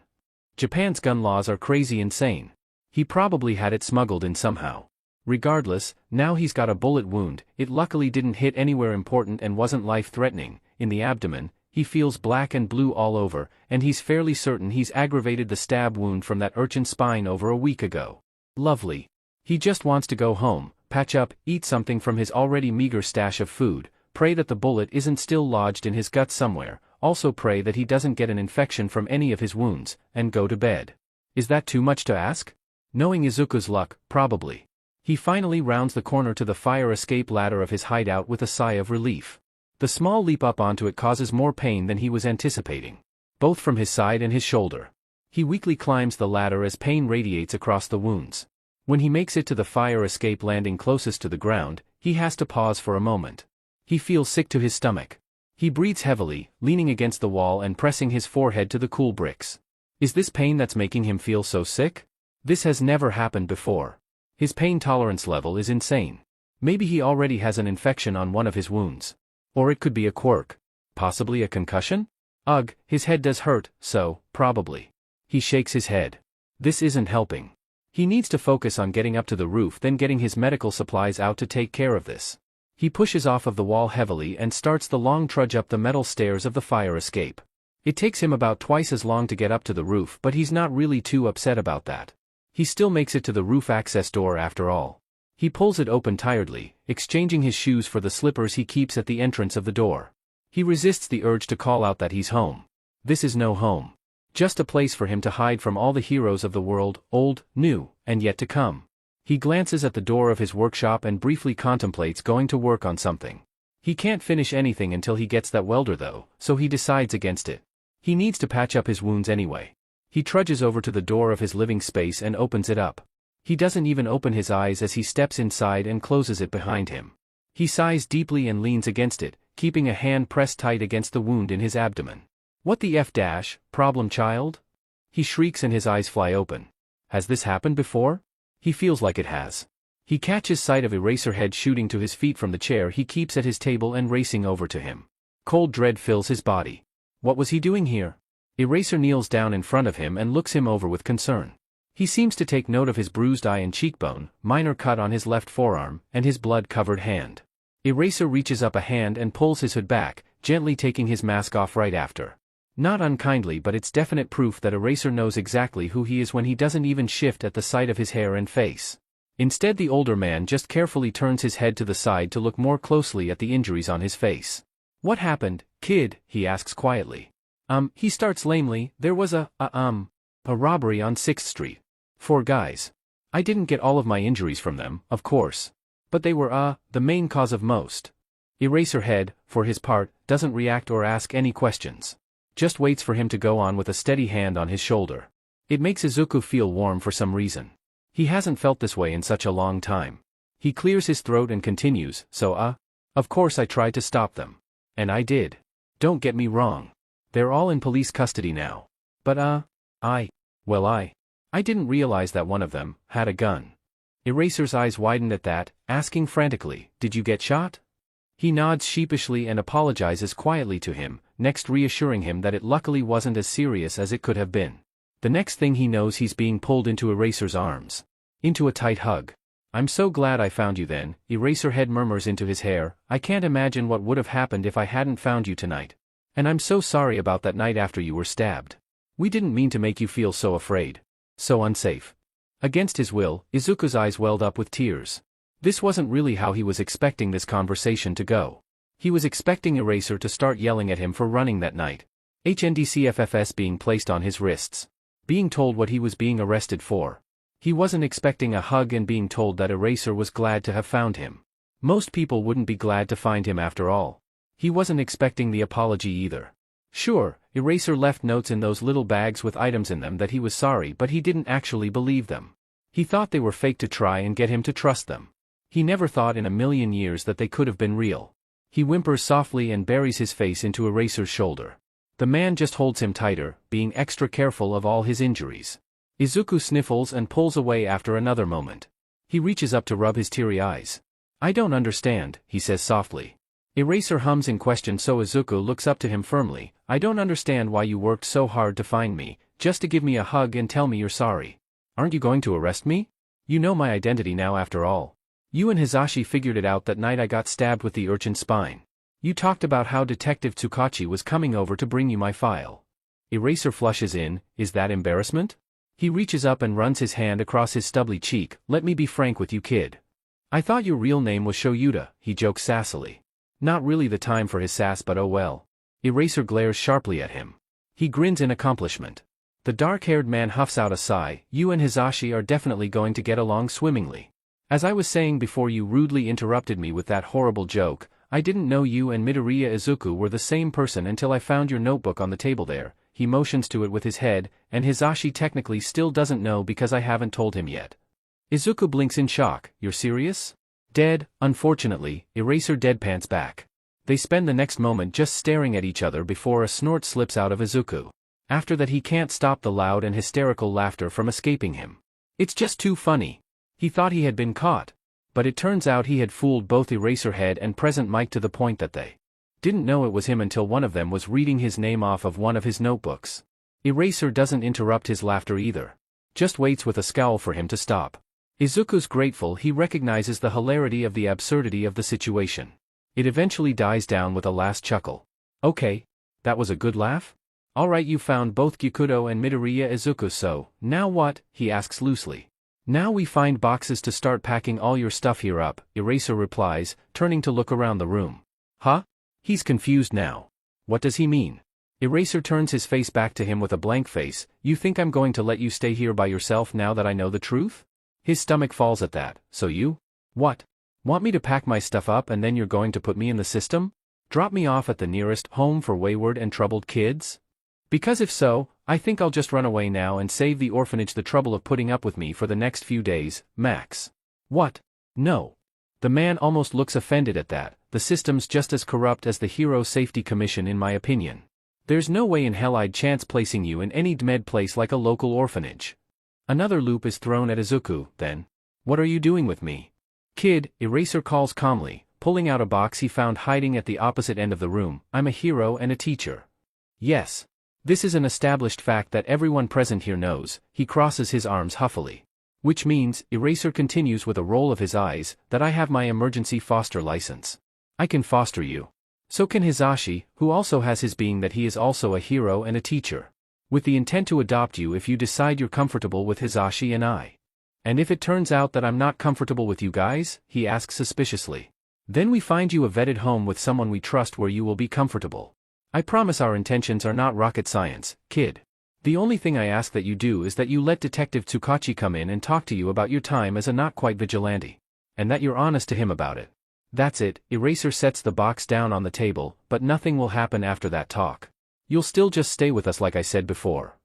Japan's gun laws are crazy insane. He probably had it smuggled in somehow. Regardless, now he's got a bullet wound. It luckily didn't hit anywhere important and wasn't life-threatening. In the abdomen, he feels black and blue all over, and he's fairly certain he's aggravated the stab wound from that urchin spine over a week ago. Lovely. He just wants to go home, patch up, eat something from his already meager stash of food, pray that the bullet isn't still lodged in his gut somewhere, also pray that he doesn't get an infection from any of his wounds, and go to bed. Is that too much to ask? Knowing Izuku's luck, probably. He finally rounds the corner to the fire escape ladder of his hideout with a sigh of relief. The small leap up onto it causes more pain than he was anticipating, both from his side and his shoulder. He weakly climbs the ladder as pain radiates across the wounds. When he makes it to the fire escape landing closest to the ground, he has to pause for a moment. He feels sick to his stomach. He breathes heavily, leaning against the wall and pressing his forehead to the cool bricks. Is this pain that's making him feel so sick? This has never happened before. His pain tolerance level is insane. Maybe he already has an infection on one of his wounds. Or it could be a quirk. Possibly a concussion? Ugh, his head does hurt, so, probably. He shakes his head. This isn't helping. He needs to focus on getting up to the roof, then getting his medical supplies out to take care of this. He pushes off of the wall heavily and starts the long trudge up the metal stairs of the fire escape. It takes him about twice as long to get up to the roof, but he's not really too upset about that. He still makes it to the roof access door after all. He pulls it open tiredly, exchanging his shoes for the slippers he keeps at the entrance of the door. He resists the urge to call out that he's home. This is no home. Just a place for him to hide from all the heroes of the world, old, new, and yet to come. He glances at the door of his workshop and briefly contemplates going to work on something. He can't finish anything until he gets that welder though, so he decides against it. He needs to patch up his wounds anyway. He trudges over to the door of his living space and opens it up. He doesn't even open his eyes as he steps inside and closes it behind him. He sighs deeply and leans against it, keeping a hand pressed tight against the wound in his abdomen. What the F dash, problem child? He shrieks and his eyes fly open. Has this happened before? He feels like it has. He catches sight of Eraserhead shooting to his feet from the chair he keeps at his table and racing over to him. Cold dread fills his body. What was he doing here? Eraser kneels down in front of him and looks him over with concern. He seems to take note of his bruised eye and cheekbone, minor cut on his left forearm, and his blood-covered hand. Eraser reaches up a hand and pulls his hood back, gently taking his mask off right after. Not unkindly, but it's definite proof that Eraser knows exactly who he is when he doesn't even shift at the sight of his hair and face. Instead, the older man just carefully turns his head to the side to look more closely at the injuries on his face. What happened, kid? He asks quietly. He starts lamely. There was a robbery on 6th Street. 4 guys. I didn't get all of my injuries from them, of course. But they were, the main cause of most. Eraserhead, for his part, doesn't react or ask any questions. Just waits for him to go on with a steady hand on his shoulder. It makes Izuku feel warm for some reason. He hasn't felt this way in such a long time. He clears his throat and continues, of course I tried to stop them. And I did. Don't get me wrong. They're all in police custody now. But I didn't realize that one of them had a gun. Eraser's eyes widened at that, asking frantically, did you get shot? He nods sheepishly and apologizes quietly to him, next reassuring him that it luckily wasn't as serious as it could have been. The next thing he knows, he's being pulled into Eraser's arms. Into a tight hug. I'm so glad I found you then, Eraserhead murmurs into his hair. I can't imagine what would have happened if I hadn't found you tonight. And I'm so sorry about that night after you were stabbed. We didn't mean to make you feel so afraid. So unsafe. Against his will, Izuku's eyes welled up with tears. This wasn't really how he was expecting this conversation to go. He was expecting Eraser to start yelling at him for running that night. HNDCFFS being placed on his wrists. Being told what he was being arrested for. He wasn't expecting a hug and being told that Eraser was glad to have found him. Most people wouldn't be glad to find him after all. He wasn't expecting the apology either. Sure, Eraser left notes in those little bags with items in them that he was sorry, but he didn't actually believe them. He thought they were fake to try and get him to trust them. He never thought in a million years that they could have been real. He whimpers softly and buries his face into Eraser's shoulder. The man just holds him tighter, being extra careful of all his injuries. Izuku sniffles and pulls away after another moment. He reaches up to rub his teary eyes. I don't understand, he says softly. Eraser hums in question, so Izuku looks up to him firmly. I don't understand why you worked so hard to find me, just to give me a hug and tell me you're sorry. Aren't you going to arrest me? You know my identity now after all. You and Hisashi figured it out that night I got stabbed with the urchin's spine. You talked about how Detective Tsukachi was coming over to bring you my file. Eraser flushes in. Is that embarrassment? He reaches up and runs his hand across his stubbly cheek. Let me be frank with you, kid. I thought your real name was Shoyuta, he jokes sassily. Not really the time for his sass, but oh well. Eraser glares sharply at him. He grins in accomplishment. The dark-haired man huffs out a sigh. You and Hisashi are definitely going to get along swimmingly. As I was saying before you rudely interrupted me with that horrible joke, I didn't know you and Midoriya Izuku were the same person until I found your notebook on the table there. He motions to it with his head, and Hisashi technically still doesn't know because I haven't told him yet. Izuku blinks in shock. You're serious? Dead, unfortunately, Eraser deadpans back. They spend the next moment just staring at each other before a snort slips out of Izuku. After that he can't stop the loud and hysterical laughter from escaping him. It's just too funny. He thought he had been caught. But it turns out he had fooled both Eraserhead and Present Mike to the point that they didn't know it was him until one of them was reading his name off of one of his notebooks. Eraser doesn't interrupt his laughter either. just waits with a scowl for him to stop. Izuku's grateful he recognizes the hilarity of the absurdity of the situation. It eventually dies down with a last chuckle. Okay, that was a good laugh? Alright, you found both Gyukudo and Midoriya Izuku, so, now what? He asks loosely. Now we find boxes to start packing all your stuff here up, Eraser replies, turning to look around the room. Huh? He's confused now. What does he mean? Eraser turns his face back to him with a blank face. You think I'm going to let you stay here by yourself now that I know the truth? His stomach falls at that. So you? What? Want me to pack my stuff up and then you're going to put me in the system? Drop me off at the nearest home for wayward and troubled kids? Because if so, I think I'll just run away now and save the orphanage the trouble of putting up with me for the next few days, max. What? No. The man almost looks offended at that. The system's just as corrupt as the Hero Safety Commission in my opinion. There's no way in hell I'd chance placing you in any DMED place like a local orphanage. Another loop is thrown at Izuku, then. What are you doing with me? Kid, Eraser calls calmly, pulling out a box he found hiding at the opposite end of the room. I'm a hero and a teacher. Yes. This is an established fact that everyone present here knows. He crosses his arms huffily. Which means, Eraser continues with a roll of his eyes, that I have my emergency foster license. I can foster you. So can Hisashi, who also has his being that he is also a hero and a teacher. With the intent to adopt you if you decide you're comfortable with Hisashi and I. And if it turns out that I'm not comfortable with you guys, he asks suspiciously. Then we find you a vetted home with someone we trust where you will be comfortable. I promise our intentions are not rocket science, kid. The only thing I ask that you do is that you let Detective Tsukachi come in and talk to you about your time as a not-quite vigilante. And that you're honest to him about it. That's it. Eraser sets the box down on the table, but nothing will happen after that talk. You'll still just stay with us like I said before.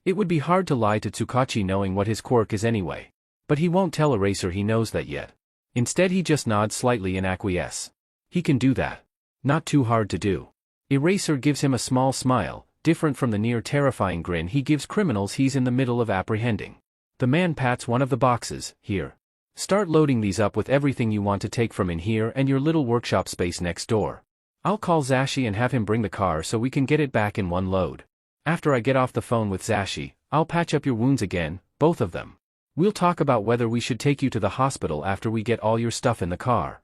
It would be hard to lie to Tsukachi knowing what his quirk is anyway. But he won't tell Eraser he knows that yet. Instead he just nods slightly and acquiesce. He can do that. Not too hard to do. Eraser gives him a small smile, different from the near-terrifying grin he gives criminals he's in the middle of apprehending. The man pats one of the boxes. Here. Start loading these up with everything you want to take from in here and your little workshop space next door. I'll call Zashi and have him bring the car so we can get it back in one load. After I get off the phone with Zashi, I'll patch up your wounds again, both of them. We'll talk about whether we should take you to the hospital after we get all your stuff in the car.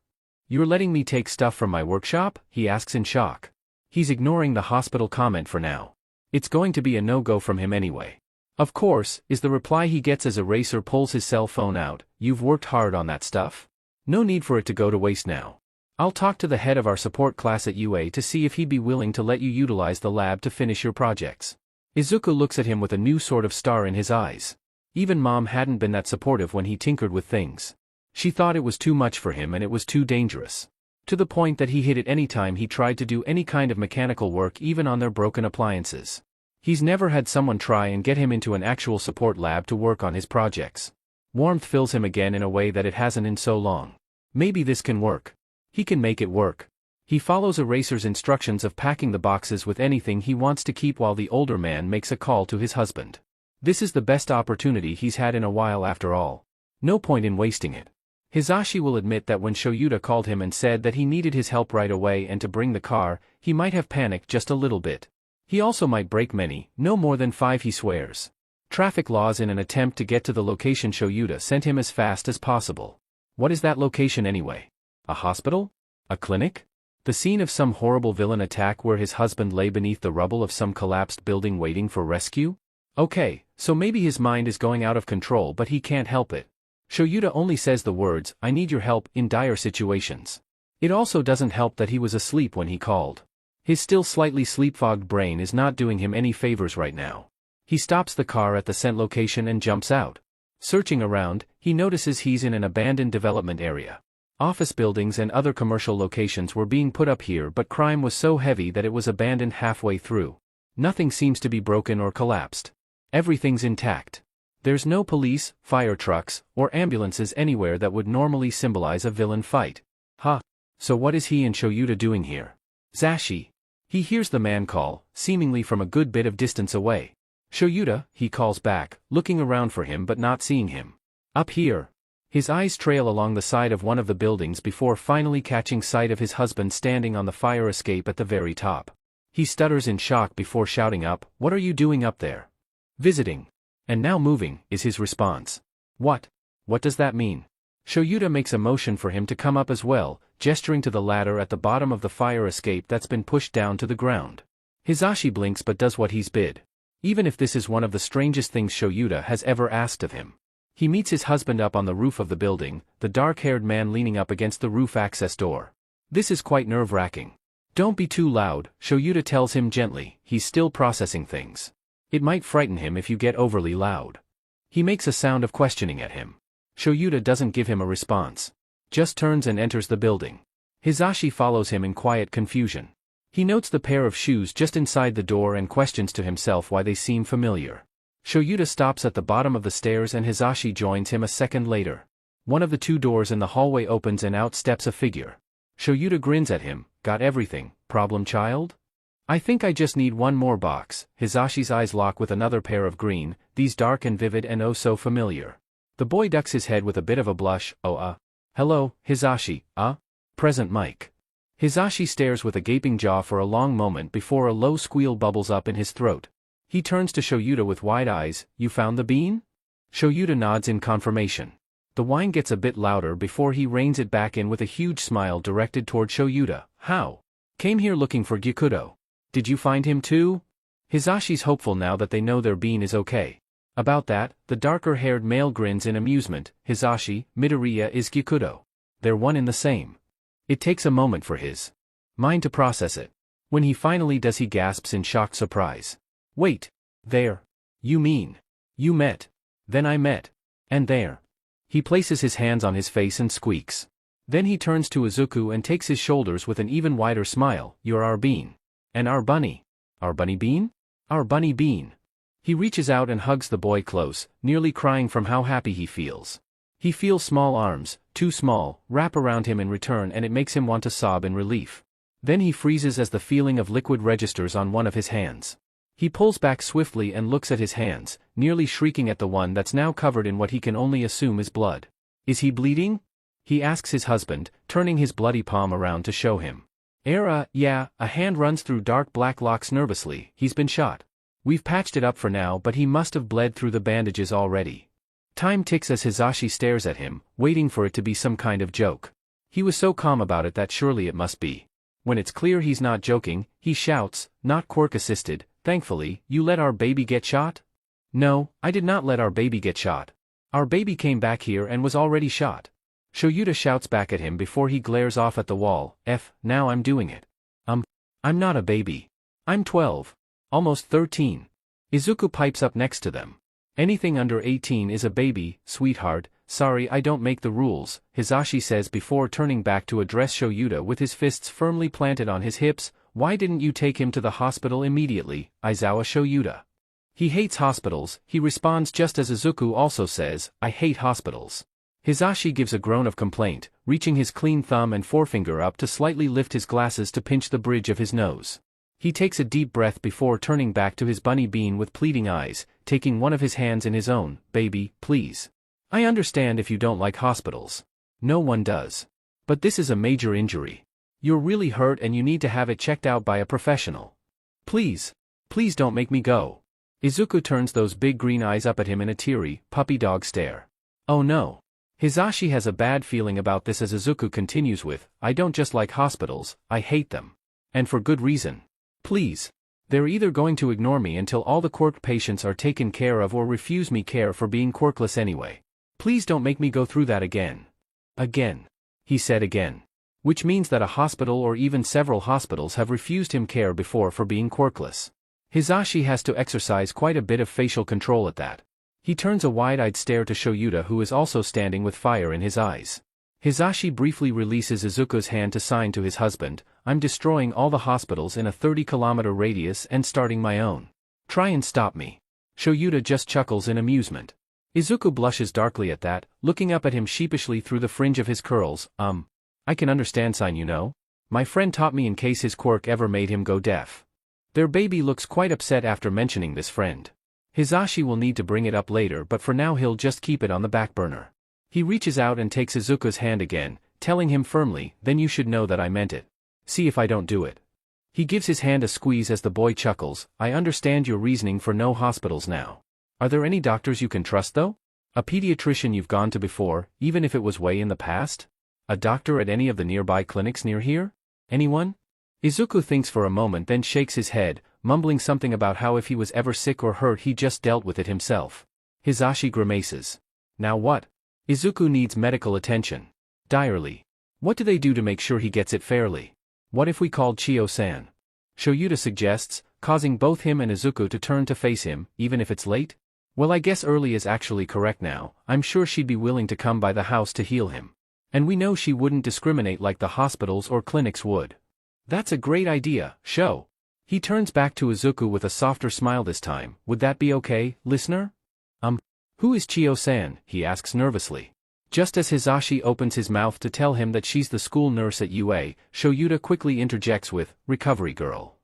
You're letting me take stuff from my workshop? He asks in shock. He's ignoring the hospital comment for now. It's going to be a no-go from him anyway. Of course, is the reply he gets as Eraser pulls his cell phone out. You've worked hard on that stuff. No need for it to go to waste now. I'll talk to the head of our support class at UA to see if he'd be willing to let you utilize the lab to finish your projects. Izuku looks at him with a new sort of star in his eyes. Even Mom hadn't been that supportive when he tinkered with things. She thought it was too much for him and it was too dangerous. To the point that he hid it any time he tried to do any kind of mechanical work even on their broken appliances. He's never had someone try and get him into an actual support lab to work on his projects. Warmth fills him again in a way that it hasn't in so long. Maybe this can work. He can make it work. He follows Eraser's instructions of packing the boxes with anything he wants to keep while the older man makes a call to his husband. This is the best opportunity he's had in a while after all. No point in wasting it. Hisashi will admit that when Shoyuta called him and said that he needed his help right away and to bring the car, he might have panicked just a little bit. He also might break many, no more than 5 he swears. Traffic laws in an attempt to get to the location Shoyuta sent him as fast as possible. What is that location anyway? A hospital? A clinic? The scene of some horrible villain attack where his husband lay beneath the rubble of some collapsed building waiting for rescue? Okay, so maybe his mind is going out of control but he can't help it. Shoyuta only says the words, I need your help, in dire situations. It also doesn't help that he was asleep when he called. His still slightly sleep-fogged brain is not doing him any favors right now. He stops the car at the sent location and jumps out. Searching around, he notices he's in an abandoned development area. Office buildings and other commercial locations were being put up here but crime was so heavy that it was abandoned halfway through. Nothing seems to be broken or collapsed. Everything's intact. There's no police, fire trucks, or ambulances anywhere that would normally symbolize a villain fight. Huh. So what is he and Shoyuta doing here? Zashi. He hears the man call, seemingly from a good bit of distance away. Shoyuta, he calls back, looking around for him but not seeing him. Up here. His eyes trail along the side of one of the buildings before finally catching sight of his husband standing on the fire escape at the very top. He stutters in shock before shouting up, What are you doing up there? Visiting. And now moving, is his response. What? What does that mean? Shoyuta makes a motion for him to come up as well, gesturing to the ladder at the bottom of the fire escape that's been pushed down to the ground. Hisashi blinks but does what he's bid. Even if this is one of the strangest things Shoyuta has ever asked of him. He meets his husband up on the roof of the building, the dark-haired man leaning up against the roof access door. This is quite nerve-wracking. Don't be too loud, Shoyuta tells him gently, he's still processing things. It might frighten him if you get overly loud. He makes a sound of questioning at him. Shoyuta doesn't give him a response. Just turns and enters the building. Hisashi follows him in quiet confusion. He notes the pair of shoes just inside the door and questions to himself why they seem familiar. Shoyuta stops at the bottom of the stairs and Hisashi joins him a second later. One of the two doors in the hallway opens and out steps a figure. Shoyuta grins at him. Got everything, problem child? I think I just need one more box. Hisashi's eyes lock with another pair of green, these dark and vivid and oh so familiar. The boy ducks his head with a bit of a blush. Hello, Hisashi, Present Mike. Hisashi stares with a gaping jaw for a long moment before a low squeal bubbles up in his throat. He turns to Shoyuta with wide eyes. You found the bean? Shoyuta nods in confirmation. The whine gets a bit louder before he reins it back in with a huge smile directed toward Shoyuta. How? Came here looking for Gyukudo. Did you find him too? Hisashi's hopeful now that they know their bean is okay. About that, the darker-haired male grins in amusement. Hisashi, Midoriya is Gyukudo. They're one in the same. It takes a moment for his mind to process it. When he finally does, he gasps in shocked surprise. Wait. There. You mean? You met. Then I met. And there. He places his hands on his face and squeaks. Then he turns to Izuku and takes his shoulders with an even wider smile. You're our bean. And our bunny. Our bunny bean? Our bunny bean. He reaches out and hugs the boy close, nearly crying from how happy he feels. He feels small arms, too small, wrap around him in return and it makes him want to sob in relief. Then he freezes as the feeling of liquid registers on one of his hands. He pulls back swiftly and looks at his hands, nearly shrieking at the one that's now covered in what he can only assume is blood. Is he bleeding? He asks his husband, turning his bloody palm around to show him. Yeah, a hand runs through dark black locks nervously. He's been shot. We've patched it up for now, but he must have bled through the bandages already. Time ticks as Hisashi stares at him, waiting for it to be some kind of joke. He was so calm about it that surely it must be. When it's clear he's not joking, he shouts, not quirk assisted, thankfully, you let our baby get shot? No, I did not let our baby get shot. Our baby came back here and was already shot. Shoyuta shouts back at him before he glares off at the wall. Now I'm doing it. I'm not a baby. I'm 12. Almost 13. Izuku pipes up next to them. Anything under 18 is a baby, sweetheart. Sorry I don't make the rules, Hisashi says before turning back to address Shoyuta with his fists firmly planted on his hips. Why didn't you take him to the hospital immediately, Aizawa Shoyuta? He hates hospitals, he responds just as Izuku also says, I hate hospitals. Hisashi gives a groan of complaint, reaching his clean thumb and forefinger up to slightly lift his glasses to pinch the bridge of his nose. He takes a deep breath before turning back to his bunny bean with pleading eyes, taking one of his hands in his own. Baby, please. I understand if you don't like hospitals. No one does. But this is a major injury. You're really hurt and you need to have it checked out by a professional. Please don't make me go. Izuku turns those big green eyes up at him in a teary, puppy dog stare. Oh no. Hisashi has a bad feeling about this as Izuku continues with, I don't just like hospitals, I hate them. And for good reason. Please. They're either going to ignore me until all the quirked patients are taken care of or refuse me care for being quirkless anyway. Please don't make me go through that again. Again. He said again. Which means that a hospital or even several hospitals have refused him care before for being quirkless. Hisashi has to exercise quite a bit of facial control at that. He turns a wide-eyed stare to Shoyuta who is also standing with fire in his eyes. Hisashi briefly releases Izuku's hand to sign to his husband, I'm destroying all the hospitals in a 30-kilometer radius and starting my own. Try and stop me. Shoyuta just chuckles in amusement. Izuku blushes darkly at that, looking up at him sheepishly through the fringe of his curls. I can understand sign, you know. My friend taught me in case his quirk ever made him go deaf. Their baby looks quite upset after mentioning this friend. Hisashi will need to bring it up later, but for now he'll just keep it on the back burner. He reaches out and takes Izuku's hand again, telling him firmly, then you should know that I meant it. See if I don't do it. He gives his hand a squeeze as the boy chuckles, I understand your reasoning for no hospitals now. Are there any doctors you can trust though? A pediatrician you've gone to before, even if it was way in the past? A doctor at any of the nearby clinics near here? Anyone? Izuku thinks for a moment then shakes his head, mumbling something about how if he was ever sick or hurt he just dealt with it himself. Hisashi grimaces. Now what? Izuku needs medical attention. Direly. What do they do to make sure he gets it fairly? What if we called Chiyo-san? Shoyuta suggests, causing both him and Izuku to turn to face him, even if it's late? Well, I guess early is actually correct now. I'm sure she'd be willing to come by the house to heal him. And we know she wouldn't discriminate like the hospitals or clinics would. That's a great idea, Sho. He turns back to Izuku with a softer smile this time. Would that be okay, listener? Who is Chiyo-san? He asks nervously. Just as Hisashi opens his mouth to tell him that she's the school nurse at UA, Shoyuta quickly interjects with, recovery girl.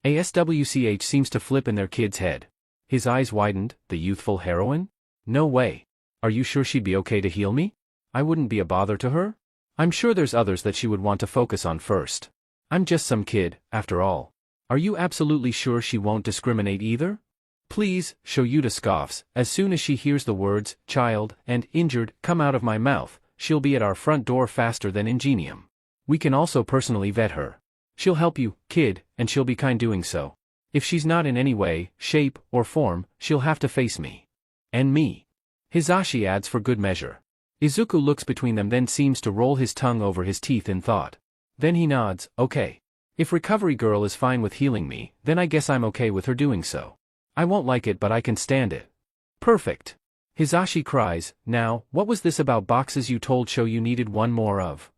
ASWCH seems to flip in their kid's head. His eyes widened, the youthful heroine? No way. Are you sure she'd be okay to heal me? I wouldn't be a bother to her? I'm sure there's others that she would want to focus on first. I'm just some kid, after all. Are you absolutely sure she won't discriminate either? Please, Shoyuta scoffs. As soon as she hears the words, child, and injured, come out of my mouth, she'll be at our front door faster than Ingenium. We can also personally vet her. She'll help you, kid, and she'll be kind doing so. If she's not in any way, shape, or form, she'll have to face me. And me. Hisashi adds for good measure. Izuku looks between them then seems to roll his tongue over his teeth in thought. Then he nods, okay. If Recovery Girl is fine with healing me, then I guess I'm okay with her doing so. I won't like it but I can stand it. Perfect. Hisashi cries, now, what was this about boxes you told Sho you needed one more of?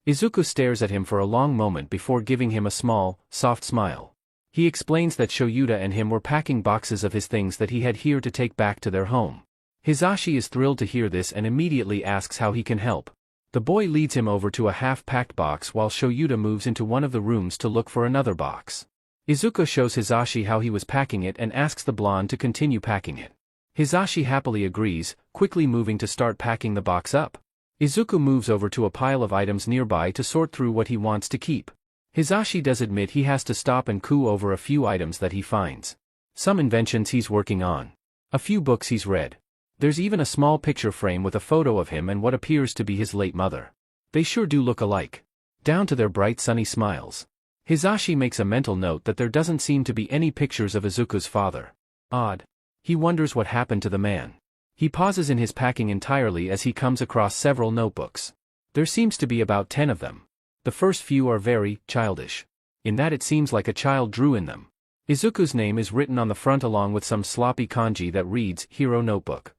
Izuku stares at him for a long moment before giving him a small, soft smile. He explains that Shoyuta and him were packing boxes of his things that he had here to take back to their home. Hisashi is thrilled to hear this and immediately asks how he can help. The boy leads him over to a half-packed box while Shoyuta moves into one of the rooms to look for another box. Izuku shows Hisashi how he was packing it and asks the blonde to continue packing it. Hisashi happily agrees, quickly moving to start packing the box up. Izuku moves over to a pile of items nearby to sort through what he wants to keep. Hisashi does admit he has to stop and coo over a few items that he finds. Some inventions he's working on. A few books he's read. There's even a small picture frame with a photo of him and what appears to be his late mother. They sure do look alike. Down to their bright sunny smiles. Hisashi makes a mental note that there doesn't seem to be any pictures of Izuku's father. Odd. He wonders what happened to the man. He pauses in his packing entirely as he comes across several notebooks. There seems to be about 10 of them. The first few are very childish. In that it seems like a child drew in them. Izuku's name is written on the front along with some sloppy kanji that reads, Hero Notebook.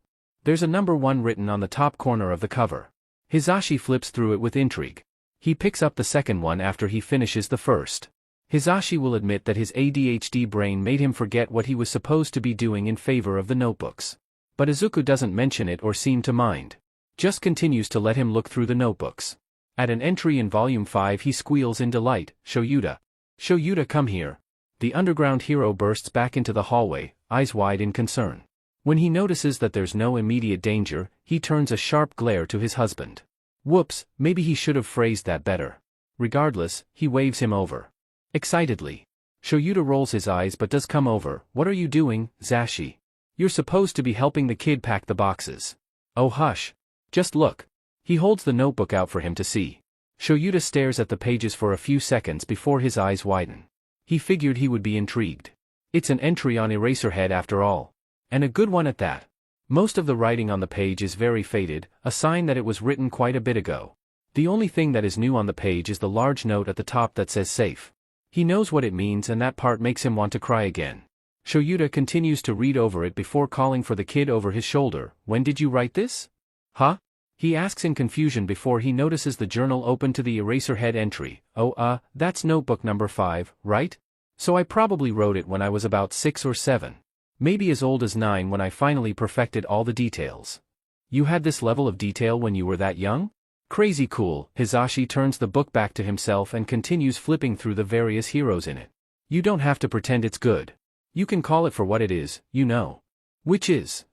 There's a number 1 written on the top corner of the cover. Hisashi flips through it with intrigue. He picks up the second one after he finishes the first. Hisashi will admit that his ADHD brain made him forget what he was supposed to be doing in favor of the notebooks. But Izuku doesn't mention it or seem to mind. Just continues to let him look through the notebooks. At an entry in volume 5 he squeals in delight, Shoyuta. Shoyuta, come here. The underground hero bursts back into the hallway, eyes wide in concern. When he notices that there's no immediate danger, he turns a sharp glare to his husband. Whoops, maybe he should have phrased that better. Regardless, he waves him over. Excitedly. Shoyuta rolls his eyes but does come over. What are you doing, Zashi? You're supposed to be helping the kid pack the boxes. Oh hush. Just look. He holds the notebook out for him to see. Shoyuta stares at the pages for a few seconds before his eyes widen. He figured he would be intrigued. It's an entry on Eraserhead after all. And a good one at that. Most of the writing on the page is very faded, a sign that it was written quite a bit ago. The only thing that is new on the page is the large note at the top that says safe. He knows what it means and that part makes him want to cry again. Shoyuta continues to read over it before calling for the kid over his shoulder. When did you write this? Huh? He asks in confusion before he notices the journal open to the Eraserhead entry. Oh, that's notebook number 5, right? So I probably wrote it when I was about 6 or 7. Maybe as old as 9 when I finally perfected all the details. You had this level of detail when you were that young? Crazy cool. Hisashi turns the book back to himself and continues flipping through the various heroes in it. You don't have to pretend it's good. You can call it for what it is, you know. Which is?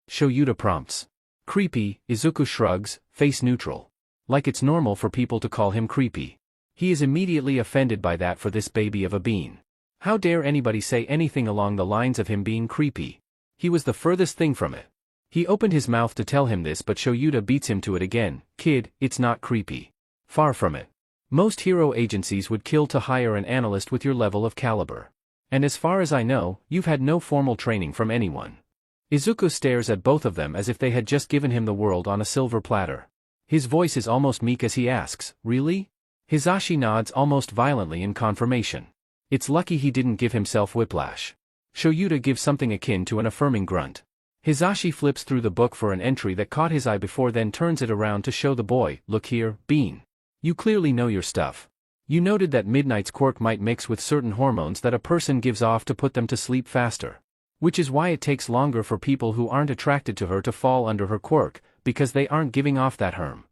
Shoyuta prompts. Creepy. Izuku shrugs, face neutral. Like it's normal for people to call him creepy. He is immediately offended by that for this baby of a bean. How dare anybody say anything along the lines of him being creepy? He was the furthest thing from it. He opened his mouth to tell him this, but Shoyuta beats him to it again. Kid, it's not creepy. Far from it. Most hero agencies would kill to hire an analyst with your level of caliber. And as far as I know, you've had no formal training from anyone. Izuku stares at both of them as if they had just given him the world on a silver platter. His voice is almost meek as he asks, really? Hisashi nods almost violently in confirmation. It's lucky he didn't give himself whiplash. Shoyuta gives something akin to an affirming grunt. Hisashi flips through the book for an entry that caught his eye before then turns it around to show the boy, look here, Bean. You clearly know your stuff. You noted that Midnight's quirk might mix with certain hormones that a person gives off to put them to sleep faster. Which is why it takes longer for people who aren't attracted to her to fall under her quirk, because they aren't giving off that herm.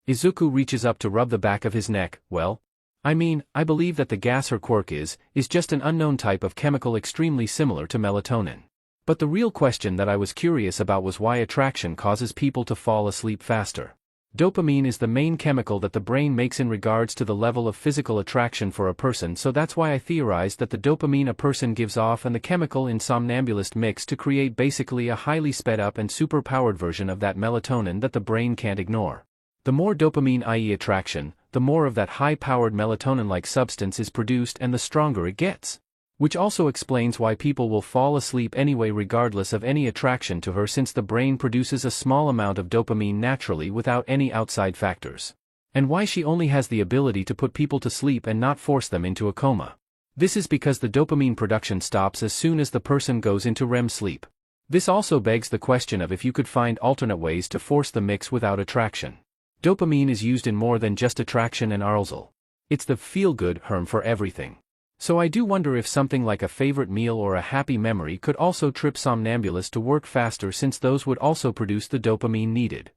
Izuku reaches up to rub the back of his neck. Well, I mean, I believe that the gas her quirk is just an unknown type of chemical extremely similar to melatonin. But the real question that I was curious about was why attraction causes people to fall asleep faster. Dopamine is the main chemical that the brain makes in regards to the level of physical attraction for a person, so that's why I theorized that the dopamine a person gives off and the chemical in somnambulist mix to create basically a highly sped up and super-powered version of that melatonin that the brain can't ignore. The more dopamine, i.e. attraction, the more of that high-powered melatonin-like substance is produced and the stronger it gets. Which also explains why people will fall asleep anyway regardless of any attraction to her, since the brain produces a small amount of dopamine naturally without any outside factors. And why she only has the ability to put people to sleep and not force them into a coma. This is because the dopamine production stops as soon as the person goes into REM sleep. This also begs the question of if you could find alternate ways to force the mix without attraction. Dopamine is used in more than just attraction and arousal. It's the feel-good herm for everything. So I do wonder if something like a favorite meal or a happy memory could also trip somnambulists to work faster, since those would also produce the dopamine needed.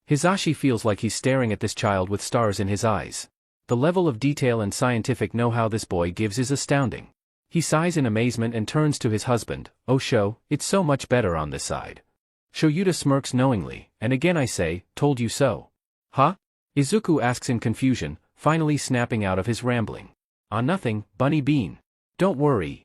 Hisashi feels like he's staring at this child with stars in his eyes. The level of detail and scientific know-how this boy gives is astounding. He sighs in amazement and turns to his husband. Oh Sho, it's so much better on this side. Shoyuta smirks knowingly, and again I say, told you so. Huh? Izuku asks in confusion, finally snapping out of his rambling. Nothing, Bunny Bean. Don't worry.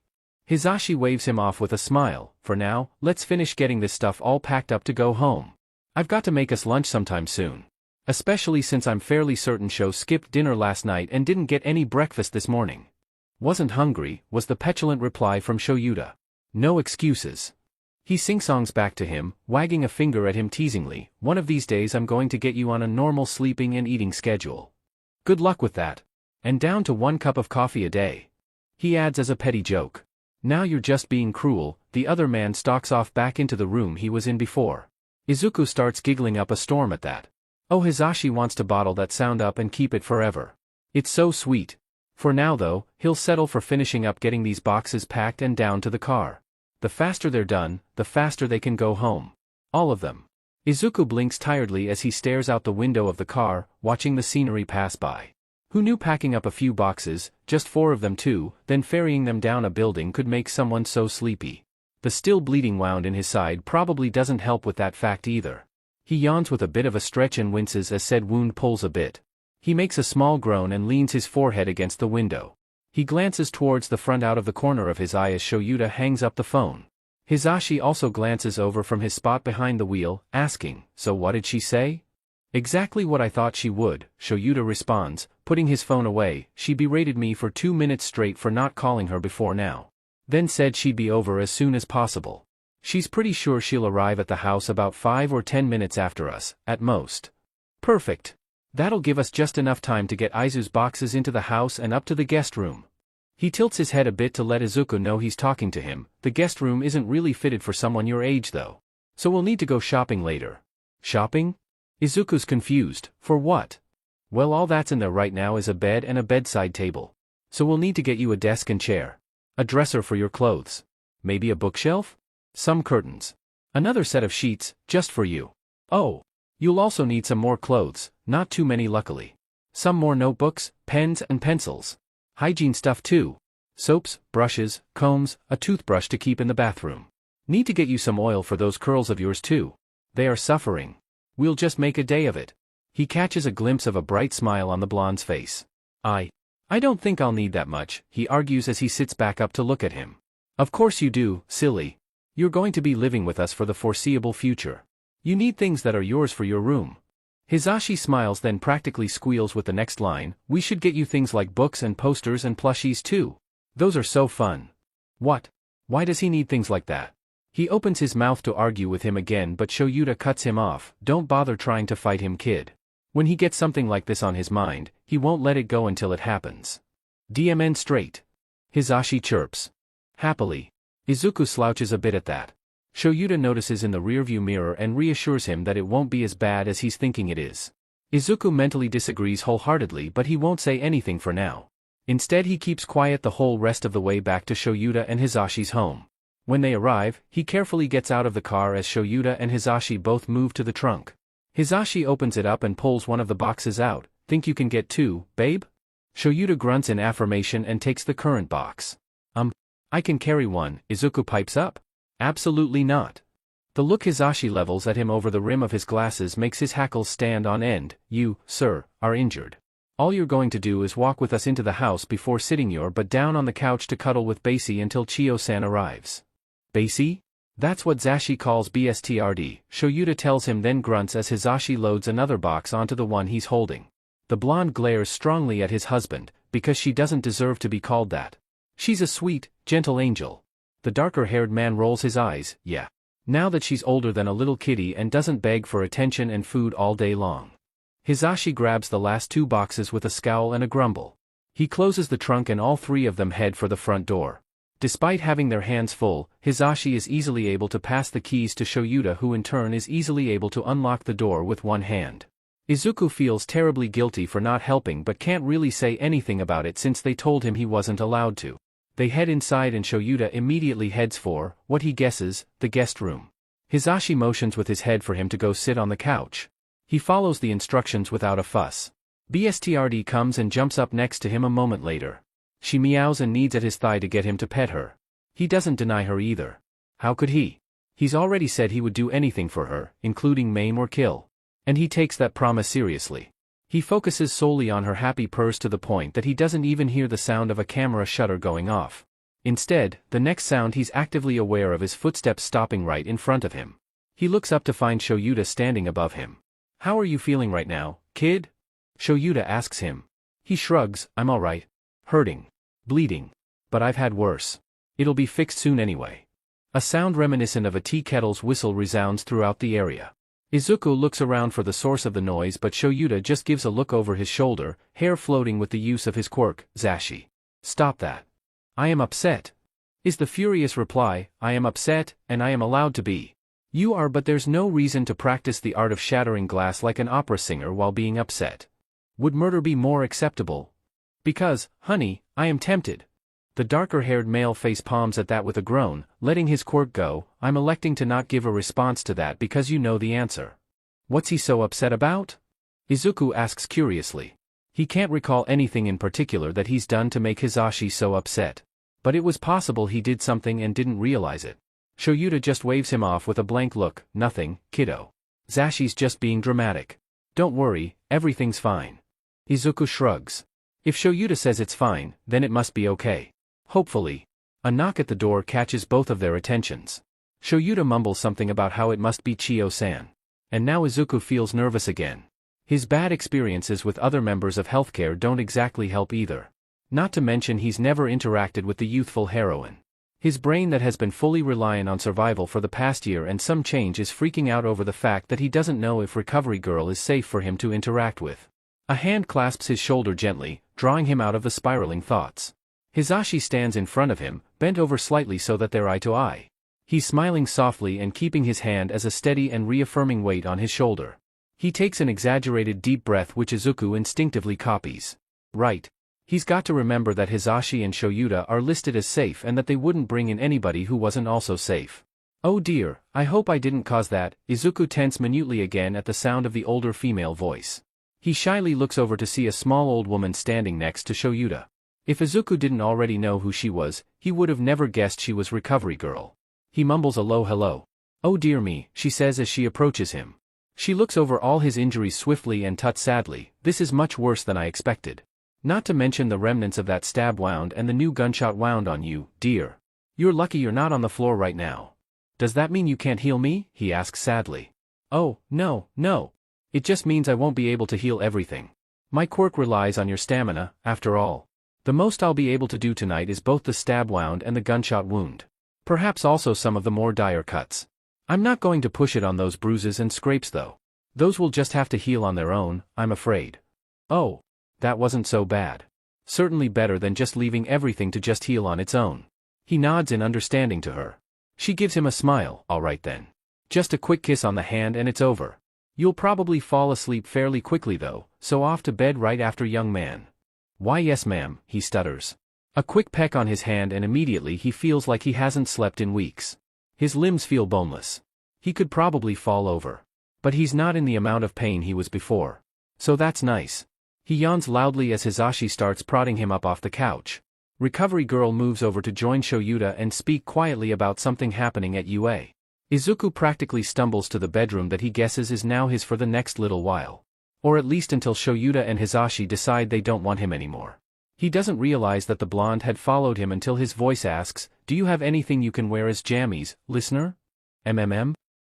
Hisashi waves him off with a smile. For now, let's finish getting this stuff all packed up to go home. I've got to make us lunch sometime soon. Especially since I'm fairly certain Sho skipped dinner last night and didn't get any breakfast this morning. Wasn't hungry, was the petulant reply from Shoyuta. No excuses. He sing-songs back to him, wagging a finger at him teasingly. One of these days I'm going to get you on a normal sleeping and eating schedule. Good luck with that. And down to 1 cup of coffee a day. He adds as a petty joke. Now you're just being cruel. The other man stalks off back into the room he was in before. Izuku starts giggling up a storm at that. Oh, Hisashi wants to bottle that sound up and keep it forever. It's so sweet. For now though, he'll settle for finishing up getting these boxes packed and down to the car. The faster they're done, the faster they can go home. All of them. Izuku blinks tiredly as he stares out the window of the car, watching the scenery pass by. Who knew packing up a few boxes, just 4 of them too, then ferrying them down a building could make someone so sleepy? The still bleeding wound in his side probably doesn't help with that fact either. He yawns with a bit of a stretch and winces as said wound pulls a bit. He makes a small groan and leans his forehead against the window. He glances towards the front out of the corner of his eye as Shoyuta hangs up the phone. Hisashi also glances over from his spot behind the wheel, asking, so what did she say? Exactly what I thought she would, Shoyuta responds, putting his phone away. She berated me for 2 minutes straight for not calling her before now. Then said she'd be over as soon as possible. She's pretty sure she'll arrive at the house about 5 or 10 minutes after us, at most. Perfect. That'll give us just enough time to get Aizu's boxes into the house and up to the guest room. He tilts his head a bit to let Izuku know he's talking to him. The guest room isn't really fitted for someone your age though. So we'll need to go shopping later. Shopping? Izuku's confused. For what? Well, all that's in there right now is a bed and a bedside table. So we'll need to get you a desk and chair. A dresser for your clothes. Maybe a bookshelf? Some curtains. Another set of sheets, just for you. Oh. You'll also need some more clothes, not too many luckily. Some more notebooks, pens and pencils. Hygiene stuff too. Soaps, brushes, combs, a toothbrush to keep in the bathroom. Need to get you some oil for those curls of yours too. They are suffering. We'll just make a day of it. He catches a glimpse of a bright smile on the blonde's face. I don't think I'll need that much, he argues as he sits back up to look at him. Of course you do, silly. You're going to be living with us for the foreseeable future. You need things that are yours for your room. Hisashi smiles then practically squeals with the next line, we should get you things like books and posters and plushies too. Those are so fun. What? Why does he need things like that? He opens his mouth to argue with him again but Shoyuta cuts him off, don't bother trying to fight him kid. When he gets something like this on his mind, he won't let it go until it happens. DMN straight. Hisashi chirps. Happily. Izuku slouches a bit at that. Shoyuta notices in the rearview mirror and reassures him that it won't be as bad as he's thinking it is. Izuku mentally disagrees wholeheartedly but he won't say anything for now. Instead he keeps quiet the whole rest of the way back to Shoyuta and Hisashi's home. When they arrive, he carefully gets out of the car as Shoyuta and Hisashi both move to the trunk. Hisashi opens it up and pulls one of the boxes out. Think you can get two, babe? Shoyuta grunts in affirmation and takes the current box. I can carry one, Izuku pipes up. Absolutely not. The look Hisashi levels at him over the rim of his glasses makes his hackles stand on end. You, sir, are injured. All you're going to do is walk with us into the house before sitting your butt down on the couch to cuddle with Basie until Chiyo-san arrives. Basie? That's what Zashi calls BSTRD, Shoyuta tells him then grunts as Hisashi loads another box onto the one he's holding. The blonde glares strongly at his husband, because she doesn't deserve to be called that. She's a sweet, gentle angel. The darker-haired man rolls his eyes, yeah. Now that she's older than a little kitty and doesn't beg for attention and food all day long. Hisashi grabs the last two boxes with a scowl and a grumble. He closes the trunk and all three of them head for the front door. Despite having their hands full, Hisashi is easily able to pass the keys to Shoyuta who in turn is easily able to unlock the door with one hand. Izuku feels terribly guilty for not helping but can't really say anything about it since they told him he wasn't allowed to. They head inside and Shoyuta immediately heads for, what he guesses, the guest room. Hisashi motions with his head for him to go sit on the couch. He follows the instructions without a fuss. BSTRD comes and jumps up next to him a moment later. She meows and kneads at his thigh to get him to pet her. He doesn't deny her either. How could he? He's already said he would do anything for her, including maim or kill. And he takes that promise seriously. He focuses solely on her happy purrs to the point that he doesn't even hear the sound of a camera shutter going off. Instead, the next sound he's actively aware of is footsteps stopping right in front of him. He looks up to find Shoyuta standing above him. How are you feeling right now, kid? Shoyuta asks him. He shrugs, I'm alright. Hurting. Bleeding. But I've had worse. It'll be fixed soon anyway. A sound reminiscent of a tea kettle's whistle resounds throughout the area. Izuku looks around for the source of the noise but Shoyuta just gives a look over his shoulder, hair floating with the use of his quirk, Zashi. Stop that. I am upset. Is the furious reply, I am upset, and I am allowed to be. You are but there's no reason to practice the art of shattering glass like an opera singer while being upset. Would murder be more acceptable? Because, honey, I am tempted. The darker-haired male face palms at that with a groan, letting his quirk go. I'm electing to not give a response to that because you know the answer. What's he so upset about? Izuku asks curiously. He can't recall anything in particular that he's done to make Hisashi so upset. But it was possible he did something and didn't realize it. Shoyuta just waves him off with a blank look, nothing, kiddo. Zashi's just being dramatic. Don't worry, everything's fine. Izuku shrugs. If Shoyuta says it's fine, then it must be okay. Hopefully. A knock at the door catches both of their attentions. Shoyuta mumbles something about how it must be Chiyo-san. And now Izuku feels nervous again. His bad experiences with other members of healthcare don't exactly help either. Not to mention he's never interacted with the youthful heroine. His brain that has been fully reliant on survival for the past year and some change is freaking out over the fact that he doesn't know if Recovery Girl is safe for him to interact with. A hand clasps his shoulder gently, drawing him out of the spiraling thoughts. Hisashi stands in front of him, bent over slightly so that they're eye to eye. He's smiling softly and keeping his hand as a steady and reaffirming weight on his shoulder. He takes an exaggerated deep breath which Izuku instinctively copies. Right. He's got to remember that Hisashi and Shoyuta are listed as safe and that they wouldn't bring in anybody who wasn't also safe. Oh dear, I hope I didn't cause that. Izuku tenses minutely again at the sound of the older female voice. He shyly looks over to see a small old woman standing next to Shoyuta. If Izuku didn't already know who she was, he would have never guessed she was Recovery Girl. He mumbles a low hello. Oh dear me, she says as she approaches him. She looks over all his injuries swiftly and tuts sadly, this is much worse than I expected. Not to mention the remnants of that stab wound and the new gunshot wound on you, dear. You're lucky you're not on the floor right now. Does that mean you can't heal me? He asks sadly. Oh, no, no. It just means I won't be able to heal everything. My quirk relies on your stamina, after all. The most I'll be able to do tonight is both the stab wound and the gunshot wound. Perhaps also some of the more dire cuts. I'm not going to push it on those bruises and scrapes though. Those will just have to heal on their own, I'm afraid. Oh. That wasn't so bad. Certainly better than just leaving everything to just heal on its own. He nods in understanding to her. She gives him a smile. All right then. Just a quick kiss on the hand and it's over. You'll probably fall asleep fairly quickly though, so off to bed right after, young man. Why yes ma'am, he stutters. A quick peck on his hand and immediately he feels like he hasn't slept in weeks. His limbs feel boneless. He could probably fall over. But he's not in the amount of pain he was before. So that's nice. He yawns loudly as Hisashi starts prodding him up off the couch. Recovery girl moves over to join Shoyuta and speak quietly about something happening at UA. Izuku practically stumbles to the bedroom that he guesses is now his for the next little while. Or at least until Shoyuta and Hisashi decide they don't want him anymore. He doesn't realize that the blonde had followed him until his voice asks, "Do you have anything you can wear as jammies, listener?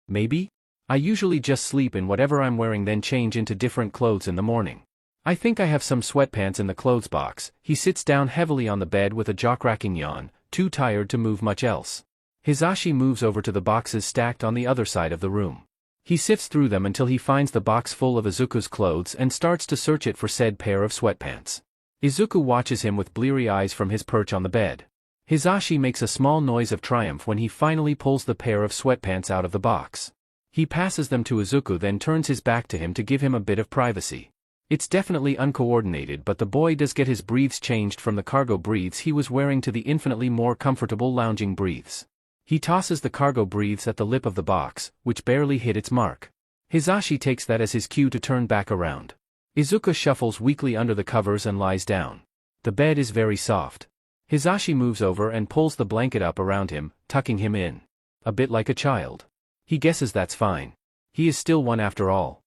Maybe? I usually just sleep in whatever I'm wearing then change into different clothes in the morning. I think I have some sweatpants in the clothes box." He sits down heavily on the bed with a jaw-cracking yawn, too tired to move much else. Hisashi moves over to the boxes stacked on the other side of the room. He sifts through them until he finds the box full of Izuku's clothes and starts to search it for said pair of sweatpants. Izuku watches him with bleary eyes from his perch on the bed. Hisashi makes a small noise of triumph when he finally pulls the pair of sweatpants out of the box. He passes them to Izuku then turns his back to him to give him a bit of privacy. It's definitely uncoordinated but the boy does get his breathes changed from the cargo breathes he was wearing to the infinitely more comfortable lounging breathes. He tosses the cargo breathes at the lip of the box, which barely hit its mark. Hisashi takes that as his cue to turn back around. Izuku shuffles weakly under the covers and lies down. The bed is very soft. Hisashi moves over and pulls the blanket up around him, tucking him in. A bit like a child. He guesses that's fine. He is still one after all.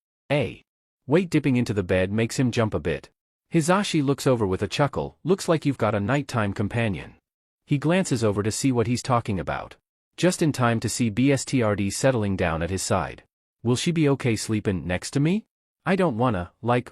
Weight dipping into the bed makes him jump a bit. Hisashi looks over with a chuckle, "Looks like you've got a nighttime companion." He glances over to see what he's talking about. Just in time to see BSTRD settling down at his side. Will she be okay sleepin' next to me? I don't wanna,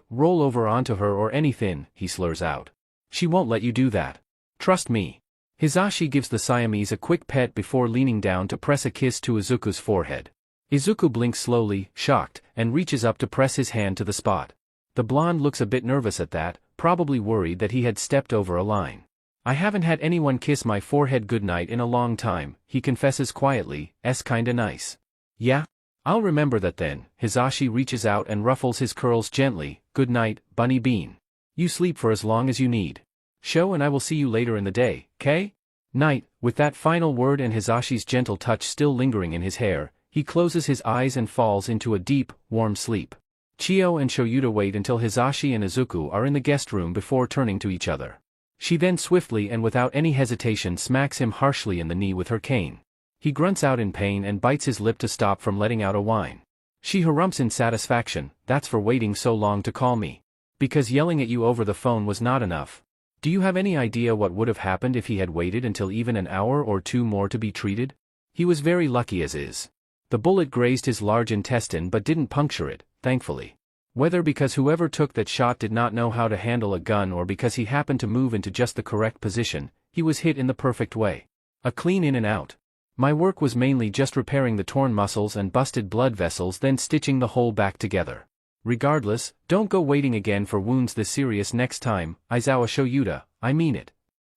roll over onto her or anything, he slurs out. She won't let you do that. Trust me. Hisashi gives the Siamese a quick pet before leaning down to press a kiss to Izuku's forehead. Izuku blinks slowly, shocked, and reaches up to press his hand to the spot. The blonde looks a bit nervous at that, probably worried that he had stepped over a line. I haven't had anyone kiss my forehead goodnight in a long time, he confesses quietly, kinda nice. Yeah? I'll remember that then. Hisashi reaches out and ruffles his curls gently. Good night, Bunny Bean. You sleep for as long as you need. Show and I will see you later in the day, 'kay? Night. With that final word and Hisashi's gentle touch still lingering in his hair, he closes his eyes and falls into a deep, warm sleep. Chiyo and Shoyuta wait until Hisashi and Izuku are in the guest room before turning to each other. She then swiftly and without any hesitation smacks him harshly in the knee with her cane. He grunts out in pain and bites his lip to stop from letting out a whine. She harumphs in satisfaction, "That's for waiting so long to call me. Because yelling at you over the phone was not enough. Do you have any idea what would have happened if he had waited until even an hour or two more to be treated? He was very lucky as is. The bullet grazed his large intestine but didn't puncture it, thankfully. Whether because whoever took that shot did not know how to handle a gun or because he happened to move into just the correct position, he was hit in the perfect way. A clean in and out. My work was mainly just repairing the torn muscles and busted blood vessels then stitching the whole back together. Regardless, don't go waiting again for wounds this serious next time, Aizawa Shoyuta, I mean it."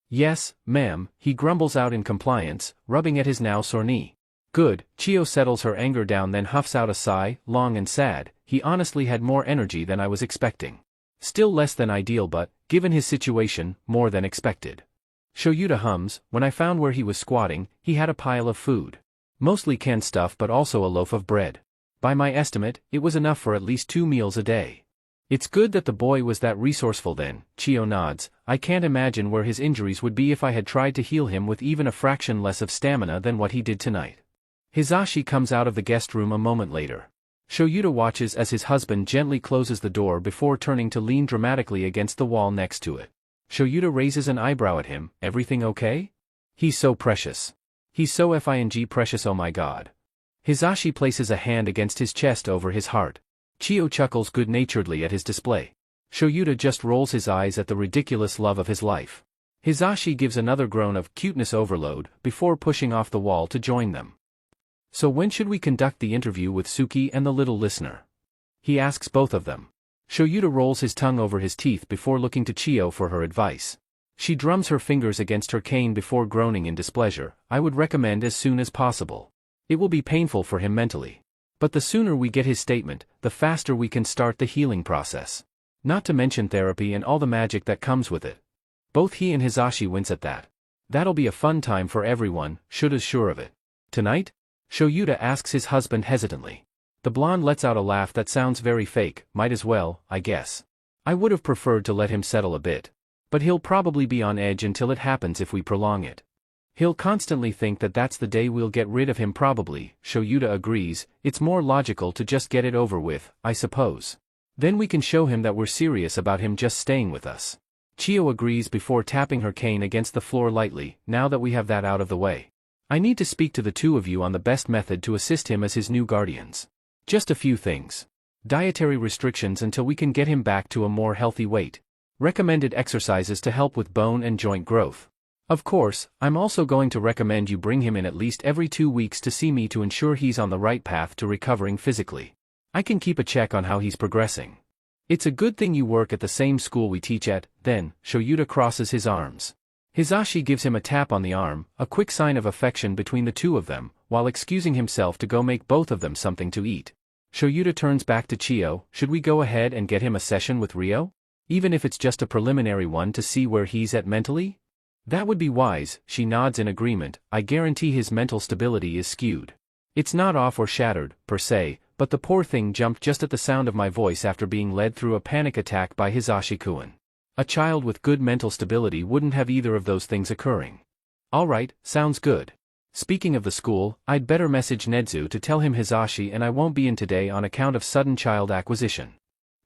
"Yes, ma'am," he grumbles out in compliance, rubbing at his now sore knee. "Good." Chiyo settles her anger down then huffs out a sigh, long and sad. He honestly had more energy than I was expecting. Still less than ideal but, given his situation, more than expected. Shoyuta hums, "When I found where he was squatting, he had a pile of food. Mostly canned stuff but also a loaf of bread. By my estimate, it was enough for at least 2 meals a day. It's good that the boy was that resourceful then." Chiyo nods. "I can't imagine where his injuries would be if I had tried to heal him with even a fraction less of stamina than what he did tonight." Hisashi comes out of the guest room a moment later. Shoyuta watches as his husband gently closes the door before turning to lean dramatically against the wall next to it. Shoyuta raises an eyebrow at him. "Everything okay? He's so precious." He's so fing precious, oh my god. Hisashi places a hand against his chest over his heart. Chiyo chuckles good-naturedly at his display. Shoyuta just rolls his eyes at the ridiculous love of his life. Hisashi gives another groan of cuteness overload before pushing off the wall to join them. So when should we conduct the interview with Suki and the little listener? He asks both of them. Shoyuta rolls his tongue over his teeth before looking to Chiyo for her advice. She drums her fingers against her cane before groaning in displeasure. I would recommend as soon as possible. It will be painful for him mentally. But the sooner we get his statement, the faster we can start the healing process. Not to mention therapy and all the magic that comes with it. Both he and Hisashi wince at that. That'll be a fun time for everyone, Shuta's sure of it. Tonight? Shoyuta asks his husband hesitantly. The blonde lets out a laugh that sounds very fake. Might as well, I guess. I would have preferred to let him settle a bit. But he'll probably be on edge until it happens if we prolong it. He'll constantly think that that's the day we'll get rid of him probably. Shoyuta agrees. It's more logical to just get it over with, I suppose. Then we can show him that we're serious about him just staying with us. Chiyo agrees before tapping her cane against the floor lightly. Now that we have that out of the way, I need to speak to the two of you on the best method to assist him as his new guardians. Just a few things. Dietary restrictions until we can get him back to a more healthy weight. Recommended exercises to help with bone and joint growth. Of course, I'm also going to recommend you bring him in at least every 2 weeks to see me to ensure he's on the right path to recovering physically. I can keep a check on how he's progressing. It's a good thing you work at the same school we teach at. Then, Shoyuta crosses his arms. Hisashi gives him a tap on the arm, a quick sign of affection between the two of them, while excusing himself to go make both of them something to eat. Shoyuta turns back to Chiyo. Should we go ahead and get him a session with Ryo? Even if it's just a preliminary one to see where he's at mentally? That would be wise, she nods in agreement. I guarantee his mental stability is skewed. It's not off or shattered, per se, but the poor thing jumped just at the sound of my voice after being led through a panic attack by Hisashi-kun. A child with good mental stability wouldn't have either of those things occurring. Alright, sounds good. Speaking of the school, I'd better message Nedu to tell him Hisashi and I won't be in today on account of sudden child acquisition.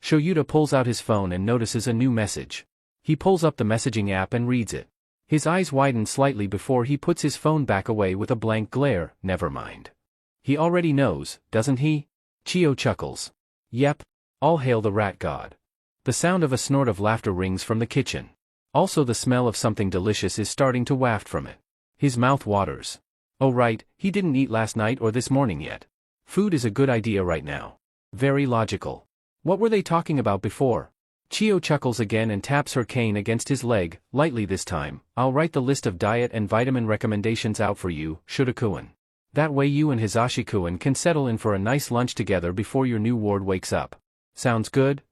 Shoyuta pulls out his phone and notices a new message. He pulls up the messaging app and reads it. His eyes widen slightly before he puts his phone back away with a blank glare. Never mind. He already knows, doesn't he? Chiyo chuckles. Yep. All hail the rat god. The sound of a snort of laughter rings from the kitchen. Also the smell of something delicious is starting to waft from it. His mouth waters. Oh right, he didn't eat last night or this morning yet. Food is a good idea right now. Very logical. What were they talking about before? Chiyo chuckles again and taps her cane against his leg, lightly this time. I'll write the list of diet and vitamin recommendations out for you, Shota-kun. That way you and Hisashi-kun can settle in for a nice lunch together before your new ward wakes up. Sounds good?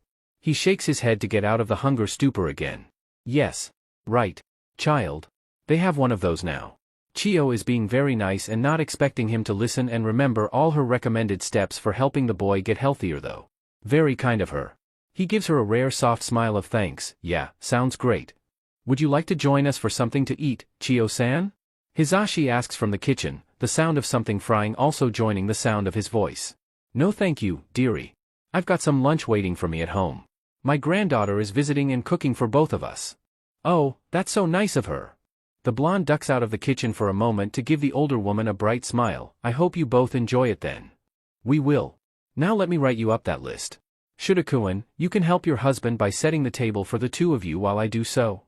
He shakes his head to get out of the hunger stupor again. Yes. Right. Child. They have one of those now. Chiyo is being very nice and not expecting him to listen and remember all her recommended steps for helping the boy get healthier though. Very kind of her. He gives her a rare soft smile of thanks. Yeah, sounds great. Would you like to join us for something to eat, Chiyo-san? Hisashi asks from the kitchen, the sound of something frying also joining the sound of his voice. No thank you, dearie. I've got some lunch waiting for me at home. My granddaughter is visiting and cooking for both of us. Oh, that's so nice of her. The blonde ducks out of the kitchen for a moment to give the older woman a bright smile. I hope you both enjoy it then. We will. Now let me write you up that list. Shota-kun, you can help your husband by setting the table for the two of you while I do so.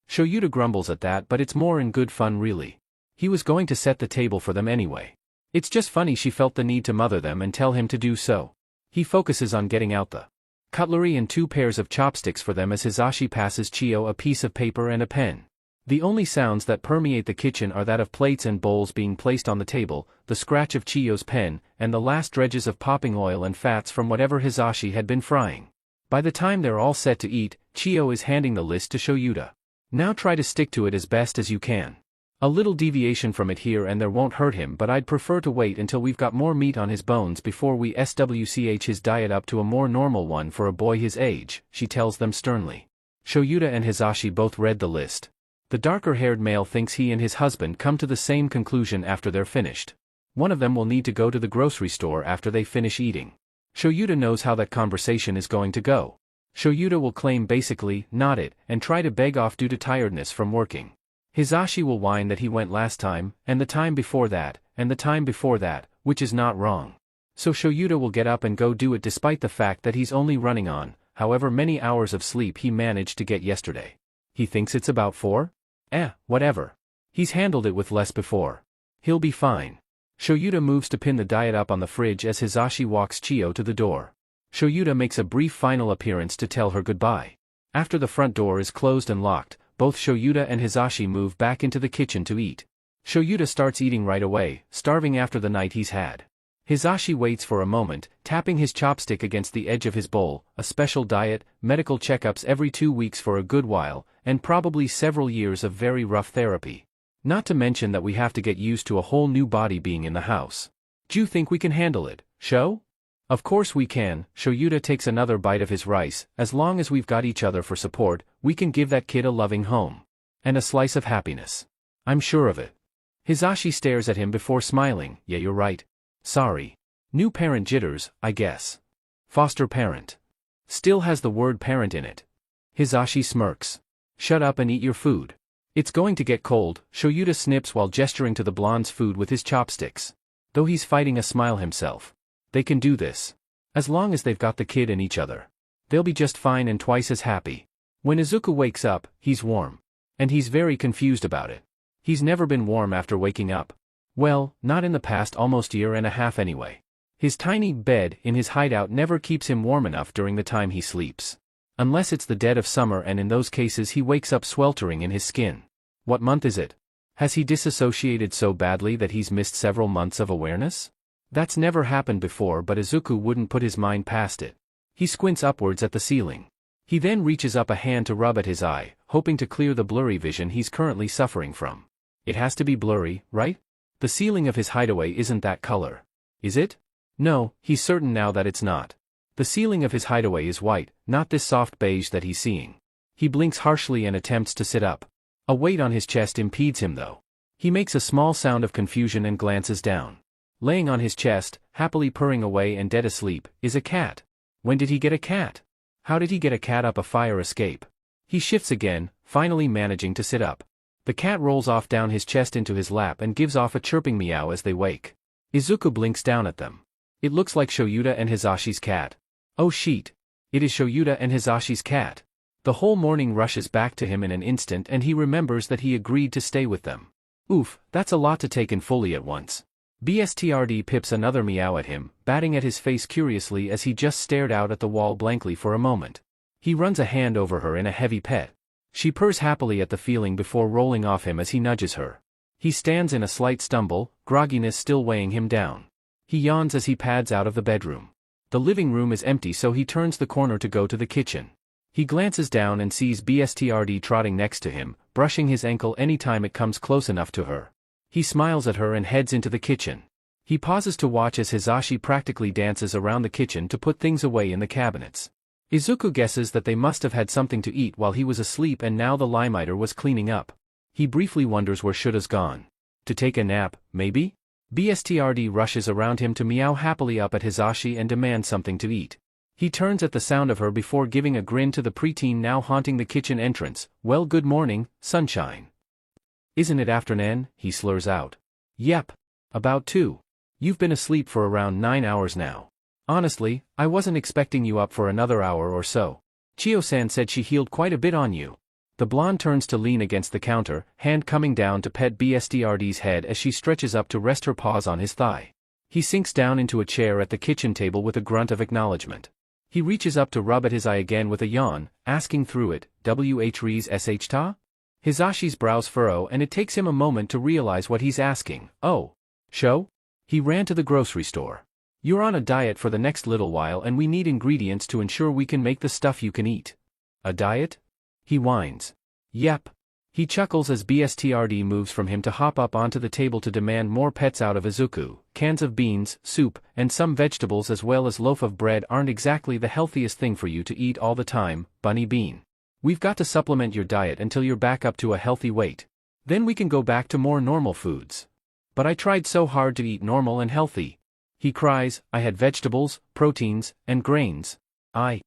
Shoyuta grumbles at that, but it's more in good fun really. He was going to set the table for them anyway. It's just funny she felt the need to mother them and tell him to do so. He focuses on getting out the cutlery and 2 pairs of chopsticks for them as Hisashi passes Chiyo a piece of paper and a pen. The only sounds that permeate the kitchen are that of plates and bowls being placed on the table, the scratch of Chiyo's pen, and the last dredges of popping oil and fats from whatever Hisashi had been frying. By the time they're all set to eat, Chiyo is handing the list to Shoyuta. Now try to stick to it as best as you can. A little deviation from it here and there won't hurt him, but I'd prefer to wait until we've got more meat on his bones before we switch his diet up to a more normal one for a boy his age, she tells them sternly. Shoyuta and Hisashi both read the list. The darker-haired male thinks he and his husband come to the same conclusion after they're finished. One of them will need to go to the grocery store after they finish eating. Shoyuta knows how that conversation is going to go. Shoyuta will claim basically, not it, and try to beg off due to tiredness from working. Hisashi will whine that he went last time, and the time before that, and the time before that, which is not wrong. So Shoyuta will get up and go do it despite the fact that he's only running on however many hours of sleep he managed to get yesterday. He thinks it's about 4? Whatever. He's handled it with less before. He'll be fine. Shoyuta moves to pin the diet up on the fridge as Hisashi walks Chiyo to the door. Shoyuta makes a brief final appearance to tell her goodbye. After the front door is closed and locked, both Shoyuta and Hisashi move back into the kitchen to eat. Shoyuta starts eating right away, starving after the night he's had. Hisashi waits for a moment, tapping his chopstick against the edge of his bowl, a special diet, medical checkups every 2 weeks for a good while, and probably several years of very rough therapy. Not to mention that we have to get used to a whole new body being in the house. Do you think we can handle it, Sho? Of course we can. Shoyuta takes another bite of his rice. As long as we've got each other for support, we can give that kid a loving home. And a slice of happiness. I'm sure of it. Hisashi stares at him before smiling. Yeah, you're right. Sorry. New parent jitters, I guess. Foster parent. Still has the word parent in it. Hisashi smirks. Shut up and eat your food. It's going to get cold. Shoyuta snips while gesturing to the blonde's food with his chopsticks. Though he's fighting a smile himself. They can do this. As long as they've got the kid and each other. They'll be just fine and twice as happy. When Izuku wakes up, he's warm. And he's very confused about it. He's never been warm after waking up. Well, not in the past almost year and a half anyway. His tiny bed in his hideout never keeps him warm enough during the time he sleeps. Unless it's the dead of summer, and in those cases he wakes up sweltering in his skin. What month is it? Has he disassociated so badly that he's missed several months of awareness? That's never happened before, but Izuku wouldn't put his mind past it. He squints upwards at the ceiling. He then reaches up a hand to rub at his eye, hoping to clear the blurry vision he's currently suffering from. It has to be blurry, right? The ceiling of his hideaway isn't that color. Is it? No, he's certain now that it's not. The ceiling of his hideaway is white, not this soft beige that he's seeing. He blinks harshly and attempts to sit up. A weight on his chest impedes him though. He makes a small sound of confusion and glances down. Laying on his chest, happily purring away and dead asleep, is a cat. When did he get a cat? How did he get a cat up a fire escape? He shifts again, finally managing to sit up. The cat rolls off down his chest into his lap and gives off a chirping meow as they wake. Izuku blinks down at them. It looks like Shoyuta and Hisashi's cat. Oh sheet. It is Shoyuta and Hisashi's cat. The whole morning rushes back to him in an instant and he remembers that he agreed to stay with them. Oof, that's a lot to take in fully at once. BSTRD pips another meow at him, batting at his face curiously as he just stared out at the wall blankly for a moment. He runs a hand over her in a heavy pet. She purrs happily at the feeling before rolling off him as he nudges her. He stands in a slight stumble, grogginess still weighing him down. He yawns as he pads out of the bedroom. The living room is empty, so he turns the corner to go to the kitchen. He glances down and sees BSTRD trotting next to him, brushing his ankle anytime it comes close enough to her. He smiles at her and heads into the kitchen. He pauses to watch as Hisashi practically dances around the kitchen to put things away in the cabinets. Izuku guesses that they must have had something to eat while he was asleep and now the limiter was cleaning up. He briefly wonders where Shuta's gone. To take a nap, maybe? BSTRD rushes around him to meow happily up at Hisashi and demand something to eat. He turns at the sound of her before giving a grin to the preteen now haunting the kitchen entrance. Well, good morning, sunshine. Isn't it afternoon? He slurs out. Yep. About 2. You've been asleep for around 9 hours now. Honestly, I wasn't expecting you up for another hour or so. Chiyo-san said she healed quite a bit on you. The blonde turns to lean against the counter, hand coming down to pet BSTRD's head as she stretches up to rest her paws on his thigh. He sinks down into a chair at the kitchen table with a grunt of acknowledgement. He reaches up to rub at his eye again with a yawn, asking through it, WH ta? Hisashi's brows furrow and it takes him a moment to realize what he's asking. Oh. Sho? He ran to the grocery store. You're on a diet for the next little while and we need ingredients to ensure we can make the stuff you can eat. A diet? He whines. Yep. He chuckles as BSTRD moves from him to hop up onto the table to demand more pets out of Izuku. Cans of beans, soup, and some vegetables as well as loaf of bread aren't exactly the healthiest thing for you to eat all the time, Bunny Bean. We've got to supplement your diet until you're back up to a healthy weight. Then we can go back to more normal foods. But I tried so hard to eat normal and healthy. He cries, I had vegetables, proteins, and grains. I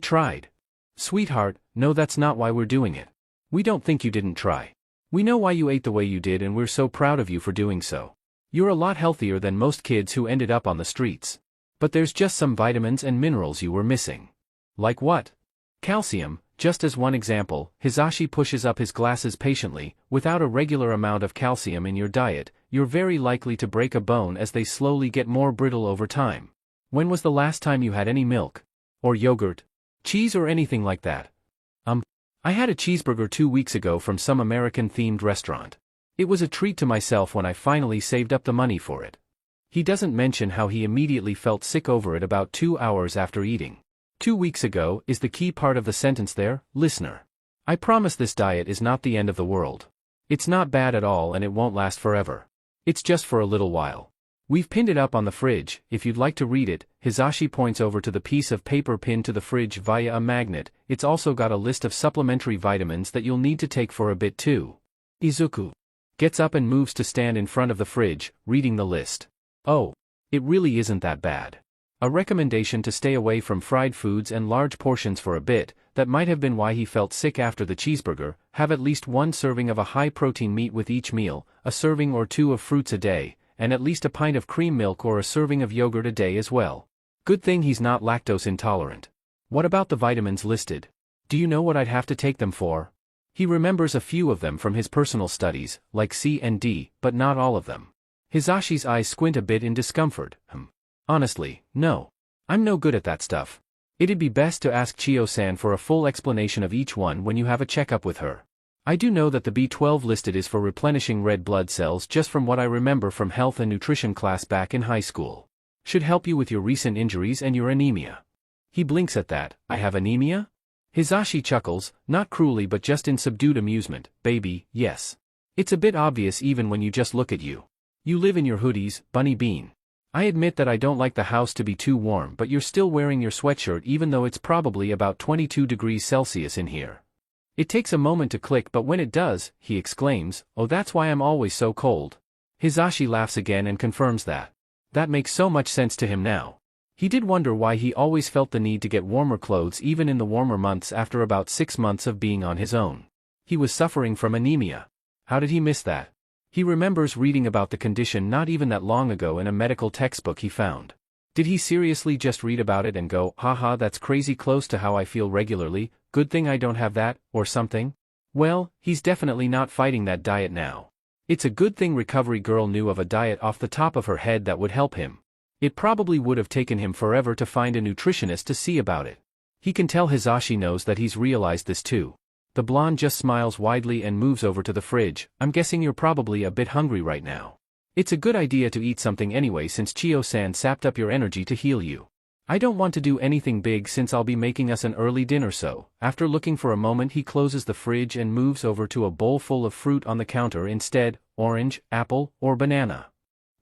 tried. Sweetheart, no, that's not why we're doing it. We don't think you didn't try. We know why you ate the way you did and we're so proud of you for doing so. You're a lot healthier than most kids who ended up on the streets. But there's just some vitamins and minerals you were missing. Like what? Calcium, just as one example. Hisashi pushes up his glasses patiently. Without a regular amount of calcium in your diet, you're very likely to break a bone as they slowly get more brittle over time. When was the last time you had any milk? Or yogurt? Cheese or anything like that? I had a cheeseburger 2 weeks ago from some American-themed restaurant. It was a treat to myself when I finally saved up the money for it. He doesn't mention how he immediately felt sick over it about 2 hours after eating. 2 weeks ago is the key part of the sentence there, listener. I promise this diet is not the end of the world. It's not bad at all and it won't last forever. It's just for a little while. We've pinned it up on the fridge, if you'd like to read it. Hisashi points over to the piece of paper pinned to the fridge via a magnet. It's also got a list of supplementary vitamins that you'll need to take for a bit too. Izuku gets up and moves to stand in front of the fridge, reading the list. Oh, it really isn't that bad. A recommendation to stay away from fried foods and large portions for a bit. That might have been why he felt sick after the cheeseburger. Have at least 1 serving of a high-protein meat with each meal, a serving or 2 of fruits a day, and at least a pint of cream milk or a serving of yogurt a day as well. Good thing he's not lactose intolerant. What about the vitamins listed? Do you know what I'd have to take them for? He remembers a few of them from his personal studies, like C and D, but not all of them. Hisashi's eyes squint a bit in discomfort. Honestly, no. I'm no good at that stuff. It'd be best to ask Chiyo-san for a full explanation of each one when you have a checkup with her. I do know that the B12 listed is for replenishing red blood cells just from what I remember from health and nutrition class back in high school. Should help you with your recent injuries and your anemia. He blinks at that. I have anemia? Hisashi chuckles, not cruelly but just in subdued amusement. Baby, yes. It's a bit obvious even when you just look at you. You live in your hoodies, Bunny Bean. I admit that I don't like the house to be too warm, but you're still wearing your sweatshirt even though it's probably about 22 degrees Celsius in here. It takes a moment to click, but when it does, he exclaims, oh, that's why I'm always so cold. Hisashi laughs again and confirms that. That makes so much sense to him now. He did wonder why he always felt the need to get warmer clothes even in the warmer months after about 6 months of being on his own. He was suffering from anemia. How did he miss that? He remembers reading about the condition not even that long ago in a medical textbook he found. Did he seriously just read about it and go, haha, that's crazy close to how I feel regularly, good thing I don't have that, or something? Well, he's definitely not fighting that diet now. It's a good thing Recovery Girl knew of a diet off the top of her head that would help him. It probably would have taken him forever to find a nutritionist to see about it. He can tell Hisashi knows that he's realized this too. The blonde just smiles widely and moves over to the fridge. I'm guessing you're probably a bit hungry right now. It's a good idea to eat something anyway since Chiyo-san sapped up your energy to heal you. I don't want to do anything big since I'll be making us an early dinner, so. After looking for a moment he closes the fridge and moves over to a bowl full of fruit on the counter instead, orange, apple, or banana.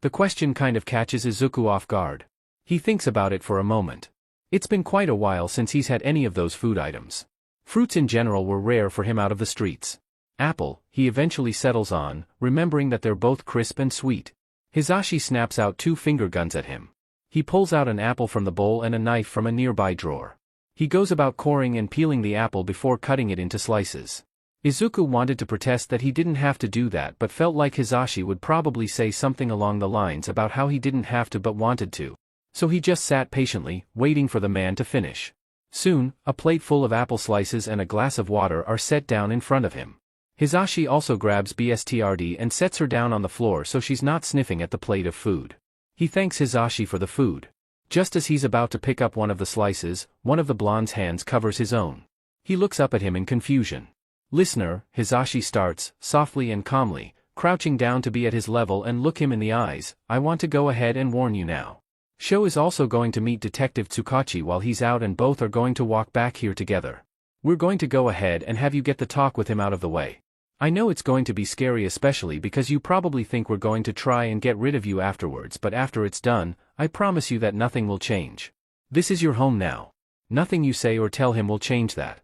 The question kind of catches Izuku off guard. He thinks about it for a moment. It's been quite a while since he's had any of those food items. Fruits in general were rare for him out of the streets. Apple, he eventually settles on, remembering that they're both crisp and sweet. Hisashi snaps out 2 finger guns at him. He pulls out an apple from the bowl and a knife from a nearby drawer. He goes about coring and peeling the apple before cutting it into slices. Izuku wanted to protest that he didn't have to do that but felt like Hisashi would probably say something along the lines about how he didn't have to but wanted to. So he just sat patiently, waiting for the man to finish. Soon, a plate full of apple slices and a glass of water are set down in front of him. Hisashi also grabs BSTRD and sets her down on the floor so she's not sniffing at the plate of food. He thanks Hisashi for the food. Just as he's about to pick up one of the slices, one of the blonde's hands covers his own. He looks up at him in confusion. Listener, Hisashi starts, softly and calmly, crouching down to be at his level and look him in the eyes. I want to go ahead and warn you now. Sho is also going to meet Detective Tsukachi while he's out and both are going to walk back here together. We're going to go ahead and have you get the talk with him out of the way. I know it's going to be scary especially because you probably think we're going to try and get rid of you afterwards, but after it's done, I promise you that nothing will change. This is your home now. Nothing you say or tell him will change that.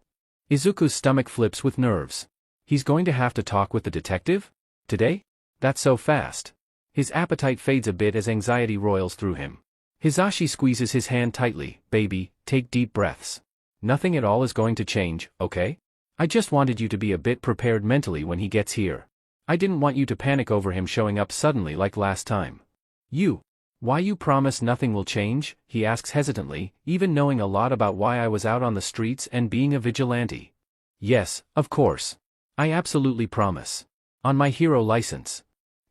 Izuku's stomach flips with nerves. He's going to have to talk with the detective? Today? That's so fast. His appetite fades a bit as anxiety roils through him. Hisashi squeezes his hand tightly. Baby, take deep breaths. Nothing at all is going to change, okay? I just wanted you to be a bit prepared mentally when he gets here. I didn't want you to panic over him showing up suddenly like last time. Why you promise nothing will change? He asks hesitantly, even knowing a lot about why I was out on the streets and being a vigilante. Yes, of course. I absolutely promise. On my hero license.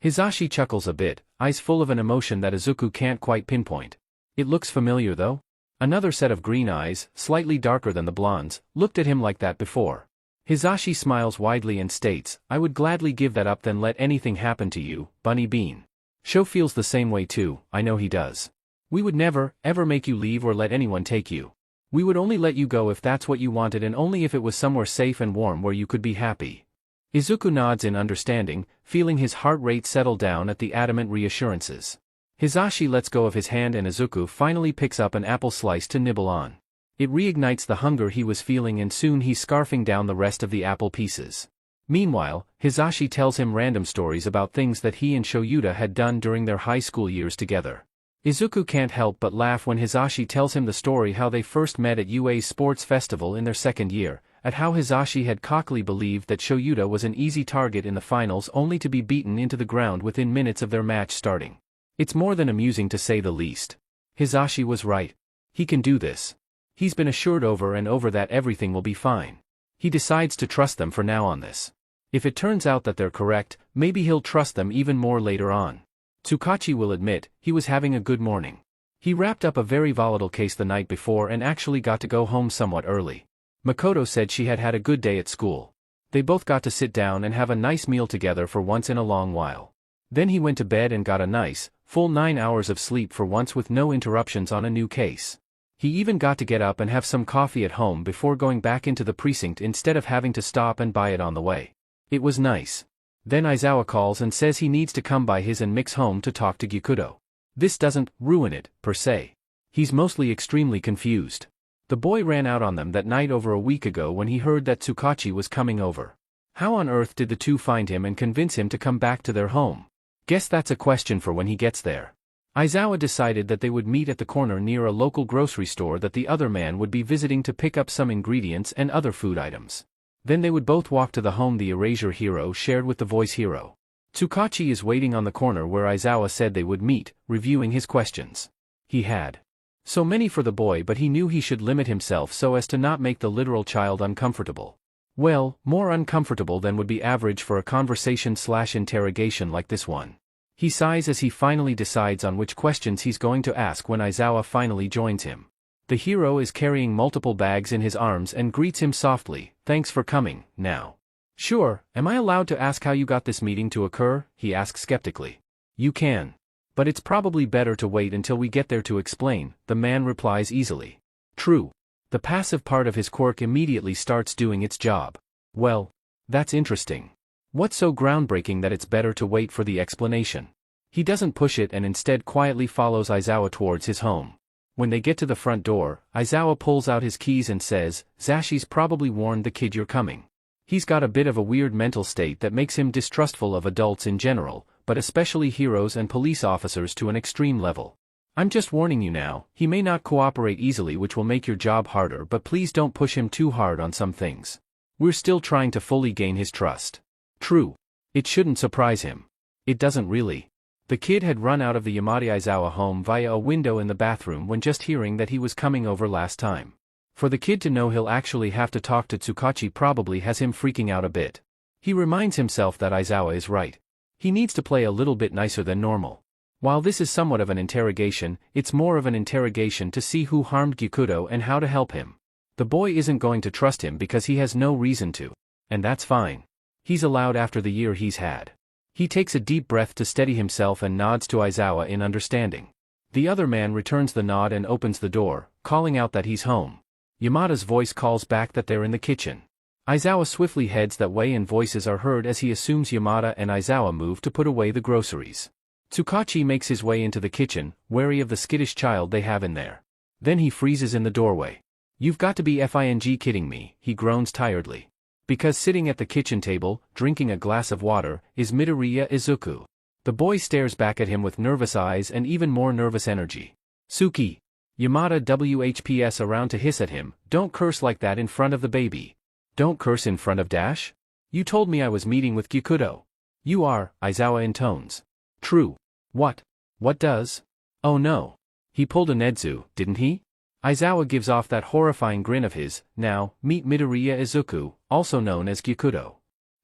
Hisashi chuckles a bit, eyes full of an emotion that Izuku can't quite pinpoint. It looks familiar though. Another set of green eyes, slightly darker than the blonde's, looked at him like that before. Hisashi smiles widely and states, I would gladly give that up than let anything happen to you, Bunny Bean. Sho feels the same way too, I know he does. We would never, ever make you leave or let anyone take you. We would only let you go if that's what you wanted and only if it was somewhere safe and warm where you could be happy. Izuku nods in understanding, feeling his heart rate settle down at the adamant reassurances. Hisashi lets go of his hand and Izuku finally picks up an apple slice to nibble on. It reignites the hunger he was feeling and soon he's scarfing down the rest of the apple pieces. Meanwhile, Hisashi tells him random stories about things that he and Shoyuta had done during their high school years together. Izuku can't help but laugh when Hisashi tells him the story how they first met at UA's sports festival in their second year, at how Hisashi had cockily believed that Shoyuta was an easy target in the finals only to be beaten into the ground within minutes of their match starting. It's more than amusing to say the least. Hisashi was right. He can do this. He's been assured over and over that everything will be fine. He decides to trust them for now on this. If it turns out that they're correct, maybe he'll trust them even more later on. Tsukachi will admit, he was having a good morning. He wrapped up a very volatile case the night before and actually got to go home somewhat early. Makoto said she had had a good day at school. They both got to sit down and have a nice meal together for once in a long while. Then he went to bed and got a nice, full 9 hours of sleep for once with no interruptions on a new case. He even got to get up and have some coffee at home before going back into the precinct instead of having to stop and buy it on the way. It was nice. Then Aizawa calls and says he needs to come by his and Mick's home to talk to Gyukudo. This doesn't ruin it, per se. He's mostly extremely confused. The boy ran out on them that night over a week ago when he heard that Tsukachi was coming over. How on earth did the two find him and convince him to come back to their home? Guess that's a question for when he gets there. Aizawa decided that they would meet at the corner near a local grocery store that the other man would be visiting to pick up some ingredients and other food items. Then they would both walk to the home the Erasure hero shared with the voice hero. Tsukachi is waiting on the corner where Aizawa said they would meet, reviewing his questions. He had so many for the boy, but he knew he should limit himself so as to not make the literal child uncomfortable. Well, more uncomfortable than would be average for a conversation/interrogation like this one. He sighs as he finally decides on which questions he's going to ask when Aizawa finally joins him. The hero is carrying multiple bags in his arms and greets him softly, "Thanks for coming, now." "Sure, am I allowed to ask how you got this meeting to occur?" he asks skeptically. "You can. But it's probably better to wait until we get there to explain," the man replies easily. True. The passive part of his quirk immediately starts doing its job. Well, that's interesting. What's so groundbreaking that it's better to wait for the explanation? He doesn't push it and instead quietly follows Aizawa towards his home. When they get to the front door, Aizawa pulls out his keys and says, "Zashi's probably warned the kid you're coming." He's got a bit of a weird mental state that makes him distrustful of adults in general, but especially heroes and police officers to an extreme level. "I'm just warning you now, he may not cooperate easily, which will make your job harder, but please don't push him too hard on some things. We're still trying to fully gain his trust." True. It shouldn't surprise him. It doesn't really. The kid had run out of the Yamada Aizawa home via a window in the bathroom when just hearing that he was coming over last time. For the kid to know he'll actually have to talk to Tsukachi probably has him freaking out a bit. He reminds himself that Aizawa is right. He needs to play a little bit nicer than normal. While this is somewhat of an interrogation, it's more of an interrogation to see who harmed Gyukudo and how to help him. The boy isn't going to trust him because he has no reason to. And that's fine. He's allowed after the year he's had. He takes a deep breath to steady himself and nods to Aizawa in understanding. The other man returns the nod and opens the door, calling out that he's home. Yamada's voice calls back that they're in the kitchen. Aizawa swiftly heads that way and voices are heard as he assumes Yamada and Aizawa move to put away the groceries. Tsukachi makes his way into the kitchen, wary of the skittish child they have in there. Then he freezes in the doorway. "You've got to be fing kidding me," he groans tiredly. Because sitting at the kitchen table, drinking a glass of water, is Midoriya Izuku. The boy stares back at him with nervous eyes and even more nervous energy. "Suki." Yamada WHPs around to hiss at him, "Don't curse like that in front of the baby." "Don't curse in front of Dash? You told me I was meeting with Gyukudo." You are, Aizawa intones. True. What? What does? Oh no. He pulled a Nedu, didn't he? Aizawa gives off that horrifying grin of his. Now, meet Midoriya Izuku, also known as Gyukudo.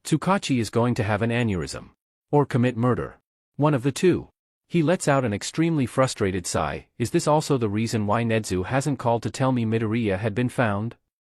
Tsukachi is going to have an aneurysm. Or commit murder. One of the two. He lets out an extremely frustrated sigh. Is this also the reason why Nedu hasn't called to tell me Midoriya had been found?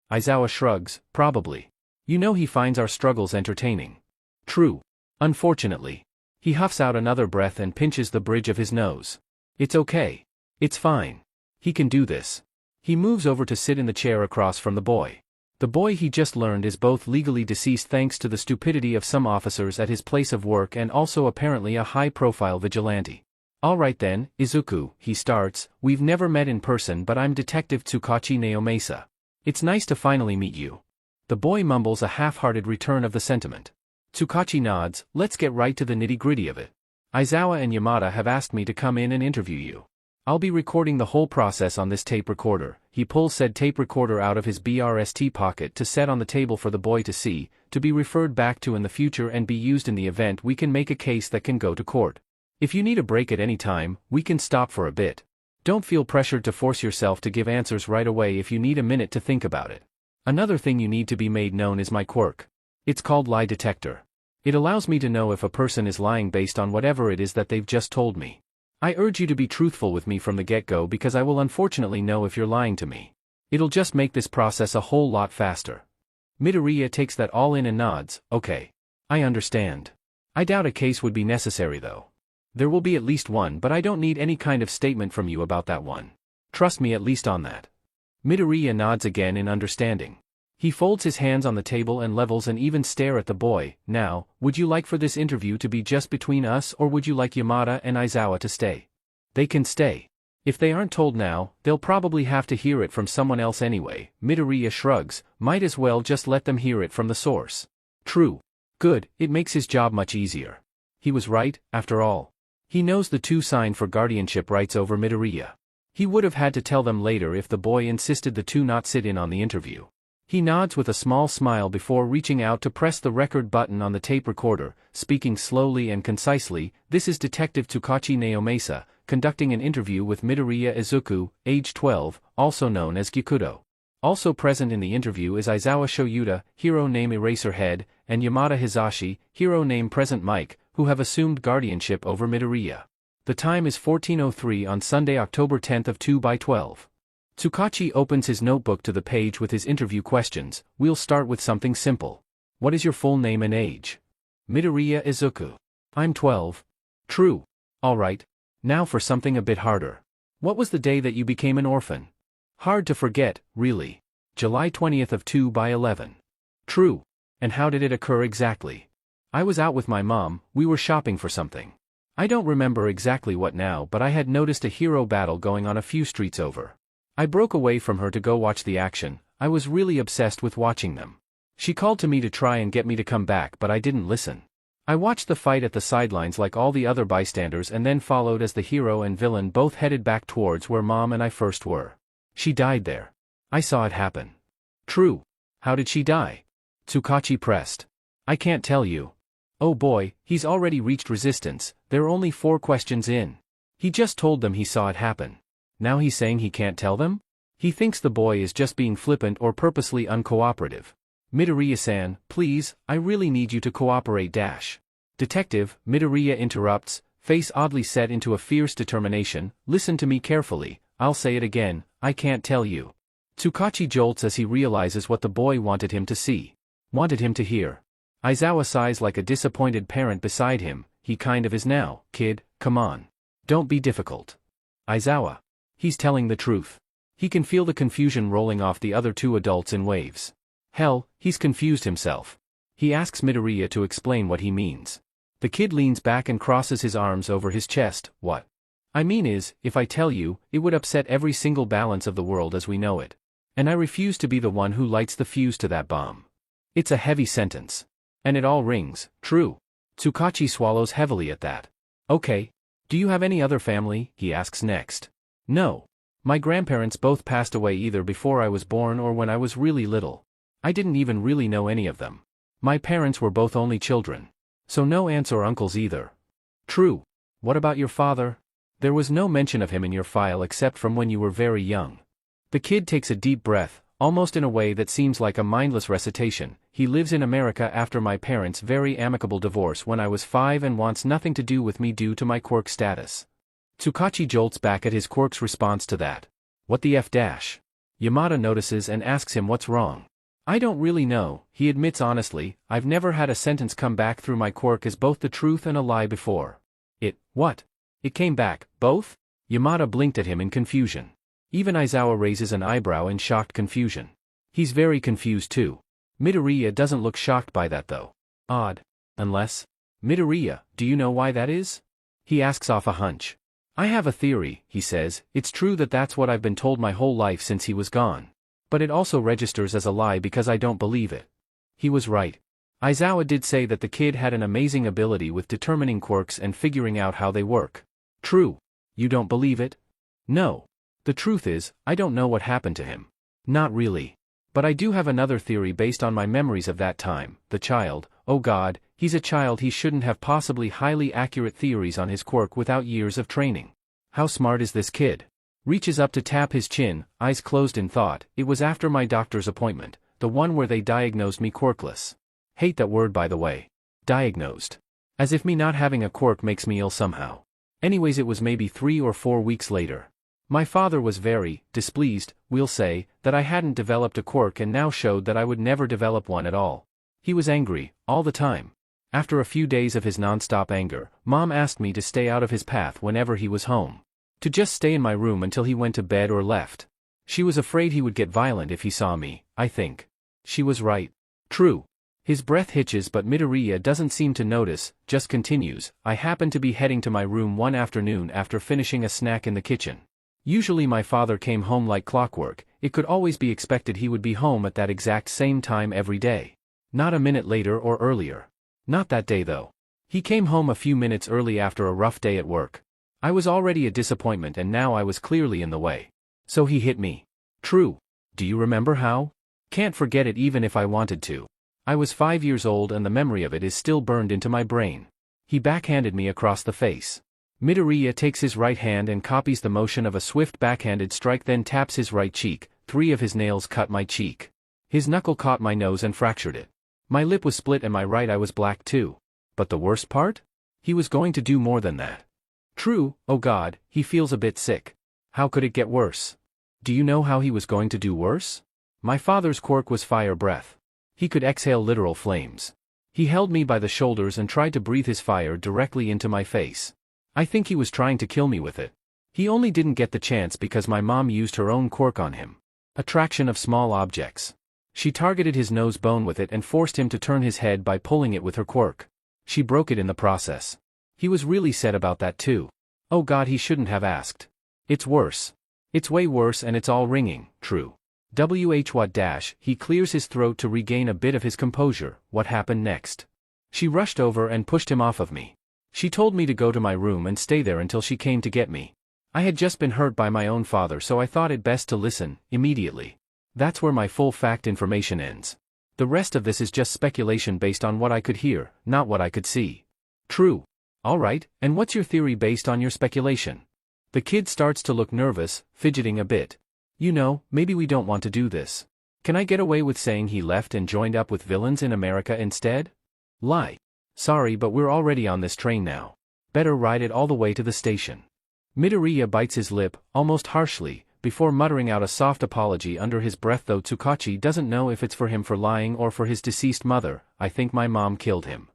Aizawa shrugs, probably. You know he finds our struggles entertaining. True. Unfortunately. He huffs out another breath and pinches the bridge of his nose. It's okay. It's fine. He can do this. He moves over to sit in the chair across from the boy. The boy he just learned is both legally deceased thanks to the stupidity of some officers at his place of work and also apparently a high-profile vigilante. Alright then, Izuku, he starts, we've never met in person but I'm Detective Tsukachi Naomasa. It's nice to finally meet you. The boy mumbles a half-hearted return of the sentiment. Tsukachi nods, let's get right to the nitty-gritty of it. Aizawa and Yamada have asked me to come in and interview you. I'll be recording the whole process on this tape recorder. He pulls said tape recorder out of his BRST pocket to set on the table for the boy to see, to be referred back to in the future and be used in the event we can make a case that can go to court. If you need a break at any time, we can stop for a bit. Don't feel pressured to force yourself to give answers right away if you need a minute to think about it. Another thing you need to be made known is my quirk. It's called lie detector. It allows me to know if a person is lying based on whatever it is that they've just told me. I urge you to be truthful with me from the get-go because I will unfortunately know if you're lying to me. It'll just make this process a whole lot faster. Midoriya takes that all in and nods, okay. I understand. I doubt a case would be necessary though. There will be at least one but I don't need any kind of statement from you about that one. Trust me at least on that. Midoriya nods again in understanding. He folds his hands on the table and levels an even stare at the boy. Now, would you like for this interview to be just between us or would you like Yamada and Aizawa to stay? They can stay. If they aren't told now, they'll probably have to hear it from someone else anyway. Midoriya shrugs, might as well just let them hear it from the source. True. Good, it makes his job much easier. He was right, after all. He knows the two signed for guardianship rights over Midoriya. He would have had to tell them later if the boy insisted the two not sit in on the interview. He nods with a small smile before reaching out to press the record button on the tape recorder, speaking slowly and concisely. This is Detective Tsukachi Naomasa, conducting an interview with Midoriya Izuku, age 12, also known as Gyukudo. Also present in the interview is Aizawa Shoyuta, hero name Eraserhead, and Yamada Hisashi, hero name Present Mike, who have assumed guardianship over Midoriya. The time is 14:03 on Sunday, October 10th of 2/12. Tsukachi opens his notebook to the page with his interview questions. We'll start with something simple. What is your full name and age? Midoriya Izuku. I'm 12. True. Alright. Now for something a bit harder. What was the day that you became an orphan? Hard to forget, really. July 20th of 2/11. True. And how did it occur exactly? I was out with my mom, we were shopping for something. I don't remember exactly what now but I had noticed a hero battle going on a few streets over. I broke away from her to go watch the action. I was really obsessed with watching them. She called to me to try and get me to come back but I didn't listen. I watched the fight at the sidelines like all the other bystanders and then followed as the hero and villain both headed back towards where Mom and I first were. She died there. I saw it happen. True. How did she die? Tsukachi pressed. I can't tell you. Oh boy, he's already reached resistance. There are only 4 questions in. He just told them he saw it happen. Now he's saying he can't tell them? He thinks the boy is just being flippant or purposely uncooperative. Midoriya-san, please, I really need you to cooperate dash. Detective, Midoriya interrupts, face oddly set into a fierce determination, listen to me carefully, I'll say it again, I can't tell you. Tsukachi jolts as he realizes what the boy wanted him to see. Wanted him to hear. Aizawa sighs like a disappointed parent beside him, he kind of is now, kid, come on. Don't be difficult. Aizawa. He's telling the truth. He can feel the confusion rolling off the other 2 adults in waves. Hell, he's confused himself. He asks Midoriya to explain what he means. The kid leans back and crosses his arms over his chest. What I mean is, if I tell you, it would upset every single balance of the world as we know it. And I refuse to be the one who lights the fuse to that bomb. It's a heavy sentence. And it all rings, true. Tsukachi swallows heavily at that. Okay. Do you have any other family? He asks next. No. My grandparents both passed away either before I was born or when I was really little. I didn't even really know any of them. My parents were both only children. So no aunts or uncles either. True. What about your father? There was no mention of him in your file except from when you were very young. The kid takes a deep breath, almost in a way that seems like a mindless recitation. He lives in America after my parents' very amicable divorce when I was 5 and wants nothing to do with me due to my quirk status. Tsukachi jolts back at his quirk's response to that. What the F dash? Yamada notices and asks him what's wrong. I don't really know, he admits honestly. I've never had a sentence come back through my quirk as both the truth and a lie before. What? It came back, both? Yamada blinked at him in confusion. Even Aizawa raises an eyebrow in shocked confusion. He's very confused too. Midoriya doesn't look shocked by that though. Odd. Unless... Midoriya, do you know why that is? He asks off a hunch. I have a theory, he says. It's true that that's what I've been told my whole life since he was gone. But it also registers as a lie because I don't believe it. He was right. Aizawa did say that the kid had an amazing ability with determining quirks and figuring out how they work. True. You don't believe it? No. The truth is, I don't know what happened to him. Not really. But I do have another theory based on my memories of that time. The child, oh god, he's a child, he shouldn't have possibly highly accurate theories on his quirk without years of training. How smart is this kid? Reaches up to tap his chin, eyes closed in thought. It was after my doctor's appointment, the one where they diagnosed me quirkless. Hate that word by the way. Diagnosed. As if me not having a quirk makes me ill somehow. Anyways, it was maybe 3 or 4 weeks later. My father was very displeased, we'll say, that I hadn't developed a quirk and now showed that I would never develop one at all. He was angry, all the time. After a few days of his non-stop anger, Mom asked me to stay out of his path whenever he was home. To just stay in my room until he went to bed or left. She was afraid he would get violent if he saw me, I think. She was right. True. His breath hitches but Midoriya doesn't seem to notice, just continues. I happened to be heading to my room one afternoon after finishing a snack in the kitchen. Usually my father came home like clockwork, it could always be expected he would be home at that exact same time every day. Not a minute later or earlier. Not that day though. He came home a few minutes early after a rough day at work. I was already a disappointment and now I was clearly in the way. So he hit me. True. Do you remember how? Can't forget it even if I wanted to. I was 5 years old and the memory of it is still burned into my brain. He backhanded me across the face. Midoriya takes his right hand and copies the motion of a swift backhanded strike, then taps his right cheek. 3 of his nails cut my cheek. His knuckle caught my nose and fractured it. My lip was split and my right eye was black too. But the worst part? He was going to do more than that. True, oh god, he feels a bit sick. How could it get worse? Do you know how he was going to do worse? My father's quirk was fire breath. He could exhale literal flames. He held me by the shoulders and tried to breathe his fire directly into my face. I think he was trying to kill me with it. He only didn't get the chance because my mom used her own quirk on him. Attraction of small objects. She targeted his nose bone with it and forced him to turn his head by pulling it with her quirk. She broke it in the process. He was really sad about that too. Oh god, he shouldn't have asked. It's worse. It's way worse and it's all ringing, true. What dash, he clears his throat to regain a bit of his composure. What happened next? She rushed over and pushed him off of me. She told me to go to my room and stay there until she came to get me. I had just been hurt by my own father, so I thought it best to listen, immediately. That's where my full fact information ends. The rest of this is just speculation based on what I could hear, not what I could see. True. Alright, and what's your theory based on your speculation? The kid starts to look nervous, fidgeting a bit. You know, maybe we don't want to do this. Can I get away with saying he left and joined up with villains in America instead? Lie. Sorry, but we're already on this train now. Better ride it all the way to the station. Midoriya bites his lip, almost harshly, before muttering out a soft apology under his breath, though Tsukachi doesn't know if it's for him for lying or for his deceased mother. I think my mom killed him.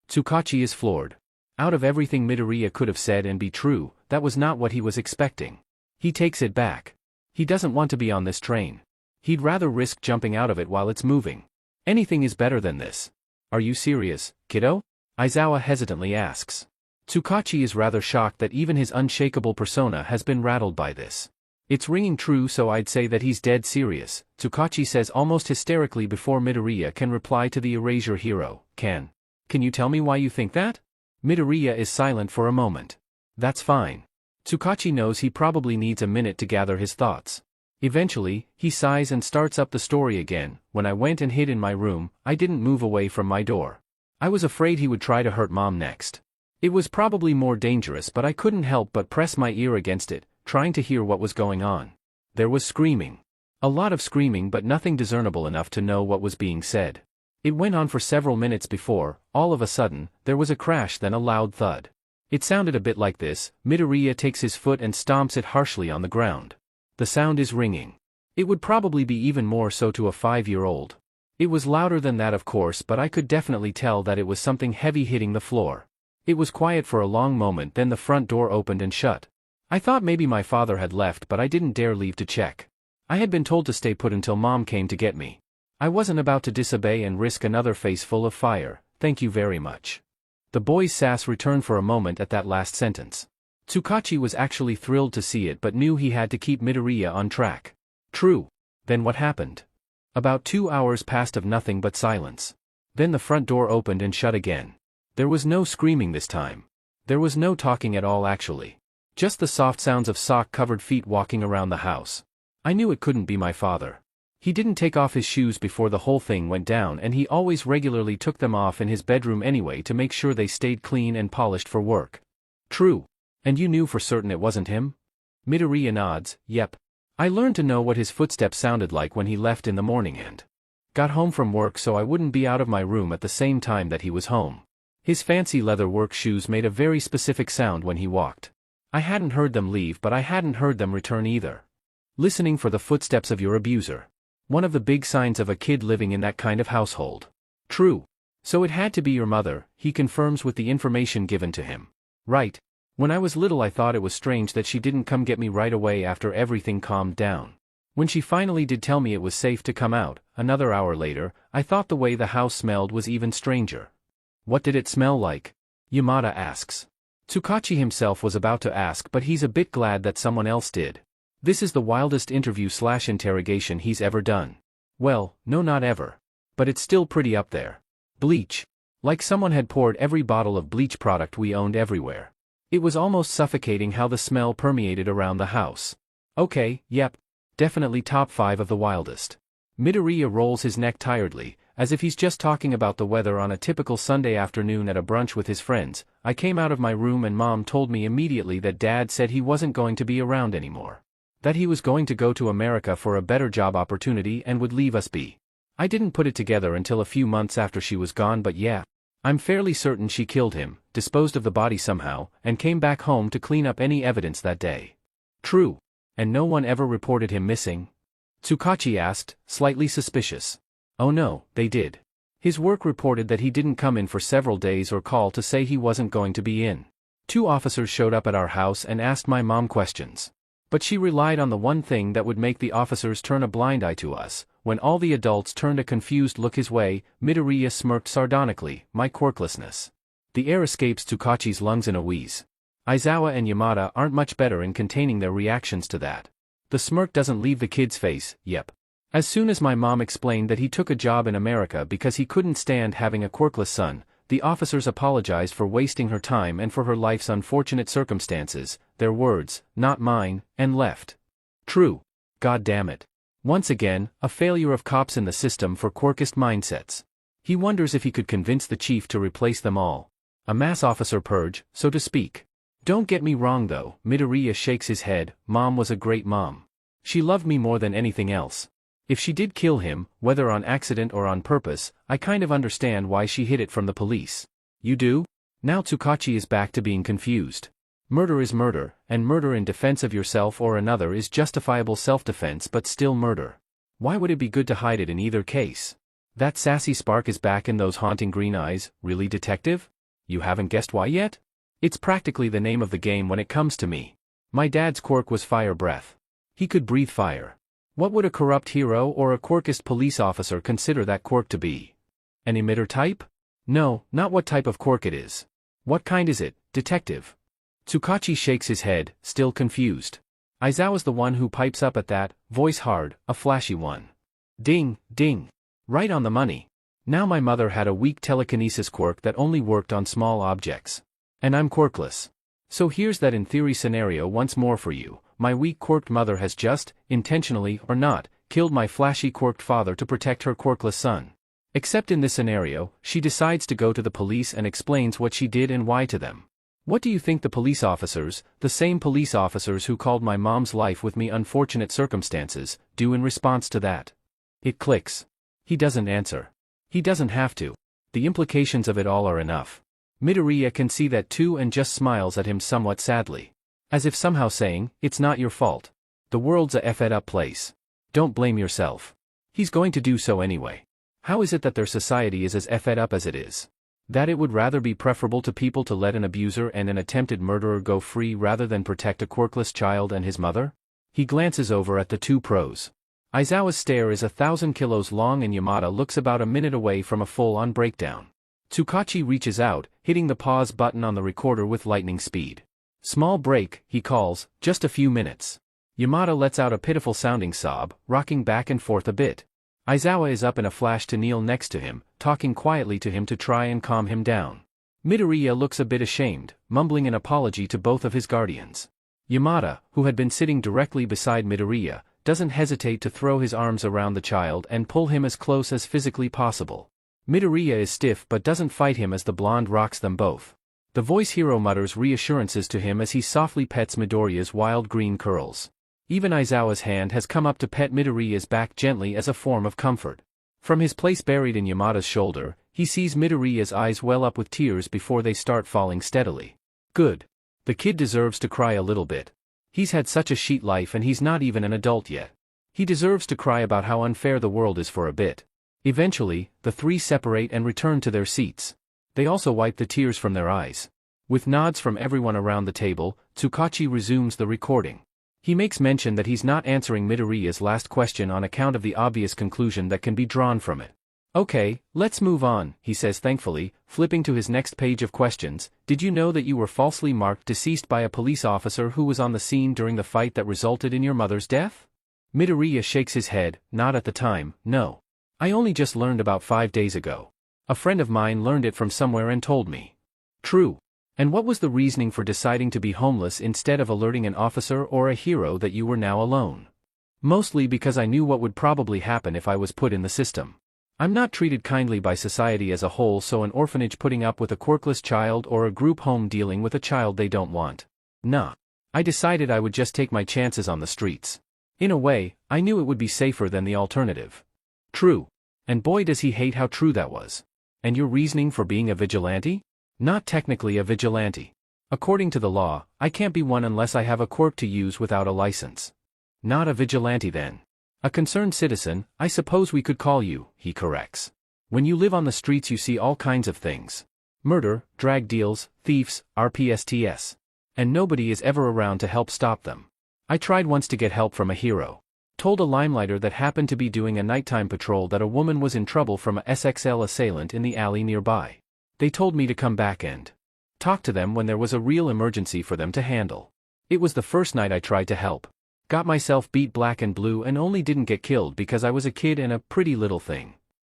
Tsukachi is floored. Out of everything Midoriya could have said and be true, that was not what he was expecting. He takes it back. He doesn't want to be on this train. He'd rather risk jumping out of it while it's moving. Anything is better than this. Are you serious, kiddo? Aizawa hesitantly asks. Tsukachi is rather shocked that even his unshakable persona has been rattled by this. It's ringing true, so I'd say that he's dead serious, Tsukachi says almost hysterically before Midoriya can reply to the erasure hero. Can you tell me why you think that? Midoriya is silent for a moment. That's fine. Tsukachi knows he probably needs a minute to gather his thoughts. Eventually, he sighs and starts up the story again. When I went and hid in my room, I didn't move away from my door. I was afraid he would try to hurt Mom next. It was probably more dangerous, but I couldn't help but press my ear against it, trying to hear what was going on. There was screaming. A lot of screaming, but nothing discernible enough to know what was being said. It went on for several minutes before, all of a sudden, there was a crash, then a loud thud. It sounded a bit like this: Midoriya takes his foot and stomps it harshly on the ground. The sound is ringing. It would probably be even more so to a 5-year-old. It was louder than that, of course, but I could definitely tell that it was something heavy hitting the floor. It was quiet for a long moment, then the front door opened and shut. I thought maybe my father had left, but I didn't dare leave to check. I had been told to stay put until Mom came to get me. I wasn't about to disobey and risk another face full of fire. Thank you very much. The boy's sass returned for a moment at that last sentence. Tsukachi was actually thrilled to see it, but knew he had to keep Midoriya on track. True. Then what happened? About 2 hours passed of nothing but silence. Then the front door opened and shut again. There was no screaming this time. There was no talking at all, actually. Just the soft sounds of sock-covered feet walking around the house. I knew it couldn't be my father. He didn't take off his shoes before the whole thing went down, and he always regularly took them off in his bedroom anyway to make sure they stayed clean and polished for work. True. And you knew for certain it wasn't him? Midoriya nods. Yep. I learned to know what his footsteps sounded like when he left in the morning and got home from work, so I wouldn't be out of my room at the same time that he was home. His fancy leather work shoes made a very specific sound when he walked. I hadn't heard them leave, but I hadn't heard them return either. Listening for the footsteps of your abuser. One of the big signs of a kid living in that kind of household. True. So it had to be your mother, he confirms with the information given to him. Right. When I was little, I thought it was strange that she didn't come get me right away after everything calmed down. When she finally did tell me it was safe to come out, another hour later, I thought the way the house smelled was even stranger. What did it smell like? Yamada asks. Tsukachi himself was about to ask, but he's a bit glad that someone else did. This is the wildest interview/interrogation he's ever done. Well, no, not ever. But it's still pretty up there. Bleach. Like someone had poured every bottle of bleach product we owned everywhere. It was almost suffocating how the smell permeated around the house. Okay, yep. Definitely top 5 of the wildest. Midoriya rolls his neck tiredly, as if he's just talking about the weather on a typical Sunday afternoon at a brunch with his friends. I came out of my room and Mom told me immediately that Dad said he wasn't going to be around anymore. That he was going to go to America for a better job opportunity and would leave us be. I didn't put it together until a few months after she was gone, but yeah. I'm fairly certain she killed him, disposed of the body somehow, and came back home to clean up any evidence that day. True. And no one ever reported him missing? Tsukachi asked, slightly suspicious. Oh no, they did. His work reported that he didn't come in for several days or call to say he wasn't going to be in. 2 officers showed up at our house and asked my mom questions. But she relied on the one thing that would make the officers turn a blind eye to us. When all the adults turned a confused look his way, Midoriya smirked sardonically, my quirklessness. The air escapes Tsukachi's lungs in a wheeze. Aizawa and Yamada aren't much better in containing their reactions to that. The smirk doesn't leave the kid's face, yep. As soon as my mom explained that he took a job in America because he couldn't stand having a quirkless son, the officers apologized for wasting her time and for her life's unfortunate circumstances, their words, not mine, and left. True. God damn it. Once again, a failure of cops in the system for quirkist mindsets. He wonders if he could convince the chief to replace them all. A mass officer purge, so to speak. Don't get me wrong though, Midoriya shakes his head. Mom was a great mom. She loved me more than anything else. If she did kill him, whether on accident or on purpose, I kind of understand why she hid it from the police. You do? Now Tsukachi is back to being confused. Murder is murder, and murder in defense of yourself or another is justifiable self-defense but still murder. Why would it be good to hide it in either case? That sassy spark is back in those haunting green eyes. Really, detective? You haven't guessed why yet? It's practically the name of the game when it comes to me. My dad's quirk was fire breath. He could breathe fire. What would a corrupt hero or a quirkist police officer consider that quirk to be? An emitter type? No, not what type of quirk it is. What kind is it, detective? Tsukachi shakes his head, still confused. Aizawa's the one who pipes up at that, voice hard, a flashy one. Ding, ding. Right on the money. Now my mother had a weak telekinesis quirk that only worked on small objects. And I'm quirkless. So here's that in theory scenario once more for you. My weak quirked mother has just, intentionally or not, killed my flashy quirked father to protect her quirkless son. Except in this scenario, she decides to go to the police and explains what she did and why to them. What do you think the police officers, the same police officers who called my mom's life with me unfortunate circumstances, do in response to that? It clicks. He doesn't answer. He doesn't have to. The implications of it all are enough. Midoriya can see that too and just smiles at him somewhat sadly. As if somehow saying, it's not your fault. The world's a effed up place. Don't blame yourself. He's going to do so anyway. How is it that their society is as effed up as it is? That it would rather be preferable to people to let an abuser and an attempted murderer go free rather than protect a quirkless child and his mother? He glances over at the two pros. Aizawa's stare is 1,000 kilos long and Yamada looks about a minute away from a full-on breakdown. Tsukachi reaches out, hitting the pause button on the recorder with lightning speed. Small break, he calls, just a few minutes. Yamada lets out a pitiful-sounding sob, rocking back and forth a bit. Aizawa is up in a flash to kneel next to him, talking quietly to him to try and calm him down. Midoriya looks a bit ashamed, mumbling an apology to both of his guardians. Yamada, who had been sitting directly beside Midoriya, doesn't hesitate to throw his arms around the child and pull him as close as physically possible. Midoriya is stiff but doesn't fight him as the blonde rocks them both. The voice hero mutters reassurances to him as he softly pets Midoriya's wild green curls. Even Aizawa's hand has come up to pet Midoriya's back gently as a form of comfort. From his place buried in Yamada's shoulder, he sees Midoriya's eyes well up with tears before they start falling steadily. Good. The kid deserves to cry a little bit. He's had such a shit life and he's not even an adult yet. He deserves to cry about how unfair the world is for a bit. Eventually, the three separate and return to their seats. They also wipe the tears from their eyes. With nods from everyone around the table, Tsukachi resumes the recording. He makes mention that he's not answering Midoriya's last question on account of the obvious conclusion that can be drawn from it. Okay, let's move on, he says thankfully, flipping to his next page of questions. Did you know that you were falsely marked deceased by a police officer who was on the scene during the fight that resulted in your mother's death? Midoriya shakes his head, not at the time, no. I only just learned about 5 days ago. A friend of mine learned it from somewhere and told me. True. And what was the reasoning for deciding to be homeless instead of alerting an officer or a hero that you were now alone? Mostly because I knew what would probably happen if I was put in the system. I'm not treated kindly by society as a whole, so an orphanage putting up with a quirkless child or a group home dealing with a child they don't want. Nah. I decided I would just take my chances on the streets. In a way, I knew it would be safer than the alternative. True. And boy does he hate how true that was. And your reasoning for being a vigilante? Not technically a vigilante. According to the law, I can't be one unless I have a quirk to use without a license. Not a vigilante then. A concerned citizen, I suppose we could call you, he corrects. When you live on the streets you see all kinds of things. Murder, drug deals, thieves, RPSTS. And nobody is ever around to help stop them. I tried once to get help from a hero. Told a limelighter that happened to be doing a nighttime patrol that a woman was in trouble from a SXL assailant in the alley nearby. They told me to come back and talk to them when there was a real emergency for them to handle. It was the first night I tried to help. Got myself beat black and blue and only didn't get killed because I was a kid and a pretty little thing.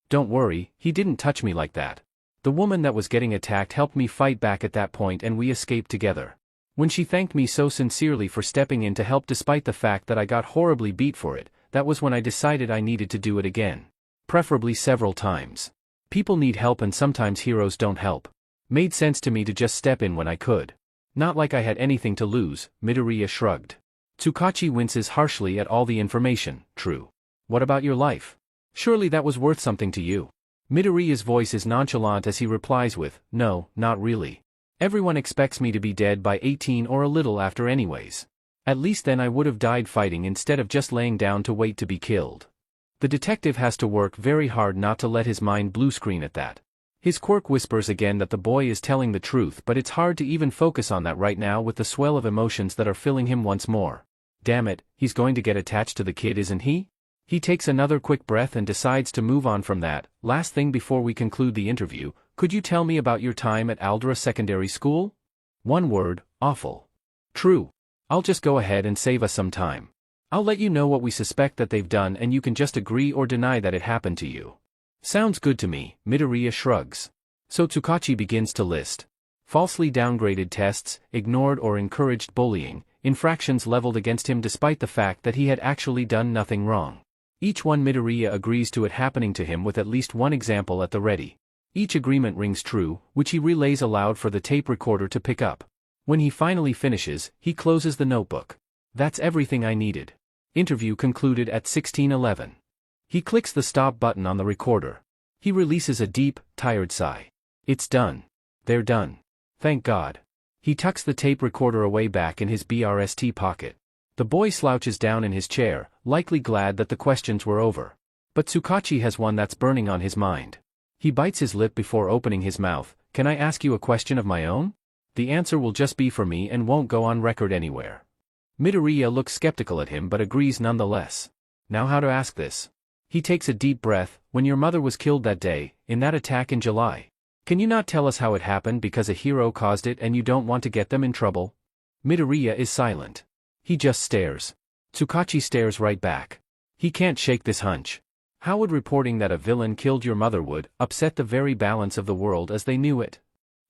Don't worry, he didn't touch me like that. The woman that was getting attacked helped me fight back at that point and we escaped together. When she thanked me so sincerely for stepping in to help despite the fact that I got horribly beat for it, that was when I decided I needed to do it again. Preferably several times. People need help and sometimes heroes don't help. Made sense to me to just step in when I could. Not like I had anything to lose, Midoriya shrugged. Tsukachi winces harshly at all the information. True. What about your life? Surely that was worth something to you. Midoriya's voice is nonchalant as he replies with, no, not really. Everyone expects me to be dead by 18 or a little after anyways. At least then I would have died fighting instead of just laying down to wait to be killed. The detective has to work very hard not to let his mind blue screen at that. His quirk whispers again that the boy is telling the truth, but it's hard to even focus on that right now with the swell of emotions that are filling him once more. Damn it, he's going to get attached to the kid, isn't he? He takes another quick breath and decides to move on from that. Last thing before we conclude the interview, could you tell me about your time at Aldera Secondary School? One word, awful. True. I'll just go ahead and save us some time. I'll let you know what we suspect that they've done and you can just agree or deny that it happened to you. Sounds good to me, Midoriya shrugs. So Tsukachi begins to list. Falsely downgraded tests, ignored or encouraged bullying, infractions leveled against him despite the fact that he had actually done nothing wrong. Each one Midoriya agrees to it happening to him with at least one example at the ready. Each agreement rings true, which he relays aloud for the tape recorder to pick up. When he finally finishes, he closes the notebook. That's everything I needed. Interview concluded at 16:11. He clicks the stop button on the recorder. He releases a deep, tired sigh. It's done. They're done. Thank God. He tucks the tape recorder away back in his BRST pocket. The boy slouches down in his chair, likely glad that the questions were over. But Tsukachi has one that's burning on his mind. He bites his lip before opening his mouth. Can I ask you a question of my own? The answer will just be for me and won't go on record anywhere. Midoriya looks skeptical at him but agrees nonetheless. Now how to ask this? He takes a deep breath. When your mother was killed that day, in that attack in July, can you not tell us how it happened because a hero caused it and you don't want to get them in trouble? Midoriya is silent. He just stares. Tsukachi stares right back. He can't shake this hunch. How would reporting that a villain killed your mother would upset the very balance of the world as they knew it?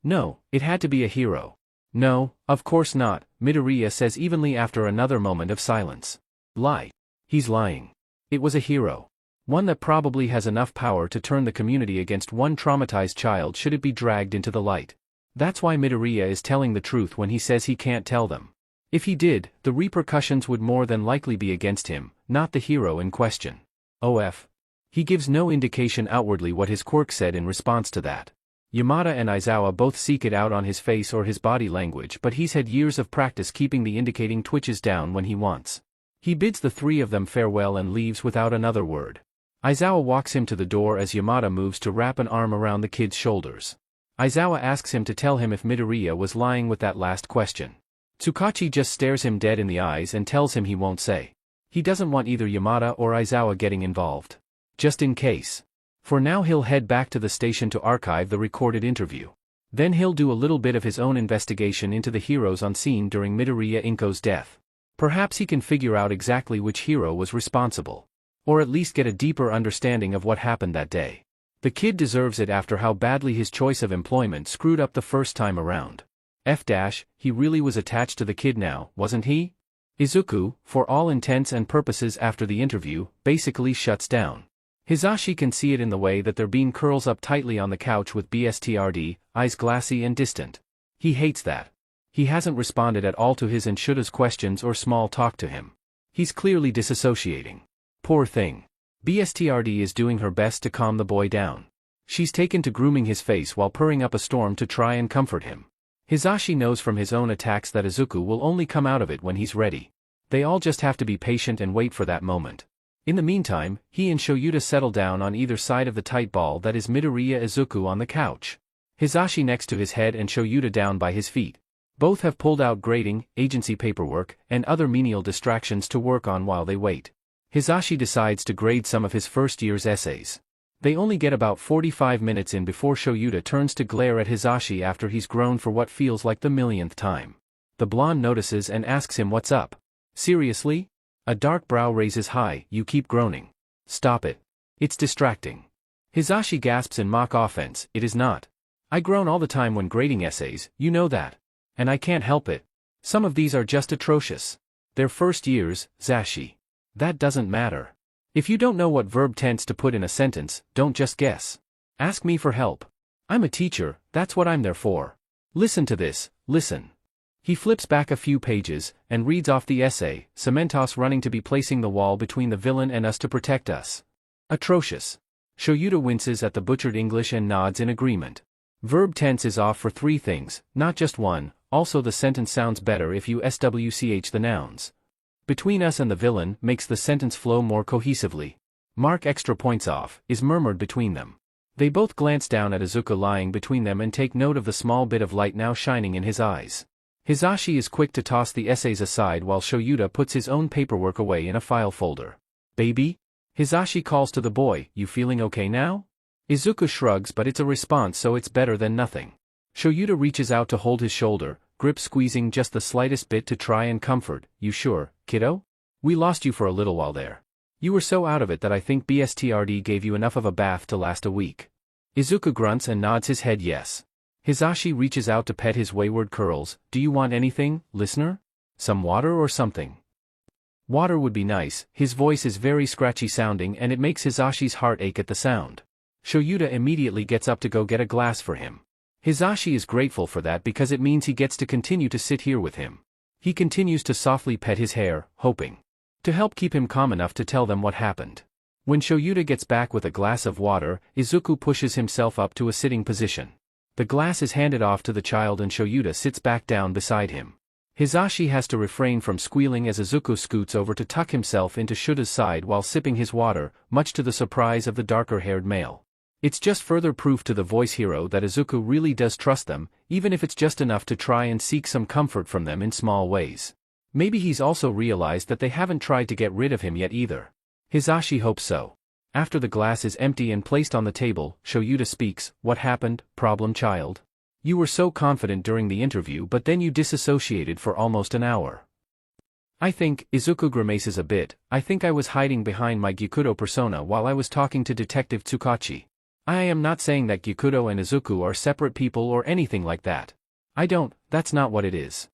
No, it had to be a hero. No, of course not, Midoriya says evenly after another moment of silence. Lie. He's lying. It was a hero. One that probably has enough power to turn the community against one traumatized child should it be dragged into the light. That's why Midoriya is telling the truth when he says he can't tell them. If he did, the repercussions would more than likely be against him, not the hero in question. OF. He gives no indication outwardly what his quirk said in response to that. Yamada and Aizawa both seek it out on his face or his body language, but he's had years of practice keeping the indicating twitches down when he wants. He bids the three of them farewell and leaves without another word. Aizawa walks him to the door as Yamada moves to wrap an arm around the kid's shoulders. Aizawa asks him to tell him if Midoriya was lying with that last question. Tsukachi just stares him dead in the eyes and tells him he won't say. He doesn't want either Yamada or Aizawa getting involved. Just in case. For now he'll head back to the station to archive the recorded interview. Then he'll do a little bit of his own investigation into the heroes on scene during Midoriya Inko's death. Perhaps he can figure out exactly which hero was responsible. Or at least get a deeper understanding of what happened that day. The kid deserves it after how badly his choice of employment screwed up the first time around. He really was attached to the kid now, wasn't he? Izuku, for all intents and purposes after the interview, basically shuts down. Hisashi can see it in the way that their bean curls up tightly on the couch with BSTRD, eyes glassy and distant. He hates that. He hasn't responded at all to his and Shuta's questions or small talk to him. He's clearly disassociating. Poor thing. BSTRD is doing her best to calm the boy down. She's taken to grooming his face while purring up a storm to try and comfort him. Hisashi knows from his own attacks that Izuku will only come out of it when he's ready. They all just have to be patient and wait for that moment. In the meantime, he and Shoyuta settle down on either side of the tight ball that is Midoriya Izuku on the couch. Hisashi next to his head and Shoyuta down by his feet. Both have pulled out grading, agency paperwork, and other menial distractions to work on while they wait. Hisashi decides to grade some of his first year's essays. They only get about 45 minutes in before Shoyuta turns to glare at Hisashi after he's groaned for what feels like the millionth time. The blonde notices and asks him what's up. Seriously? A dark brow raises high. You keep groaning. Stop it. It's distracting. Hisashi gasps in mock offense. It is not. I groan all the time when grading essays, you know that. And I can't help it. Some of these are just atrocious. They're first years, Zashi. That doesn't matter. If you don't know what verb tense to put in a sentence, don't just guess. Ask me for help. I'm a teacher, that's what I'm there for. Listen to this, listen. He flips back a few pages, and reads off the essay, Cementos running to be placing the wall between the villain and us to protect us. Atrocious. Shoyuta winces at the butchered English and nods in agreement. Verb tense is off for three things, not just one, also the sentence sounds better if you swch the nouns. Between us and the villain makes the sentence flow more cohesively. Mark extra points off, is murmured between them. They both glance down at Izuku lying between them and take note of the small bit of light now shining in his eyes. Hisashi is quick to toss the essays aside while Shoyuta puts his own paperwork away in a file folder. Baby? Hisashi calls to the boy, you feeling okay now? Izuku shrugs but it's a response so it's better than nothing. Shoyuta reaches out to hold his shoulder, grip squeezing just the slightest bit to try and comfort. You sure, kiddo? We lost you for a little while there. You were so out of it that I think BSTRD gave you enough of a bath to last a week. Izuku grunts and nods his head yes. Hisashi reaches out to pet his wayward curls. Do you want anything, listener? Some water or something? Water would be nice. His voice is very scratchy sounding and it makes Hisashi's heart ache at the sound. Shoyuta immediately gets up to go get a glass for him. Hisashi is grateful for that because it means he gets to continue to sit here with him. He continues to softly pet his hair, hoping to help keep him calm enough to tell them what happened. When Shoyuta gets back with a glass of water, Izuku pushes himself up to a sitting position. The glass is handed off to the child and Shoyuta sits back down beside him. Hisashi has to refrain from squealing as Izuku scoots over to tuck himself into Shuta's side while sipping his water, much to the surprise of the darker-haired male. It's just further proof to the voice hero that Izuku really does trust them, even if it's just enough to try and seek some comfort from them in small ways. Maybe he's also realized that they haven't tried to get rid of him yet either. Hisashi hopes so. After the glass is empty and placed on the table, Shoyuta speaks. What happened, problem child? You were so confident during the interview but then you disassociated for almost an hour. I think, Izuku grimaces a bit, I think I was hiding behind my Gyukudo persona while I was talking to Detective Tsukachi. I am not saying that Gyukudo and Izuku are separate people or anything like that. That's not what it is.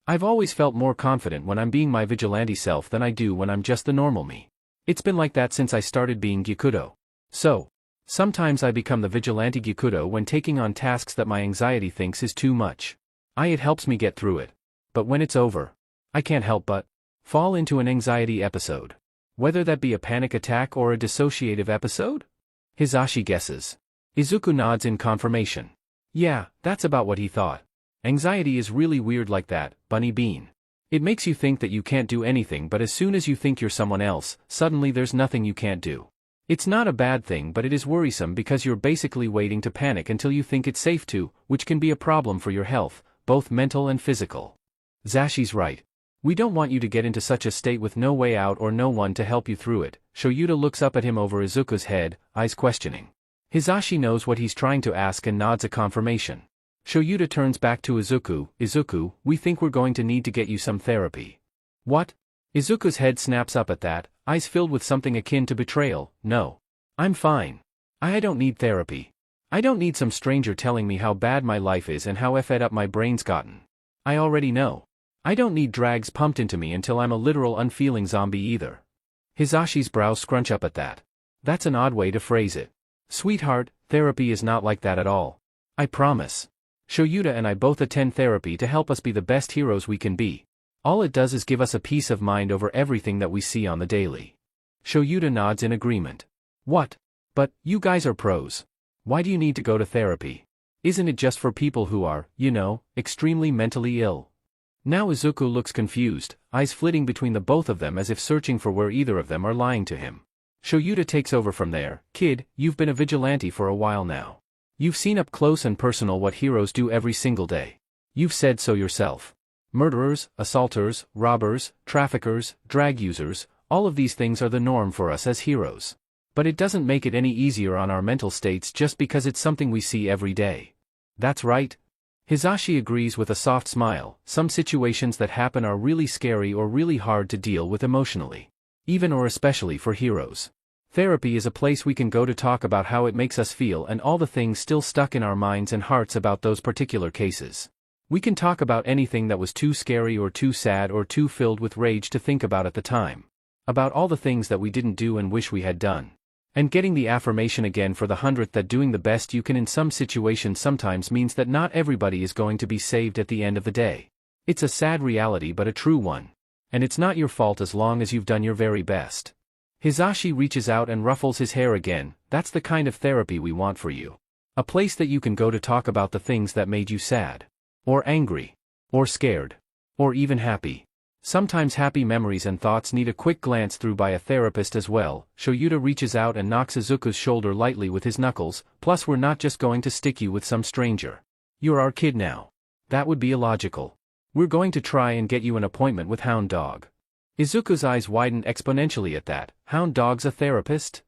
I've always felt more confident when I'm being my vigilante self than I do when I'm just the normal me. It's been like that since I started being Gyukudo. So, sometimes I become the vigilante Gyukudo when taking on tasks that my anxiety thinks is too much. It helps me get through it. But when it's over, I can't help but fall into an anxiety episode. Whether that be a panic attack or a dissociative episode? Hisashi guesses. Izuku nods in confirmation. Yeah, that's about what he thought. Anxiety is really weird like that, Bunny Bean. It makes you think that you can't do anything, but as soon as you think you're someone else, suddenly there's nothing you can't do. It's not a bad thing, but it is worrisome because you're basically waiting to panic until you think it's safe to, which can be a problem for your health, both mental and physical. Zashi's right. We don't want you to get into such a state with no way out or no one to help you through it. Shoyuta looks up at him over Izuku's head, eyes questioning. Hisashi knows what he's trying to ask and nods a confirmation. Shoyuta turns back to Izuku. Izuku, we think we're going to need to get you some therapy. What? Izuku's head snaps up at that, eyes filled with something akin to betrayal. No. I'm fine. I don't need therapy. I don't need some stranger telling me how bad my life is and how fed up my brain's gotten. I already know. I don't need drags pumped into me until I'm a literal unfeeling zombie either. Hisashi's brows scrunch up at that. That's an odd way to phrase it. Sweetheart, therapy is not like that at all. I promise. Shoyuta and I both attend therapy to help us be the best heroes we can be. All it does is give us a peace of mind over everything that we see on the daily. Shoyuta nods in agreement. What? But, you guys are pros. Why do you need to go to therapy? Isn't it just for people who are, extremely mentally ill? Now Izuku looks confused, eyes flitting between the both of them as if searching for where either of them are lying to him. Shoyuta takes over from there. Kid, you've been a vigilante for a while now. You've seen up close and personal what heroes do every single day. You've said so yourself. Murderers, assaulters, robbers, traffickers, drag users, all of these things are the norm for us as heroes. But it doesn't make it any easier on our mental states just because it's something we see every day. That's right. Hisashi agrees with a soft smile. Some situations that happen are really scary or really hard to deal with emotionally. Even or especially for heroes. Therapy is a place we can go to talk about how it makes us feel and all the things still stuck in our minds and hearts about those particular cases. We can talk about anything that was too scary or too sad or too filled with rage to think about at the time. About all the things that we didn't do and wish we had done. And getting the affirmation again for the 100th that doing the best you can in some situations sometimes means that not everybody is going to be saved at the end of the day. It's a sad reality but a true one. And it's not your fault as long as you've done your very best. Hisashi reaches out and ruffles his hair again. That's the kind of therapy we want for you. A place that you can go to talk about the things that made you sad. Or angry. Or scared. Or even happy. Sometimes happy memories and thoughts need a quick glance through by a therapist as well. Shoyuta reaches out and knocks Izuku's shoulder lightly with his knuckles. Plus we're not just going to stick you with some stranger. You're our kid now. That would be illogical. We're going to try and get you an appointment with Hound Dog. Izuku's eyes widen exponentially at that. Hound Dog's a therapist?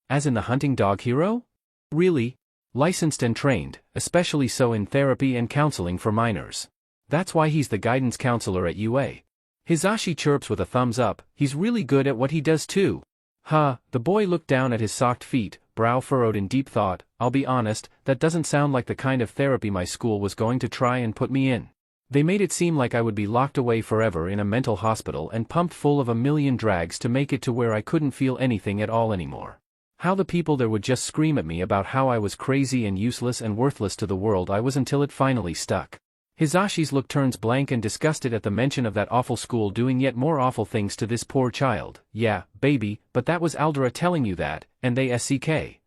As in the hunting dog hero? Really? Licensed and trained, especially so in therapy and counseling for minors. That's why he's the guidance counselor at UA. Hisashi chirps with a thumbs up. He's really good at what he does too. The boy looked down at his socked feet, brow furrowed in deep thought. I'll be honest, that doesn't sound like the kind of therapy my school was going to try and put me in. They made it seem like I would be locked away forever in a mental hospital and pumped full of a million drags to make it to where I couldn't feel anything at all anymore. How the people there would just scream at me about how I was crazy and useless and worthless to the world I was until it finally stuck. Hisashi's look turns blank and disgusted at the mention of that awful school doing yet more awful things to this poor child. Yeah, baby, but that was Aldera telling you that, and they SCK.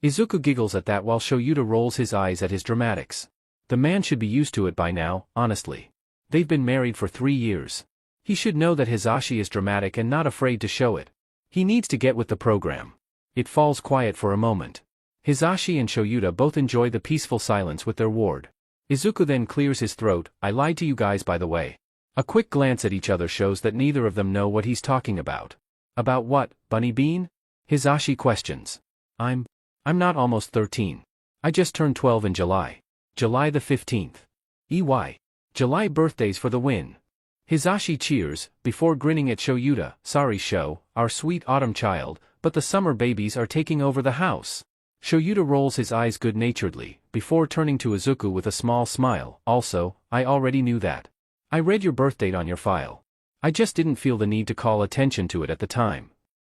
Izuku giggles at that while Shoyuta rolls his eyes at his dramatics. The man should be used to it by now, honestly. They've been married for 3 years. He should know that Hisashi is dramatic and not afraid to show it. He needs to get with the program. It falls quiet for a moment. Hisashi and Shoyuta both enjoy the peaceful silence with their ward. Izuku then clears his throat. I lied to you guys, by the way. A quick glance at each other shows that neither of them know what he's talking about. About what, Bunny Bean? Hisashi questions. I'm not almost 13. I just turned 12 in July. July the 15th. EY. July birthdays for the win. Hisashi cheers, before grinning at Shoyuta. Sorry Sho, our sweet autumn child, but the summer babies are taking over the house. Shoyuta rolls his eyes good-naturedly, before turning to Izuku with a small smile. Also, I already knew that. I read your birthdate on your file. I just didn't feel the need to call attention to it at the time.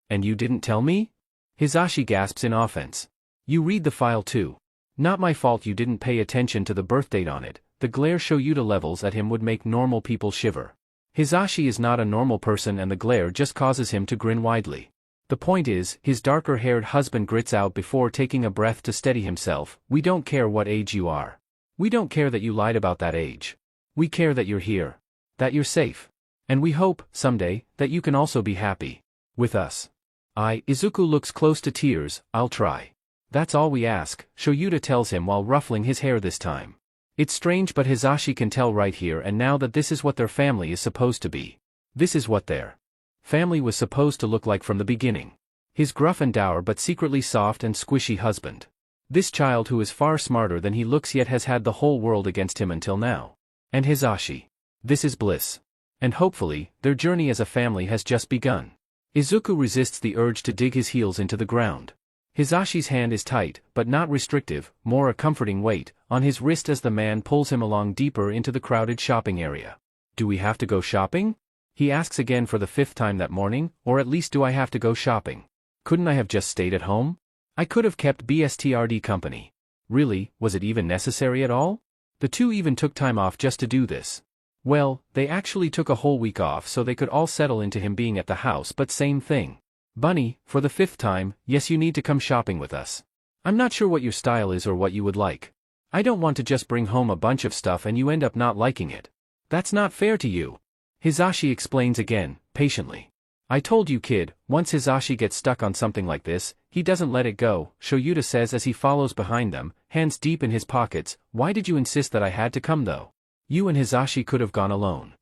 And you didn't tell me? Hisashi gasps in offense. You read the file too. Not my fault you didn't pay attention to the birthdate on it. The glare Shoyuta levels at him would make normal people shiver. Hisashi is not a normal person and the glare just causes him to grin widely. The point is, his darker-haired husband grits out before taking a breath to steady himself. We don't care what age you are. We don't care that you lied about that age. We care that you're here. That you're safe. And we hope, someday, that you can also be happy. With us. Izuku looks close to tears. I'll try. That's all we ask, Shoyuta tells him while ruffling his hair this time. It's strange but Hisashi can tell right here and now that this is what their family is supposed to be. This is what their family was supposed to look like from the beginning. His gruff and dour but secretly soft and squishy husband. This child who is far smarter than he looks yet has had the whole world against him until now. And Hisashi. This is bliss. And hopefully, their journey as a family has just begun. Izuku resists the urge to dig his heels into the ground. Hisashi's hand is tight, but not restrictive, more a comforting weight, on his wrist as the man pulls him along deeper into the crowded shopping area. Do we have to go shopping? He asks again for the 5th time that morning, or at least do I have to go shopping? Couldn't I have just stayed at home? I could have kept BSTRD company. Really, was it even necessary at all? The two even took time off just to do this. Well, they actually took a whole week off so they could all settle into him being at the house, but same thing. Bunny, for the 5th time, yes you need to come shopping with us. I'm not sure what your style is or what you would like. I don't want to just bring home a bunch of stuff and you end up not liking it. That's not fair to you. Hisashi explains again, patiently. I told you kid, once Hisashi gets stuck on something like this, he doesn't let it go, Shoyuta says as he follows behind them, hands deep in his pockets. Why did you insist that I had to come though? You and Hisashi could have gone alone.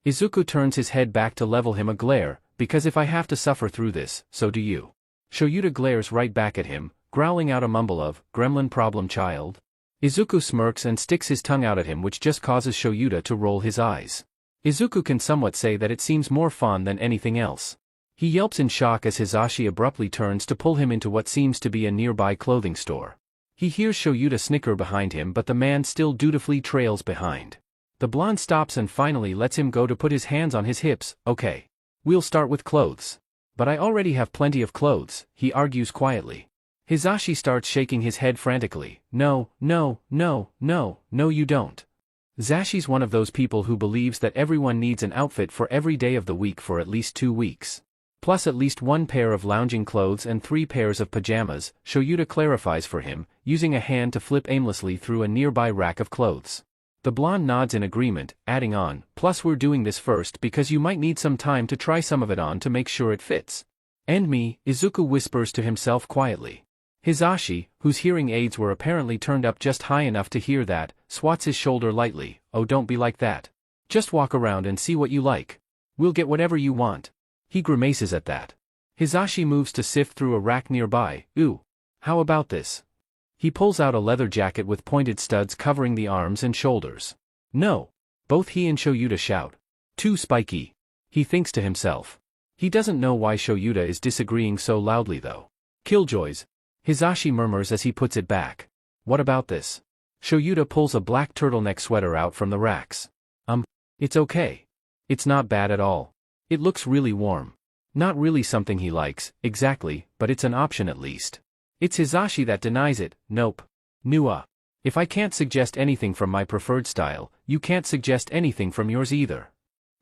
Izuku turns his head back to level him a glare, because if I have to suffer through this, so do you. Shoyuta glares right back at him, growling out a mumble of, gremlin problem child. Izuku smirks and sticks his tongue out at him which just causes Shoyuta to roll his eyes. Izuku can somewhat say that it seems more fun than anything else. He yelps in shock as Hisashi abruptly turns to pull him into what seems to be a nearby clothing store. He hears Shoyuta snicker behind him but the man still dutifully trails behind. The blonde stops and finally lets him go to put his hands on his hips. Okay. We'll start with clothes. But I already have plenty of clothes, he argues quietly. Hisashi starts shaking his head frantically. No, no, no, no, no you don't. Zashi's one of those people who believes that everyone needs an outfit for every day of the week for at least 2 weeks. Plus at least 1 pair of lounging clothes and 3 pairs of pajamas, Shoyuta clarifies for him, using a hand to flip aimlessly through a nearby rack of clothes. The blonde nods in agreement, adding on, plus we're doing this first because you might need some time to try some of it on to make sure it fits. And me, Izuku whispers to himself quietly. Hisashi, whose hearing aids were apparently turned up just high enough to hear that, swats his shoulder lightly. Oh don't be like that. Just walk around and see what you like. We'll get whatever you want. He grimaces at that. Hisashi moves to sift through a rack nearby. Ooh. How about this? He pulls out a leather jacket with pointed studs covering the arms and shoulders. No. Both he and Shoyuta shout. Too spiky. He thinks to himself. He doesn't know why Shoyuta is disagreeing so loudly though. Killjoys. Hisashi murmurs as he puts it back. What about this? Shoyuta pulls a black turtleneck sweater out from the racks. It's okay. It's not bad at all. It looks really warm. Not really something he likes, exactly, but it's an option at least. It's Hisashi that denies it. Nope. Nua. If I can't suggest anything from my preferred style, you can't suggest anything from yours either.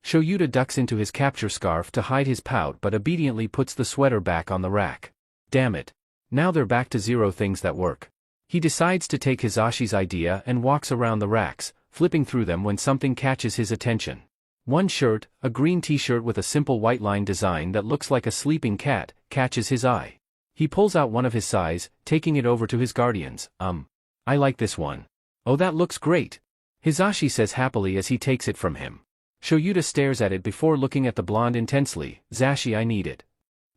Shoyuta ducks into his capture scarf to hide his pout but obediently puts the sweater back on the rack. Damn it. Now they're back to zero things that work. He decides to take Hisashi's idea and walks around the racks, flipping through them when something catches his attention. One shirt, a green t-shirt with a simple white line design that looks like a sleeping cat, catches his eye. He pulls out one of his size, taking it over to his guardians. I like this one. Oh, that looks great. Hisashi says happily as he takes it from him. Shoyuta stares at it before looking at the blonde intensely. Zashi, I need it.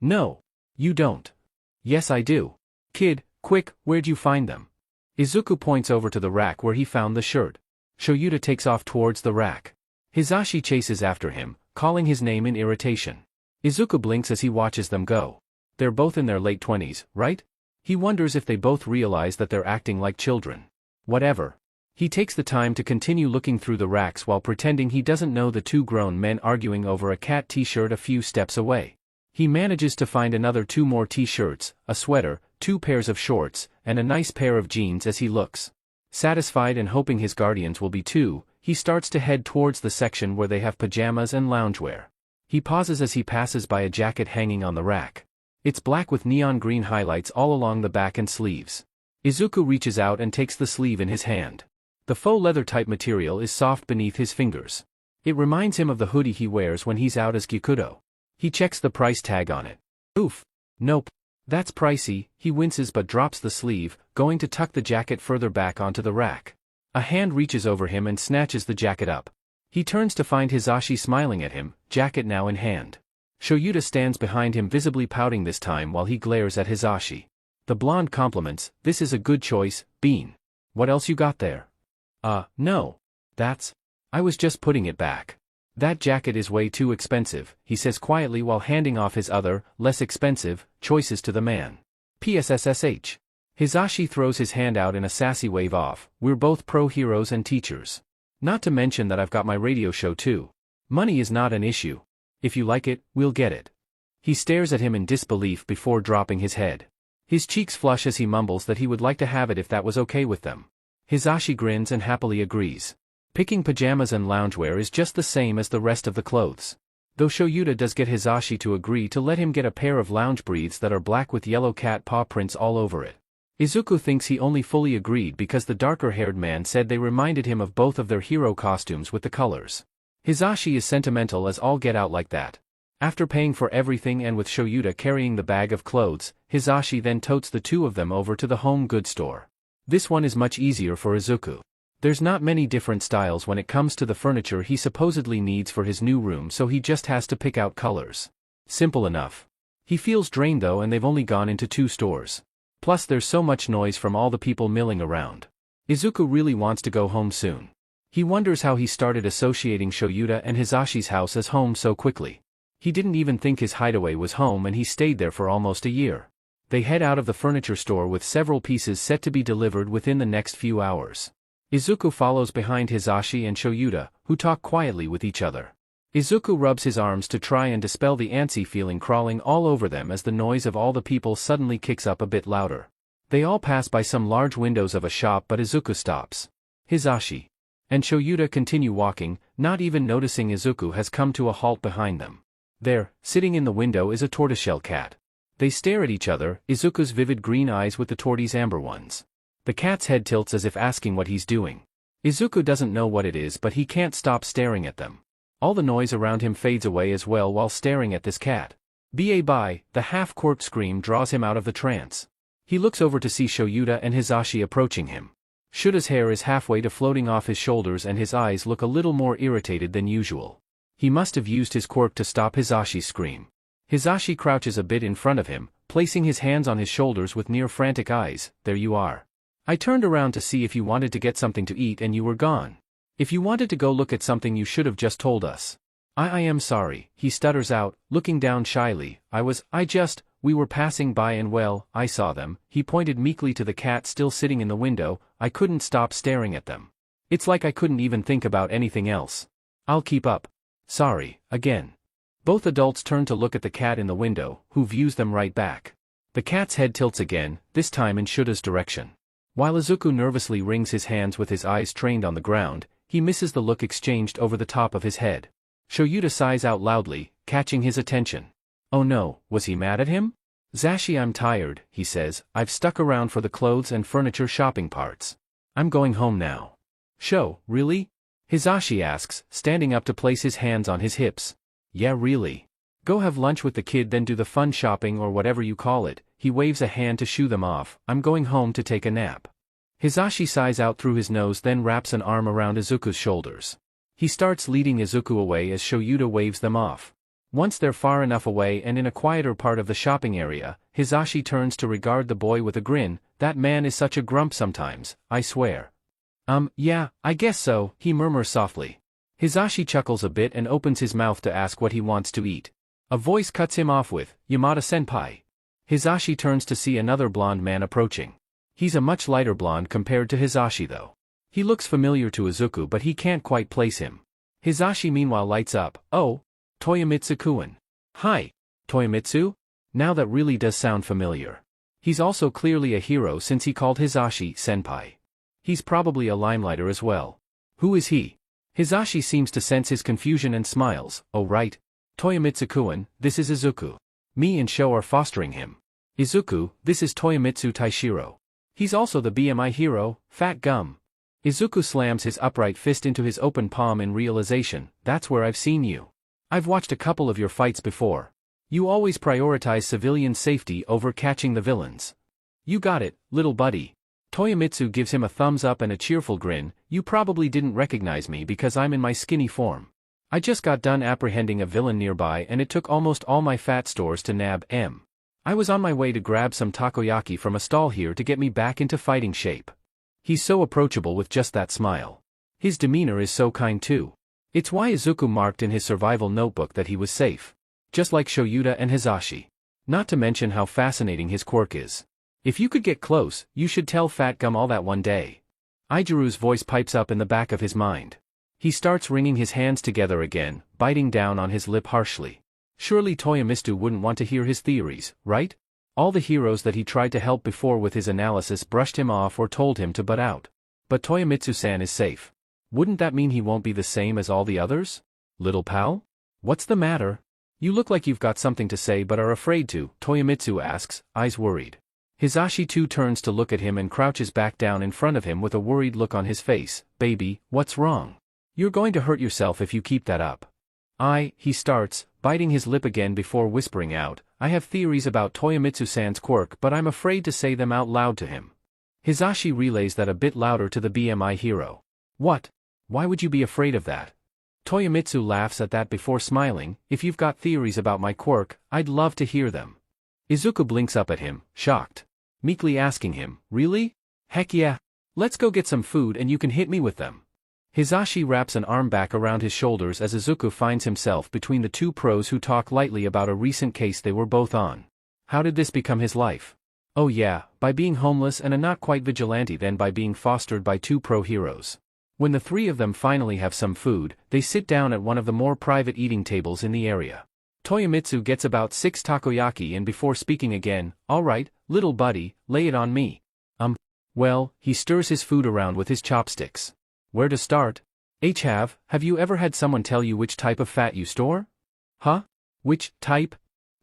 No. You don't. Yes, I do. Kid, quick, where'd you find them? Izuku points over to the rack where he found the shirt. Shoyuta takes off towards the rack. Hisashi chases after him, calling his name in irritation. Izuku blinks as he watches them go. They're both in their late 20s, right? He wonders if they both realize that they're acting like children. Whatever. He takes the time to continue looking through the racks while pretending he doesn't know the two grown men arguing over a cat t-shirt a few steps away. He manages to find another two more t-shirts, a sweater, two pairs of shorts, and a nice pair of jeans as he looks. Satisfied and hoping his guardians will be too, he starts to head towards the section where they have pajamas and loungewear. He pauses as he passes by a jacket hanging on the rack. It's black with neon green highlights all along the back and sleeves. Izuku reaches out and takes the sleeve in his hand. The faux leather type material is soft beneath his fingers. It reminds him of the hoodie he wears when he's out as Gyukudo. He checks the price tag on it. Oof. Nope. That's pricey. He winces but drops the sleeve, going to tuck the jacket further back onto the rack. A hand reaches over him and snatches the jacket up. He turns to find Hisashi smiling at him, jacket now in hand. Shoyuta stands behind him visibly pouting this time while he glares at Hisashi. The blonde compliments, this is a good choice, Bean. What else you got there? No. I was just putting it back. That jacket is way too expensive, he says quietly while handing off his other, less expensive, choices to the man. PSSSH. Hisashi throws his hand out in a sassy wave off, we're both pro heroes and teachers. Not to mention that I've got my radio show too. Money is not an issue. If you like it, we'll get it. He stares at him in disbelief before dropping his head. His cheeks flush as he mumbles that he would like to have it if that was okay with them. Hisashi grins and happily agrees. Picking pajamas and loungewear is just the same as the rest of the clothes. Though Shoyuta does get Hisashi to agree to let him get a pair of lounge breathes that are black with yellow cat paw prints all over it. Izuku thinks he only fully agreed because the darker-haired man said they reminded him of both of their hero costumes with the colors. Hisashi is sentimental as all get out like that. After paying for everything and with Shoyuta carrying the bag of clothes, Hisashi then totes the two of them over to the home goods store. This one is much easier for Izuku. There's not many different styles when it comes to the furniture he supposedly needs for his new room, so he just has to pick out colors. Simple enough. He feels drained though, and they've only gone into 2 stores. Plus there's so much noise from all the people milling around. Izuku really wants to go home soon. He wonders how he started associating Shoyuta and Hisashi's house as home so quickly. He didn't even think his hideaway was home, and he stayed there for almost a year. They head out of the furniture store with several pieces set to be delivered within the next few hours. Izuku follows behind Hisashi and Shoyuta, who talk quietly with each other. Izuku rubs his arms to try and dispel the antsy feeling crawling all over them as the noise of all the people suddenly kicks up a bit louder. They all pass by some large windows of a shop, but Izuku stops. Hisashi and Shoyuta continue walking, not even noticing Izuku has come to a halt behind them. There, sitting in the window, is a tortoiseshell cat. They stare at each other, Izuku's vivid green eyes with the tortie's amber ones. The cat's head tilts as if asking what he's doing. Izuku doesn't know what it is, but he can't stop staring at them. All the noise around him fades away as well while staring at this cat. Bye, the half-corked scream draws him out of the trance. He looks over to see Shoyuta and Hisashi approaching him. Shuta's hair is halfway to floating off his shoulders and his eyes look a little more irritated than usual. He must have used his quirk to stop Hisashi's scream. Hisashi crouches a bit in front of him, placing his hands on his shoulders with near-frantic eyes. There you are. I turned around to see if you wanted to get something to eat and you were gone. If you wanted to go look at something you should have just told us. I am sorry, he stutters out, looking down shyly. We were passing by and well, I saw them. He pointed meekly to the cat still sitting in the window. I couldn't stop staring at them. It's like I couldn't even think about anything else. I'll keep up. Sorry, again. Both adults turn to look at the cat in the window, who views them right back. The cat's head tilts again, this time in Shuta's direction. While Izuku nervously wrings his hands with his eyes trained on the ground, he misses the look exchanged over the top of his head. Shoyuta sighs out loudly, catching his attention. Oh no, was he mad at him? Zashi, I'm tired, he says, I've stuck around for the clothes and furniture shopping parts. I'm going home now. Sho, really? Hisashi asks, standing up to place his hands on his hips. Yeah, really. Go have lunch with the kid, then do the fun shopping or whatever you call it. He waves a hand to shoo them off. I'm going home to take a nap. Hisashi sighs out through his nose, then wraps an arm around Izuku's shoulders. He starts leading Izuku away as Shoyuta waves them off. Once they're far enough away and in a quieter part of the shopping area, Hisashi turns to regard the boy with a grin. That man is such a grump sometimes, I swear. Yeah, I guess so, he murmurs softly. Hisashi chuckles a bit and opens his mouth to ask what he wants to eat. A voice cuts him off with, Yamada-senpai. Hisashi turns to see another blonde man approaching. He's a much lighter blonde compared to Hisashi though. He looks familiar to Izuku but he can't quite place him. Hisashi meanwhile lights up. Oh, Toyomitsu-kun. Hi, Toyomitsu? Now that really does sound familiar. He's also clearly a hero since he called Hisashi senpai. He's probably a limelighter as well. Who is he? Hisashi seems to sense his confusion and smiles. Oh right. Toyomitsu-kun, this is Izuku. Me and Sho are fostering him. Izuku, this is Toyomitsu Taishiro. He's also the BMI hero, Fat Gum. Izuku slams his upright fist into his open palm in realization. That's where I've seen you. I've watched a couple of your fights before. You always prioritize civilian safety over catching the villains. You got it, little buddy. Toyomitsu gives him a thumbs up and a cheerful grin. You probably didn't recognize me because I'm in my skinny form. I just got done apprehending a villain nearby and it took almost all my fat stores to nab him. I was on my way to grab some takoyaki from a stall here to get me back into fighting shape. He's so approachable with just that smile. His demeanor is so kind too. It's why Izuku marked in his survival notebook that he was safe. Just like Shoyuta and Hisashi. Not to mention how fascinating his quirk is. If you could get close, you should tell Fat Gum all that one day. Ijiru's voice pipes up in the back of his mind. He starts wringing his hands together again, biting down on his lip harshly. Surely Toyomitsu wouldn't want to hear his theories, right? All the heroes that he tried to help before with his analysis brushed him off or told him to butt out. But Toyomitsu-san is safe. Wouldn't that mean he won't be the same as all the others? Little pal? What's the matter? You look like you've got something to say but are afraid to, Toyomitsu asks, eyes worried. Hisashi too turns to look at him and crouches back down in front of him with a worried look on his face. Baby, what's wrong? You're going to hurt yourself if you keep that up. He starts, biting his lip again before whispering out, I have theories about Toyomitsu-san's quirk but I'm afraid to say them out loud to him. Hisashi relays that a bit louder to the BMI hero. What? Why would you be afraid of that? Toyomitsu laughs at that before smiling, if you've got theories about my quirk, I'd love to hear them. Izuku blinks up at him, shocked. Meekly asking him, really? Heck yeah. Let's go get some food and you can hit me with them. Hisashi wraps an arm back around his shoulders as Izuku finds himself between the two pros who talk lightly about a recent case they were both on. How did this become his life? Oh yeah, by being homeless and a not quite vigilante, then by being fostered by two pro heroes. When the three of them finally have some food, they sit down at one of the more private eating tables in the area. Toyomitsu gets about 6 takoyaki and before speaking again, alright, little buddy, lay it on me. Well, he stirs his food around with his chopsticks. Where to start? Have you ever had someone tell you which type of fat you store? Huh? Which type?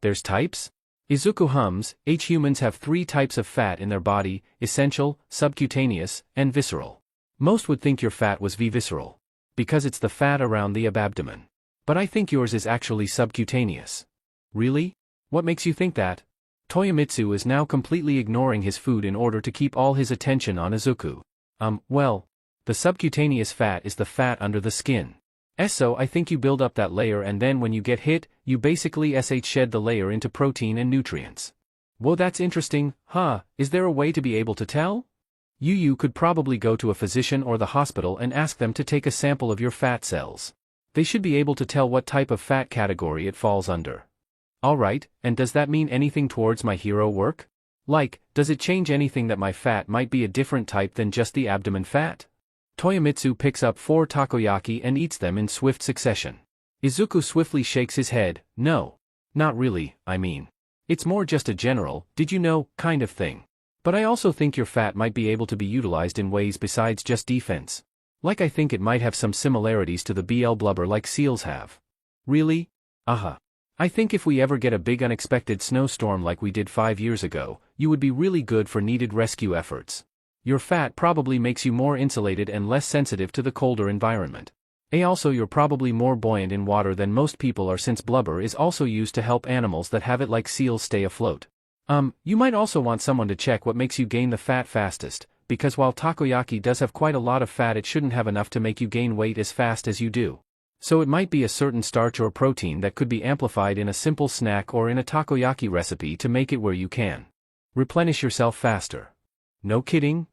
There's types? Izuku hums. Humans have 3 types of fat in their body, essential, subcutaneous, and visceral. Most would think your fat was visceral. Because it's the fat around the abdomen. But I think yours is actually subcutaneous. Really? What makes you think that? Toyomitsu is now completely ignoring his food in order to keep all his attention on Izuku. Well, the subcutaneous fat is the fat under the skin. So I think you build up that layer and then when you get hit, you basically shed the layer into protein and nutrients. Whoa, that's interesting, huh? Is there a way to be able to tell? You could probably go to a physician or the hospital and ask them to take a sample of your fat cells. They should be able to tell what type of fat category it falls under. Alright, and does that mean anything towards my hero work? Like, does it change anything that my fat might be a different type than just the abdomen fat? Toyomitsu picks up 4 takoyaki and eats them in swift succession. Izuku swiftly shakes his head, no. Not really, I mean. It's more just a general, did you know, kind of thing. But I also think your fat might be able to be utilized in ways besides just defense. Like I think it might have some similarities to the BL blubber like seals have. Really? I think if we ever get a big unexpected snowstorm like we did 5 years ago, you would be really good for needed rescue efforts. Your fat probably makes you more insulated and less sensitive to the colder environment. Also you're probably more buoyant in water than most people are since blubber is also used to help animals that have it like seals stay afloat. You might also want someone to check what makes you gain the fat fastest, because while takoyaki does have quite a lot of fat it shouldn't have enough to make you gain weight as fast as you do. So it might be a certain starch or protein that could be amplified in a simple snack or in a takoyaki recipe to make it where you can replenish yourself faster. No kidding?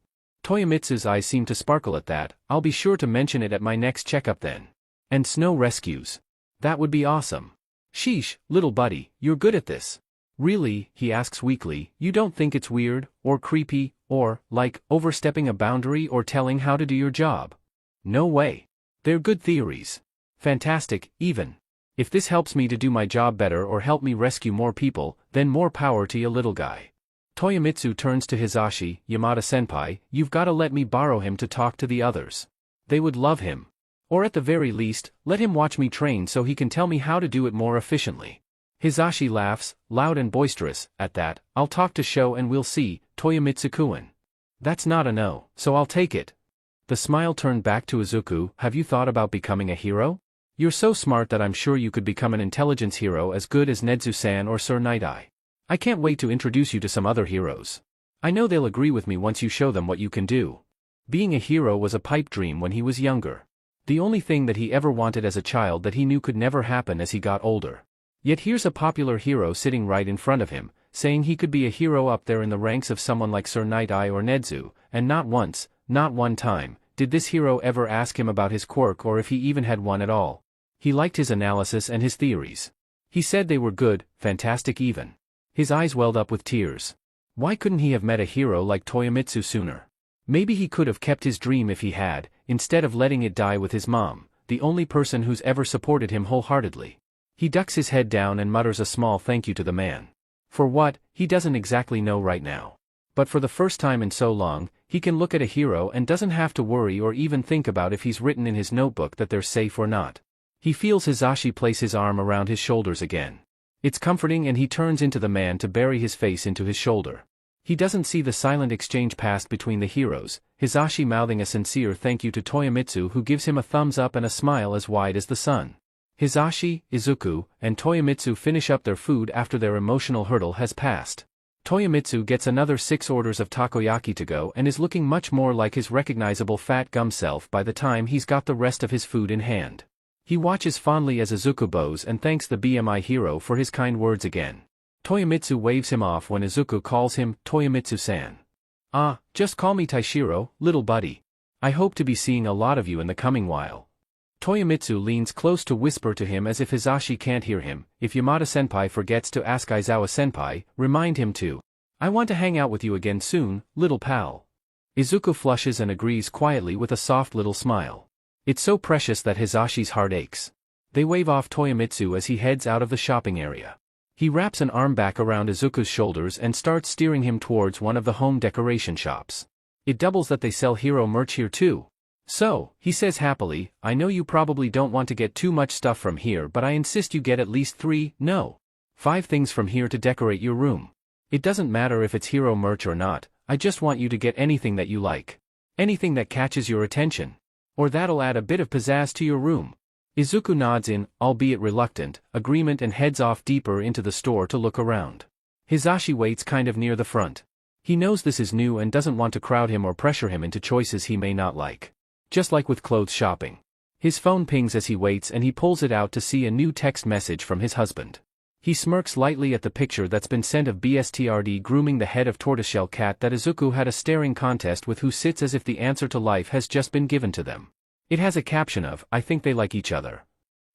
Toyomitsu's eyes seem to sparkle at that. I'll be sure to mention it at my next checkup then. And snow rescues. That would be awesome. Sheesh, little buddy, you're good at this. Really, he asks weakly, you don't think it's weird, or creepy, or, like, overstepping a boundary or telling how to do your job? No way. They're good theories. Fantastic, even. If this helps me to do my job better or help me rescue more people, then more power to you little guy. Toyomitsu turns to Hisashi, Yamada-senpai, you've gotta let me borrow him to talk to the others. They would love him. Or at the very least, let him watch me train so he can tell me how to do it more efficiently. Hisashi laughs, loud and boisterous, at that. I'll talk to Sho and we'll see, Toyomitsu-kun. That's not a no, so I'll take it. The smile turned back to Izuku, have you thought about becoming a hero? You're so smart that I'm sure you could become an intelligence hero as good as Nezu-san or Sir Nighteye. I can't wait to introduce you to some other heroes. I know they'll agree with me once you show them what you can do. Being a hero was a pipe dream when he was younger. The only thing that he ever wanted as a child that he knew could never happen as he got older. Yet here's a popular hero sitting right in front of him, saying he could be a hero up there in the ranks of someone like Sir Nighteye or Nezu, and not once, not one time, did this hero ever ask him about his quirk or if he even had one at all. He liked his analysis and his theories. He said they were good, fantastic even. His eyes welled up with tears. Why couldn't he have met a hero like Toyomitsu sooner? Maybe he could have kept his dream if he had, instead of letting it die with his mom, the only person who's ever supported him wholeheartedly. He ducks his head down and mutters a small thank you to the man. For what, he doesn't exactly know right now. But for the first time in so long, he can look at a hero and doesn't have to worry or even think about if he's written in his notebook that they're safe or not. He feels Hisashi place his arm around his shoulders again. It's comforting and he turns into the man to bury his face into his shoulder. He doesn't see the silent exchange passed between the heroes, Hisashi mouthing a sincere thank you to Toyomitsu who gives him a thumbs up and a smile as wide as the sun. Hisashi, Izuku, and Toyomitsu finish up their food after their emotional hurdle has passed. Toyomitsu gets another 6 orders of takoyaki to go and is looking much more like his recognizable fat gum self by the time he's got the rest of his food in hand. He watches fondly as Izuku bows and thanks the BMI hero for his kind words again. Toyomitsu waves him off when Izuku calls him Toyomitsu-san. Just call me Taishiro, little buddy. I hope to be seeing a lot of you in the coming while. Toyomitsu leans close to whisper to him as if Hisashi can't hear him. If Yamada-senpai forgets to ask Aizawa-senpai, remind him to. I want to hang out with you again soon, little pal. Izuku flushes and agrees quietly with a soft little smile. It's so precious that Hisashi's heart aches. They wave off Toyomitsu as he heads out of the shopping area. He wraps an arm back around Izuku's shoulders and starts steering him towards one of the home decoration shops. It doubles that they sell hero merch here too. So, he says happily, I know you probably don't want to get too much stuff from here but I insist you get at least 3, no, 5 things from here to decorate your room. It doesn't matter if it's hero merch or not, I just want you to get anything that you like. Anything that catches your attention. Or that'll add a bit of pizzazz to your room. Izuku nods in, albeit reluctant, agreement and heads off deeper into the store to look around. Hisashi waits kind of near the front. He knows this is new and doesn't want to crowd him or pressure him into choices he may not like. Just like with clothes shopping. His phone pings as he waits and he pulls it out to see a new text message from his husband. He smirks lightly at the picture that's been sent of BSTRD grooming the head of tortoiseshell cat that Izuku had a staring contest with who sits as if the answer to life has just been given to them. It has a caption of, I think they like each other.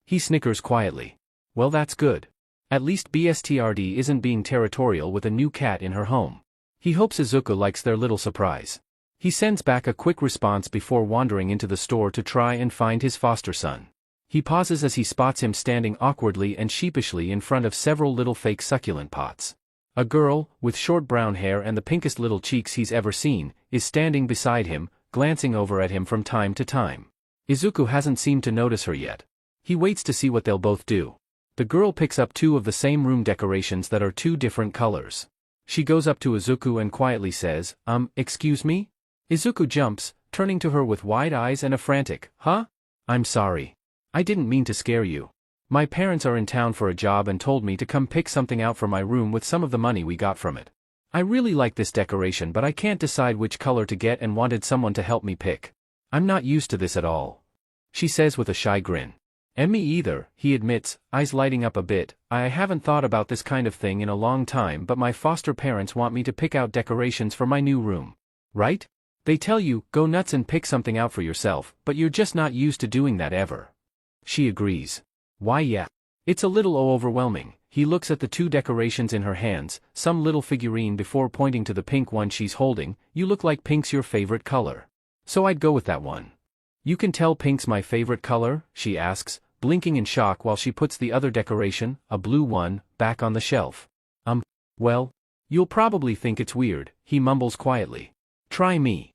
He snickers quietly. Well that's good. At least BSTRD isn't being territorial with a new cat in her home. He hopes Izuku likes their little surprise. He sends back a quick response before wandering into the store to try and find his foster son. He pauses as he spots him standing awkwardly and sheepishly in front of several little fake succulent pots. A girl, with short brown hair and the pinkest little cheeks he's ever seen, is standing beside him, glancing over at him from time to time. Izuku hasn't seemed to notice her yet. He waits to see what they'll both do. The girl picks up two of the same room decorations that are two different colors. She goes up to Izuku and quietly says, excuse me? Izuku jumps, turning to her with wide eyes and a frantic, "Huh? I'm sorry. I didn't mean to scare you. My parents are in town for a job and told me to come pick something out for my room with some of the money we got from it. I really like this decoration but I can't decide which color to get and wanted someone to help me pick. I'm not used to this at all," she says with a shy grin. "And me either," he admits, eyes lighting up a bit. "I haven't thought about this kind of thing in a long time but my foster parents want me to pick out decorations for my new room. Right? They tell you, go nuts and pick something out for yourself, but you're just not used to doing that ever." She agrees. "Why yeah. It's a little overwhelming." He looks at the two decorations in her hands, some little figurine before pointing to the pink one she's holding. "You look like pink's your favorite color. So I'd go with that one." "You can tell pink's my favorite color?" she asks, blinking in shock while she puts the other decoration, a blue one, back on the shelf. Well, you'll probably think it's weird," he mumbles quietly. "Try me."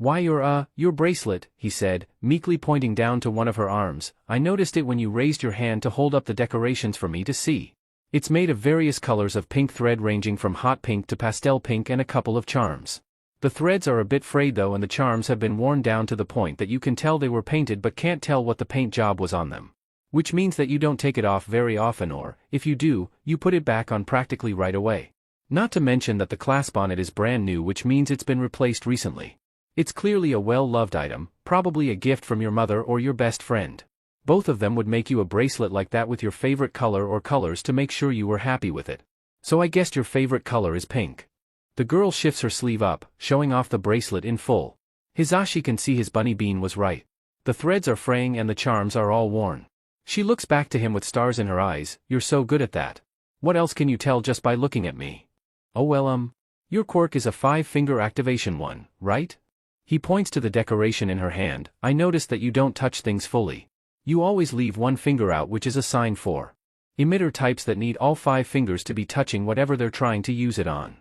Why your bracelet," he said, meekly pointing down to one of her arms. "I noticed it when you raised your hand to hold up the decorations for me to see. It's made of various colors of pink thread ranging from hot pink to pastel pink and a couple of charms. The threads are a bit frayed though and the charms have been worn down to the point that you can tell they were painted but can't tell what the paint job was on them. Which means that you don't take it off very often or, if you do, you put it back on practically right away. Not to mention that the clasp on it is brand new which means it's been replaced recently. It's clearly a well-loved item, probably a gift from your mother or your best friend. Both of them would make you a bracelet like that with your favorite color or colors to make sure you were happy with it. So I guessed your favorite color is pink." The girl shifts her sleeve up, showing off the bracelet in full. Hisashi can see his bunny bean was right. The threads are fraying and the charms are all worn. She looks back to him with stars in her eyes. "You're so good at that. What else can you tell just by looking at me?" "Oh well your quirk is a 5-finger activation one, right?" He points to the decoration in her hand. "I noticed that you don't touch things fully. You always leave one finger out which is a sign for emitter types that need all 5 fingers to be touching whatever they're trying to use it on."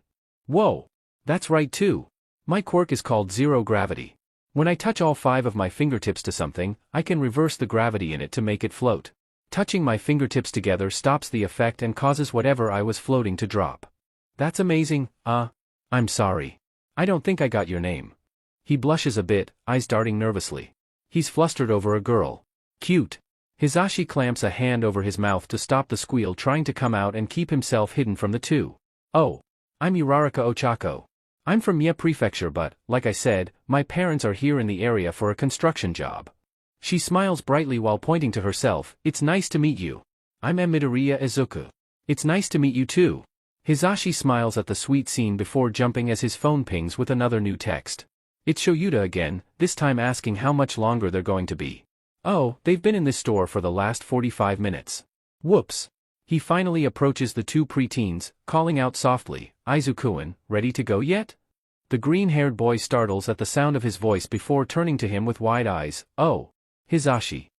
"Whoa! That's right too. My quirk is called zero gravity. When I touch all 5 of my fingertips to something, I can reverse the gravity in it to make it float. Touching my fingertips together stops the effect and causes whatever I was floating to drop." "That's amazing. I'm sorry. I don't think I got your name." He blushes a bit, eyes darting nervously. He's flustered over a girl. "Cute." Hisashi clamps a hand over his mouth to stop the squeal trying to come out and keep himself hidden from the two. "Oh. I'm Uraraka Ochako. I'm from Mie Prefecture but, like I said, my parents are here in the area for a construction job." She smiles brightly while pointing to herself. "It's nice to meet you. I'm Midoriya Izuku." "It's nice to meet you too." Hisashi smiles at the sweet scene before jumping as his phone pings with another new text. It's Shoyuta again, this time asking how much longer they're going to be. "Oh, they've been in this store for the last 45 minutes. Whoops." He finally approaches the two preteens, calling out softly, "Izuku-an, ready to go yet?" The green-haired boy startles at the sound of his voice before turning to him with wide eyes. "Oh. Hisashi.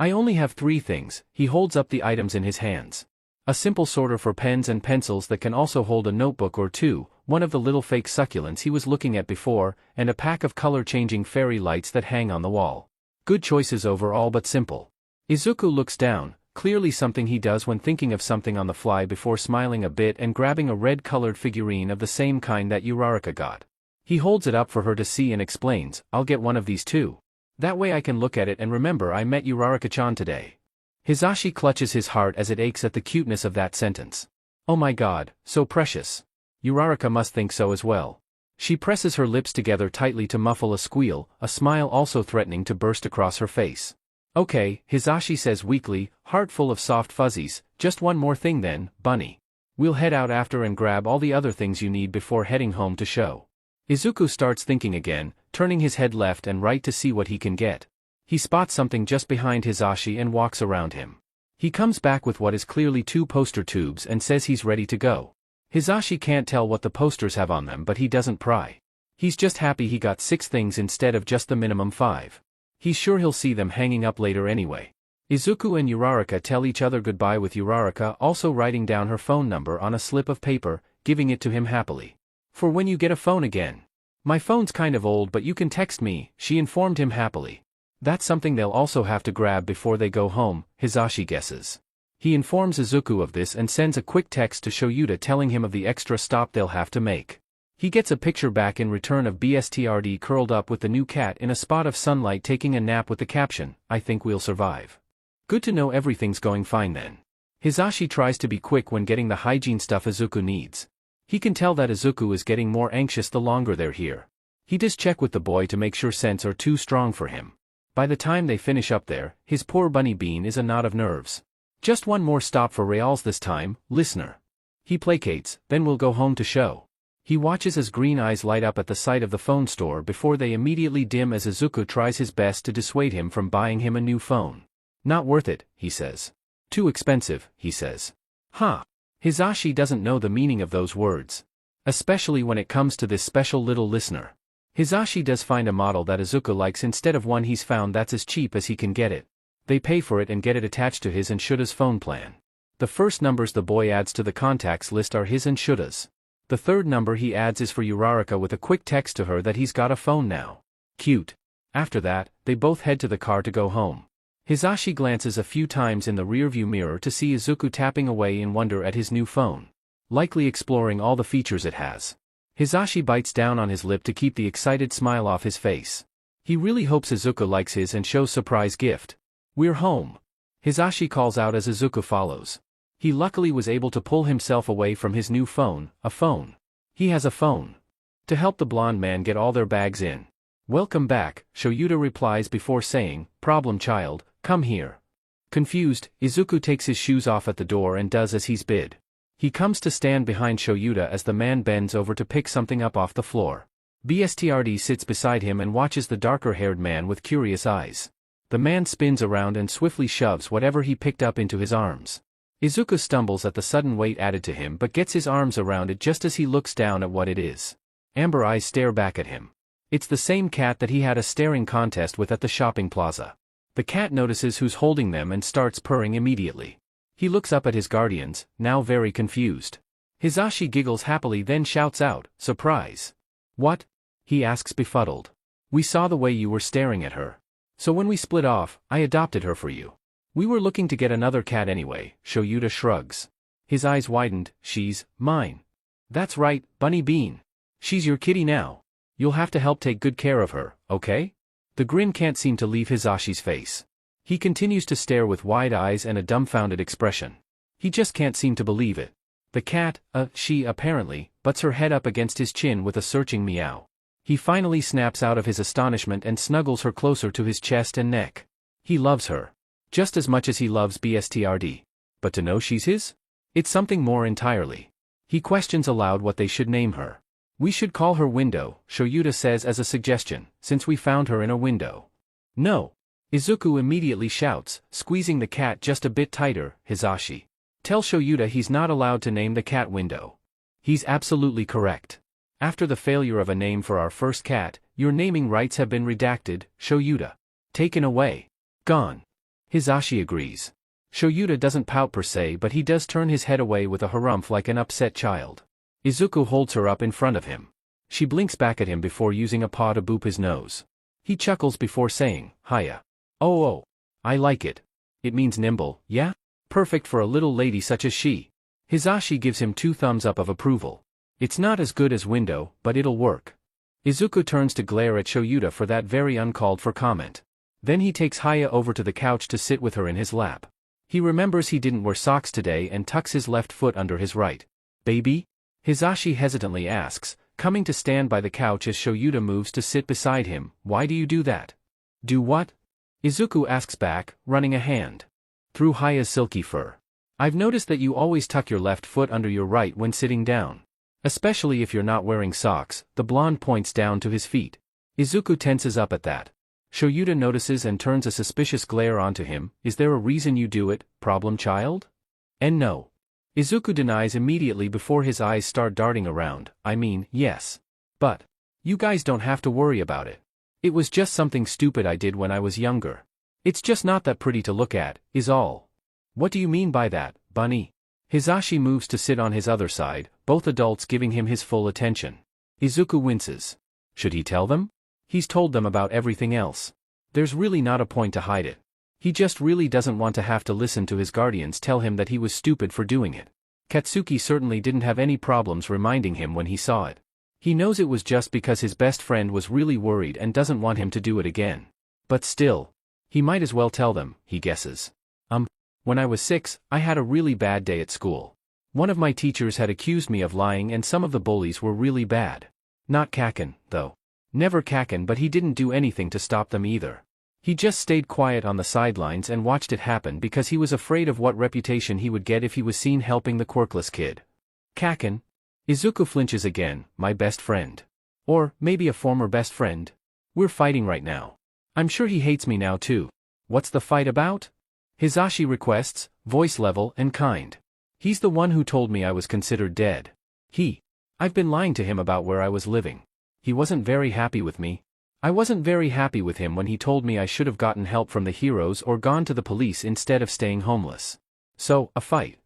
I only have 3 things." He holds up the items in his hands. A simple sorter for pens and pencils that can also hold a notebook or 2, one of the little fake succulents he was looking at before, and a pack of color-changing fairy lights that hang on the wall. Good choices overall but simple. Izuku looks down, clearly something he does when thinking of something on the fly before smiling a bit and grabbing a red-colored figurine of the same kind that Uraraka got. He holds it up for her to see and explains, "I'll get one of these too. That way I can look at it and remember I met Uraraka-chan today." Hisashi clutches his heart as it aches at the cuteness of that sentence. "Oh my god, so precious." Uraraka must think so as well. She presses her lips together tightly to muffle a squeal, a smile also threatening to burst across her face. "Okay," Hisashi says weakly, heart full of soft fuzzies, "just one more thing then, bunny. We'll head out after and grab all the other things you need before heading home to show." Izuku starts thinking again, turning his head left and right to see what he can get. He spots something just behind Hisashi and walks around him. He comes back with what is clearly 2 poster tubes and says he's ready to go. Hisashi can't tell what the posters have on them but he doesn't pry. He's just happy he got 6 things instead of just the minimum 5. He's sure he'll see them hanging up later anyway. Izuku and Uraraka tell each other goodbye with Uraraka also writing down her phone number on a slip of paper, giving it to him happily. For when you get a phone again. My phone's kind of old but you can text me, she informed him happily. That's something they'll also have to grab before they go home, Hisashi guesses. He informs Izuku of this and sends a quick text to Shoyuta telling him of the extra stop they'll have to make. He gets a picture back in return of BSTRD curled up with the new cat in a spot of sunlight taking a nap with the caption, "I think we'll survive." Good to know everything's going fine then. Hisashi tries to be quick when getting the hygiene stuff Izuku needs. He can tell that Izuku is getting more anxious the longer they're here. He does check with the boy to make sure scents are too strong for him. By the time they finish up there, his poor bunny bean is a knot of nerves. Just one more stop for Reals this time, listener. He placates, then we'll go home to show. He watches as green eyes light up at the sight of the phone store before they immediately dim as Izuku tries his best to dissuade him from buying him a new phone. Not worth it, he says. Too expensive, he says. Huh. Hisashi doesn't know the meaning of those words. Especially when it comes to this special little listener. Hisashi does find a model that Izuku likes instead of one he's found that's as cheap as he can get it. They pay for it and get it attached to his and Shuta's phone plan. The first numbers the boy adds to the contacts list are his and Shuta's. The third number he adds is for Uraraka with a quick text to her that he's got a phone now. Cute. After that, they both head to the car to go home. Hisashi glances a few times in the rearview mirror to see Izuku tapping away in wonder at his new phone. Likely exploring all the features it has. Hisashi bites down on his lip to keep the excited smile off his face. He really hopes Izuku likes his and shows surprise gift. We're home. Hisashi calls out as Izuku follows. He luckily was able to pull himself away from his new phone, a phone. He has a phone. To help the blonde man get all their bags in. Welcome back, Shoyuta replies before saying, problem child, come here. Confused, Izuku takes his shoes off at the door and does as he's bid. He comes to stand behind Shoyuta as the man bends over to pick something up off the floor. BSTRD sits beside him and watches the darker-haired man with curious eyes. The man spins around and swiftly shoves whatever he picked up into his arms. Izuku stumbles at the sudden weight added to him but gets his arms around it just as he looks down at what it is. Amber eyes stare back at him. It's the same cat that he had a staring contest with at the shopping plaza. The cat notices who's holding them and starts purring immediately. He looks up at his guardians, now very confused. Hisashi giggles happily then shouts out, surprise. What? He asks befuddled. We saw the way you were staring at her. So when we split off, I adopted her for you. We were looking to get another cat anyway, Shoyuta shrugs. His eyes widened, she's mine. That's right, Bunny Bean. She's your kitty now. You'll have to help take good care of her, okay? The grin can't seem to leave Hisashi's face. He continues to stare with wide eyes and a dumbfounded expression. He just can't seem to believe it. The cat, she apparently, butts her head up against his chin with a searching meow. He finally snaps out of his astonishment and snuggles her closer to his chest and neck. He loves her. Just as much as he loves BSTRD. But to know she's his? It's something more entirely. He questions aloud what they should name her. We should call her Window, Shoyuta says as a suggestion, since we found her in a window. No. Izuku immediately shouts, squeezing the cat just a bit tighter, Hisashi. Tell Shoyuta he's not allowed to name the cat Window. He's absolutely correct. After the failure of a name for our first cat, your naming rights have been redacted, Shoyuta. Taken away. Gone. Hisashi agrees. Shoyuta doesn't pout per se but he does turn his head away with a harumph like an upset child. Izuku holds her up in front of him. She blinks back at him before using a paw to boop his nose. He chuckles before saying, Hiya. Oh, I like it. It means nimble, yeah? Perfect for a little lady such as she. Hisashi gives him 2 thumbs up of approval. It's not as good as Window, but it'll work. Izuku turns to glare at Shoyuta for that very uncalled for comment. Then he takes Hiya over to the couch to sit with her in his lap. He remembers he didn't wear socks today and tucks his left foot under his right. Baby? Hisashi hesitantly asks, coming to stand by the couch as Shoyuta moves to sit beside him. Why do you do that? Do what? Izuku asks back, running a hand through Haya's silky fur. I've noticed that you always tuck your left foot under your right when sitting down. Especially if you're not wearing socks, the blonde points down to his feet. Izuku tenses up at that. Shoyuta notices and turns a suspicious glare onto him. Is there a reason you do it, problem child? And no. Izuku denies immediately before his eyes start darting around. I mean, yes. But You guys don't have to worry about it. It was just something stupid I did when I was younger. It's just not that pretty to look at, is all. What do you mean by that, Bunny? Hisashi moves to sit on his other side, both adults giving him his full attention. Izuku winces. Should he tell them? He's told them about everything else. There's really not a point to hide it. He just really doesn't want to have to listen to his guardians tell him that he was stupid for doing it. Katsuki certainly didn't have any problems reminding him when he saw it. He knows it was just because his best friend was really worried and doesn't want him to do it again. But still, he might as well tell them, he guesses. When I was 6, I had a really bad day at school. One of my teachers had accused me of lying and some of the bullies were really bad. Not Kaken, though. Never Kaken, but he didn't do anything to stop them either. He just stayed quiet on the sidelines and watched it happen because he was afraid of what reputation he would get if he was seen helping the quirkless kid. Kaken? Izuku flinches again, my best friend. Or, maybe a former best friend. We're fighting right now. I'm sure he hates me now too. What's the fight about? Hisashi requests, voice level and kind. He's the one who told me I was considered dead. I've been lying to him about where I was living. He wasn't very happy with me. I wasn't very happy with him when he told me I should have gotten help from the heroes or gone to the police instead of staying homeless. So, a fight.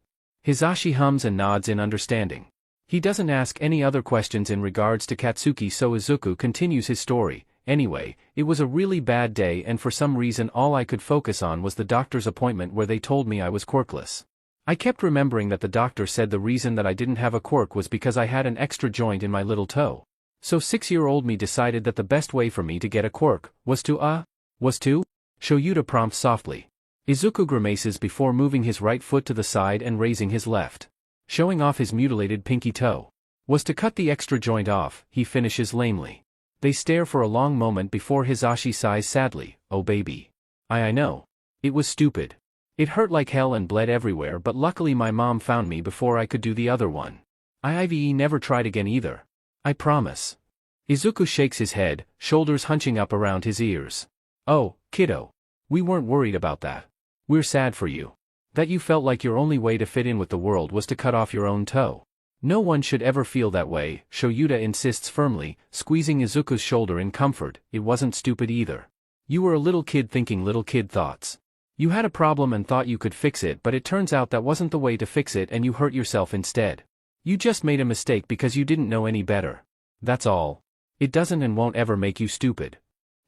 Hisashi hums and nods in understanding. He doesn't ask any other questions in regards to Katsuki, so Izuku continues his story. Anyway, it was a really bad day and for some reason all I could focus on was the doctor's appointment where they told me I was quirkless. I kept remembering that the doctor said the reason that I didn't have a quirk was because I had an extra joint in my little toe. So 6-year-old me decided that the best way for me to get a quirk was to Shoyuta prompts softly. Izuku grimaces before moving his right foot to the side and raising his left, showing off his mutilated pinky toe. Was to cut the extra joint off, he finishes lamely. They stare for a long moment before Hisashi sighs sadly, oh baby. I know. It was stupid. It hurt like hell and bled everywhere, but luckily my mom found me before I could do the other one. I never tried again either. I promise. Izuku shakes his head, shoulders hunching up around his ears. Oh, kiddo. We weren't worried about that. We're sad for you. That you felt like your only way to fit in with the world was to cut off your own toe. No one should ever feel that way, Shoyuta insists firmly, squeezing Izuku's shoulder in comfort. It wasn't stupid either. You were a little kid thinking little kid thoughts. You had a problem and thought you could fix it, but it turns out that wasn't the way to fix it and you hurt yourself instead. You just made a mistake because you didn't know any better. That's all. It doesn't and won't ever make you stupid.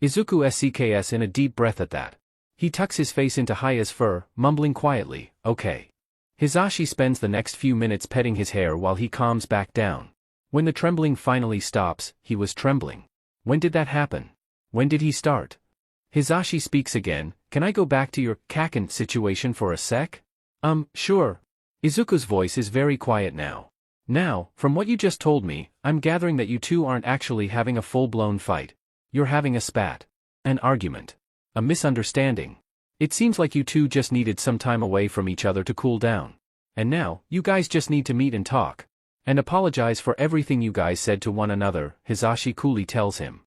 Izuku sks in a deep breath at that. He tucks his face into Haya's fur, mumbling quietly, okay. Hisashi spends the next few minutes petting his hair while he calms back down. When the trembling finally stops, he was trembling. When did that happen? When did he start? Hisashi speaks again, can I go back to your Kaken situation for a sec? Sure. Izuku's voice is very quiet now. Now, from what you just told me, I'm gathering that you two aren't actually having a full-blown fight. You're having a spat. An argument. A misunderstanding. It seems like you two just needed some time away from each other to cool down. And now, you guys just need to meet and talk. And apologize for everything you guys said to one another, Hisashi coolly tells him.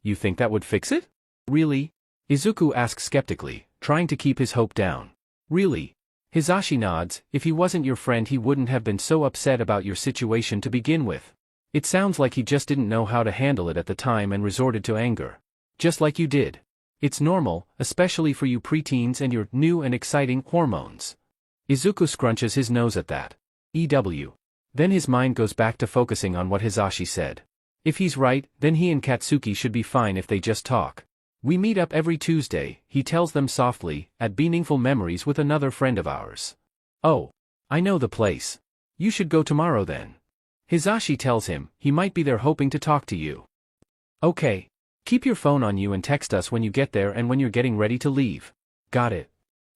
You think that would fix it? Really? Izuku asks skeptically, trying to keep his hope down. Really? Hisashi nods. If he wasn't your friend he wouldn't have been so upset about your situation to begin with. It sounds like he just didn't know how to handle it at the time and resorted to anger. Just like you did. It's normal, especially for you preteens and your new and exciting hormones. Izuku scrunches his nose at that. Then his mind goes back to focusing on what Hisashi said. If he's right, then he and Katsuki should be fine if they just talk. We meet up every Tuesday, he tells them softly, at Meaningful Memories with another friend of ours. Oh. I know the place. You should go tomorrow then. Hisashi tells him, he might be there hoping to talk to you. Okay. Keep your phone on you and text us when you get there and when you're getting ready to leave. Got it.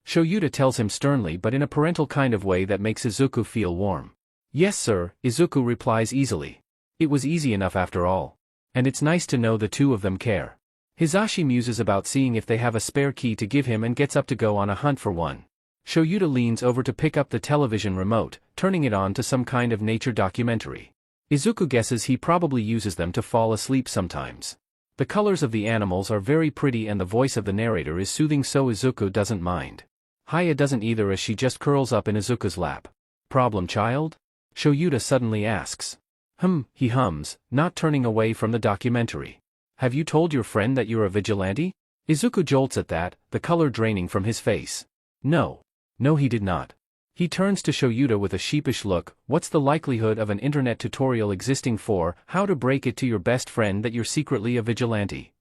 Shoyuta tells him sternly but in a parental kind of way that makes Izuku feel warm. Yes sir, Izuku replies easily. It was easy enough after all. And it's nice to know the two of them care. Hisashi muses about seeing if they have a spare key to give him and gets up to go on a hunt for one. Shoyuta leans over to pick up the television remote, turning it on to some kind of nature documentary. Izuku guesses he probably uses them to fall asleep sometimes. The colors of the animals are very pretty and the voice of the narrator is soothing, so Izuku doesn't mind. Haya doesn't either as she just curls up in Izuku's lap. Problem child? Shoyuta suddenly asks. He hums, not turning away from the documentary. Have you told your friend that you're a vigilante? Izuku jolts at that, the color draining from his face. No. No, he did not. He turns to Shoyuta with a sheepish look. What's the likelihood of an internet tutorial existing for how to break it to your best friend that you're secretly a vigilante?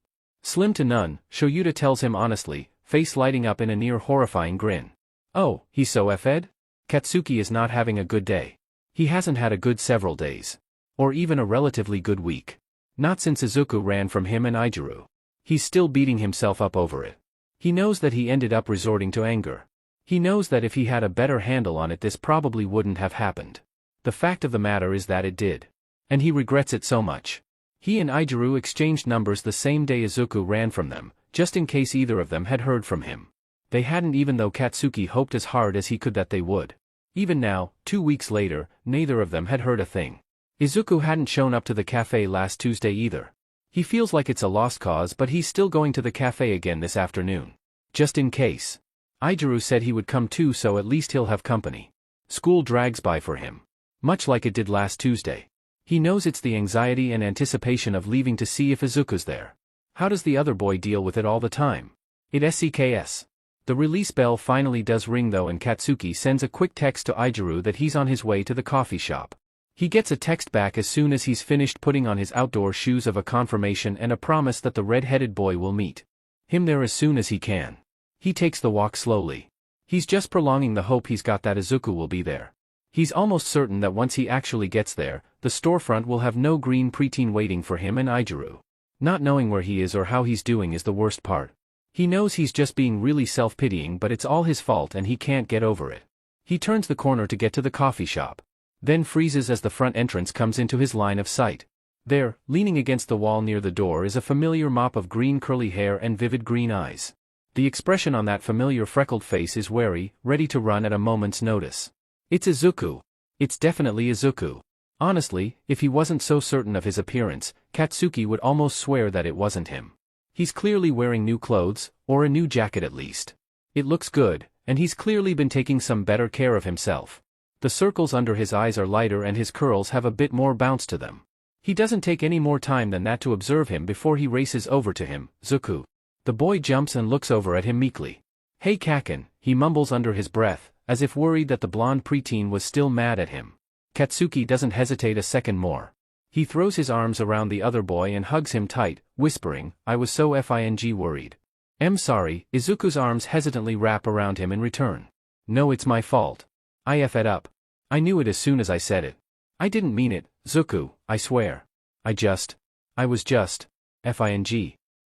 Slim to none, Shoyuta tells him honestly, face lighting up in a near horrifying grin. Oh, he's so effed? Katsuki is not having a good day. He hasn't had a good several days. Or even a relatively good week. Not since Izuku ran from him and Aijuru. He's still beating himself up over it. He knows that he ended up resorting to anger. He knows that if he had a better handle on it this probably wouldn't have happened. The fact of the matter is that it did. And he regrets it so much. He and Aijuru exchanged numbers the same day Izuku ran from them, just in case either of them had heard from him. They hadn't, even though Katsuki hoped as hard as he could that they would. Even now, 2 weeks later, neither of them had heard a thing. Izuku hadn't shown up to the cafe last Tuesday either. He feels like it's a lost cause, but he's still going to the cafe again this afternoon. Just in case. Aijuru said he would come too, so at least he'll have company. School drags by for him. Much like it did last Tuesday. He knows it's the anxiety and anticipation of leaving to see if Izuku's there. How does the other boy deal with it all the time? It SCKS. The release bell finally does ring though, and Katsuki sends a quick text to Aijuru that he's on his way to the coffee shop. He gets a text back as soon as he's finished putting on his outdoor shoes of a confirmation and a promise that the red-headed boy will meet him there as soon as he can. He takes the walk slowly. He's just prolonging the hope he's got that Izuku will be there. He's almost certain that once he actually gets there, the storefront will have no green preteen waiting for him and Aijuru. Not knowing where he is or how he's doing is the worst part. He knows he's just being really self-pitying, but it's all his fault and he can't get over it. He turns the corner to get to the coffee shop. Then freezes as the front entrance comes into his line of sight. There, leaning against the wall near the door, is a familiar mop of green curly hair and vivid green eyes. The expression on that familiar freckled face is wary, ready to run at a moment's notice. It's Izuku. It's definitely Izuku. Honestly, if he wasn't so certain of his appearance, Katsuki would almost swear that it wasn't him. He's clearly wearing new clothes, or a new jacket at least. It looks good, and he's clearly been taking some better care of himself. The circles under his eyes are lighter and his curls have a bit more bounce to them. He doesn't take any more time than that to observe him before he races over to him. Zuku. The boy jumps and looks over at him meekly. Hey Kaken, he mumbles under his breath, as if worried that the blonde preteen was still mad at him. Katsuki doesn't hesitate a second more. He throws his arms around the other boy and hugs him tight, whispering, I was so worried. I'm sorry. Izuku's arms hesitantly wrap around him in return. No, it's my fault. I F'd up. I knew it as soon as I said it. I didn't mean it, Zuku, I swear. I was just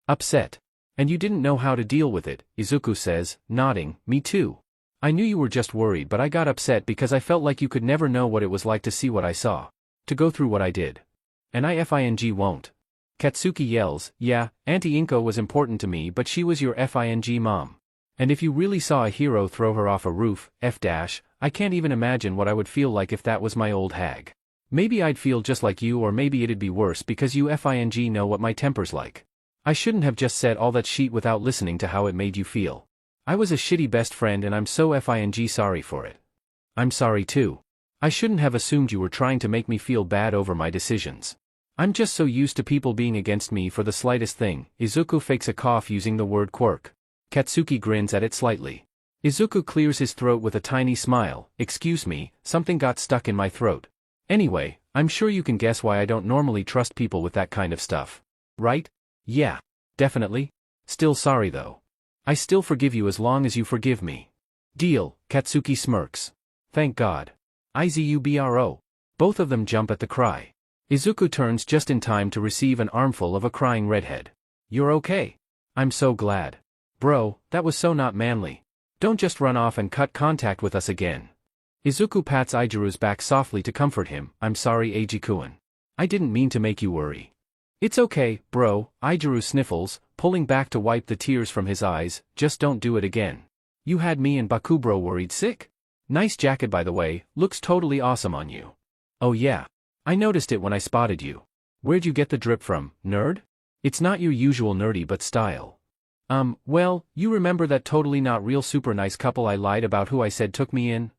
upset. And you didn't know how to deal with it, Izuku says, nodding. Me too. I knew you were just worried, but I got upset because I felt like you could never know what it was like to see what I saw. To go through what I did. And I won't. Katsuki yells, yeah, Auntie Inko was important to me, but she was your mom. And if you really saw a hero throw her off a roof, I can't even imagine what I would feel like if that was my old hag. Maybe I'd feel just like you, or maybe it'd be worse because you know what my temper's like. I shouldn't have just said all that shit without listening to how it made you feel. I was a shitty best friend and I'm so sorry for it. I'm sorry too. I shouldn't have assumed you were trying to make me feel bad over my decisions. I'm just so used to people being against me for the slightest thing. Izuku fakes a cough using the word quirk. Katsuki grins at it slightly. Izuku clears his throat with a tiny smile. Excuse me, something got stuck in my throat. Anyway, I'm sure you can guess why I don't normally trust people with that kind of stuff. Right? Yeah. Definitely. Still sorry though. I still forgive you as long as you forgive me. Deal, Katsuki smirks. Thank God. Izubro. Both of them jump at the cry. Izuku turns just in time to receive an armful of a crying redhead. You're okay? I'm so glad. Bro, that was so not manly. Don't just run off and cut contact with us again. Izuku pats Aijuru's back softly to comfort him. I'm sorry, Eiji-kun. I didn't mean to make you worry. It's okay, bro, Aijuru sniffles, pulling back to wipe the tears from his eyes. Just don't do it again. You had me and Bakubro worried sick. Nice jacket by the way, looks totally awesome on you. Oh yeah. I noticed it when I spotted you. Where'd you get the drip from, nerd? It's not your usual nerdy but style. Well, you remember that totally not real super nice couple I lied about who I said took me in?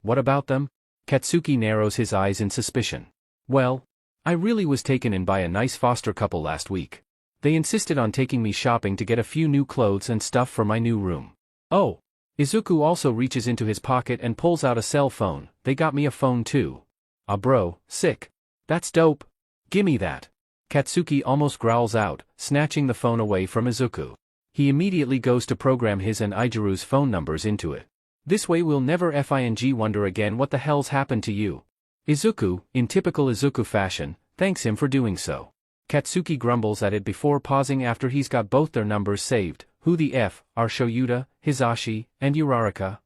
What about them? Katsuki narrows his eyes in suspicion. Well, I really was taken in by a nice foster couple last week. They insisted on taking me shopping to get a few new clothes and stuff for my new room. Oh. Izuku also reaches into his pocket and pulls out a cell phone. They got me a phone too. Ah bro, sick. That's dope. Gimme that. Katsuki almost growls out, snatching the phone away from Izuku. He immediately goes to program his and Aijiru's phone numbers into it. This way we'll never wonder again what the hell's happened to you. Izuku, in typical Izuku fashion, thanks him for doing so. Katsuki grumbles at it before pausing after he's got both their numbers saved. Who the F are Shoyuta, Hisashi, and Uraraka?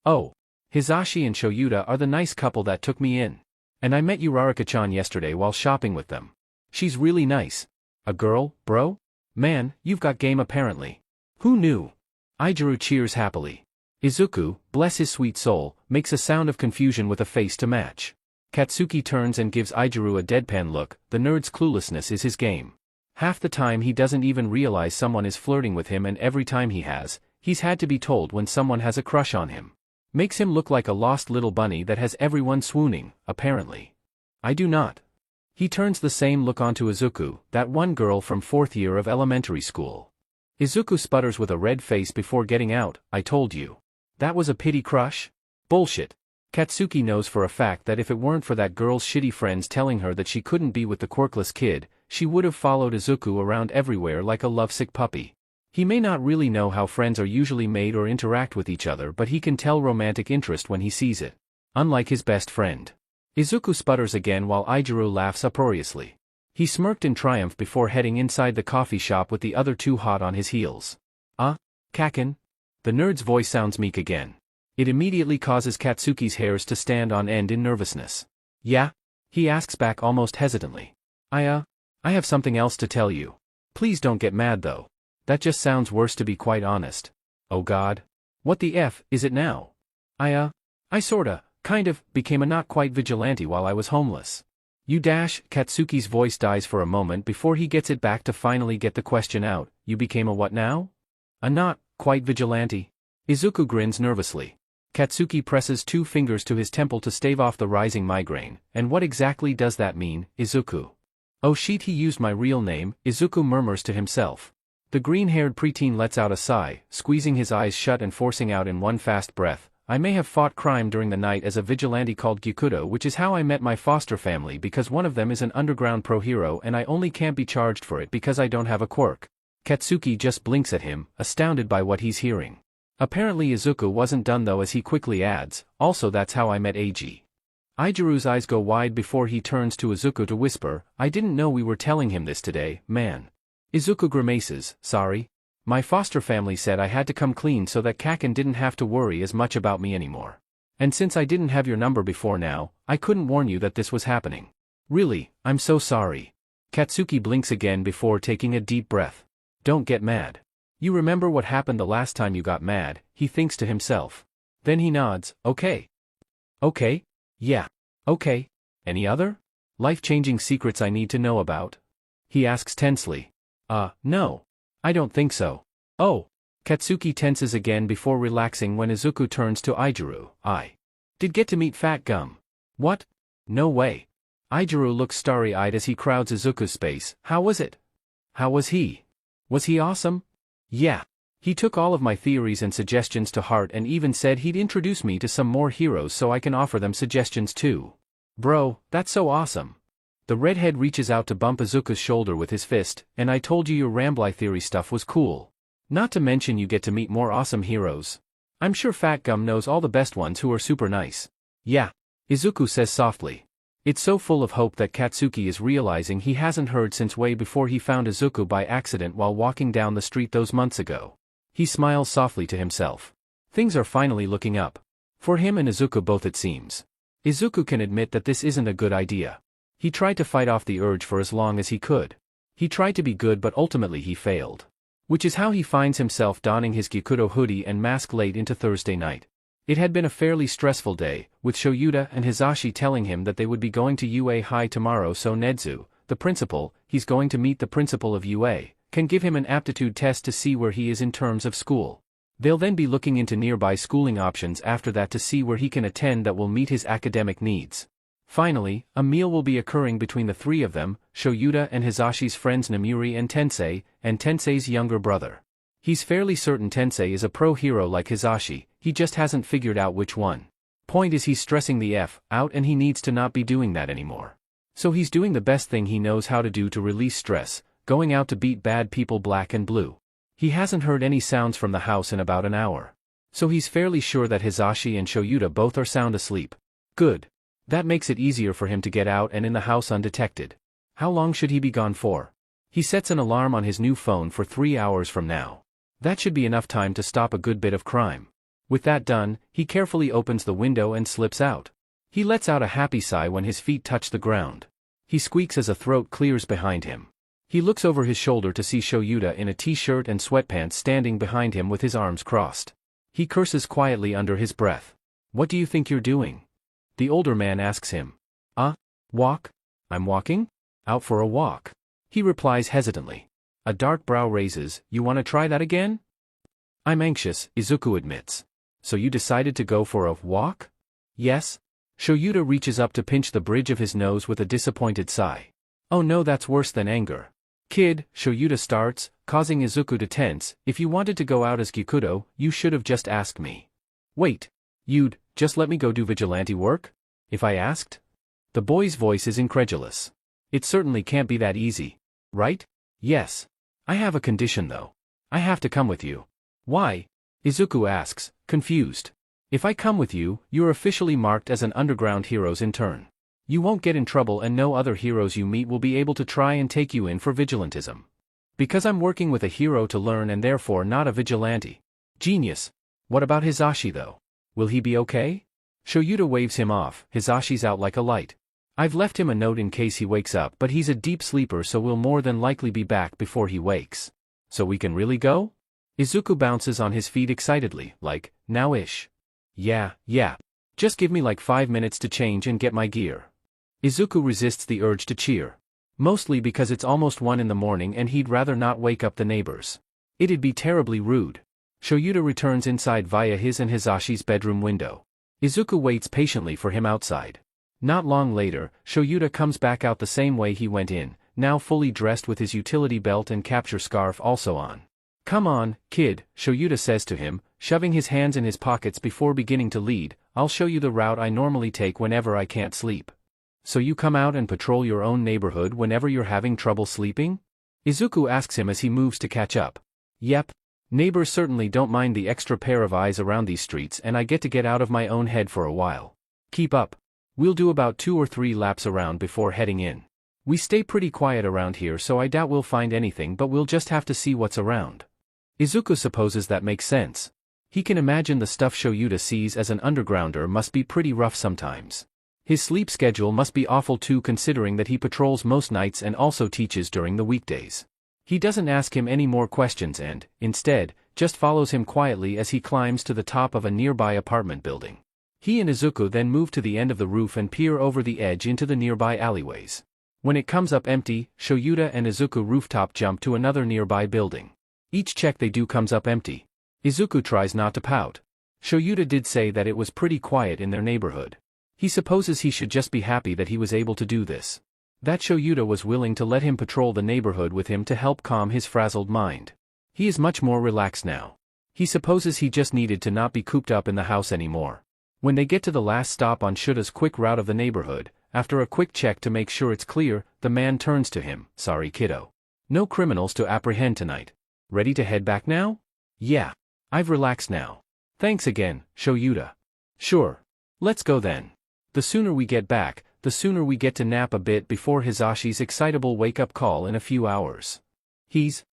Oh. Hisashi and Shoyuta are the nice couple that took me in. And I met Uraraka-chan yesterday while shopping with them. She's really nice. A girl, bro? Man, you've got game apparently. Who knew? Aijiru cheers happily. Izuku, bless his sweet soul, makes a sound of confusion with a face to match. Katsuki turns and gives Aijiru a deadpan look. The nerd's cluelessness is his game. Half the time he doesn't even realize someone is flirting with him, and every time he's had to be told when someone has a crush on him. Makes him look like a lost little bunny that has everyone swooning, apparently. I do not. He turns the same look onto Izuku, that one girl from 4th year of elementary school. Izuku sputters with a red face before getting out, I told you. That was a pity crush? Bullshit. Katsuki knows for a fact that if it weren't for that girl's shitty friends telling her that she couldn't be with the quirkless kid, she would have followed Izuku around everywhere like a lovesick puppy. He may not really know how friends are usually made or interact with each other, but he can tell romantic interest when he sees it. Unlike his best friend. Izuku sputters again while Aijiru laughs uproariously. He smirked in triumph before heading inside the coffee shop with the other two hot on his heels. Kaken? The nerd's voice sounds meek again. It immediately causes Katsuki's hairs to stand on end in nervousness. Yeah? He asks back almost hesitantly. I have something else to tell you. Please don't get mad though. That just sounds worse to be quite honest. Oh god. What the F is it now? I sorta, kind of, became a not quite vigilante while I was homeless. Katsuki's voice dies for a moment before he gets it back to finally get the question out. You became a what now? A not quite vigilante? Izuku grins nervously. Katsuki presses 2 fingers to his temple to stave off the rising migraine. And what exactly does that mean, Izuku? Oh shit, he used my real name, Izuku murmurs to himself. The green-haired preteen lets out a sigh, squeezing his eyes shut and forcing out in one fast breath. I may have fought crime during the night as a vigilante called Gyukudo, which is how I met my foster family because one of them is an underground pro-hero and I only can't be charged for it because I don't have a quirk. Katsuki just blinks at him, astounded by what he's hearing. Apparently Izuku wasn't done though, as he quickly adds, also that's how I met Eiji. Aijiru's eyes go wide before he turns to Izuku to whisper, I didn't know we were telling him this today, man. Izuku grimaces, sorry. My foster family said I had to come clean so that Kaken didn't have to worry as much about me anymore. And since I didn't have your number before now, I couldn't warn you that this was happening. Really, I'm so sorry. Katsuki blinks again before taking a deep breath. Don't get mad. You remember what happened the last time you got mad, he thinks to himself. Then he nods, okay. Okay? Yeah. Okay. Any other? Life-changing secrets I need to know about? He asks tensely. No. I don't think so. Oh. Katsuki tenses again before relaxing when Izuku turns to Aijiru. I did get to meet Fat Gum. What? No way. Aijiru looks starry-eyed as he crowds Izuku's space. How was it? How was he? Was he awesome? Yeah. He took all of my theories and suggestions to heart and even said he'd introduce me to some more heroes so I can offer them suggestions too. Bro, that's so awesome. The redhead reaches out to bump Izuku's shoulder with his fist, and I told you your Rambly theory stuff was cool. Not to mention you get to meet more awesome heroes. I'm sure Fat Gum knows all the best ones who are super nice. Yeah. Izuku says softly. It's so full of hope that Katsuki is realizing he hasn't heard since way before he found Izuku by accident while walking down the street those months ago. He smiles softly to himself. Things are finally looking up. For him and Izuku both, it seems. Izuku can admit that this isn't a good idea. He tried to fight off the urge for as long as he could. He tried to be good but ultimately he failed. Which is how he finds himself donning his Gyukudo hoodie and mask late into Thursday night. It had been a fairly stressful day, with Shoyuta and Hisashi telling him that they would be going to UA High tomorrow so Nedu, the principal, he's going to meet the principal of UA, can give him an aptitude test to see where he is in terms of school. They'll then be looking into nearby schooling options after that to see where he can attend that will meet his academic needs. Finally, a meal will be occurring between the three of them, Shoyuta and Hisashi's friends Namuri and Tensei's younger brother. He's fairly certain Tensei is a pro-hero like Hisashi, he just hasn't figured out which one. Point is he's stressing the F out and he needs to not be doing that anymore. So he's doing the best thing he knows how to do to release stress, going out to beat bad people black and blue. He hasn't heard any sounds from the house in about an hour. So he's fairly sure that Hisashi and Shoyuta both are sound asleep. Good. That makes it easier for him to get out and in the house undetected. How long should he be gone for? He sets an alarm on his new phone for 3 hours from now. That should be enough time to stop a good bit of crime. With that done, he carefully opens the window and slips out. He lets out a happy sigh when his feet touch the ground. He squeaks as a throat clears behind him. He looks over his shoulder to see Shoyuta in a t-shirt and sweatpants standing behind him with his arms crossed. He curses quietly under his breath. "What do you think you're doing?" The older man asks him. Walk? I'm walking? Out for a walk. He replies hesitantly. A dark brow raises. You want to try that again? I'm anxious, Izuku admits. So you decided to go for a walk? Yes. Shoyuta reaches up to pinch the bridge of his nose with a disappointed sigh. Oh no, that's worse than anger. Kid, Shoyuta starts, causing Izuku to tense. If you wanted to go out as Gyukudo, you should have just asked me. Wait. You'd just let me go do vigilante work? If I asked? The boy's voice is incredulous. It certainly can't be that easy. Right? Yes. I have a condition though. I have to come with you. Why? Izuku asks, confused. If I come with you, you're officially marked as an underground hero's intern. You won't get in trouble and no other heroes you meet will be able to try and take you in for vigilantism. Because I'm working with a hero to learn and therefore not a vigilante. Genius. What about Hisashi though? Will he be okay? Shoyuta waves him off. Hisashi's out like a light. I've left him a note in case he wakes up, but he's a deep sleeper so we'll more than likely be back before he wakes. So we can really go? Izuku bounces on his feet excitedly, like, now-ish. Yeah. Just give me like 5 minutes to change and get my gear. Izuku resists the urge to cheer. Mostly because it's almost 1 in the morning and he'd rather not wake up the neighbors. It'd be terribly rude. Shoyuta returns inside via his and Hisashi's bedroom window. Izuku waits patiently for him outside. Not long later, Shoyuta comes back out the same way he went in, now fully dressed with his utility belt and capture scarf also on. Come on, kid, Shoyuta says to him, shoving his hands in his pockets before beginning to lead. I'll show you the route I normally take whenever I can't sleep. So you come out and patrol your own neighborhood whenever you're having trouble sleeping? Izuku asks him as he moves to catch up. Yep. Neighbors certainly don't mind the extra pair of eyes around these streets and I get to get out of my own head for a while. Keep up. We'll do about 2 or 3 laps around before heading in. We stay pretty quiet around here so I doubt we'll find anything but we'll just have to see what's around. Izuku supposes that makes sense. He can imagine the stuff Shoyuta sees as an undergrounder must be pretty rough sometimes. His sleep schedule must be awful too considering that he patrols most nights and also teaches during the weekdays. He doesn't ask him any more questions and, instead, just follows him quietly as he climbs to the top of a nearby apartment building. He and Izuku then move to the end of the roof and peer over the edge into the nearby alleyways. When it comes up empty, Shoyuta and Izuku rooftop jump to another nearby building. Each check they do comes up empty. Izuku tries not to pout. Shoyuta did say that it was pretty quiet in their neighborhood. He supposes he should just be happy that he was able to do this. That Shoyuta was willing to let him patrol the neighborhood with him to help calm his frazzled mind. He is much more relaxed now. He supposes he just needed to not be cooped up in the house anymore. When they get to the last stop on Shuta's quick route of the neighborhood, after a quick check to make sure it's clear, the man turns to him. Sorry kiddo. No criminals to apprehend tonight. Ready to head back now? Yeah. I've relaxed now. Thanks again, Shoyuta. Sure. Let's go then. The sooner we get back, the sooner we get to nap a bit before Hisashi's excitable wake-up call in a few hours. He's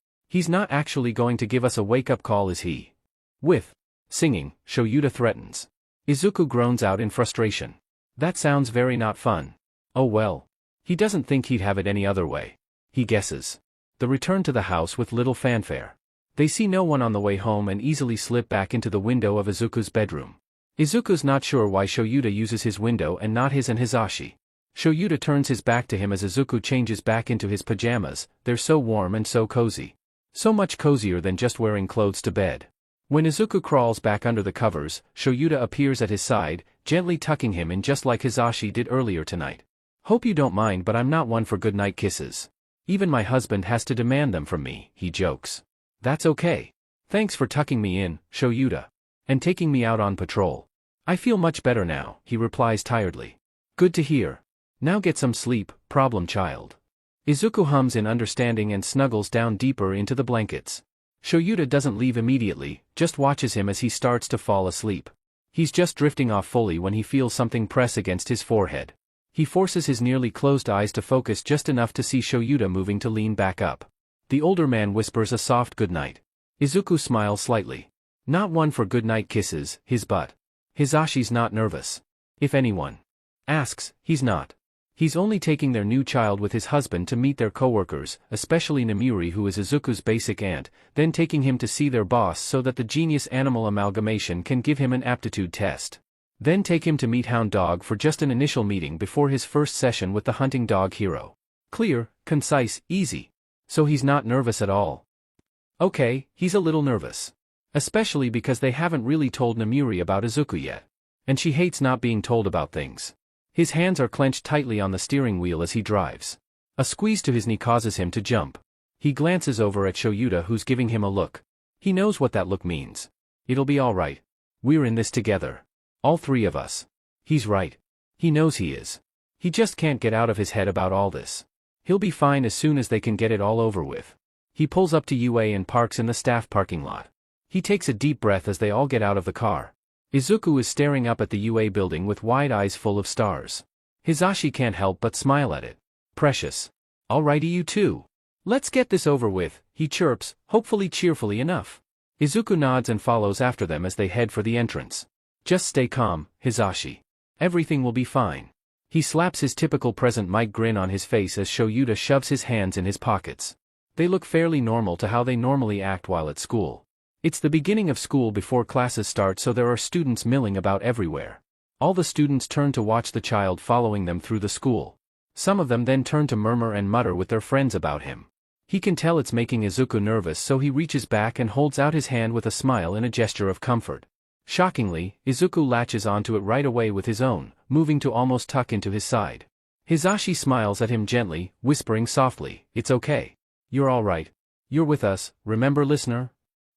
not actually going to give us a wake-up call, is he? With singing, Shoyuta threatens. Izuku groans out in frustration. That sounds very not fun. Oh well. He doesn't think he'd have it any other way. He guesses. They return to the house with little fanfare. They see no one on the way home and easily slip back into the window of Izuku's bedroom. Izuku's not sure why Shoyuta uses his window and not his and Hisashi. Shoyuta turns his back to him as Izuku changes back into his pajamas. They're so warm and so cozy. So much cozier than just wearing clothes to bed. When Izuku crawls back under the covers, Shoyuta appears at his side, gently tucking him in just like Hisashi did earlier tonight. Hope you don't mind, but I'm not one for goodnight kisses. Even my husband has to demand them from me, he jokes. That's okay. Thanks for tucking me in, Shoyuta. And taking me out on patrol. I feel much better now, he replies tiredly. Good to hear. Now get some sleep, problem child. Izuku hums in understanding and snuggles down deeper into the blankets. Shoyuta doesn't leave immediately, just watches him as he starts to fall asleep. He's just drifting off fully when he feels something press against his forehead. He forces his nearly closed eyes to focus just enough to see Shoyuta moving to lean back up. The older man whispers a soft goodnight. Izuku smiles slightly. Not one for goodnight kisses, his butt. Hisashi's not nervous. If anyone asks, he's not. He's only taking their new child with his husband to meet their coworkers, especially Namiri, who is Izuku's basic aunt, then taking him to see their boss so that the genius animal amalgamation can give him an aptitude test. Then take him to meet Hound Dog for just an initial meeting before his first session with the hunting dog hero. Clear, concise, easy. So he's not nervous at all. Okay, he's a little nervous. Especially because they haven't really told Namiri about Izuku yet. And she hates not being told about things. His hands are clenched tightly on the steering wheel as he drives. A squeeze to his knee causes him to jump. He glances over at Shoyuta, who's giving him a look. He knows what that look means. It'll be all right. We're in this together. All three of us. He's right. He knows he is. He just can't get out of his head about all this. He'll be fine as soon as they can get it all over with. He pulls up to UA and parks in the staff parking lot. He takes a deep breath as they all get out of the car. Izuku is staring up at the UA building with wide eyes full of stars. Hisashi can't help but smile at it. Precious. Alrighty, you two. Let's get this over with, he chirps, hopefully cheerfully enough. Izuku nods and follows after them as they head for the entrance. Just stay calm, Hisashi. Everything will be fine. He slaps his typical present mic grin on his face as Shoyuta shoves his hands in his pockets. They look fairly normal to how they normally act while at school. It's the beginning of school before classes start, so there are students milling about everywhere. All the students turn to watch the child following them through the school. Some of them then turn to murmur and mutter with their friends about him. He can tell it's making Izuku nervous, so he reaches back and holds out his hand with a smile in a gesture of comfort. Shockingly, Izuku latches onto it right away with his own, moving to almost tuck into his side. Hisashi smiles at him gently, whispering softly, "It's okay. You're all right. You're with us, remember, listener?"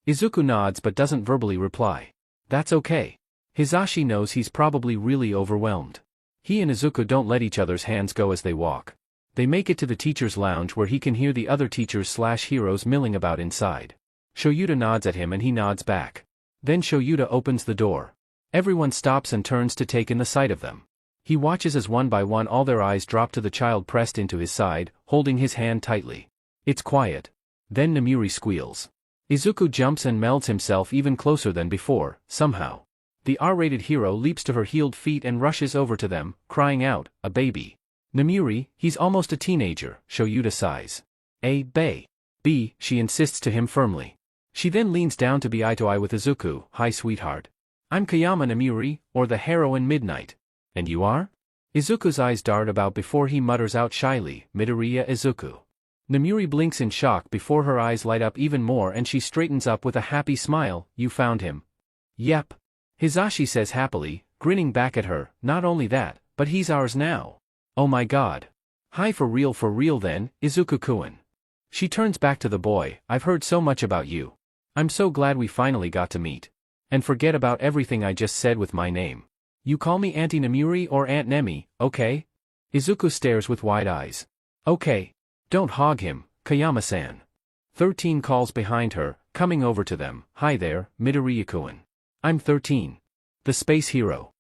Izuku nods but doesn't verbally reply. That's okay. Hisashi knows he's probably really overwhelmed. He and Izuku don't let each other's hands go as they walk. They make it to the teacher's lounge where he can hear the other teachers/heroes milling about inside. Shoyuta nods at him and he nods back. Then Shoyuta opens the door. Everyone stops and turns to take in the sight of them. He watches as one by one all their eyes drop to the child pressed into his side, holding his hand tightly. It's quiet. Then Namiri squeals. Izuku jumps and melds himself even closer than before, somehow. The R-rated hero leaps to her heeled feet and rushes over to them, crying out, "A baby." Namiri, he's almost a teenager, Shoyuta sighs. A bae. B, she insists to him firmly. She then leans down to be eye to eye with Izuku. "Hi sweetheart. I'm Kayama Namiri, or the heroine Midnight. And you are?" Izuku's eyes dart about before he mutters out shyly, "Midoriya Izuku." Namiri blinks in shock before her eyes light up even more and she straightens up with a happy smile. "You found him?" "Yep." Hisashi says happily, grinning back at her. "Not only that, but he's ours now." "Oh my god." "Hi, for real then, Izuku-kun." She turns back to the boy. "I've heard so much about you. I'm so glad we finally got to meet. And forget about everything I just said with my name. You call me Auntie Namiri or Aunt Nemi, okay?" Izuku stares with wide eyes. "Okay. Don't hog him, Kayama-san." 13 calls behind her, coming over to them. "Hi there, Midoriya-kun. I'm 13. The space hero.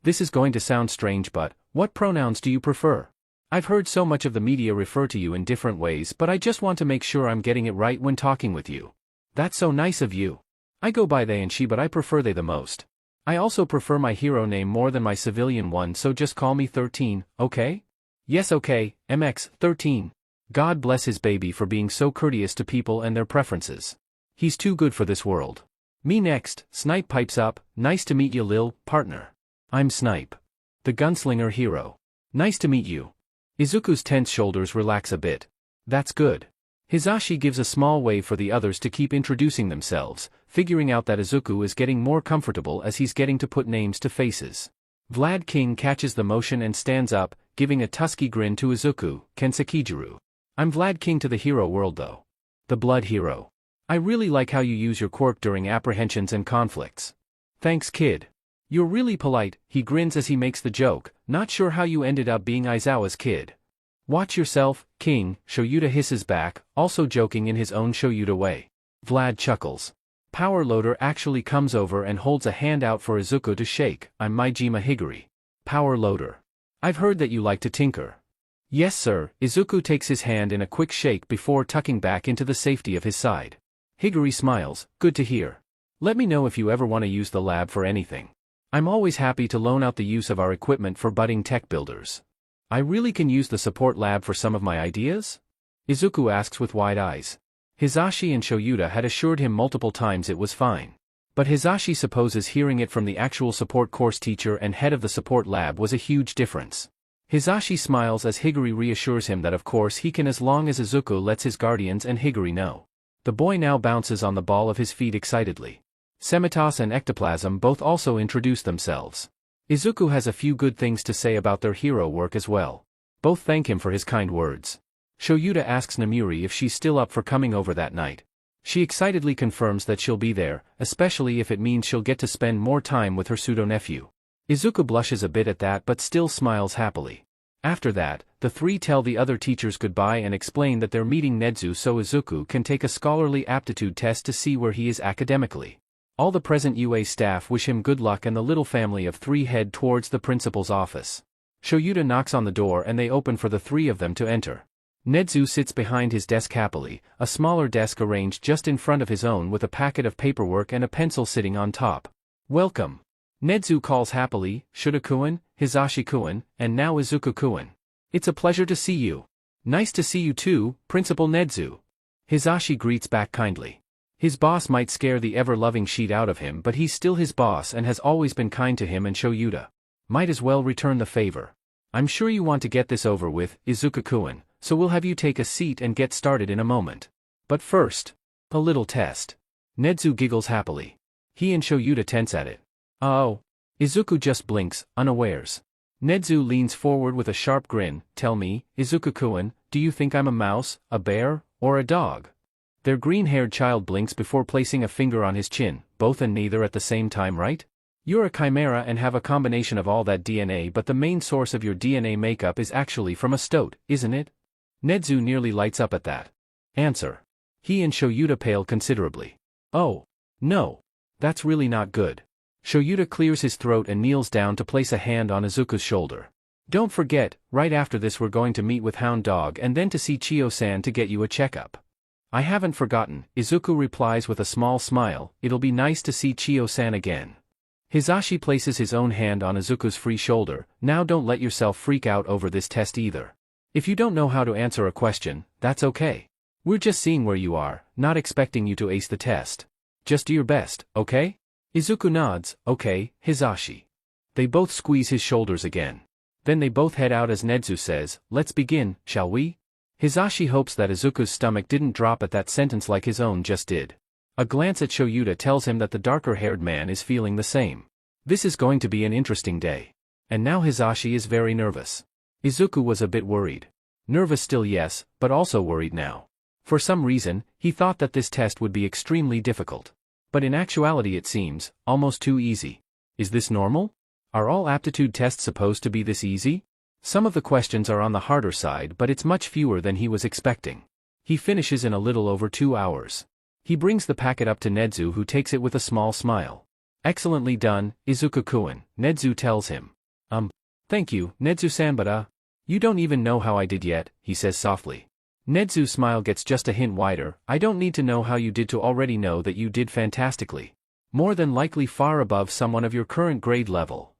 This is going to sound strange, but what pronouns do you prefer? I've heard so much of the media refer to you in different ways, but I just want to make sure I'm getting it right when talking with you." "That's so nice of you. I go by they and she, but I prefer they the most. I also prefer my hero name more than my civilian one, so just call me 13, okay?" "Yes, okay, MX, 13. God bless his baby for being so courteous to people and their preferences. He's too good for this world." "Me next," Snipe pipes up. "Nice to meet you, lil partner. I'm Snipe. The gunslinger hero. Nice to meet you." Izuku's tense shoulders relax a bit. "That's good." Hisashi gives a small wave for the others to keep introducing themselves, figuring out that Izuku is getting more comfortable as he's getting to put names to faces. Vlad King catches the motion and stands up, giving a tusky grin to Izuku, Kensekijiru. I'm Vlad King to the hero world though. The blood hero. I really like how you use your quirk during apprehensions and conflicts. Thanks kid. You're really polite, he grins as he makes the joke, not sure how you ended up being Aizawa's kid. Watch yourself, King, Shoyuta hisses back, also joking in his own Shoyuta way. Vlad chuckles. Power Loader actually comes over and holds a hand out for Izuku to shake. I'm Maijima Higuri. Power Loader. I've heard that you like to tinker. Yes sir, Izuku takes his hand in a quick shake before tucking back into the safety of his side. Higuri smiles, good to hear. Let me know if you ever want to use the lab for anything. I'm always happy to loan out the use of our equipment for budding tech builders. I really can use the support lab for some of my ideas? Izuku asks with wide eyes. Hisashi and Shoyuta had assured him multiple times it was fine. But Hisashi supposes hearing it from the actual support course teacher and head of the support lab was a huge difference. Hisashi smiles as Higuri reassures him that of course he can as long as Izuku lets his guardians and Higuri know. The boy now bounces on the ball of his feet excitedly. Semitas and Ectoplasm both also introduce themselves. Izuku has a few good things to say about their hero work as well. Both thank him for his kind words. Shoyuta asks Namiri if she's still up for coming over that night. She excitedly confirms that she'll be there, especially if it means she'll get to spend more time with her pseudo-nephew. Izuku blushes a bit at that but still smiles happily. After that, the three tell the other teachers goodbye and explain that they're meeting Nedu so Izuku can take a scholarly aptitude test to see where he is academically. All the present UA staff wish him good luck and the little family of three head towards the principal's office. Shoyuta knocks on the door and they open for the three of them to enter. Nedu sits behind his desk happily, a smaller desk arranged just in front of his own with a packet of paperwork and a pencil sitting on top. Welcome. Nedu calls happily, Shuda-kun, Hisashi-kun, and now Izuku-kun. It's a pleasure to see you. Nice to see you too, Principal Nedu. Hisashi greets back kindly. His boss might scare the ever-loving sheet out of him but he's still his boss and has always been kind to him and Shoyuta. Might as well return the favor. I'm sure you want to get this over with, Izuku-kun, so we'll have you take a seat and get started in a moment. But first, a little test. Nedu giggles happily. He and Shoyuta tense at it. Oh. Izuku just blinks, unawares. Nedu leans forward with a sharp grin. Tell me, Izuku-kun, do you think I'm a mouse, a bear, or a dog? Their green-haired child blinks before placing a finger on his chin, both and neither at the same time, right? You're a chimera and have a combination of all that DNA but the main source of your DNA makeup is actually from a stoat, isn't it? Nedu nearly lights up at that. Answer. He and Shoyuta pale considerably. Oh. No. That's really not good. Shoyuta clears his throat and kneels down to place a hand on Izuku's shoulder. Don't forget, right after this we're going to meet with Hound Dog and then to see Chiyo-san to get you a checkup. I haven't forgotten, Izuku replies with a small smile, it'll be nice to see Chiyo-san again. Hisashi places his own hand on Izuku's free shoulder. Now don't let yourself freak out over this test either. If you don't know how to answer a question, that's okay. We're just seeing where you are, not expecting you to ace the test. Just do your best, okay? Izuku nods, okay, Hisashi. They both squeeze his shoulders again. Then they both head out as Nedu says, let's begin, shall we? Hisashi hopes that Izuku's stomach didn't drop at that sentence like his own just did. A glance at Shoyuta tells him that the darker-haired man is feeling the same. This is going to be an interesting day. And now Hisashi is very nervous. Izuku was a bit worried. Nervous still yes, but also worried now. For some reason, he thought that this test would be extremely difficult. But in actuality it seems, almost too easy. Is this normal? Are all aptitude tests supposed to be this easy? Some of the questions are on the harder side but it's much fewer than he was expecting. He finishes in a little over 2 hours. He brings the packet up to Nedu who takes it with a small smile. Excellently done, Izuku-kun, Nedu tells him. Thank you, Nedu-san but you don't even know how I did yet, he says softly. Nedu's smile gets just a hint wider. I don't need to know how you did to already know that you did fantastically. More than likely far above someone of your current grade level.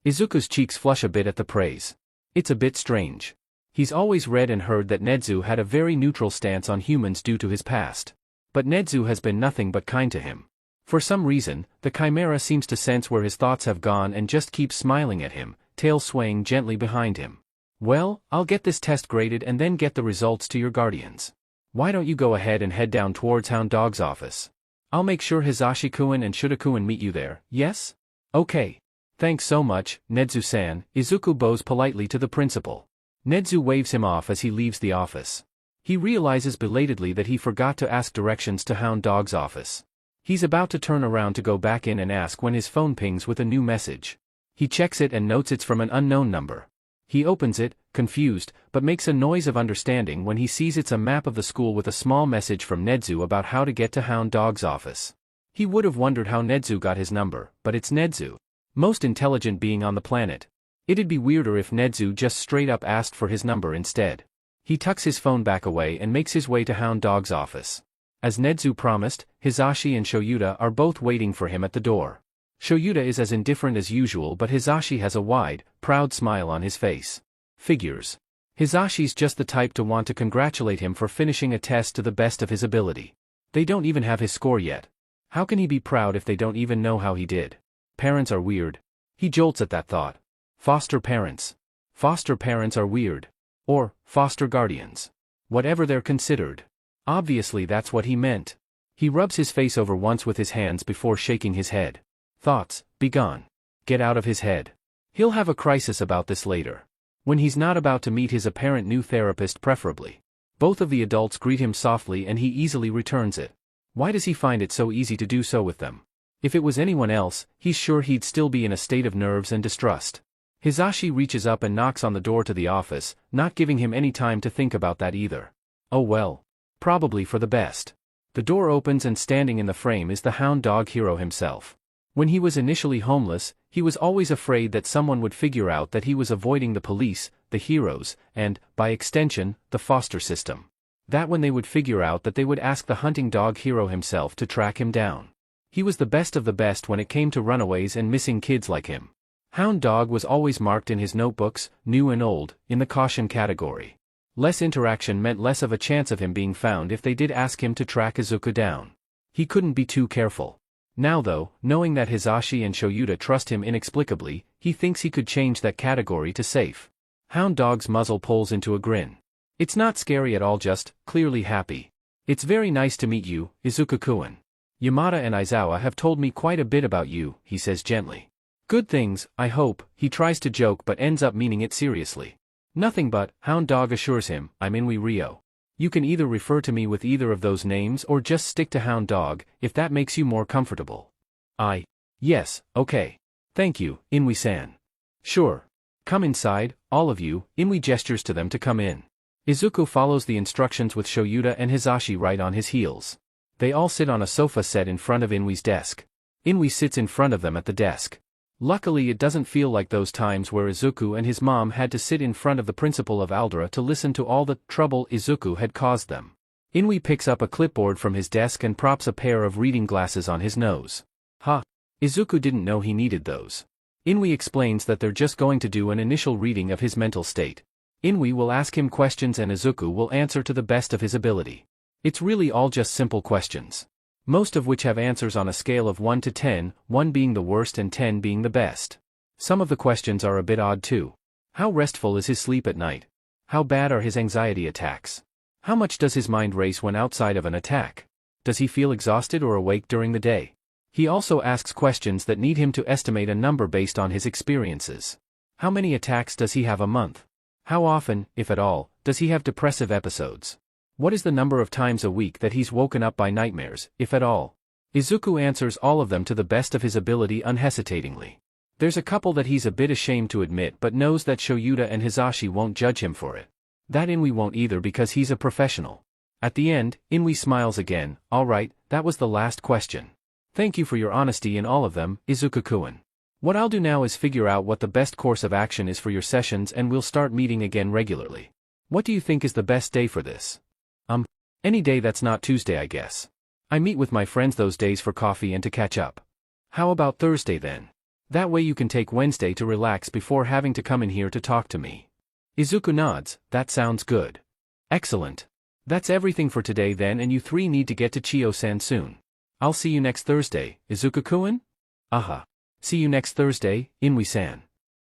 Izuku's cheeks flush a bit at the praise. It's a bit strange. He's always read and heard that Nedu had a very neutral stance on humans due to his past. But Nedu has been nothing but kind to him. For some reason, the chimera seems to sense where his thoughts have gone and just keeps smiling at him, tail swaying gently behind him. Well, I'll get this test graded and then get the results to your guardians. Why don't you go ahead and head down towards Hound Dog's office? I'll make sure Hisashi-kun and Shuda-kun meet you there, yes? Okay. Thanks so much, Nezu-san. Izuku bows politely to the principal. Nezu waves him off as he leaves the office. He realizes belatedly that he forgot to ask directions to Hound Dog's office. He's about to turn around to go back in and ask when his phone pings with a new message. He checks it and notes it's from an unknown number. He opens it, confused, but makes a noise of understanding when he sees it's a map of the school with a small message from Nezu about how to get to Hound Dog's office. He would have wondered how Nezu got his number, but it's Nezu. Most intelligent being on the planet. It'd be weirder if Nezu just straight up asked for his number instead. He tucks his phone back away and makes his way to Hound Dog's office. As Nezu promised, Hisashi and Shoyuta are both waiting for him at the door. Shoyuta is as indifferent as usual, but Hisashi has a wide, proud smile on his face. Figures. Hisashi's just the type to want to congratulate him for finishing a test to the best of his ability. They don't even have his score yet. How can he be proud if they don't even know how he did? Parents are weird. He jolts at that thought. Foster parents. Foster parents are weird. Or, foster guardians. Whatever they're considered. Obviously that's what he meant. He rubs his face over once with his hands before shaking his head. Thoughts, be gone. Get out of his head. He'll have a crisis about this later. When he's not about to meet his apparent new therapist preferably. Both of the adults greet him softly and he easily returns it. Why does he find it so easy to do so with them? If it was anyone else, he's sure he'd still be in a state of nerves and distrust. Hisashi reaches up and knocks on the door to the office, not giving him any time to think about that either. Oh well. Probably for the best. The door opens and standing in the frame is the Hound Dog hero himself. When he was initially homeless, he was always afraid that someone would figure out that he was avoiding the police, the heroes, and, by extension, the foster system. That when they would figure out that they would ask the hunting dog hero himself to track him down. He was the best of the best when it came to runaways and missing kids like him. Hound Dog was always marked in his notebooks, new and old, in the caution category. Less interaction meant less of a chance of him being found if they did ask him to track Izuku down. He couldn't be too careful. Now though, knowing that Hisashi and Shoyuta trust him inexplicably, he thinks he could change that category to safe. Hound Dog's muzzle pulls into a grin. It's not scary at all, just, clearly happy. It's very nice to meet you, Izuku-kun. Yamada and Aizawa have told me quite a bit about you, he says gently. Good things, I hope. He tries to joke but ends up meaning it seriously. Nothing but, Hound Dog assures him, I'm Inui Ryo. You can either refer to me with either of those names or just stick to Hound Dog, if that makes you more comfortable. Yes, okay. Thank you, Inui-san. Sure. Come inside, all of you. Inui gestures to them to come in. Izuku follows the instructions with Shoyuta and Hisashi right on his heels. They all sit on a sofa set in front of Inui's desk. Inui sits in front of them at the desk. Luckily it doesn't feel like those times where Izuku and his mom had to sit in front of the principal of Aldera to listen to all the trouble Izuku had caused them. Inui picks up a clipboard from his desk and props a pair of reading glasses on his nose. Izuku didn't know he needed those. Inui explains that they're just going to do an initial reading of his mental state. Inui will ask him questions and Izuku will answer to the best of his ability. It's really all just simple questions. Most of which have answers on a scale of 1 to 10, 1 being the worst and 10 being the best. Some of the questions are a bit odd too. How restful is his sleep at night? How bad are his anxiety attacks? How much does his mind race when outside of an attack? Does he feel exhausted or awake during the day? He also asks questions that need him to estimate a number based on his experiences. How many attacks does he have a month? How often, if at all, does he have depressive episodes? What is the number of times a week that he's woken up by nightmares, if at all? Izuku answers all of them to the best of his ability unhesitatingly. There's a couple that he's a bit ashamed to admit but knows that Shoyuta and Hisashi won't judge him for it. That Inui won't either because he's a professional. At the end, Inui smiles again. Alright, that was the last question. Thank you for your honesty in all of them, Izuku-kun. What I'll do now is figure out what the best course of action is for your sessions and we'll start meeting again regularly. What do you think is the best day for this? Any day that's not Tuesday, I guess. I meet with my friends those days for coffee and to catch up. How about Thursday then? That way you can take Wednesday to relax before having to come in here to talk to me. Izuku nods. That sounds good. Excellent. That's everything for today then, and you three need to get to Chiyo-san soon. I'll see you next Thursday, Izuku-kun? See you next Thursday, Inui-san.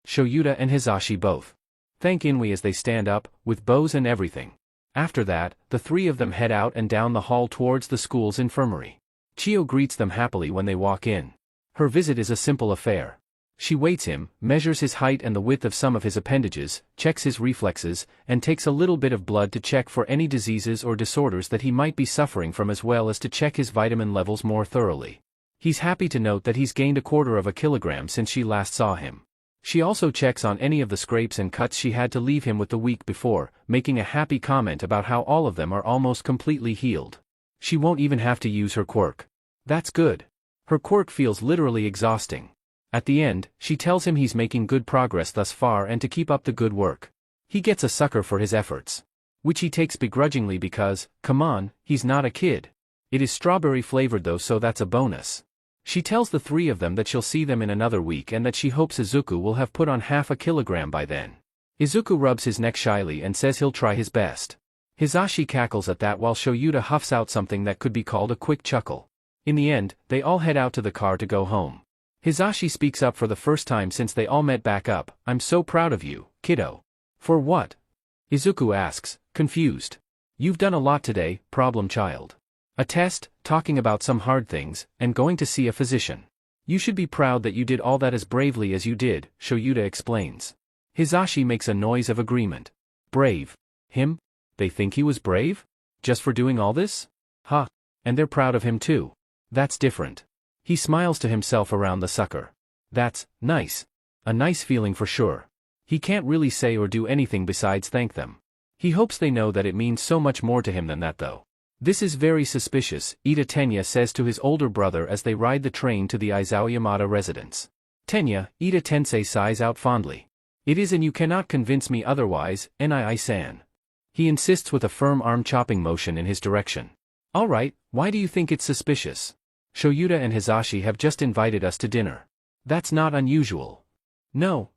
Shoyuta and Hisashi both thank Inui as they stand up, with bows and everything. After that, the three of them head out and down the hall towards the school's infirmary. Chio greets them happily when they walk in. Her visit is a simple affair. She weights him, measures his height and the width of some of his appendages, checks his reflexes, and takes a little bit of blood to check for any diseases or disorders that he might be suffering from, as well as to check his vitamin levels more thoroughly. He's happy to note that he's gained 1/4 kilogram since she last saw him. She also checks on any of the scrapes and cuts she had to leave him with the week before, making a happy comment about how all of them are almost completely healed. She won't even have to use her quirk. That's good. Her quirk feels literally exhausting. At the end, she tells him he's making good progress thus far and to keep up the good work. He gets a sucker for his efforts. Which he takes begrudgingly because, come on, he's not a kid. It is strawberry flavored though, so that's a bonus. She tells the three of them that she'll see them in another week and that she hopes Izuku will have put on 1/2 kilogram by then. Izuku rubs his neck shyly and says he'll try his best. Hisashi cackles at that while Shoyuta huffs out something that could be called a quick chuckle. In the end, they all head out to the car to go home. Hisashi speaks up for the first time since they all met back up. "I'm so proud of you, kiddo." "For what?" Izuku asks, confused. "You've done a lot today, problem child. A test, talking about some hard things, and going to see a physician. You should be proud that you did all that as bravely as you did," Shoyuta explains. Hisashi makes a noise of agreement. Brave? Him? They think he was brave? Just for doing all this? Huh. And they're proud of him too. That's different. He smiles to himself around the sucker. That's nice. A nice feeling for sure. He can't really say or do anything besides thank them. He hopes they know that it means so much more to him than that though. "This is very suspicious," Ida Tenya says to his older brother as they ride the train to the Aizawa residence. "Tenya," Ida Tensei sighs out fondly. "It is, and you cannot convince me otherwise, Nii-san." He insists with a firm arm-chopping motion in his direction. "All right, why do you think it's suspicious? Shoyuta and Hisashi have just invited us to dinner. That's not unusual." No.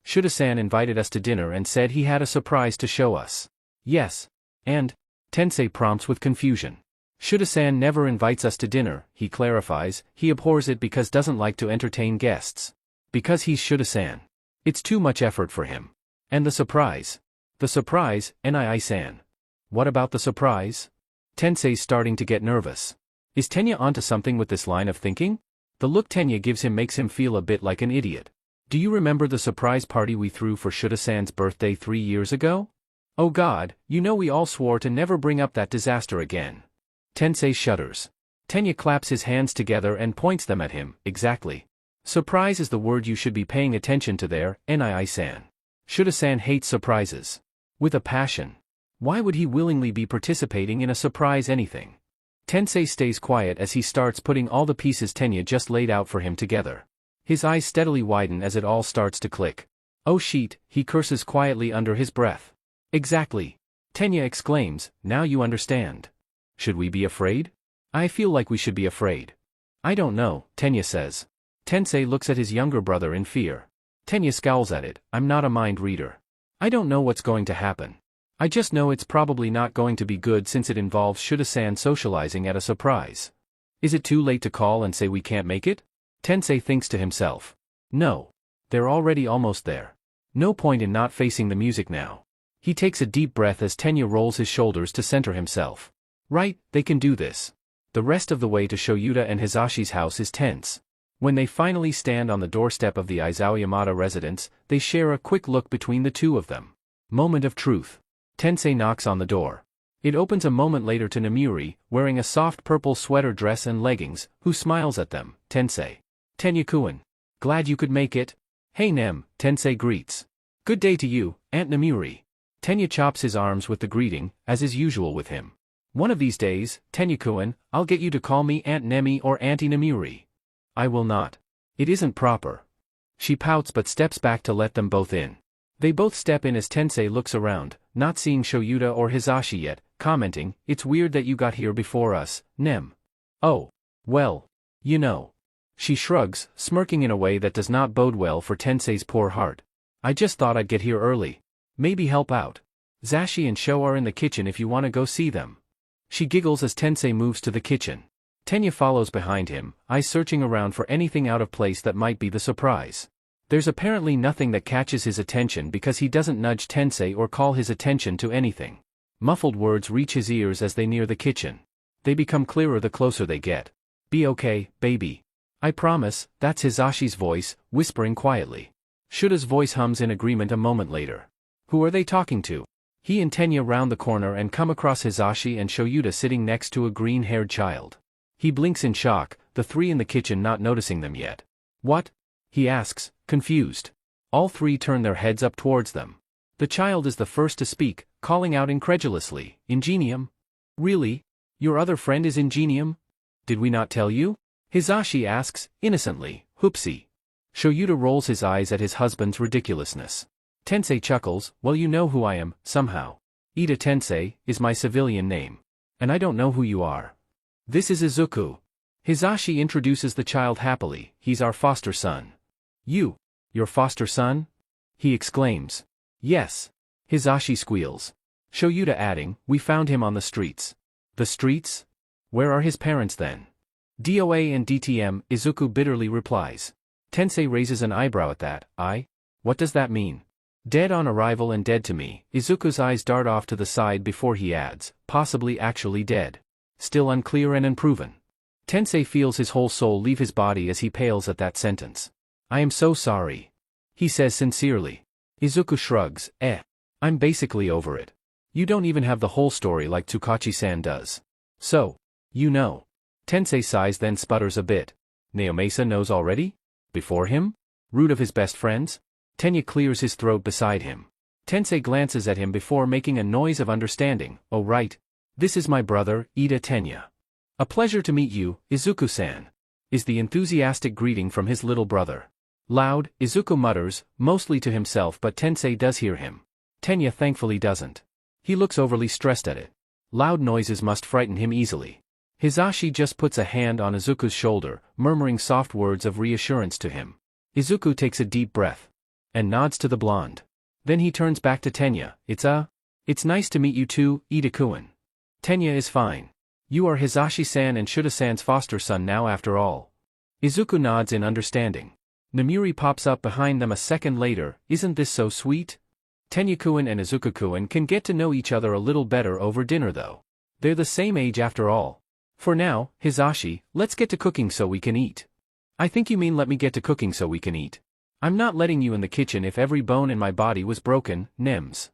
Shuda-san invited us to dinner and said he had a surprise to show us." "Yes. And?" Tensei prompts with confusion. "Shuda-san never invites us to dinner," he clarifies. "He abhors it because doesn't like to entertain guests. Because he's Shuda-san. It's too much effort for him. And the surprise?" "The surprise, Nii-san." "What about the surprise?" Tensei's starting to get nervous. Is Tenya onto something with this line of thinking? The look Tenya gives him makes him feel a bit like an idiot. "Do you remember the surprise party we threw for Shuda-san's birthday 3 years ago? Oh God, you know we all swore to never bring up that disaster again." Tensei shudders. Tenya claps his hands together and points them at him. "Exactly. Surprise is the word you should be paying attention to there, Nii-san. Shuda-san hates surprises. With a passion. Why would he willingly be participating in a surprise anything?" Tensei stays quiet as he starts putting all the pieces Tenya just laid out for him together. His eyes steadily widen as it all starts to click. "Oh shit," he curses quietly under his breath. "Exactly." Tenya exclaims, "Now you understand. Should we be afraid?" "I feel like we should be afraid." "I don't know," Tenya says. Tensei looks at his younger brother in fear. Tenya scowls at it. "I'm not a mind reader. I don't know what's going to happen. I just know it's probably not going to be good since it involves Shuda-san socializing at a surprise. Is it too late to call and say we can't make it?" Tensei thinks to himself. No. They're already almost there. No point in not facing the music now. He takes a deep breath as Tenya rolls his shoulders to center himself. Right, they can do this. The rest of the way to Shoyuta and Hisashi's house is tense. When they finally stand on the doorstep of the Aizawa residence, they share a quick look between the two of them. Moment of truth. Tensei knocks on the door. It opens a moment later to Namuri, wearing a soft purple sweater dress and leggings, who smiles at them. "Tensei. Tenya-kun. Glad you could make it." "Hey Nem," Tensei greets. "Good day to you, Aunt Namuri." Tenya chops his arms with the greeting, as is usual with him. "One of these days, Tenya-kun, I'll get you to call me Aunt Nemi or Auntie Namuri." "I will not. It isn't proper." She pouts but steps back to let them both in. They both step in as Tensei looks around, not seeing Shoyuta or Hisashi yet, commenting, "It's weird that you got here before us, Nem." "Oh. Well. You know." She shrugs, smirking in a way that does not bode well for Tensei's poor heart. "I just thought I'd get here early. Maybe help out. Zashi and Sho are in the kitchen if you want to go see them." She giggles as Tensei moves to the kitchen. Tenya follows behind him, eyes searching around for anything out of place that might be the surprise. There's apparently nothing that catches his attention because he doesn't nudge Tensei or call his attention to anything. Muffled words reach his ears as they near the kitchen. They become clearer the closer they get. "Be okay, baby. I promise," that's Hisashi's voice, whispering quietly. Shuda's voice hums in agreement a moment later. Who are they talking to? He and Tenya round the corner and come across Hisashi and Shoyuta sitting next to a green-haired child. He blinks in shock, the three in the kitchen not noticing them yet. "What?" he asks, confused. All three turn their heads up towards them. The child is the first to speak, calling out incredulously, "Ingenium? Really? Your other friend is Ingenium? Did we not tell you?" Hisashi asks, innocently, "Hoopsie." Shoyuta rolls his eyes at his husband's ridiculousness. Tensei chuckles, "Well, you know who I am, somehow. Ida Tensei is my civilian name. And I don't know who you are. This is Izuku." Hisashi introduces the child happily, "He's our foster son." Your foster son?" he exclaims. "Yes." Hisashi squeals. Shoyuta adding, "We found him on the streets." "The streets? Where are his parents then?" "DOA and DTM," Izuku bitterly replies. Tensei raises an eyebrow at that. What does that mean?" "Dead on arrival and dead to me." Izuku's eyes dart off to the side before he adds, "Possibly actually dead. Still unclear and unproven." Tensei feels his whole soul leave his body as he pales at that sentence. "I am so sorry," he says sincerely. Izuku shrugs, I'm basically over it. You don't even have the whole story like Tsukachi-san does. So, you know." Tensei sighs then sputters a bit. "Naomasa knows already? Before him? Root of his best friends?" Tenya clears his throat beside him. Tensei glances at him before making a noise of understanding. "Oh right. This is my brother, Ida Tenya. A pleasure to meet you, Izuku-san," is the enthusiastic greeting from his little brother. Loud, Izuku mutters, mostly to himself, but Tensei does hear him. Tenya thankfully doesn't. He looks overly stressed at it. Loud noises must frighten him easily. Hisashi just puts a hand on Izuku's shoulder, murmuring soft words of reassurance to him. Izuku takes a deep breath and nods to the blonde. Then he turns back to Tenya. It's nice to meet you too, Ida-kun. Tenya is fine. You are Hisashi-san and Shuda-san's foster son now after all." Izuku nods in understanding. Namuri pops up behind them a second later. "Isn't this so sweet? Tenya-kun and Izuku-kun can get to know each other a little better over dinner though. They're the same age after all. For now, Hisashi, let's get to cooking so we can eat." "I think you mean let me get to cooking so we can eat. I'm not letting you in the kitchen if every bone in my body was broken, Nems."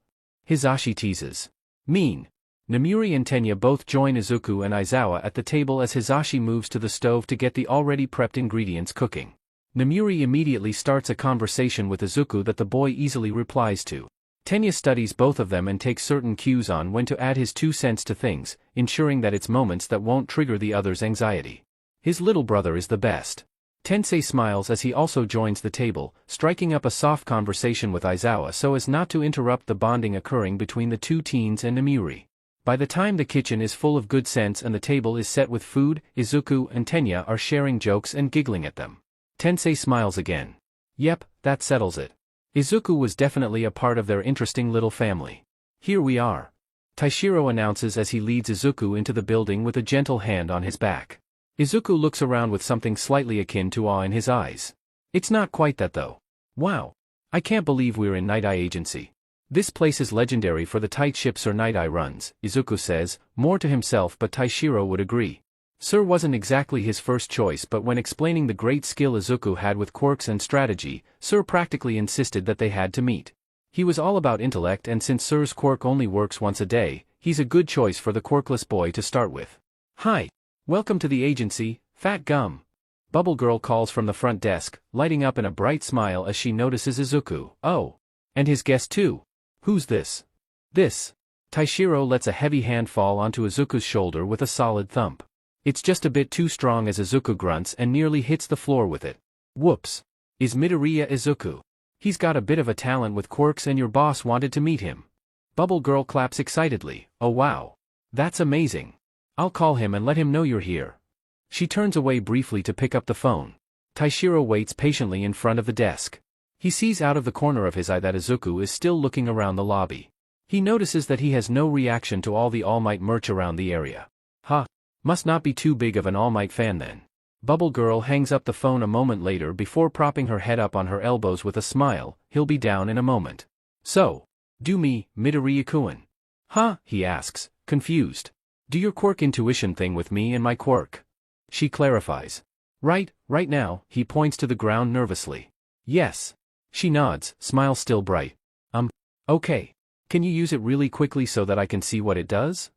Hisashi teases. "Mean." Namuri and Tenya both join Izuku and Aizawa at the table as Hisashi moves to the stove to get the already prepped ingredients cooking. Namuri immediately starts a conversation with Izuku that the boy easily replies to. Tenya studies both of them and takes certain cues on when to add his 2 cents to things, ensuring that it's moments that won't trigger the other's anxiety. His little brother is the best. Tensei smiles as he also joins the table, striking up a soft conversation with Aizawa so as not to interrupt the bonding occurring between the 2 teens and Namuri. By the time the kitchen is full of good sense and the table is set with food, Izuku and Tenya are sharing jokes and giggling at them. Tensei smiles again. "Yep, that settles it. Izuku was definitely a part of their interesting little family. Here we are," Taishiro announces as he leads Izuku into the building with a gentle hand on his back. Izuku looks around with something slightly akin to awe in his eyes. "It's not quite that though. Wow. I can't believe we're in Nighteye Agency. This place is legendary for the tight ship Sir Nighteye runs," Izuku says, more to himself, but Taishiro would agree. Sir wasn't exactly his first choice, but when explaining the great skill Izuku had with quirks and strategy, Sir practically insisted that they had to meet. He was all about intellect, and since Sir's quirk only works once a day, he's a good choice for the quirkless boy to start with. "Hi. Welcome to the agency, Fat Gum." Bubble Girl calls from the front desk, lighting up in a bright smile as she notices Izuku. "Oh. And his guest too. Who's this?" "This." Taishiro lets a heavy hand fall onto Izuku's shoulder with a solid thump. It's just a bit too strong as Izuku grunts and nearly hits the floor with it. "Whoops. Is Midoriya Izuku. He's got a bit of a talent with quirks and your boss wanted to meet him." Bubble Girl claps excitedly. "Oh wow. That's amazing. I'll call him and let him know you're here." She turns away briefly to pick up the phone. Taishiro waits patiently in front of the desk. He sees out of the corner of his eye that Izuku is still looking around the lobby. He notices that he has no reaction to all the All Might merch around the area. Must not be too big of an All Might fan then. Bubble Girl hangs up the phone a moment later before propping her head up on her elbows with a smile. He'll be down in a moment. So, do me, Midoriya-kun. Huh? He asks, confused. Do your quirk intuition thing with me and my quirk. She clarifies. Right now, he points to the ground nervously. Yes. She nods, smile still bright. Okay. Can you use it really quickly so that I can see what it does?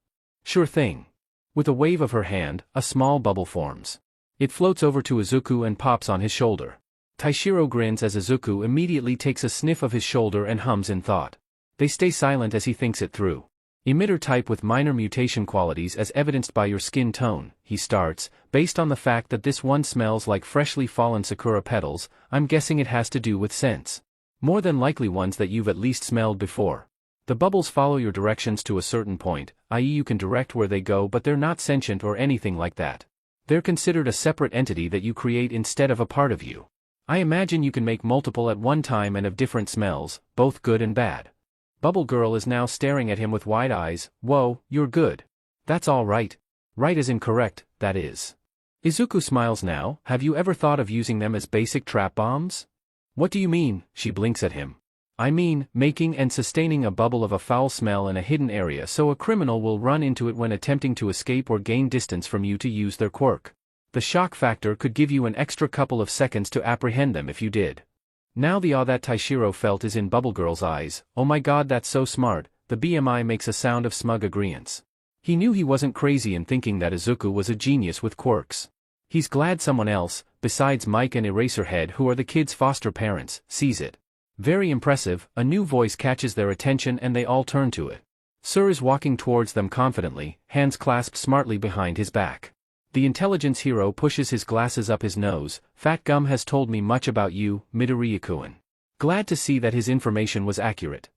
Sure thing. With a wave of her hand, a small bubble forms. It floats over to Izuku and pops on his shoulder. Taishiro grins as Izuku immediately takes a sniff of his shoulder and hums in thought. They stay silent as he thinks it through. Emitter type with minor mutation qualities as evidenced by your skin tone, he starts, based on the fact that this one smells like freshly fallen sakura petals, I'm guessing it has to do with scents. More than likely ones that you've at least smelled before. The bubbles follow your directions to a certain point, i.e. you can direct where they go, but they're not sentient or anything like that. They're considered a separate entity that you create instead of a part of you. I imagine you can make multiple at one time and of different smells, both good and bad. Bubble Girl is now staring at him with wide eyes. Whoa, you're good. That's all right. Right as in correct, that is. Izuku smiles now. Have you ever thought of using them as basic trap bombs? What do you mean? She blinks at him. I mean, making and sustaining a bubble of a foul smell in a hidden area so a criminal will run into it when attempting to escape or gain distance from you to use their quirk. The shock factor could give you an extra couple of seconds to apprehend them if you did. Now the awe that Taishiro felt is in Bubble Girl's eyes. Oh my god, that's so smart. The BMI makes a sound of smug agreeance. He knew he wasn't crazy in thinking that Izuku was a genius with quirks. He's glad someone else, besides Mike and Eraserhead who are the kids' foster parents, sees it. Very impressive, a new voice catches their attention and they all turn to it. Sir is walking towards them confidently, hands clasped smartly behind his back. The intelligence hero pushes his glasses up his nose. Fat Gum has told me much about you, Midoriya-kun. Glad to see that his information was accurate.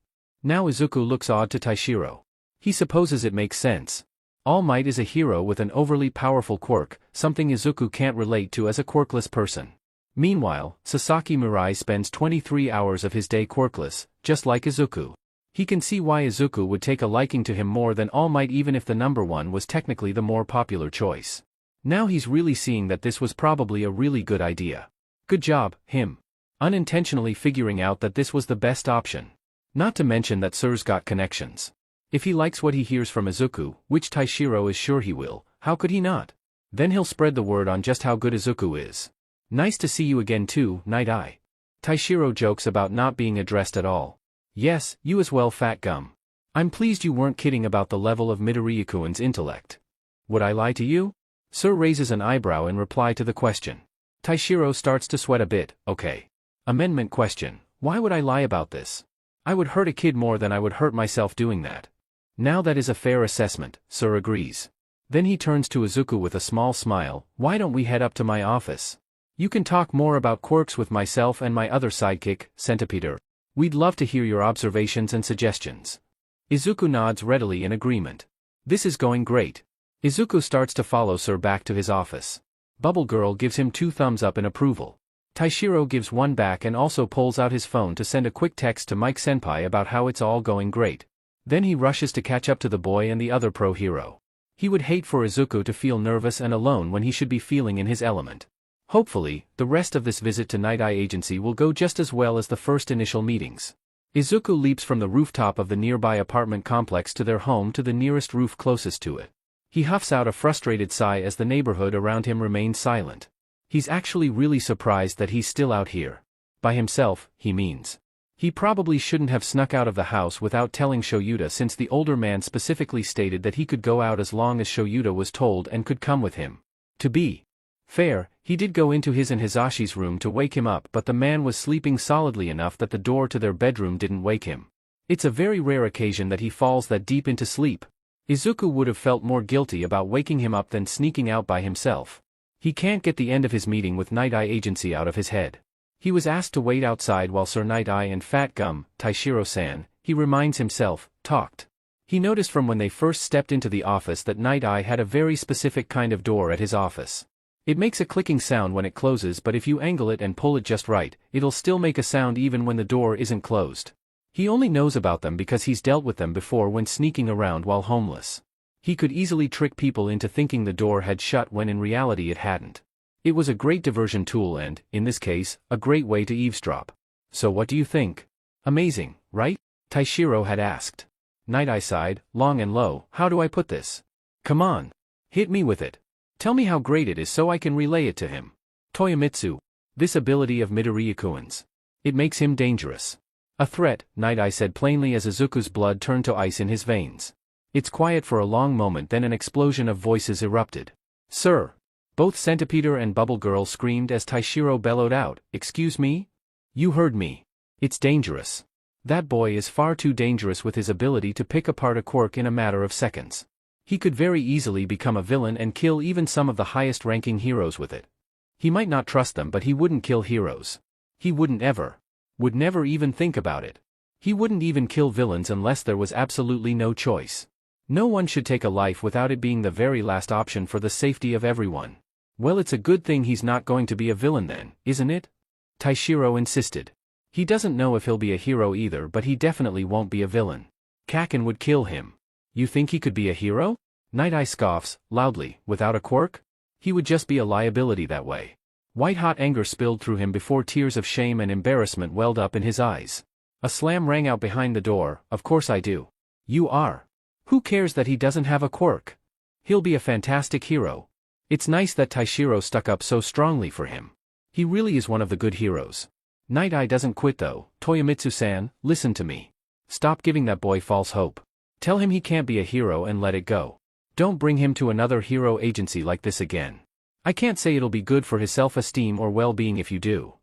Now Izuku looks odd to Taishiro. He supposes it makes sense. All Might is a hero with an overly powerful quirk, something Izuku can't relate to as a quirkless person. Meanwhile, Sasaki Mirai spends 23 hours of his day quirkless, just like Izuku. He can see why Izuku would take a liking to him more than All Might even if the number one was technically the more popular choice. Now he's really seeing that this was probably a really good idea. Good job, him. Unintentionally figuring out that this was the best option. Not to mention that Sir's got connections. If he likes what he hears from Izuku, which Taishiro is sure he will, how could he not? Then he'll spread the word on just how good Izuku is. Nice to see you again too, Nighteye. Taishiro jokes about not being addressed at all. Yes, you as well, Fat Gum. I'm pleased you weren't kidding about the level of Midoriya-kun's intellect. Would I lie to you? Sir raises an eyebrow in reply to the question. Taishiro starts to sweat a bit. Okay. Amendment question. Why would I lie about this? I would hurt a kid more than I would hurt myself doing that. Now that is a fair assessment, Sir agrees. Then he turns to Izuku with a small smile. Why don't we head up to my office? You can talk more about quirks with myself and my other sidekick, Centipeder. We'd love to hear your observations and suggestions. Izuku nods readily in agreement. This is going great. Izuku starts to follow Sir back to his office. Bubble Girl gives him 2 thumbs up in approval. Taishiro gives one back and also pulls out his phone to send a quick text to Mike Senpai about how it's all going great. Then he rushes to catch up to the boy and the other pro hero. He would hate for Izuku to feel nervous and alone when he should be feeling in his element. Hopefully, the rest of this visit to Nighteye Agency will go just as well as the first initial meetings. Izuku leaps from the rooftop of the nearby apartment complex to their home to the nearest roof closest to it. He huffs out a frustrated sigh as the neighborhood around him remains silent. He's actually really surprised that he's still out here. By himself, he means. He probably shouldn't have snuck out of the house without telling Shoyuta since the older man specifically stated that he could go out as long as Shoyuta was told and could come with him. To be fair, he did go into his and Hizashi's room to wake him up, but the man was sleeping solidly enough that the door to their bedroom didn't wake him. It's a very rare occasion that he falls that deep into sleep. Izuku would have felt more guilty about waking him up than sneaking out by himself. He can't get the end of his meeting with Nighteye Agency out of his head. He was asked to wait outside while Sir Nighteye and Fat Gum, Taishiro-san, he reminds himself, talked. He noticed from when they first stepped into the office that Nighteye had a very specific kind of door at his office. It makes a clicking sound when it closes, but if you angle it and pull it just right, it'll still make a sound even when the door isn't closed. He only knows about them because he's dealt with them before when sneaking around while homeless. He could easily trick people into thinking the door had shut when in reality it hadn't. It was a great diversion tool and, in this case, a great way to eavesdrop. So what do you think? Amazing, right? Taishiro had asked. Nighteye sighed, long and low. How do I put this? Come on. Hit me with it. Tell me how great it is so I can relay it to him. Toyomitsu. This ability of Midoriya-kun's. It makes him dangerous. A threat, Nighteye said plainly as Izuku's blood turned to ice in his veins. It's quiet for a long moment, then an explosion of voices erupted. Sir! Both Centipeder and Bubble Girl screamed as Taishiro bellowed out, Excuse me? You heard me. It's dangerous. That boy is far too dangerous with his ability to pick apart a quirk in a matter of seconds. He could very easily become a villain and kill even some of the highest-ranking heroes with it. He might not trust them, but he wouldn't kill heroes. He wouldn't ever. Would never even think about it. He wouldn't even kill villains unless there was absolutely no choice. No one should take a life without it being the very last option for the safety of everyone. Well, it's a good thing he's not going to be a villain then, isn't it? Taishiro insisted. He doesn't know if he'll be a hero either, but he definitely won't be a villain. Kaken would kill him. You think he could be a hero? Nighteye scoffs, loudly, without a quirk? He would just be a liability that way. White-hot anger spilled through him before tears of shame and embarrassment welled up in his eyes. A slam rang out behind the door. Of course I do. You are. Who cares that he doesn't have a quirk? He'll be a fantastic hero. It's nice that Taishiro stuck up so strongly for him. He really is one of the good heroes. Nighteye doesn't quit though. Toyomitsu-san, listen to me. Stop giving that boy false hope. Tell him he can't be a hero and let it go. Don't bring him to another hero agency like this again. I can't say it'll be good for his self-esteem or well-being if you do.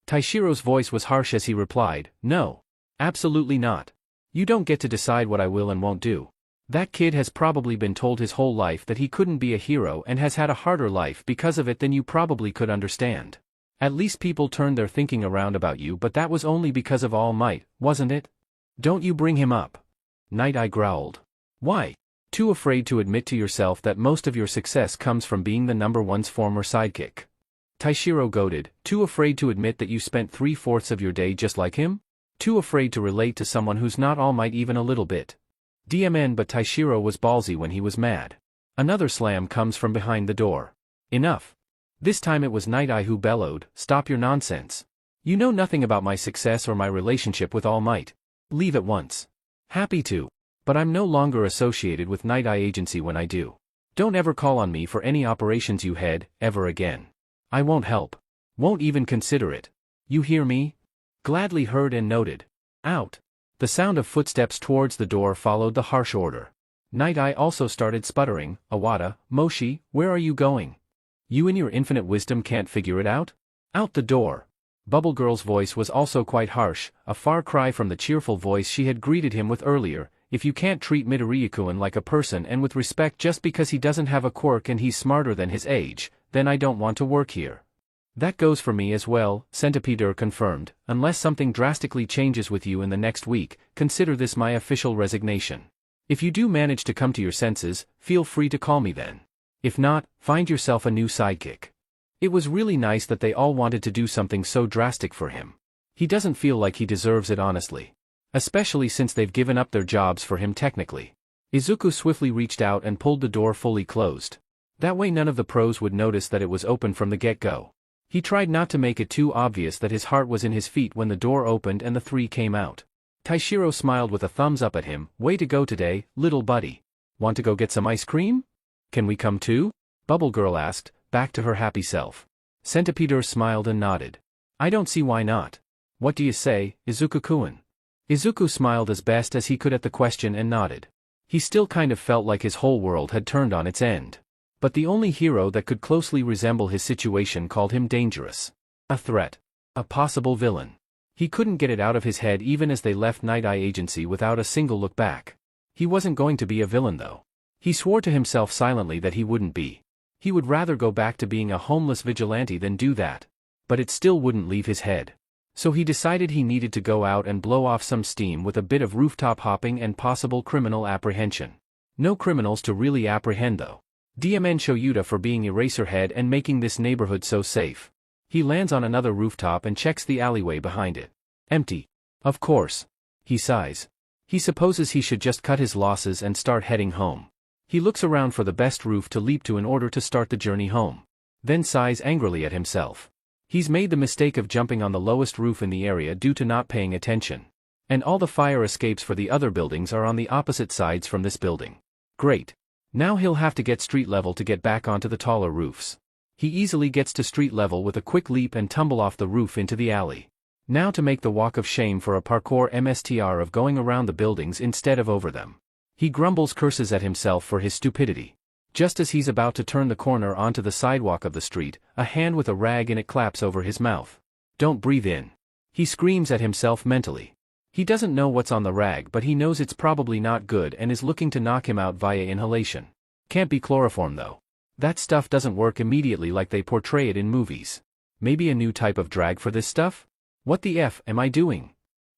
Taishiro's voice was harsh as he replied, No. Absolutely not. You don't get to decide what I will and won't do. That kid has probably been told his whole life that he couldn't be a hero and has had a harder life because of it than you probably could understand. At least people turned their thinking around about you, but that was only because of All Might, wasn't it? Don't you bring him up. Nighteye growled. Why? Too afraid to admit to yourself that most of your success comes from being the number one's former sidekick. Taishiro goaded. Too afraid to admit that you spent 3/4 of your day just like him? Too afraid to relate to someone who's not All Might even a little bit. DMN, but Taishiro was ballsy when he was mad. Another slam comes from behind the door. Enough. This time it was Nighteye who bellowed, Stop your nonsense. You know nothing about my success or my relationship with All Might. Leave at once. Happy to. But I'm no longer associated with Nighteye Agency when I do. Don't ever call on me for any operations you head, ever again. I won't help. Won't even consider it. You hear me? Gladly heard and noted. Out. The sound of footsteps towards the door followed the harsh order. Nighteye also started sputtering, Awada, Moshi, where are you going? You in your infinite wisdom can't figure it out? Out the door. Bubble Girl's voice was also quite harsh, a far cry from the cheerful voice she had greeted him with earlier. If you can't treat Midoriya-kun like a person and with respect just because he doesn't have a quirk and he's smarter than his age, then I don't want to work here. That goes for me as well, Centipeder confirmed. Unless something drastically changes with you in the next week, consider this my official resignation. If you do manage to come to your senses, feel free to call me then. If not, find yourself a new sidekick. It was really nice that they all wanted to do something so drastic for him. He doesn't feel like he deserves it honestly. Especially since they've given up their jobs for him technically. Izuku swiftly reached out and pulled the door fully closed. That way none of the pros would notice that it was open from the get-go. He tried not to make it too obvious that his heart was in his feet when the door opened and the three came out. Taishiro smiled with a thumbs up at him. Way to go today, little buddy. Want to go get some ice cream? Can we come too? Bubble Girl asked, back to her happy self. Centipeder smiled and nodded. I don't see why not. What do you say, Izuku-kun? Izuku smiled as best as he could at the question and nodded. He still kind of felt like his whole world had turned on its end. But the only hero that could closely resemble his situation called him dangerous. A threat. A possible villain. He couldn't get it out of his head even as they left Nighteye Agency without a single look back. He wasn't going to be a villain though. He swore to himself silently that he wouldn't be. He would rather go back to being a homeless vigilante than do that. But it still wouldn't leave his head. So he decided he needed to go out and blow off some steam with a bit of rooftop hopping and possible criminal apprehension. No criminals to really apprehend though. DMN Shoyuta for being Eraserhead and making this neighborhood so safe. He lands on another rooftop and checks the alleyway behind it. Empty. Of course. He sighs. He supposes he should just cut his losses and start heading home. He looks around for the best roof to leap to in order to start the journey home. then sighs angrily at himself. He's made the mistake of jumping on the lowest roof in the area due to not paying attention. And all the fire escapes for the other buildings are on the opposite sides from this building. Great. Now he'll have to get street level to get back onto the taller roofs. He easily gets to street level with a quick leap and tumble off the roof into the alley. Now to make the walk of shame for a parkour MSTR of going around the buildings instead of over them. He grumbles curses at himself for his stupidity. Just as he's about to turn the corner onto the sidewalk of the street, a hand with a rag in it claps over his mouth. Don't breathe in. He screams at himself mentally. He doesn't know what's on the rag, but he knows it's probably not good and is looking to knock him out via inhalation. Can't be chloroform though. That stuff doesn't work immediately like they portray it in movies. Maybe a new type of drag for this stuff? What the F am I doing?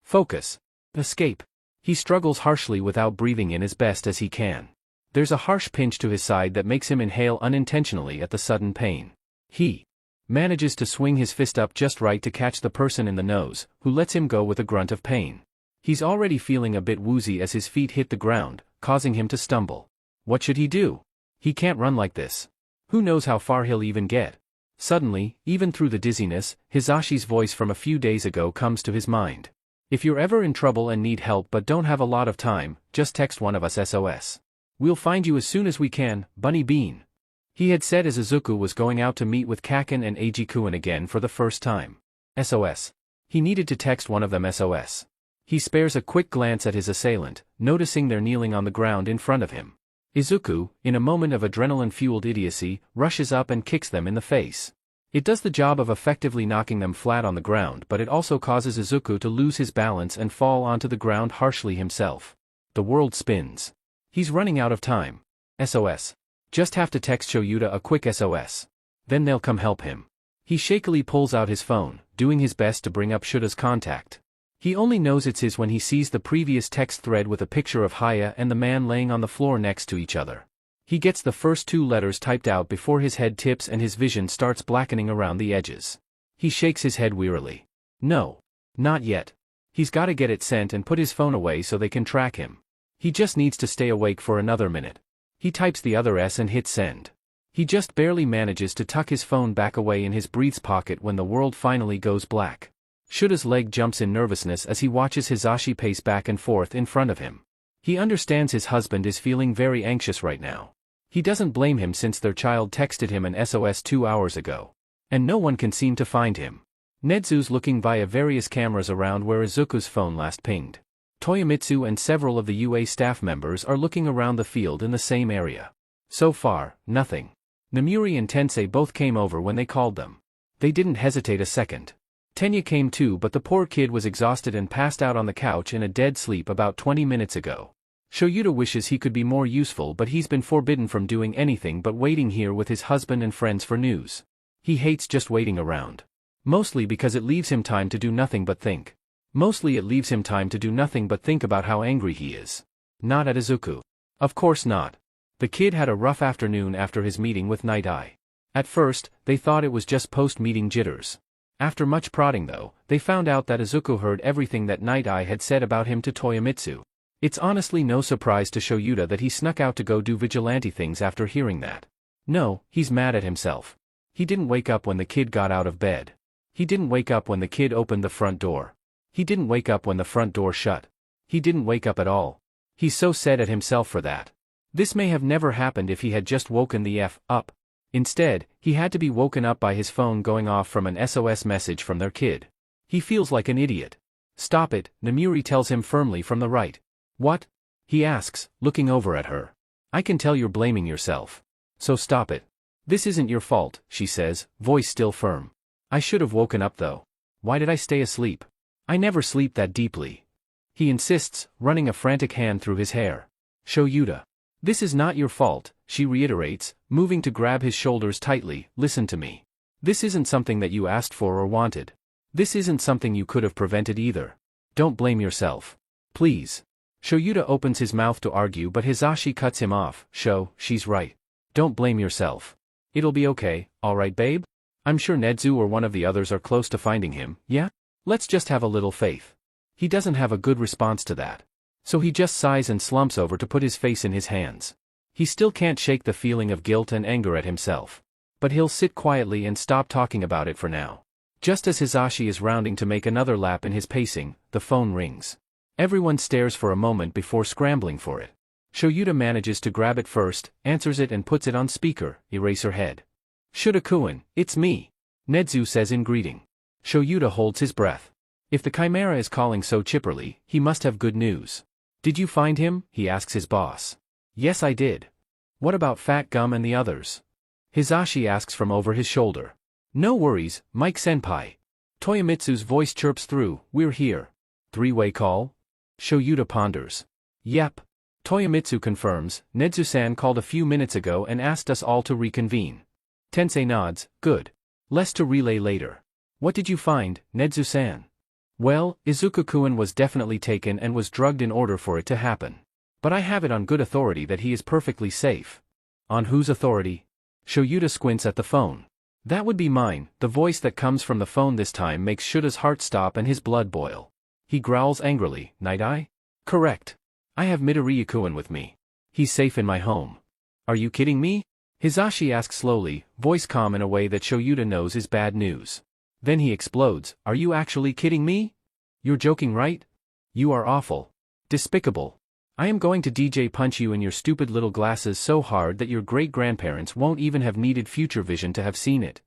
Focus. Escape. He struggles harshly without breathing in as best as he can. There's a harsh pinch to his side that makes him inhale unintentionally at the sudden pain. He manages to swing his fist up just right to catch the person in the nose, who lets him go with a grunt of pain. He's already feeling a bit woozy as his feet hit the ground, causing him to stumble. What should he do? He can't run like this. Who knows how far he'll even get? Suddenly, even through the dizziness, Hisashi's voice from a few days ago comes to his mind. If you're ever in trouble and need help but don't have a lot of time, just text one of us SOS. We'll find you as soon as we can, Bunny Bean. He had said as Izuku was going out to meet with Kaken and Eiji-kun again for the first time. SOS. He needed to text one of them SOS. He spares a quick glance at his assailant, noticing they're kneeling on the ground in front of him. Izuku, in a moment of adrenaline-fueled idiocy, rushes up and kicks them in the face. It does the job of effectively knocking them flat on the ground, but it also causes Izuku to lose his balance and fall onto the ground harshly himself. The world spins. He's running out of time. SOS. Just have to text Shoyuta a quick SOS. Then they'll come help him. He shakily pulls out his phone, doing his best to bring up Shuta's contact. He only knows it's his when he sees the previous text thread with a picture of Haya and the man laying on the floor next to each other. He gets the first two letters typed out before his head tips and his vision starts blackening around the edges. He shakes his head wearily. No. Not yet. He's gotta get it sent and put his phone away so they can track him. He just needs to stay awake for another minute. He types the other S and hits send. He just barely manages to tuck his phone back away in his breathes pocket when the world finally goes black. Shuta's leg jumps in nervousness as he watches Hisashi pace back and forth in front of him. He understands his husband is feeling very anxious right now. He doesn't blame him since their child texted him an SOS 2 hours ago. And no one can seem to find him. Nedzu's looking via various cameras around where Izuku's phone last pinged. Toyomitsu and several of the UA staff members are looking around the field in the same area. So far, nothing. Namuri and Tensei both came over when they called them. They didn't hesitate a second. Tenya came too, but the poor kid was exhausted and passed out on the couch in a dead sleep about 20 minutes ago. Shoyuta wishes he could be more useful, but he's been forbidden from doing anything but waiting here with his husband and friends for news. He hates just waiting around. Mostly because it leaves him time to do nothing but think. Mostly it leaves him time to do nothing but think about how angry he is. Not at Izuku. Of course not. The kid had a rough afternoon after his meeting with Nighteye. At first, they thought it was just post-meeting jitters. After much prodding though, they found out that Izuku heard everything that Nighteye had said about him to Toyomitsu. It's honestly no surprise to Shoyuta that he snuck out to go do vigilante things after hearing that. No, he's mad at himself. He didn't wake up when the kid got out of bed. He didn't wake up when the kid opened the front door. He didn't wake up when the front door shut. He didn't wake up at all. He's so sad at himself for that. This may have never happened if he had just woken the F up. Instead, he had to be woken up by his phone going off from an SOS message from their kid. He feels like an idiot. Stop it, Namuri tells him firmly from the right. What? He asks, looking over at her. I can tell you're blaming yourself. So stop it. This isn't your fault, she says, voice still firm. I should have woken up though. Why did I stay asleep? I never sleep that deeply. He insists, running a frantic hand through his hair. Shoyuta. This is not your fault, she reiterates, moving to grab his shoulders tightly. Listen to me. This isn't something that you asked for or wanted. This isn't something you could have prevented either. Don't blame yourself. Please. Shoyuta opens his mouth to argue, but Hisashi cuts him off. She's right. Don't blame yourself. It'll be okay, alright babe? I'm sure Nedzu or one of the others are close to finding him, yeah? Let's just have a little faith. He doesn't have a good response to that. So he just sighs and slumps over to put his face in his hands. He still can't shake the feeling of guilt and anger at himself. but he'll sit quietly and stop talking about it for now. Just as Hisashi is rounding to make another lap in his pacing, the phone rings. Everyone stares for a moment before scrambling for it. Shoyuta manages to grab it first, answers it and puts it on speaker, Eraserhead. Shoda-kun, it's me. Nedu says in greeting. Shoyuta holds his breath. If the Chimera is calling so chipperly, he must have good news. Did you find him? He asks his boss. Yes, I did. What about Fat Gum and the others? Hisashi asks from over his shoulder. No worries, Mike-senpai. Toyomitsu's voice chirps through, we're here. Three-way call? Shoyuta ponders. Yep. Toyomitsu confirms, Nezu-san called a few minutes ago and asked us all to reconvene. Tensei nods, good. Less to relay later. What did you find, Nezu-san? Well, Izuku-kun was definitely taken and was drugged in order for it to happen. But I have it on good authority that he is perfectly safe. On whose authority? Shoyuta squints at the phone. That would be mine. The voice that comes from the phone this time makes Shuda's heart stop and his blood boil. He growls angrily, Nighteye? Correct. I have Midoriya-kun with me. He's safe in my home. Are you kidding me? Hisashi asks slowly, voice calm in a way that Shoyuta knows is bad news. Then he explodes, are you actually kidding me? You're joking, right? You are awful. Despicable. I am going to DJ punch you in your stupid little glasses so hard that your great-grandparents won't even have needed future vision to have seen it.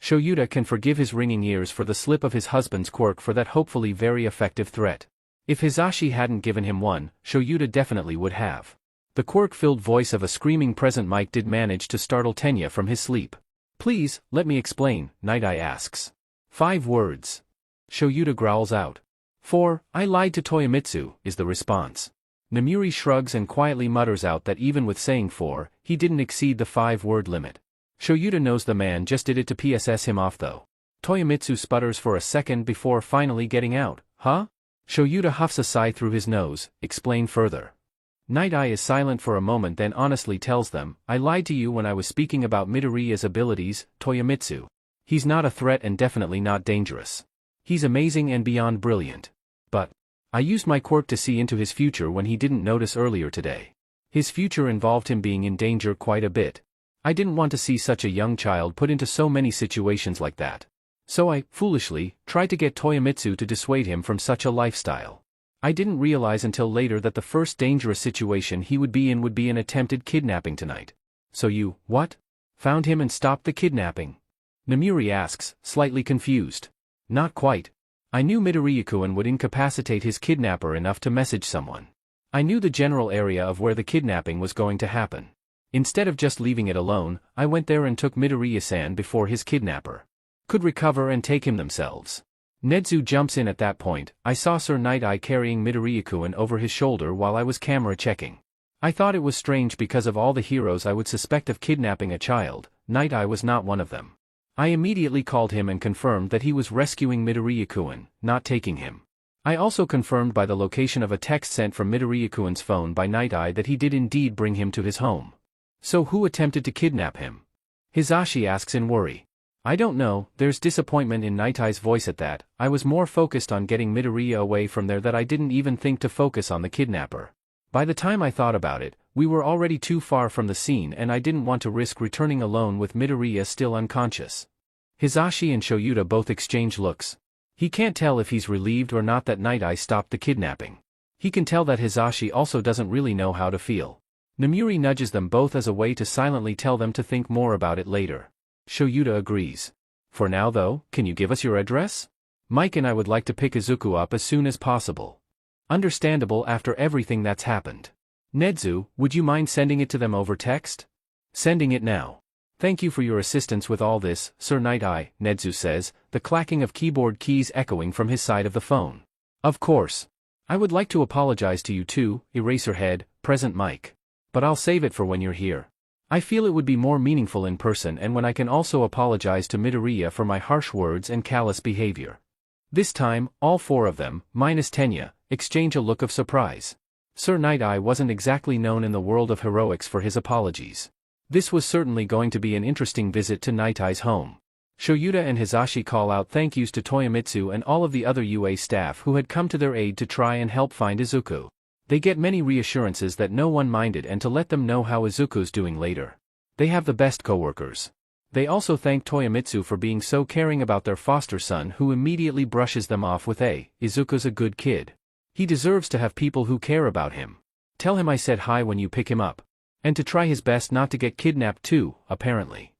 Shoyuta can forgive his ringing ears for the slip of his husband's quirk for that hopefully very effective threat. If Hisashi hadn't given him one, Shoyuta definitely would have. The quirk-filled voice of a screaming present Mike did manage to startle Tenya from his sleep. Please, let me explain, Nighteye asks. 5 words. Shoyuta growls out. 4, I lied to Toyomitsu, is the response. Namuri shrugs and quietly mutters out that even with saying 4, he didn't exceed the 5-word limit. Shoyuta knows the man just did it to PSS him off though. Toyomitsu sputters for a second before finally getting out, huh? Shoyuta huffs a sigh through his nose, explain further. Nighteye is silent for a moment then honestly tells them, I lied to you when I was speaking about Midoriya's abilities, Toyomitsu. He's not a threat and definitely not dangerous. He's amazing and beyond brilliant. But I used my quirk to see into his future when he didn't notice earlier today. His future involved him being in danger quite a bit. I didn't want to see such a young child put into so many situations like that. So I, foolishly, tried to get Toyomitsu to dissuade him from such a lifestyle. I didn't realize until later that the first dangerous situation he would be in would be an attempted kidnapping tonight. So you, what? Found him and stopped the kidnapping? Namuri asks, slightly confused. Not quite. I knew Midoriya-kun would incapacitate his kidnapper enough to message someone. I knew the general area of where the kidnapping was going to happen. Instead of just leaving it alone, I went there and took Midoriya-san before his kidnapper could recover and take him themselves. Nezu jumps in at that point. I saw Sir Nighteye carrying Midoriya-kun over his shoulder while I was camera checking. I thought it was strange because of all the heroes I would suspect of kidnapping a child, Nighteye was not one of them. I immediately called him and confirmed that he was rescuing Midoriya-kun, not taking him. I also confirmed by the location of a text sent from Midoriya-kun's phone by Nighteye that he did indeed bring him to his home. So who attempted to kidnap him? Hisashi asks in worry. I don't know, there's disappointment in Nighteye's voice at that. I was more focused on getting Midoriya away from there that I didn't even think to focus on the kidnapper. By the time I thought about it, we were already too far from the scene and I didn't want to risk returning alone with Midoriya still unconscious. Hisashi and Shoyuta both exchange looks. He can't tell if he's relieved or not that Nighteye stopped the kidnapping. He can tell that Hisashi also doesn't really know how to feel. Namuri nudges them both as a way to silently tell them to think more about it later. Shoyuta agrees. For now though, can you give us your address? Mike and I would like to pick Izuku up as soon as possible. Understandable after everything that's happened. Nezu, would you mind sending it to them over text? Sending it now. Thank you for your assistance with all this, Sir Nighteye, Nezu says, the clacking of keyboard keys echoing from his side of the phone. Of course. I would like to apologize to you too, Eraserhead, present Mike. But I'll save it for when you're here. I feel it would be more meaningful in person and when I can also apologize to Midoriya for my harsh words and callous behavior. This time, all 4 of them, minus Tenya, exchange a look of surprise. Sir Nighteye wasn't exactly known in the world of heroics for his apologies. This was certainly going to be an interesting visit to Nighteye's home. Shoyuta and Hisashi call out thank yous to Toyomitsu and all of the other UA staff who had come to their aid to try and help find Izuku. They get many reassurances that no one minded and to let them know how Izuku's doing later. They have the best co-workers. They also thank Toyomitsu for being so caring about their foster son, who immediately brushes them off with Izuku's a good kid. He deserves to have people who care about him. Tell him I said hi when you pick him up. And to try his best not to get kidnapped too, apparently.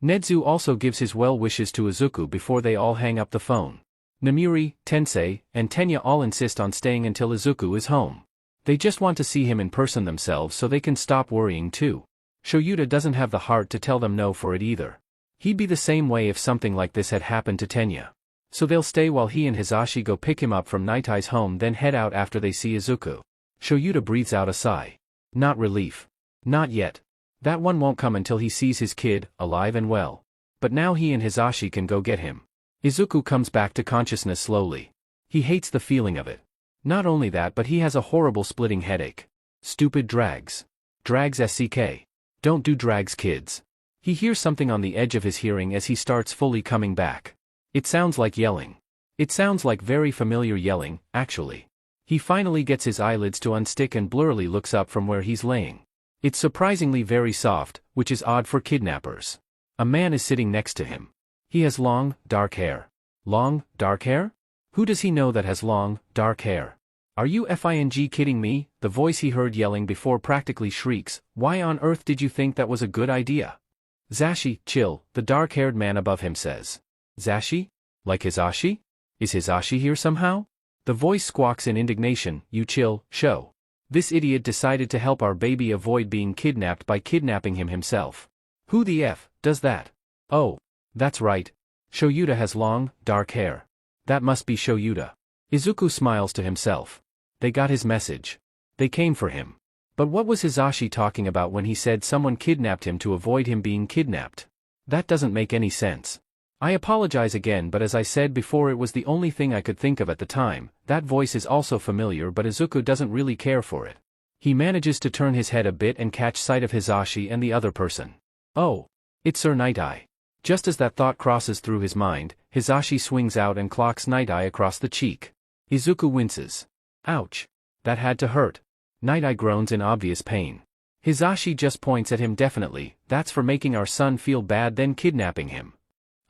Nedu also gives his well wishes to Izuku before they all hang up the phone. Namiri, Tensei, and Tenya all insist on staying until Izuku is home. They just want to see him in person themselves so they can stop worrying too. Shoyuta doesn't have the heart to tell them no for it either. He'd be the same way if something like this had happened to Tenya. So they'll stay while he and Hisashi go pick him up from Nighteye's home, then head out after they see Izuku. Shoyuta breathes out a sigh. Not relief. Not yet. That one won't come until he sees his kid, alive and well. But now he and Hisashi can go get him. Izuku comes back to consciousness slowly. He hates the feeling of it. Not only that, but he has a horrible splitting headache. Stupid drags. Drags SCK. Don't do drags, kids. He hears something on the edge of his hearing as he starts fully coming back. It sounds like yelling. It sounds like very familiar yelling, actually. He finally gets his eyelids to unstick and blurrily looks up from where he's laying. It's surprisingly very soft, which is odd for kidnappers. A man is sitting next to him. He has long, dark hair. Long, dark hair? Who does he know that has long, dark hair? Are you FING kidding me? The voice he heard yelling before practically shrieks, why on earth did you think that was a good idea? Zashi, chill, the dark-haired man above him says. Zashi? Like Hisashi? Is Hisashi here somehow? The voice squawks in indignation, you chill, show. This idiot decided to help our baby avoid being kidnapped by kidnapping him himself. Who the F does that? Oh, that's right. Shoyuta has long, dark hair. That must be Shoyuta. Izuku smiles to himself. They got his message. They came for him. But what was Hisashi talking about when he said someone kidnapped him to avoid him being kidnapped? That doesn't make any sense. I apologize again, but as I said before, it was the only thing I could think of at the time. That voice is also familiar, but Izuku doesn't really care for it. He manages to turn his head a bit and catch sight of Hisashi and the other person. Oh, it's Sir Nighteye. Just as that thought crosses through his mind, Hisashi swings out and clocks Nighteye across the cheek. Izuku winces. Ouch. That had to hurt. Nighteye groans in obvious pain. Hisashi just points at him definitely, that's for making our son feel bad then kidnapping him.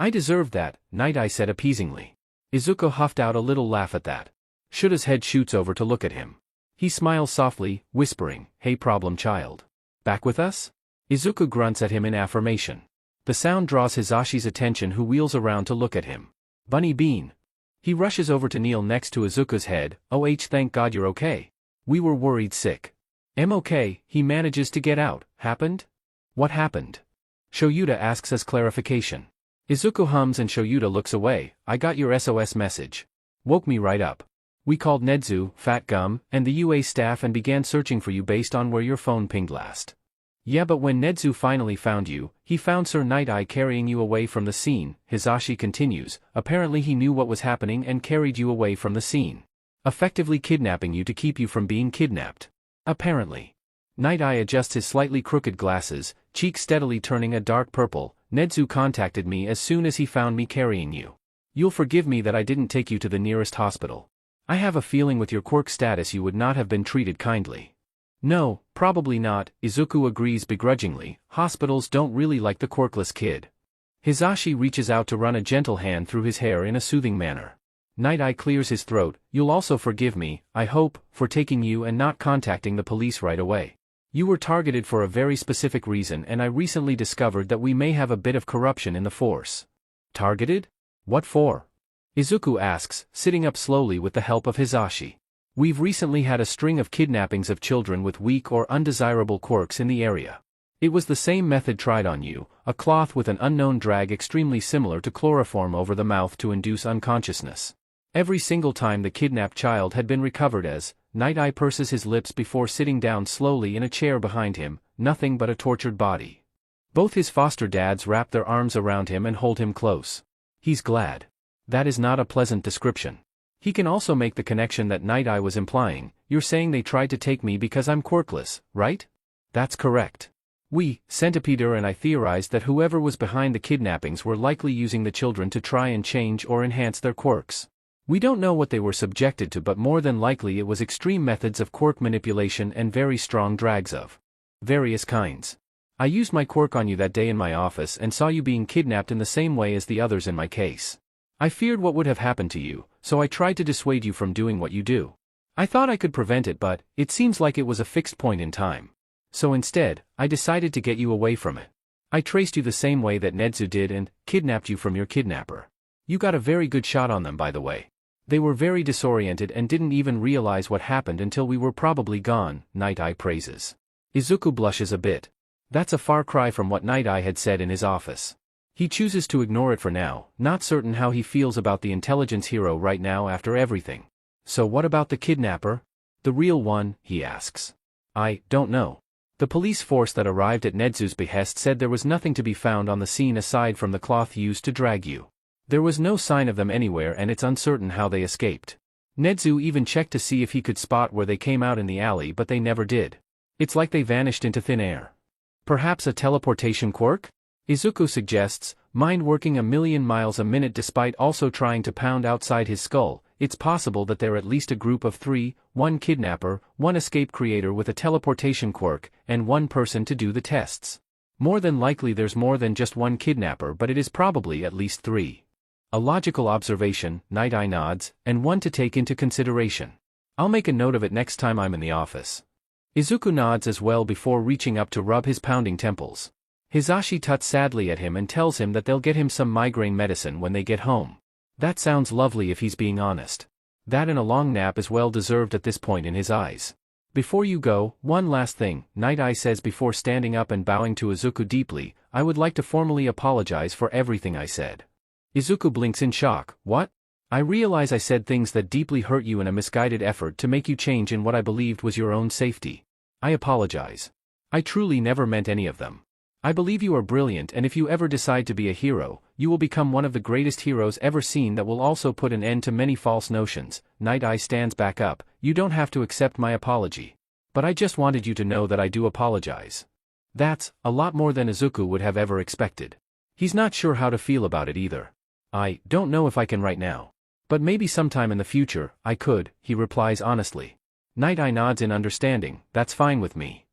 I deserved that, Nighteye said appeasingly. Izuku huffed out a little laugh at that. Shuta's head shoots over to look at him. He smiles softly, whispering, hey problem child. Back with us? Izuku grunts at him in affirmation. The sound draws Hisashi's attention, who wheels around to look at him. Bunny Bean. He rushes over to kneel next to Izuku's head. Oh thank God you're okay. We were worried sick. I'm okay, he manages to get out. Happened? What happened? Shoyuta asks as clarification. Izuku hums and Shoyuta looks away. I got your SOS message. Woke me right up. We called Nedu, Fat Gum, and the UA staff and began searching for you based on where your phone pinged last. Yeah, but when Nedu finally found you, he found Sir Nighteye carrying you away from the scene, Hisashi continues. Apparently he knew what was happening and carried you away from the scene. Effectively kidnapping you to keep you from being kidnapped. Apparently. Nighteye adjusts his slightly crooked glasses, cheeks steadily turning a dark purple. Nedu contacted me as soon as he found me carrying you. You'll forgive me that I didn't take you to the nearest hospital. I have a feeling with your quirk status you would not have been treated kindly. No, probably not, Izuku agrees begrudgingly. Hospitals don't really like the quirkless kid. Hisashi reaches out to run a gentle hand through his hair in a soothing manner. Nighteye clears his throat. You'll also forgive me, I hope, for taking you and not contacting the police right away. You were targeted for a very specific reason, and I recently discovered that we may have a bit of corruption in the force. Targeted? What for? Izuku asks, sitting up slowly with the help of Hisashi. We've recently had a string of kidnappings of children with weak or undesirable quirks in the area. It was the same method tried on you, a cloth with an unknown drag extremely similar to chloroform over the mouth to induce unconsciousness. Every single time the kidnapped child had been recovered as, Nighteye purses his lips before sitting down slowly in a chair behind him, nothing but a tortured body. Both his foster dads wrap their arms around him and hold him close. He's glad. That is not a pleasant description. He can also make the connection that Nighteye was implying. You're saying they tried to take me because I'm quirkless, right? That's correct. We, Centipeder and I theorized that whoever was behind the kidnappings were likely using the children to try and change or enhance their quirks. We don't know what they were subjected to, but more than likely it was extreme methods of quirk manipulation and very strong drags of various kinds. I used my quirk on you that day in my office and saw you being kidnapped in the same way as the others in my case. I feared what would have happened to you, so I tried to dissuade you from doing what you do. I thought I could prevent it, but it seems like it was a fixed point in time. So instead, I decided to get you away from it. I traced you the same way that Nedu did and kidnapped you from your kidnapper. You got a very good shot on them, by the way. They were very disoriented and didn't even realize what happened until we were probably gone, Nighteye praises. Izuku blushes a bit. That's a far cry from what Nighteye had said in his office. He chooses to ignore it for now, not certain how he feels about the intelligence hero right now after everything. So what about the kidnapper? The real one, he asks. I don't know. The police force that arrived at Nezu's behest said there was nothing to be found on the scene aside from the cloth used to drag you. There was no sign of them anywhere and it's uncertain how they escaped. Nedu even checked to see if he could spot where they came out in the alley, but they never did. It's like they vanished into thin air. Perhaps a teleportation quirk? Izuku suggests, mind working 1,000,000 miles a minute despite also trying to pound outside his skull. It's possible that they're at least a group of 3, 1 kidnapper, 1 escape creator with a teleportation quirk, and 1 person to do the tests. More than likely there's more than just 1 kidnapper, but it is probably at least 3. A logical observation, Nighteye nods, and one to take into consideration. I'll make a note of it next time I'm in the office. Izuku nods as well before reaching up to rub his pounding temples. Hisashi tuts sadly at him and tells him that they'll get him some migraine medicine when they get home. That sounds lovely if he's being honest. That and a long nap is well deserved at this point in his eyes. Before you go, one last thing, Nighteye says before standing up and bowing to Izuku deeply, I would like to formally apologize for everything I said. Izuku blinks in shock. What? I realize I said things that deeply hurt you in a misguided effort to make you change in what I believed was your own safety. I apologize. I truly never meant any of them. I believe you are brilliant, and if you ever decide to be a hero, you will become one of the greatest heroes ever seen that will also put an end to many false notions. Nighteye stands back up. You don't have to accept my apology. But I just wanted you to know that I do apologize. That's a lot more than Izuku would have ever expected. He's not sure how to feel about it either. I don't know if I can right now. But maybe sometime in the future, I could, he replies honestly. Nighteye nods in understanding. That's fine with me.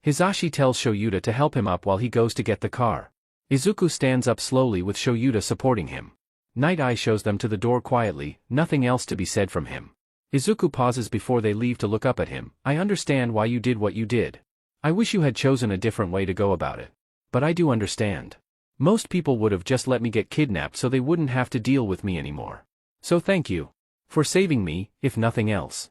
Hisashi tells Shoyuta to help him up while he goes to get the car. Izuku stands up slowly with Shoyuta supporting him. Nighteye shows them to the door quietly, nothing else to be said from him. Izuku pauses before they leave to look up at him. I understand why you did what you did. I wish you had chosen a different way to go about it. But I do understand. Most people would have just let me get kidnapped so they wouldn't have to deal with me anymore. So thank you. For saving me, if nothing else.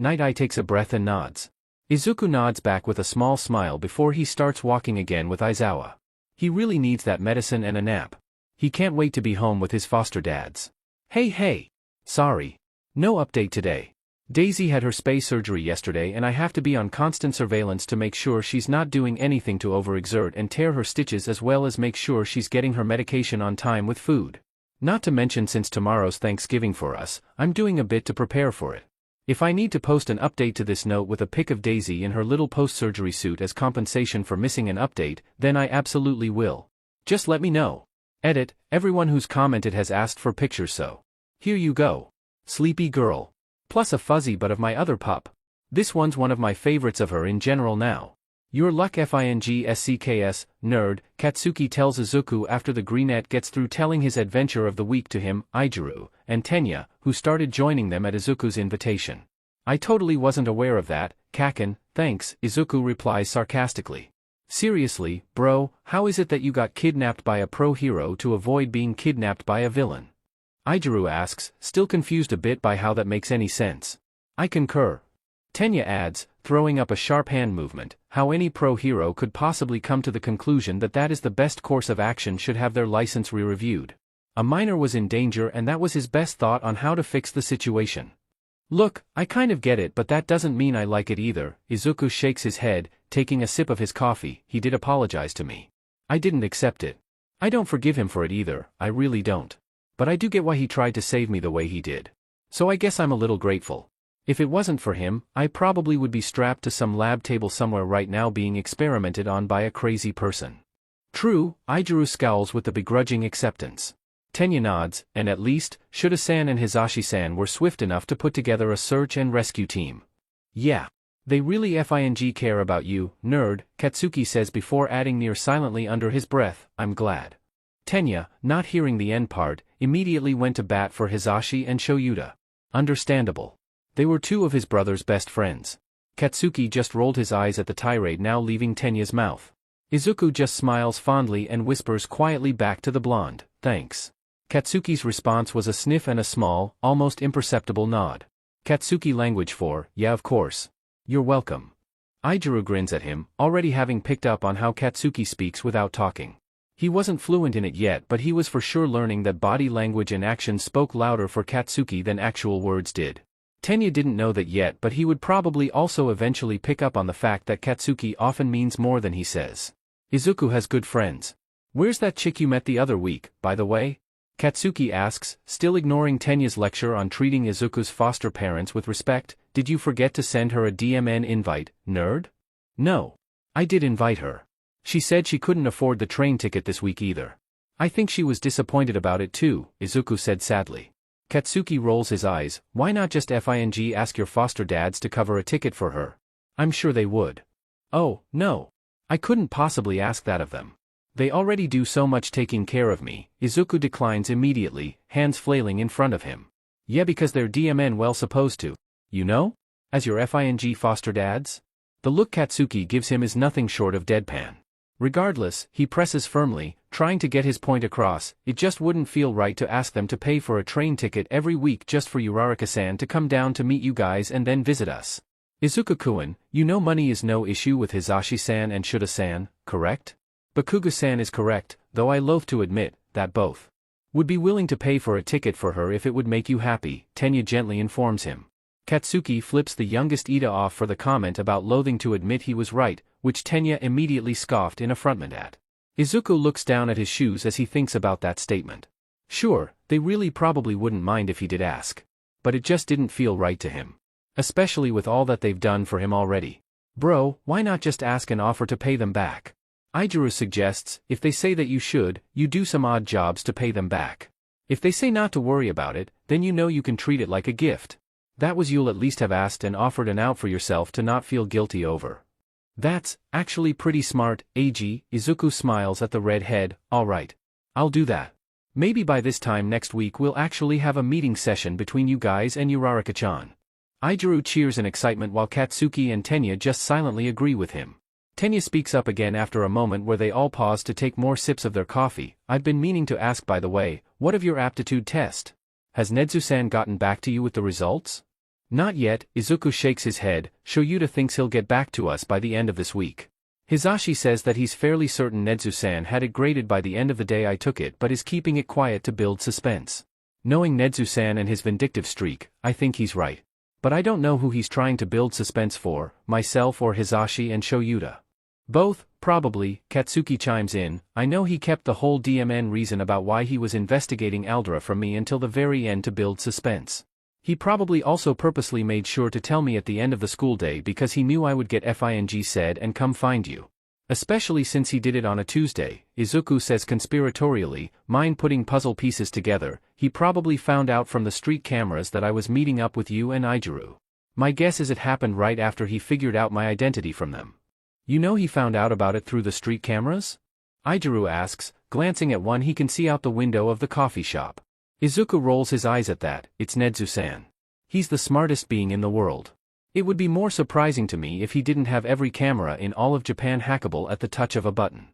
Nighteye takes a breath and nods. Izuku nods back with a small smile before he starts walking again with Aizawa. He really needs that medicine and a nap. He can't wait to be home with his foster dads. Hey. Sorry. No update today. Daisy had her space surgery yesterday and I have to be on constant surveillance to make sure she's not doing anything to overexert and tear her stitches, as well as make sure she's getting her medication on time with food. Not to mention, since tomorrow's Thanksgiving for us, I'm doing a bit to prepare for it. If I need to post an update to this note with a pic of Daisy in her little post-surgery suit as compensation for missing an update, then I absolutely will. Just let me know. Edit, everyone who's commented has asked for pictures, so here you go. Sleepy girl. Plus a fuzzy butt of my other pup. This one's one of my favorites of her in general now. Your luck FINGSCKS, nerd, Katsuki tells Izuku after the Greenette gets through telling his adventure of the week to him, Ijiru, and Tenya, who started joining them at Izuku's invitation. I totally wasn't aware of that, Kaken, thanks, Izuku replies sarcastically. Seriously, bro, how is it that you got kidnapped by a pro hero to avoid being kidnapped by a villain? Ijiru asks, still confused a bit by how that makes any sense. I concur. Tenya adds, throwing up a sharp hand movement, how any pro hero could possibly come to the conclusion that that is the best course of action should have their license re-reviewed. A minor was in danger and that was his best thought on how to fix the situation. Look, I kind of get it, but that doesn't mean I like it either. Izuku shakes his head, taking a sip of his coffee. He did apologize to me. I didn't accept it. I don't forgive him for it either, I really don't. But I do get why he tried to save me the way he did. So I guess I'm a little grateful. If it wasn't for him, I probably would be strapped to some lab table somewhere right now being experimented on by a crazy person. True, Ijiru scowls with the begrudging acceptance. Tenya nods, and at least, Shuda-san and Hisashi-san were swift enough to put together a search and rescue team. Yeah. They really FING care about you, nerd, Katsuki says before adding near silently under his breath, I'm glad. Tenya, not hearing the end part, immediately went to bat for Hisashi and Shoyuta. Understandable. They were two of his brother's best friends. Katsuki just rolled his eyes at the tirade now leaving Tenya's mouth. Izuku just smiles fondly and whispers quietly back to the blonde, thanks. Katsuki's response was a sniff and a small, almost imperceptible nod. Katsuki language for, yeah of course. You're welcome. Aijuru grins at him, already having picked up on how Katsuki speaks without talking. He wasn't fluent in it yet but he was for sure learning that body language and actions spoke louder for Katsuki than actual words did. Tenya didn't know that yet but he would probably also eventually pick up on the fact that Katsuki often means more than he says. Izuku has good friends. Where's that chick you met the other week, by the way? Katsuki asks, still ignoring Tenya's lecture on treating Izuku's foster parents with respect. Did you forget to send her a DMN invite, nerd? No. I did invite her. She said she couldn't afford the train ticket this week either. I think she was disappointed about it too, Izuku said sadly. Katsuki rolls his eyes, why not just FING ask your foster dads to cover a ticket for her? I'm sure they would. Oh, no. I couldn't possibly ask that of them. They already do so much taking care of me. Izuku declines immediately, hands flailing in front of him. Yeah, because they're DMN well supposed to. You know? As your FING foster dads? The look Katsuki gives him is nothing short of deadpan. Regardless, he presses firmly, trying to get his point across. It just wouldn't feel right to ask them to pay for a train ticket every week just for Uraraka-san to come down to meet you guys and then visit us. Izuku-kun, you know money is no issue with Hisashi-san and Shuda-san, correct? Bakugo-san is correct, though I loathe to admit that both would be willing to pay for a ticket for her if it would make you happy, Tenya gently informs him. Katsuki flips the youngest Ida off for the comment about loathing to admit he was right, which Tenya immediately scoffed in affrontment at. Izuku looks down at his shoes as he thinks about that statement. Sure, they really probably wouldn't mind if he did ask. But it just didn't feel right to him. Especially with all that they've done for him already. Bro, why not just ask and offer to pay them back? Aijuru suggests, if they say that you should, you do some odd jobs to pay them back. If they say not to worry about it, then you know you can treat it like a gift. That was you'll at least have asked and offered an out for yourself to not feel guilty over. That's actually pretty smart, Eiji. Izuku smiles at the red head. Alright. I'll do that. Maybe by this time next week we'll actually have a meeting session between you guys and Uraraka-chan. Aijuru cheers in excitement while Katsuki and Tenya just silently agree with him. Tenya speaks up again after a moment where they all pause to take more sips of their coffee. I've been meaning to ask by the way, what of your aptitude test? Has Nezu-san gotten back to you with the results? Not yet, Izuku shakes his head. Shoyuta thinks he'll get back to us by the end of this week. Hisashi says that he's fairly certain Nezu-san had it graded by the end of the day I took it but is keeping it quiet to build suspense. Knowing Nezu-san and his vindictive streak, I think he's right. But I don't know who he's trying to build suspense for, myself or Hisashi and Shoyuta. Both, probably, Katsuki chimes in. I know he kept the whole DMN reason about why he was investigating Aldra from me until the very end to build suspense. He probably also purposely made sure to tell me at the end of the school day because he knew I would get FING said and come find you. Especially since he did it on a Tuesday, Izuku says conspiratorially, mind putting puzzle pieces together. He probably found out from the street cameras that I was meeting up with you and Aijuru. My guess is it happened right after he figured out my identity from them. You know he found out about it through the street cameras? Aijuru asks, glancing at one he can see out the window of the coffee shop. Izuku rolls his eyes at that. It's Nezu-san. He's the smartest being in the world. It would be more surprising to me if he didn't have every camera in all of Japan hackable at the touch of a button.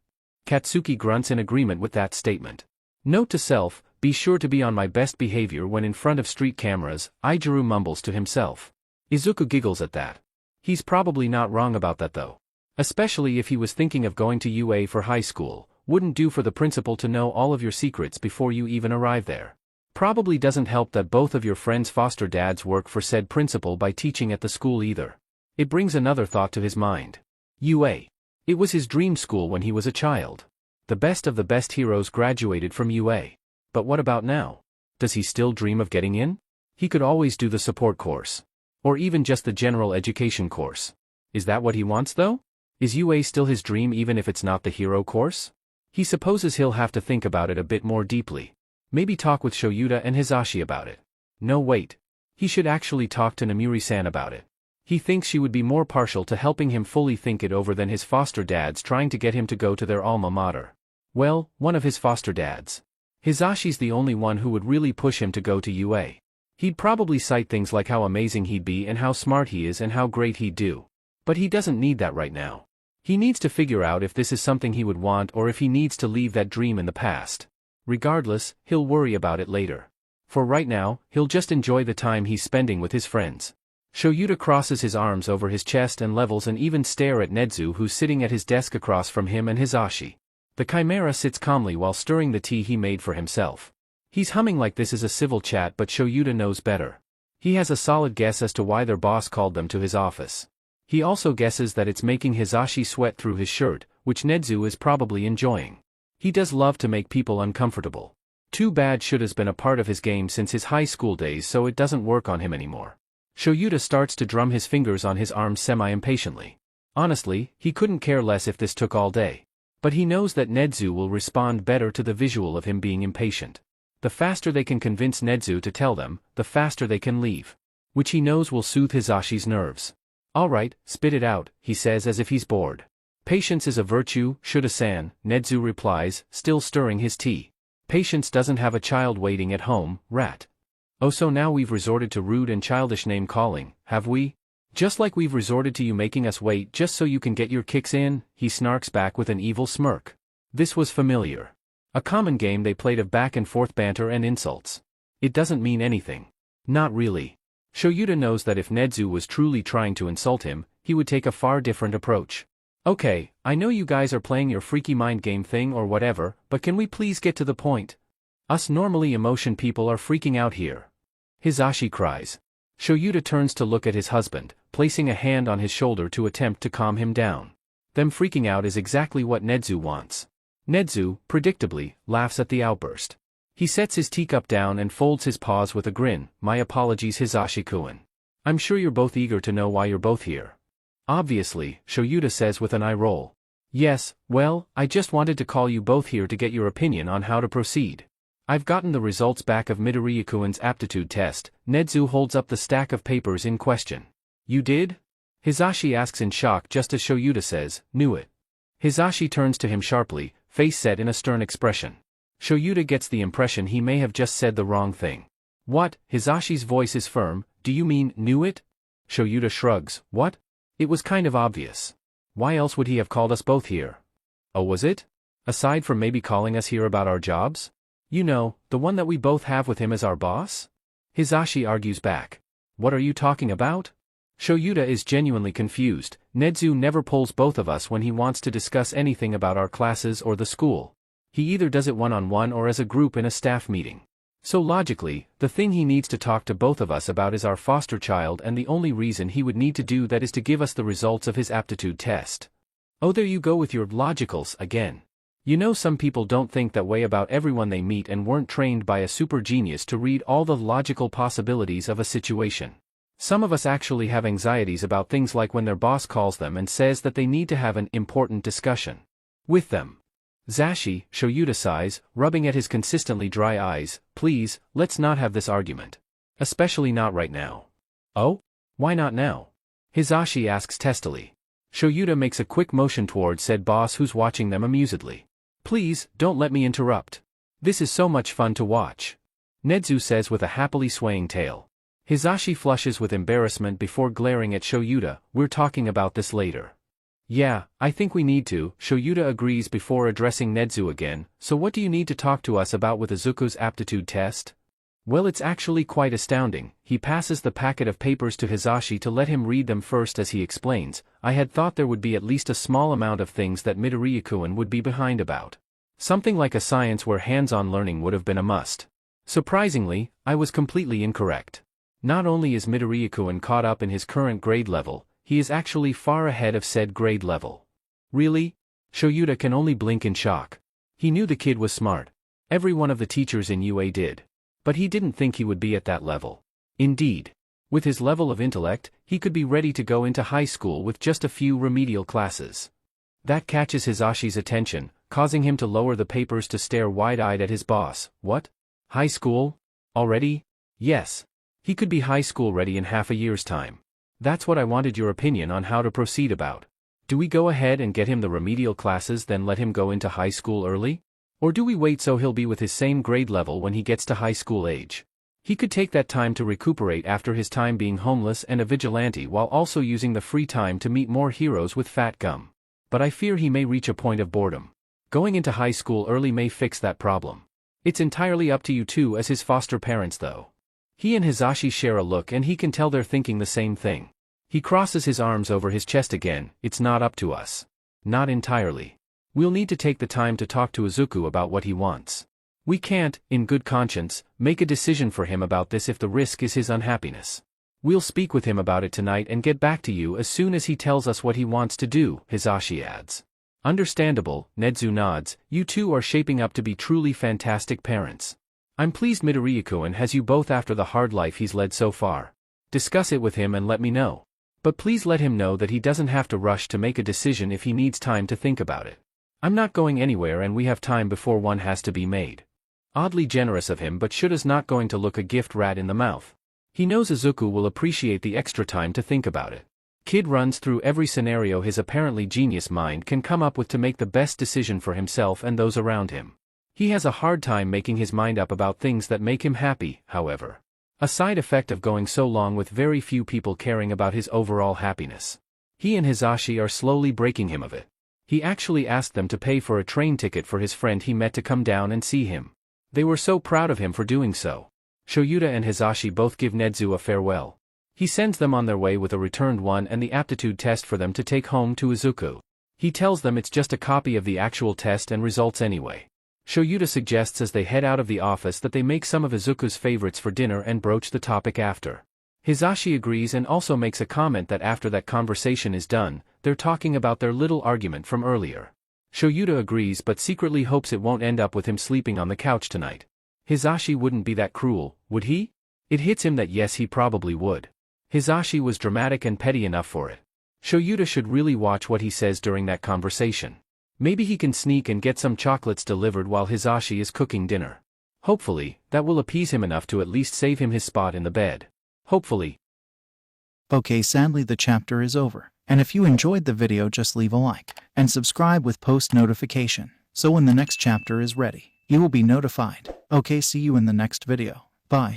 Katsuki grunts in agreement with that statement. Note to self, be sure to be on my best behavior when in front of street cameras, Aijuru mumbles to himself. Izuku giggles at that. He's probably not wrong about that though. Especially if he was thinking of going to UA for high school, wouldn't do for the principal to know all of your secrets before you even arrive there. Probably doesn't help that both of your friends' foster dads work for said principal by teaching at the school either. It brings another thought to his mind. UA. It was his dream school when he was a child. The best of the best heroes graduated from UA. But what about now? Does he still dream of getting in? He could always do the support course. Or even just the general education course. Is that what he wants though? Is UA still his dream even if it's not the hero course? He supposes he'll have to think about it a bit more deeply. Maybe talk with Shoyuta and Hisashi about it. No wait. He should actually talk to Namuri-san about it. He thinks she would be more partial to helping him fully think it over than his foster dads trying to get him to go to their alma mater. Well, one of his foster dads. Hisashi's the only one who would really push him to go to UA. He'd probably cite things like how amazing he'd be and how smart he is and how great he'd do. But he doesn't need that right now. He needs to figure out if this is something he would want or if he needs to leave that dream in the past. Regardless, he'll worry about it later. For right now, he'll just enjoy the time he's spending with his friends. Shoyuta crosses his arms over his chest and levels an even stare at Nedu, who's sitting at his desk across from him and Hisashi. The chimera sits calmly while stirring the tea he made for himself. He's humming like this is a civil chat, but Shoyuta knows better. He has a solid guess as to why their boss called them to his office. He also guesses that it's making Hisashi sweat through his shirt, which Nedu is probably enjoying. He does love to make people uncomfortable. Too bad Shuta's been a part of his game since his high school days, so it doesn't work on him anymore. Shoyuta starts to drum his fingers on his arms semi-impatiently. Honestly, he couldn't care less if this took all day. But he knows that Nedu will respond better to the visual of him being impatient. The faster they can convince Nedu to tell them, the faster they can leave. Which he knows will soothe Hisashi's nerves. Alright, spit it out, he says as if he's bored. Patience is a virtue, Shuta-san, Nedu replies, still stirring his tea. Patience doesn't have a child waiting at home, rat. Oh, so now we've resorted to rude and childish name-calling, have we? Just like we've resorted to you making us wait just so you can get your kicks in, he snarks back with an evil smirk. This was familiar. A common game they played of back-and-forth banter and insults. It doesn't mean anything. Not really. Shoyuta knows that if Nedu was truly trying to insult him, he would take a far different approach. Okay, I know you guys are playing your freaky mind game thing or whatever, but can we please get to the point? Us normally emotion people are freaking out here. Hisashi cries. Shoyuta turns to look at his husband, placing a hand on his shoulder to attempt to calm him down. Them freaking out is exactly what Nedu wants. Nedu, predictably, laughs at the outburst. He sets his teacup down and folds his paws with a grin. My apologies, Hisashi-kun. I'm sure you're both eager to know why you're both here. Obviously, Shoyuta says with an eye roll. Yes, well, I just wanted to call you both here to get your opinion on how to proceed. I've gotten the results back of Midoriya-kun's aptitude test. Nedu holds up the stack of papers in question. You did? Hisashi asks in shock just as Shoyuta says, knew it. Hisashi turns to him sharply, face set in a stern expression. Shoyuta gets the impression he may have just said the wrong thing. What? Hisashi's voice is firm. Do you mean, knew it? Shoyuta shrugs. What? It was kind of obvious. Why else would he have called us both here? Oh, was it? Aside from maybe calling us here about our jobs? You know, the one that we both have with him as our boss? Hisashi argues back. What are you talking about? Shoyuta is genuinely confused. Nedu never pulls both of us when he wants to discuss anything about our classes or the school. He either does it one-on-one or as a group in a staff meeting. So logically, the thing he needs to talk to both of us about is our foster child, and the only reason he would need to do that is to give us the results of his aptitude test. Oh, there you go with your logicals again. You know, some people don't think that way about everyone they meet and weren't trained by a super genius to read all the logical possibilities of a situation. Some of us actually have anxieties about things like when their boss calls them and says that they need to have an important discussion with them. Zashi, Shoyuta sighs, rubbing at his consistently dry eyes, please, let's not have this argument. Especially not right now. Oh? Why not now? Hisashi asks testily. Shoyuta makes a quick motion toward said boss who's watching them amusedly. Please, don't let me interrupt. This is so much fun to watch. Nedu says with a happily swaying tail. Hisashi flushes with embarrassment before glaring at Shoyuta. We're talking about this later. Yeah, I think we need to, Shoyuta agrees before addressing Nedu again. So what do you need to talk to us about with Izuku's aptitude test? Well, it's actually quite astounding. He passes the packet of papers to Hisashi to let him read them first as he explains. I had thought there would be at least a small amount of things that Midoriya-kun would be behind about. Something like a science where hands-on learning would have been a must. Surprisingly, I was completely incorrect. Not only is Midoriya-kun caught up in his current grade level, he is actually far ahead of said grade level. Really? Shoyuta can only blink in shock. He knew the kid was smart. Every one of the teachers in UA did. But he didn't think he would be at that level. Indeed. With his level of intellect, he could be ready to go into high school with just a few remedial classes. That catches Hisashi's attention, causing him to lower the papers to stare wide-eyed at his boss. What? High school? Already? Yes. He could be high school ready in half a year's time. That's what I wanted your opinion on how to proceed about. Do we go ahead and get him the remedial classes then let him go into high school early? Or do we wait so he'll be with his same grade level when he gets to high school age? He could take that time to recuperate after his time being homeless and a vigilante while also using the free time to meet more heroes with fat gum. But I fear he may reach a point of boredom. Going into high school early may fix that problem. It's entirely up to you two as his foster parents though. He and Hisashi share a look and he can tell they're thinking the same thing. He crosses his arms over his chest again. It's not up to us. Not entirely. We'll need to take the time to talk to Izuku about what he wants. We can't, in good conscience, make a decision for him about this if the risk is his unhappiness. We'll speak with him about it tonight and get back to you as soon as he tells us what he wants to do, Hisashi adds. Understandable, Nedu nods. You two are shaping up to be truly fantastic parents. I'm pleased Midoriya has you both after the hard life he's led so far. Discuss it with him and let me know. But please let him know that he doesn't have to rush to make a decision if he needs time to think about it. I'm not going anywhere and we have time before one has to be made. Oddly generous of him, but Shuta's not going to look a gift rat in the mouth. He knows Izuku will appreciate the extra time to think about it. Kid runs through every scenario his apparently genius mind can come up with to make the best decision for himself and those around him. He has a hard time making his mind up about things that make him happy, however. A side effect of going so long with very few people caring about his overall happiness. He and Hisashi are slowly breaking him of it. He actually asked them to pay for a train ticket for his friend he met to come down and see him. They were so proud of him for doing so. Shoyuta and Hisashi both give Nedu a farewell. He sends them on their way with a returned one and the aptitude test for them to take home to Izuku. He tells them it's just a copy of the actual test and results anyway. Shoyuta suggests as they head out of the office that they make some of Izuku's favorites for dinner and broach the topic after. Hisashi agrees and also makes a comment that after that conversation is done, they're talking about their little argument from earlier. Shoyuta agrees but secretly hopes it won't end up with him sleeping on the couch tonight. Hisashi wouldn't be that cruel, would he? It hits him that yes he probably would. Hisashi was dramatic and petty enough for it. Shoyuta should really watch what he says during that conversation. Maybe he can sneak and get some chocolates delivered while Hisashi is cooking dinner. Hopefully, that will appease him enough to at least save him his spot in the bed. Hopefully. Okay, sadly the chapter is over. And if you enjoyed the video, just leave a like and subscribe with post notification, so when the next chapter is ready, you will be notified. Okay, see you in the next video. Bye.